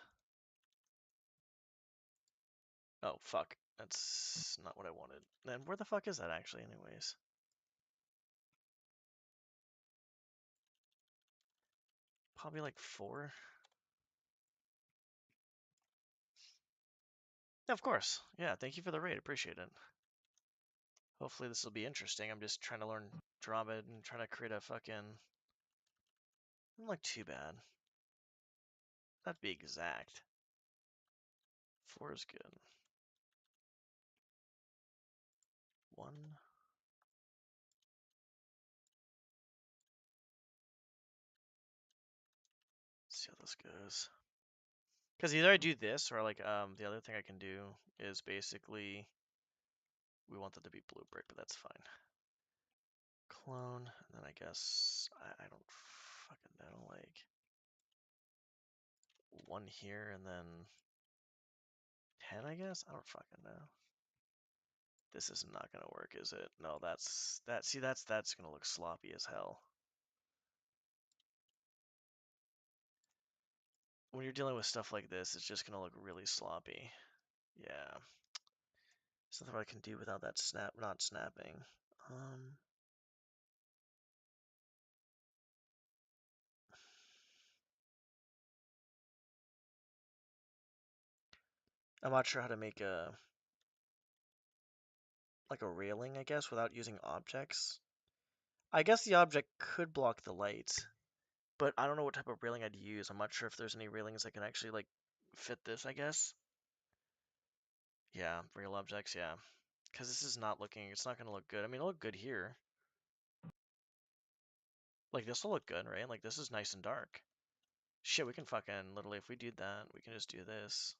Speaker 8: Oh, fuck. That's not what I wanted. Then where the fuck is that, actually, anyways? Probably, like, 4? Yeah, of course. Yeah, thank you for the raid. Appreciate it. Hopefully this will be interesting. I'm just trying to learn DromED and trying to create a fucking... Not like too bad. Not to be exact. 4 is good. 1. Let's see how this goes. Because either I do this or like the other thing I can do is basically we want that to be blue brick, but that's fine. Clone, and then I guess I don't fucking know, like 1 here and then 10, I guess? I don't fucking know. This is not gonna work, is it? No, that's gonna look sloppy as hell. When you're dealing with stuff like this, it's just gonna look really sloppy. Yeah. There's nothing I can do without that not snapping. I'm not sure how to make like a railing, I guess, without using objects. I guess the object could block the light, but I don't know what type of railing I'd use. I'm not sure if there's any railings that can actually like fit this, I guess. Yeah, real objects, yeah. Because this is not looking, it's not going to look good. I mean, it'll look good here. Like, this will look good, right? Like, this is nice and dark. Shit, we can fucking, literally, if we do that, we can just do this.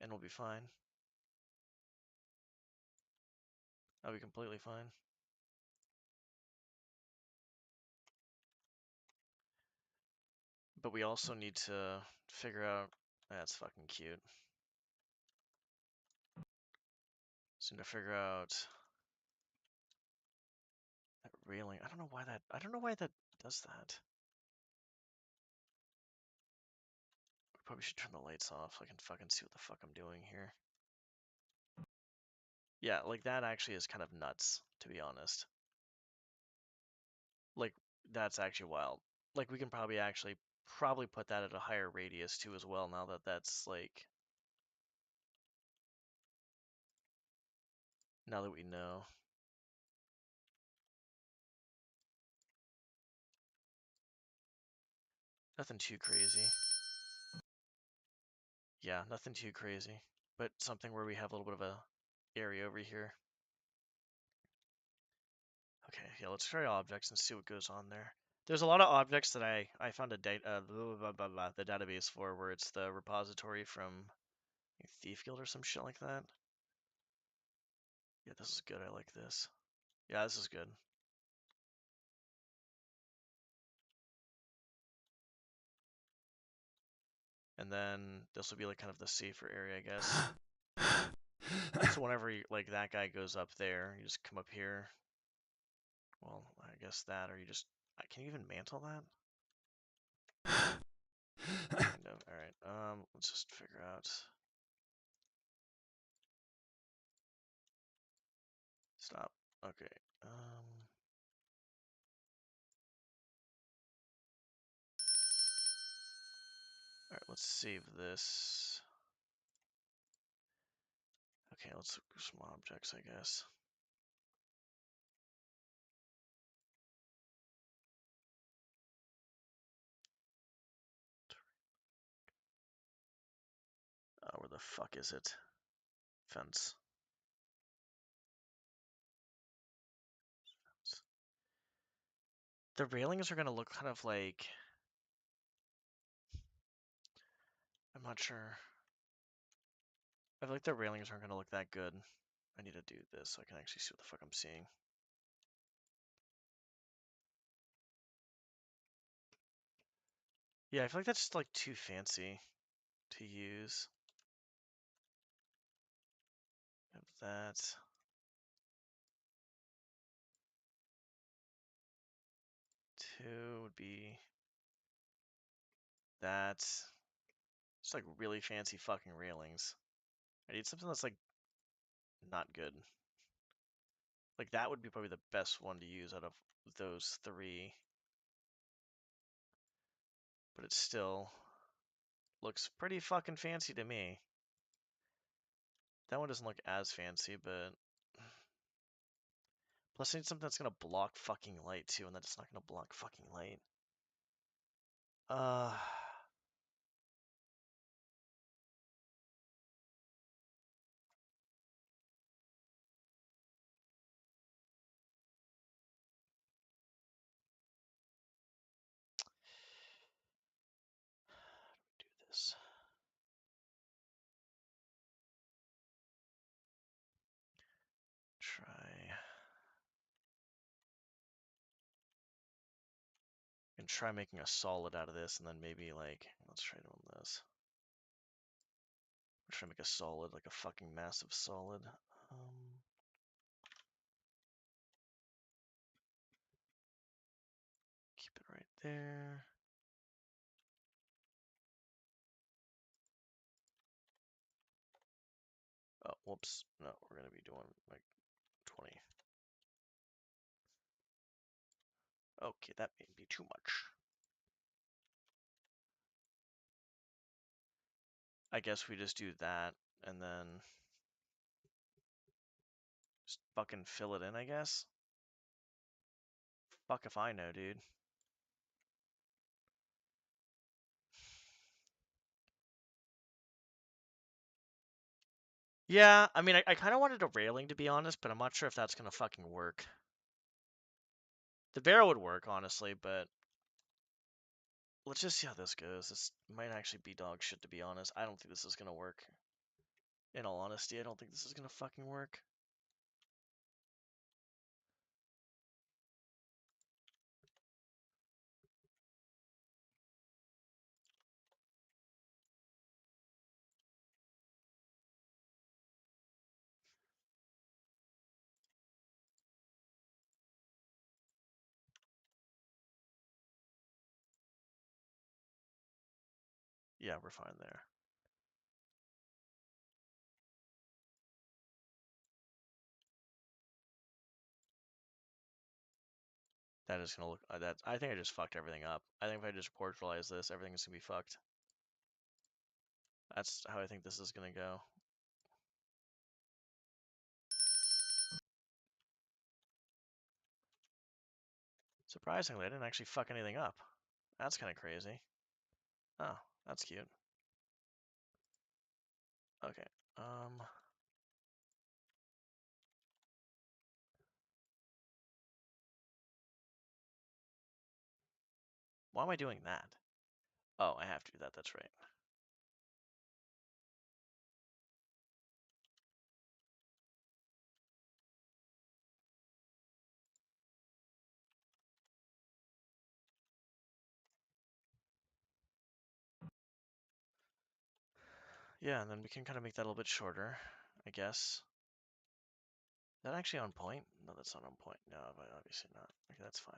Speaker 8: And we'll be fine. I'll be completely fine. But we also need to figure out, that's fucking cute. Just need to figure out that railing. I don't know why that does that. We probably should turn the lights off so I can fucking see what the fuck I'm doing here. Yeah, like that actually is kind of nuts, to be honest. Like, that's actually wild. Like, we can probably put that at a higher radius too as well, now that that's like... Now that we know. Nothing too crazy. Yeah, nothing too crazy. But something where we have a little bit of a area over here. Okay, yeah, let's try objects and see what goes on there. There's a lot of objects that I found the database for where it's the repository from Thief Guild or some shit like that. Yeah, this is good. I like this. Yeah, this is good. And then this will be like kind of the safer area, I guess. So whenever like that guy goes up there, you just come up here. Well, I guess that, or you just, can you even mantle that? Kind of. All right. Let's just figure out. Stop. Okay. All right. Let's save this. Okay. Let's look for some objects, I guess. the fuck is it? Fence. The railings are gonna look kind of like, I'm not sure. I feel like the railings aren't gonna look that good. I need to do this so I can actually see what the fuck I'm seeing. Yeah, I feel like that's just like too fancy to use. Have that. Two would be that. Just like really fancy fucking railings. I need something that's like not good. Like that would be probably the best one to use out of those three. But it still looks pretty fucking fancy to me. That one doesn't look as fancy, but plus I need something that's gonna block fucking light too, and that's not gonna block fucking light. Uh do this. Try and try making a solid out of this, and then maybe like let's try doing this. I'm trying to make a solid, like a fucking massive solid. Keep it right there. Oh, whoops. No, we're gonna be doing like 20. Okay, that may be too much. I guess we just do that and then just fucking fill it in, I guess. Fuck if I know, dude. Yeah, I mean, I kind of wanted a railing to be honest, but I'm not sure if that's gonna fucking work. The barrel would work, honestly, but let's just see how this goes. This might actually be dog shit, to be honest. I don't think this is gonna work. In all honesty, I don't think this is gonna fucking work. Yeah, we're fine there. That is gonna look. That I think I just fucked everything up. I think if I just portalize this, everything's gonna be fucked. That's how I think this is gonna go. Surprisingly, I didn't actually fuck anything up. That's kind of crazy. Oh, that's cute. Okay. Why am I doing that? Oh, I have to do that. That's right. Yeah, and then we can kind of make that a little bit shorter, I guess. Is that actually on point? No, that's not on point. No, but obviously not. Okay, that's fine.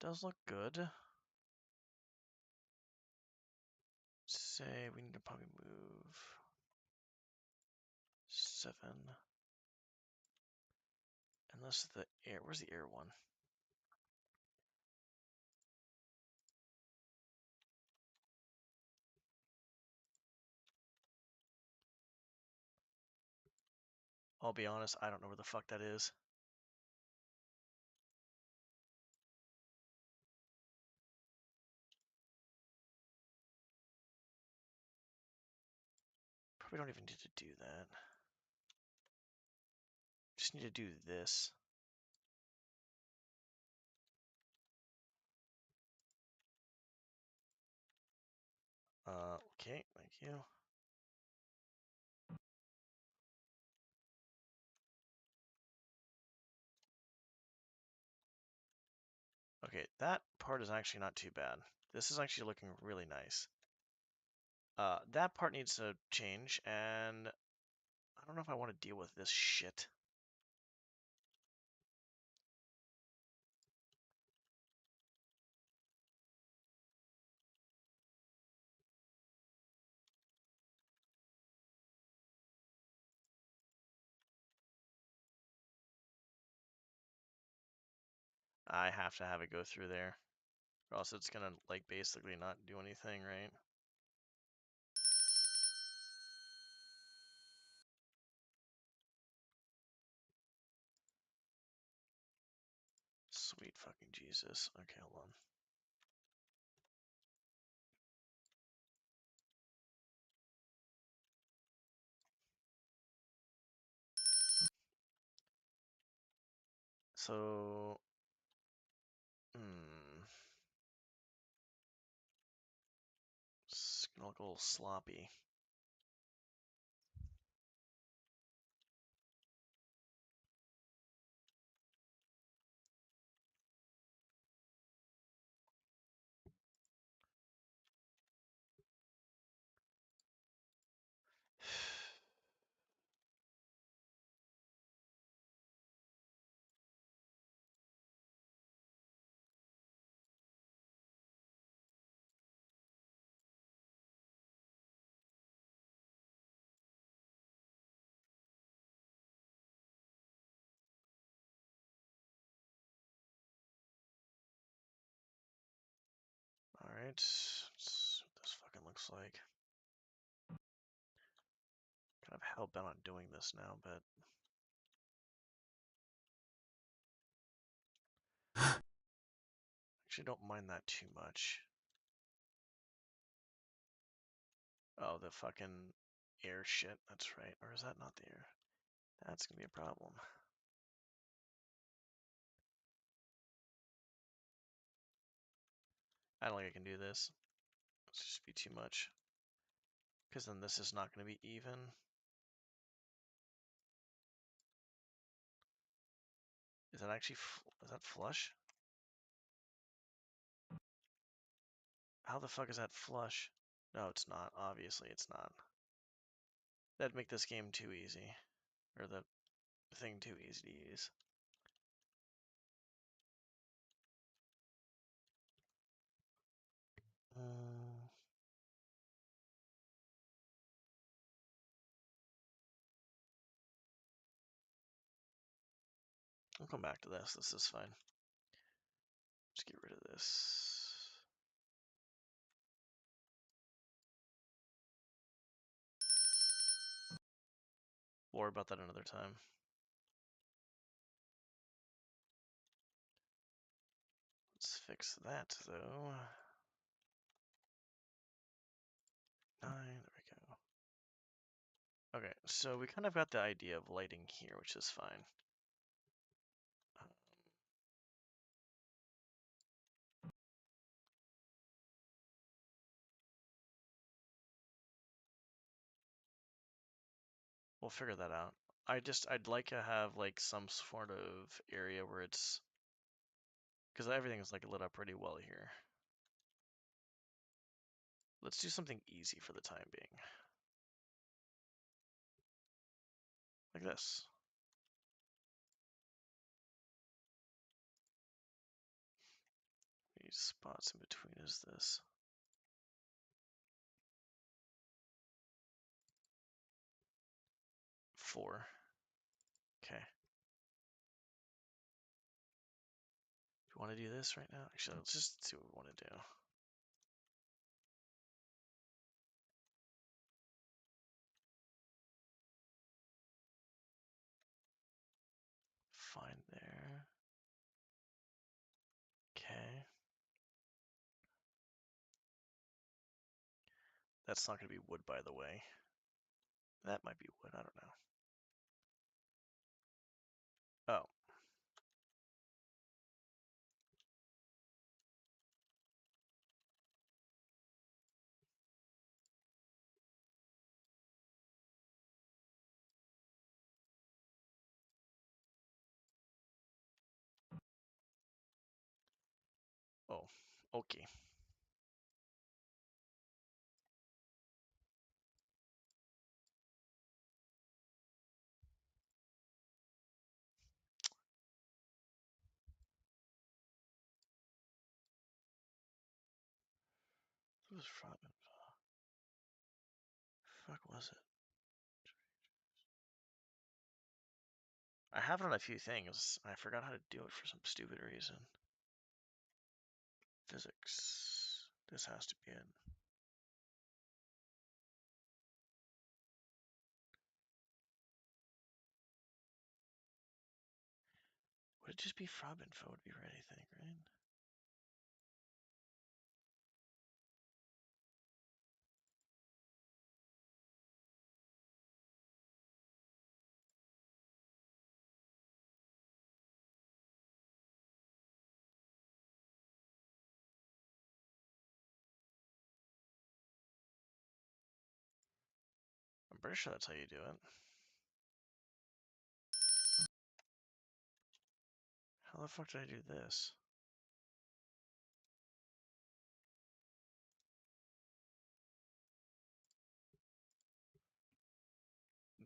Speaker 8: Does look good. Say we need to probably move 7. Unless the air, where's the air one? I'll be honest, I don't know where the fuck that is. Probably don't even need to do that. Just need to do this. Okay, thank you. Okay, that part is actually not too bad. This is actually looking really nice. That part needs to change, and I don't know if I want to deal with this shit. I have to have it go through there, or else it's gonna, like, basically not do anything, right? Sweet fucking Jesus. Okay, hold on. So, it's gonna look a little sloppy. Alright, let's see what this fucking looks like. Kind of hell bent on doing this now, but actually don't mind that too much. Oh, the fucking air shit, that's right. Or is that not the air? That's gonna be a problem. I don't think I can do this. It's just be too much. Because then this is not gonna be even. Is that actually, is that flush? How the fuck is that flush? No, it's not. Obviously, it's not. That'd make this game too easy. Or the thing too easy to use. I'll come back to this. This is fine. Just get rid of this. We'll worry about that another time. Let's fix that, though. 9, there we go. Okay, so we kind of got the idea of lighting here, which is fine. We'll figure that out. I'd like to have like some sort of area where it's, because everything is like lit up pretty well here. Let's do something easy for the time being. Like this. These spots in between is this. Four. Okay. Do you want to do this right now? Actually, let's just see what we want to do. fine there. Okay. That's not going to be wood, by the way. That might be wood. I don't know. Oh. Oh. Okay. What was Robin? Fuck was it? I have it on a few things. I forgot how to do it for some stupid reason. Physics. This has to be it. Would it just be Frob info would be right, I think, right? I'm pretty sure that's how you do it. How the fuck did I do this?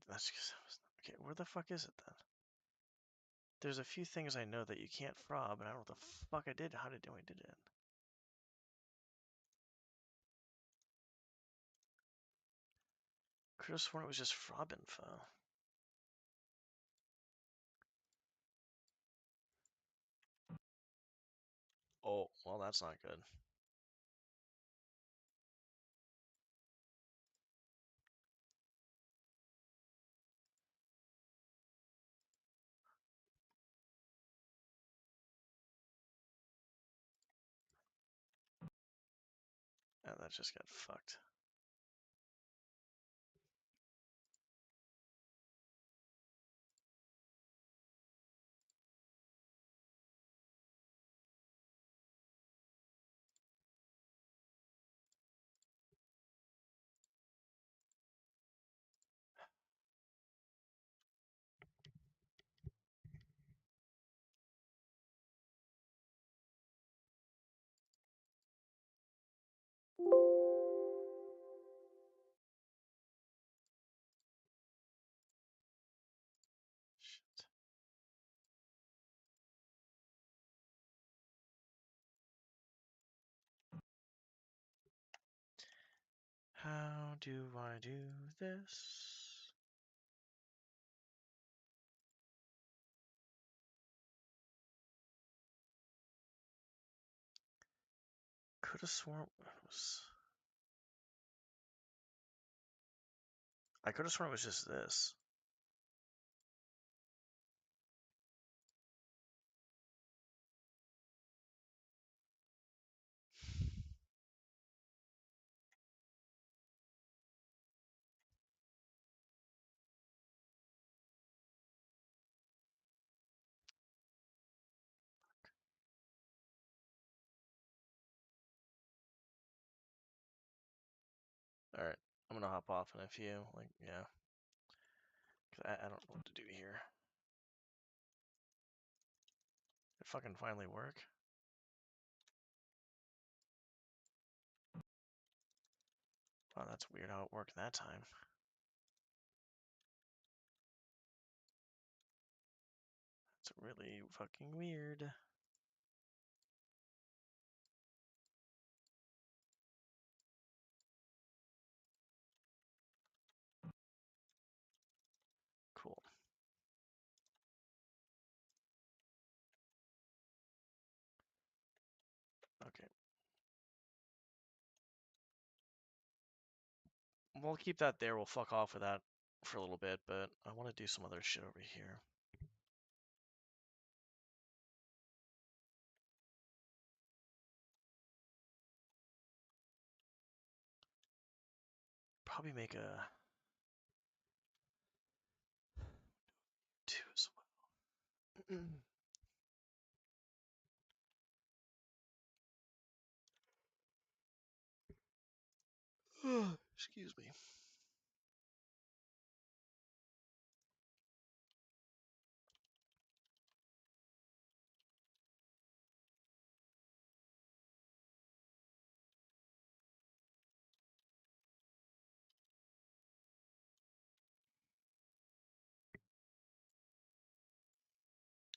Speaker 8: That's because I was... Okay, where the fuck is it then? There's a few things I know that you can't frob, and I don't know what the fuck I did, how I did it. Could have sworn it was just frob info. Oh, well, that's not good. Yeah, that just got fucked. Shit. How do I do this? Could have sworn it was... I could have sworn it was just this. Alright, I'm gonna hop off in a few, like, yeah. Cause I don't know what to do here. It fucking finally work? Wow, that's weird how it worked that time. It's really fucking weird. Cool. Okay. We'll keep that there. We'll fuck off with that for a little bit, but I want to do some other shit over here. probably make a 2 as well. Excuse me.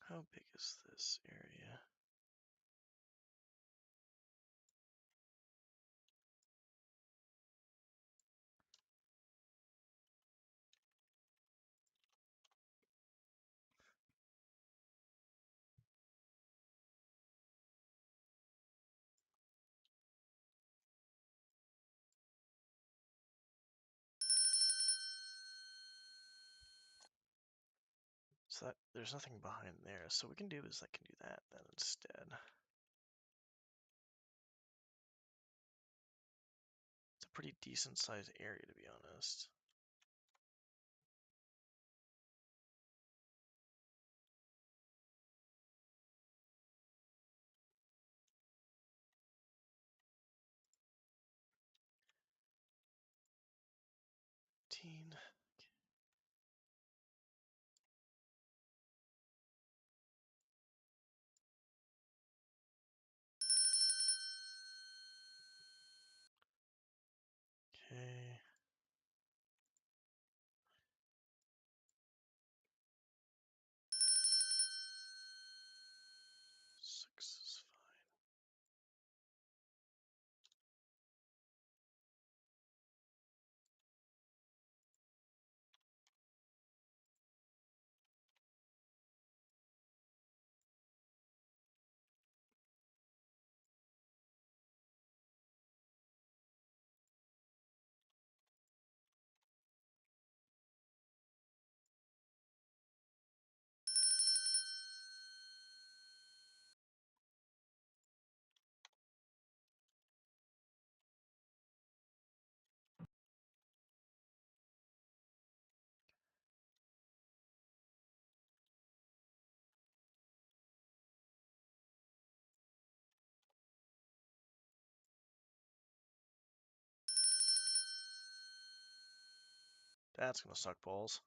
Speaker 8: How big is this area? So that there's nothing behind there. So what we can do is I can do that then instead. It's a pretty decent sized area to be honest. Teen. Okay. 6 is fine. That's gonna suck balls.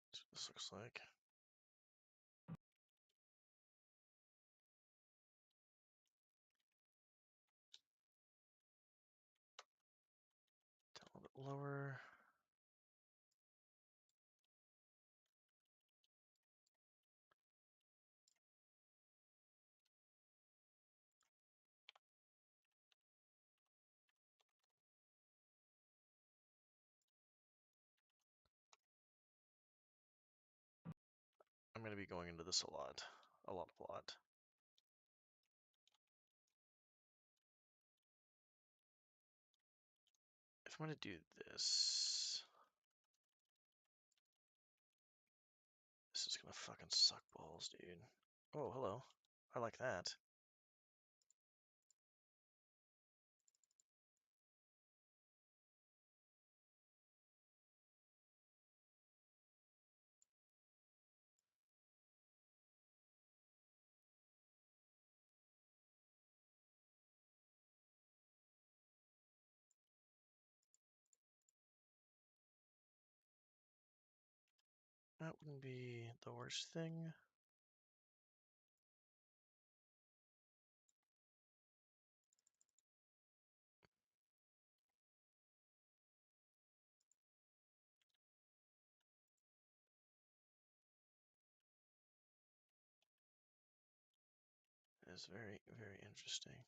Speaker 8: That's what this looks like. Down a little bit lower. I'm gonna be going into this a lot. A lot. If I'm gonna do this, this is gonna fucking suck balls, dude. Oh, hello. I like that. That wouldn't be the worst thing. It is very, very interesting.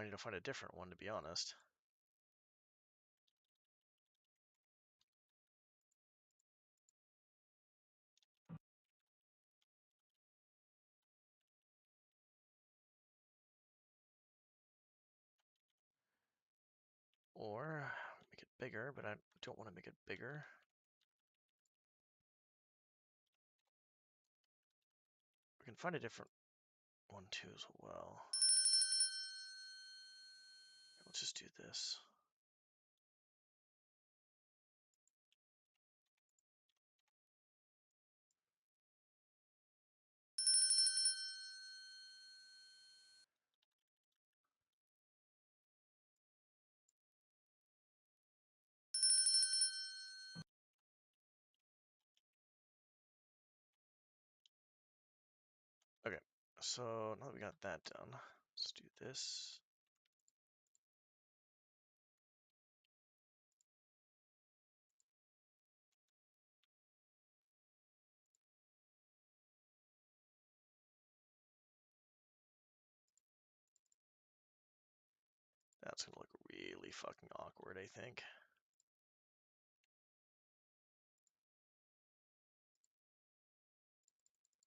Speaker 8: Might need to find a different one, to be honest. Or make it bigger, but I don't want to make it bigger. We can find a different one too as well. Let's just do this. Okay, so now that we got that done, let's do this. That's gonna look really fucking awkward, I think.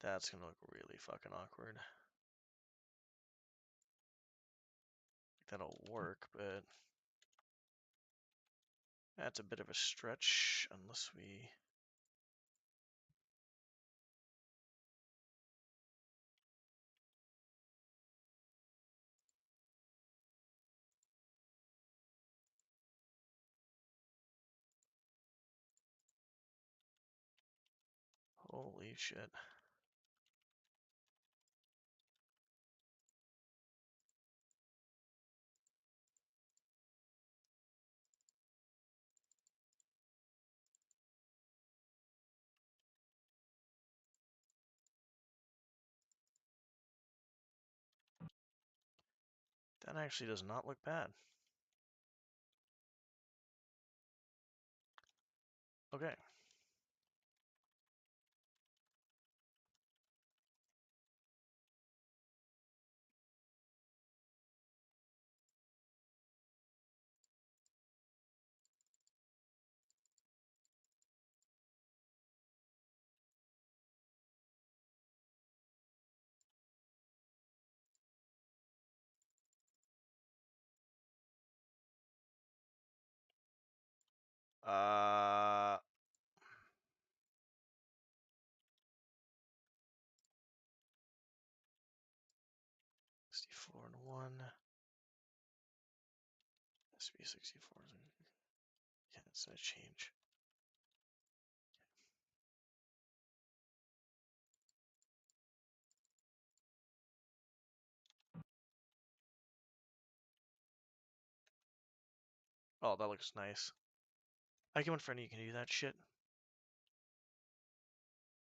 Speaker 8: That's gonna look really fucking awkward. That'll work, but that's a bit of a stretch unless we... Holy shit. That actually does not look bad. Okay. Uh, 64 and 1. SB 64. Yeah, it's gonna change. Oh, that looks nice. I can in front of you can do that shit.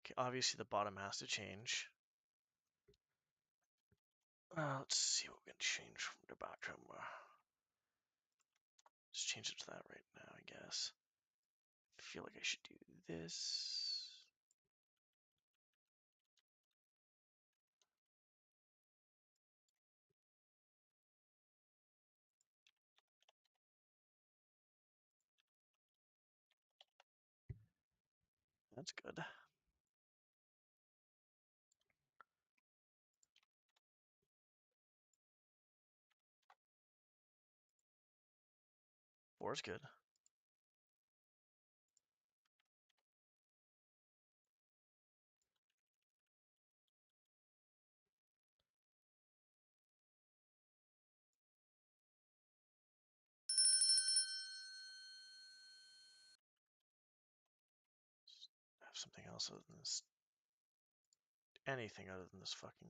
Speaker 8: Okay, obviously the bottom has to change. Let's see what we can change from the bottom. Just change it to that right now, I guess. I feel like I should do this. That's good. 4 is good. Have something else other than this. Anything other than this fucking...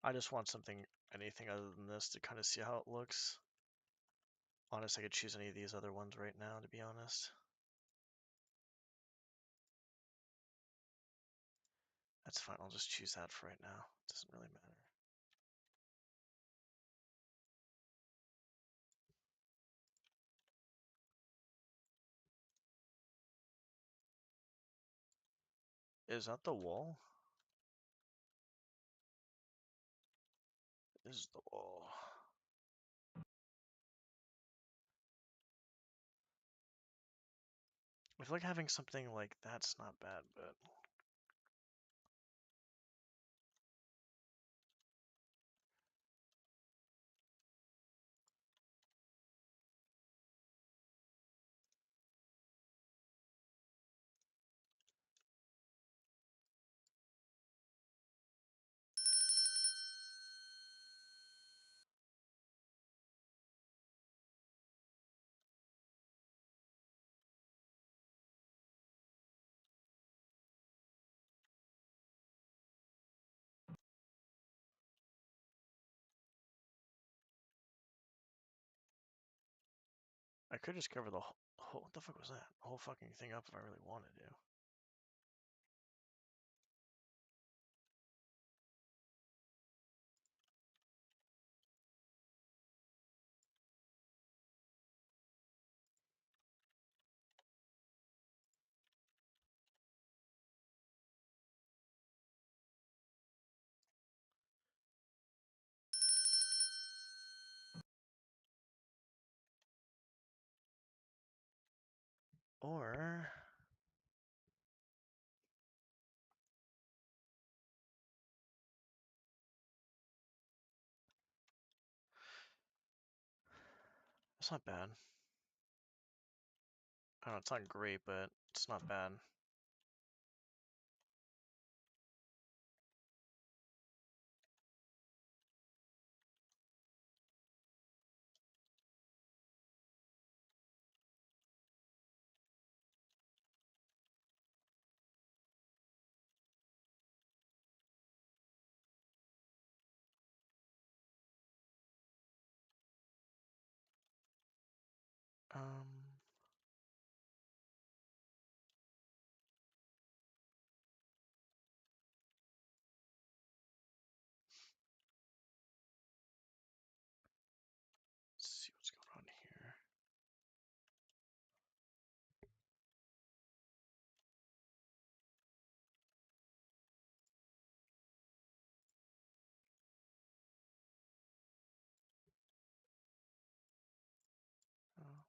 Speaker 8: I just want something, anything other than this to kind of see how it looks. Honest, I could choose any of these other ones right now, to be honest. That's fine, I'll just choose that for right now. It doesn't really matter. Is that the wall? This is the wall. I feel like having something like that's not bad, but I could just cover the whole, what the fuck was that? The whole fucking thing up if I really wanted to. Or it's not bad. I don't know, it's not great, but it's not bad. Um, let's see what's going on here. Oh.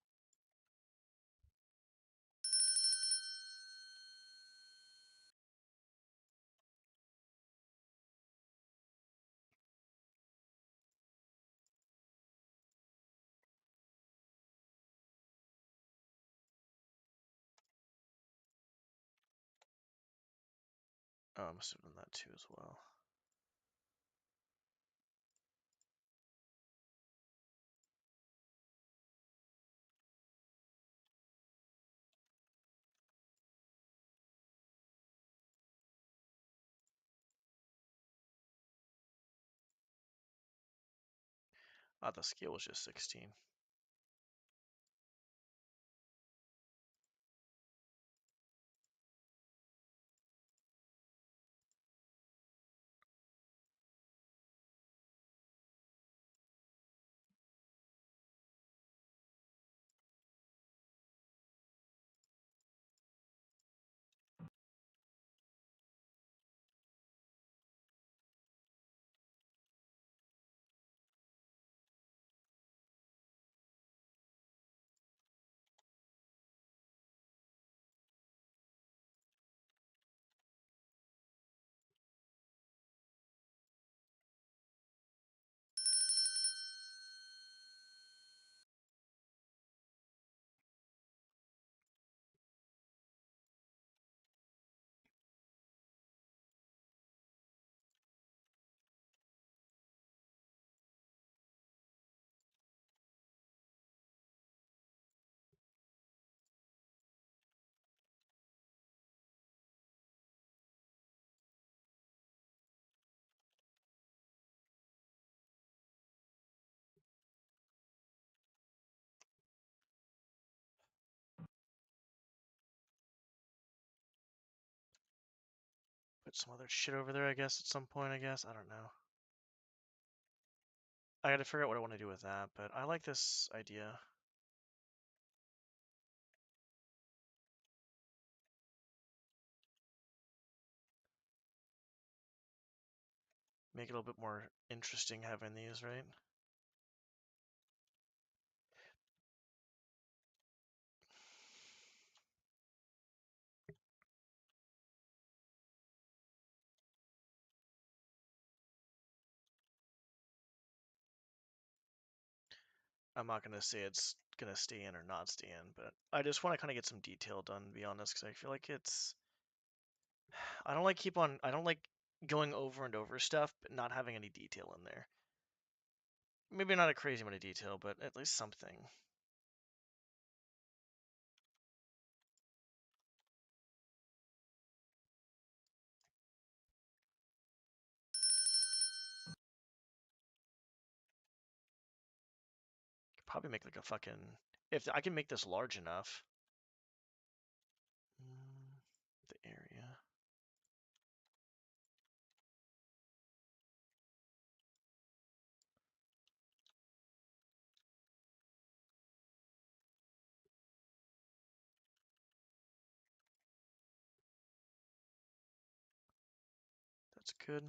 Speaker 8: Oh, I must have done that too as well. Ah, the scale was just 16. put some other shit over there, I guess, at some point, I guess. I don't know. I gotta figure out what I want to do with that, but I like this idea. Make it a little bit more interesting having these, right? I'm not gonna say it's gonna stay in or not stay in, but I just want to kind of get some detail done, to be honest, because I feel like it's. I don't like I don't like going over and over stuff, but not having any detail in there. Maybe not a crazy amount of detail, but at least something. Could probably make like a fucking. If I can make this large enough. The area. That's good.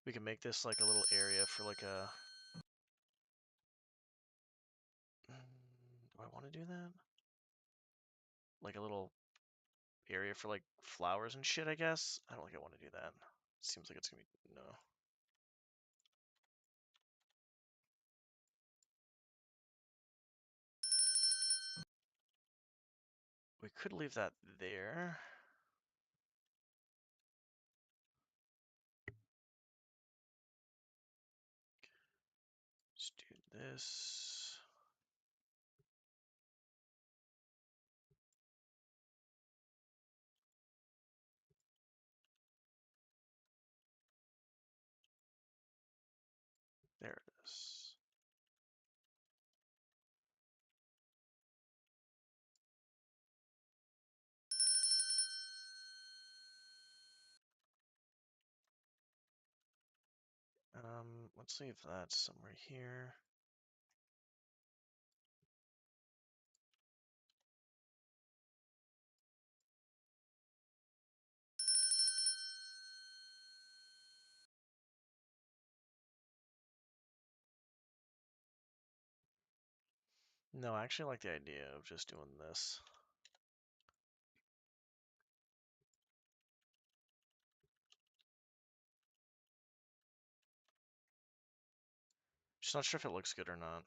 Speaker 8: We can make this like a little area for like a. Do I want to do that? Like a little area for like flowers and shit, I guess. I don't think I want to do that. Seems like it's gonna be no. We could leave that there. Let's do this. There it is. Let's leave that somewhere here. No, I actually like the idea of just doing this. Just not sure if it looks good or not.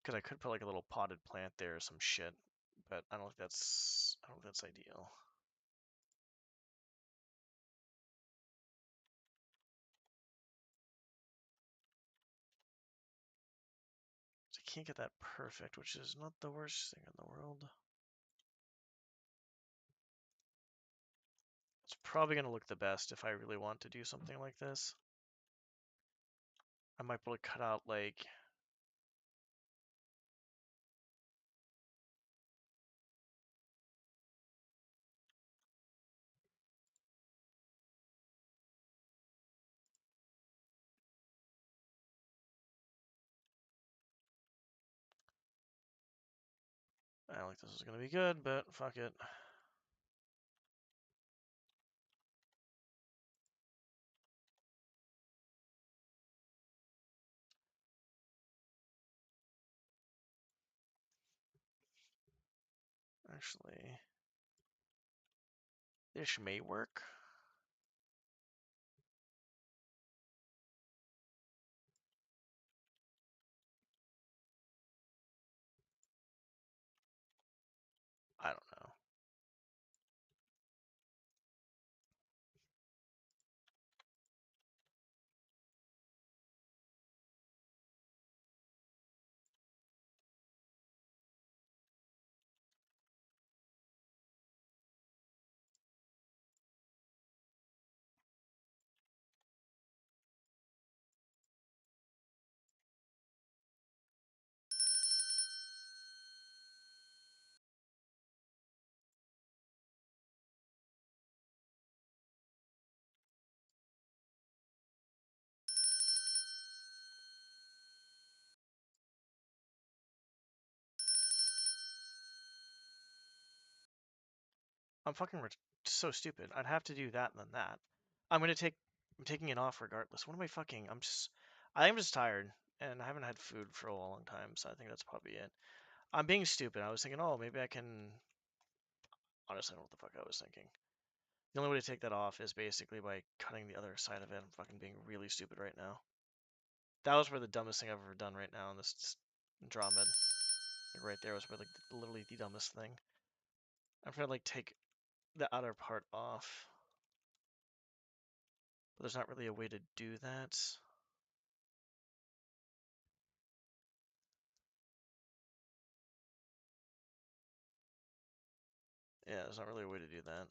Speaker 8: Because I could put like a little potted plant there or some shit, but I don't think that's ideal. So I can't get that perfect, which is not the worst thing in the world. It's probably going to look the best if I really want to do something like this. I might be able to cut out like I don't think this is going to be good, but fuck it. Actually, this may work. I don't know. I'm fucking so stupid. I'd have to do that and then that. I'm taking it off regardless. What am I fucking? I am just tired and I haven't had food for a long time, so I think that's probably it. I'm being stupid. I was thinking, oh, maybe I can. Honestly, I don't know what the fuck I was thinking. The only way to take that off is basically by cutting the other side of it. I'm fucking being really stupid right now. That was where the dumbest thing I've ever done right now in this DromED. Like right there was where like literally the dumbest thing. I'm trying to like take the outer part off, but there's not really a way to do that. Yeah, there's not really a way to do that.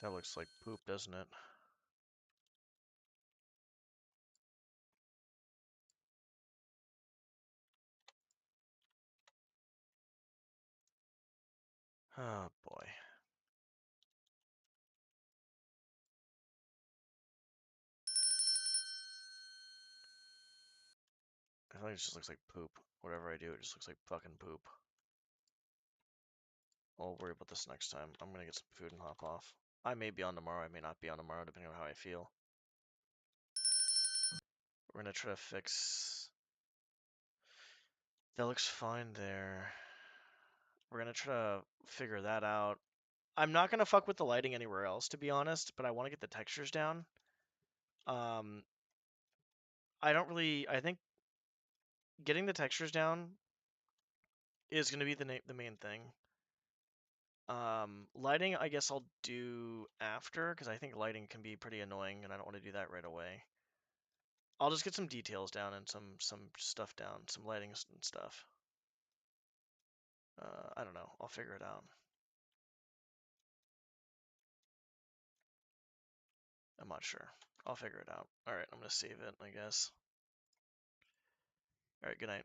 Speaker 8: That looks like poop, doesn't it? Oh boy. I think it just looks like poop. Whatever I do, it just looks like fucking poop. I'll worry about this next time. I'm gonna get some food and hop off. I may be on tomorrow, I may not be on tomorrow, depending on how I feel. We're gonna try to fix... That looks fine there. We're gonna try to figure that out. I'm not gonna fuck with the lighting anywhere else, to be honest, but I want to get the textures down. I think getting the textures down is gonna be the main thing. Lighting, I guess I'll do after, because I think lighting can be pretty annoying, and I don't want to do that right away. I'll just get some details down and some stuff down, some lighting and stuff. I don't know. I'll figure it out. I'm not sure. I'll figure it out. All right, I'm gonna save it, I guess. All right, good night.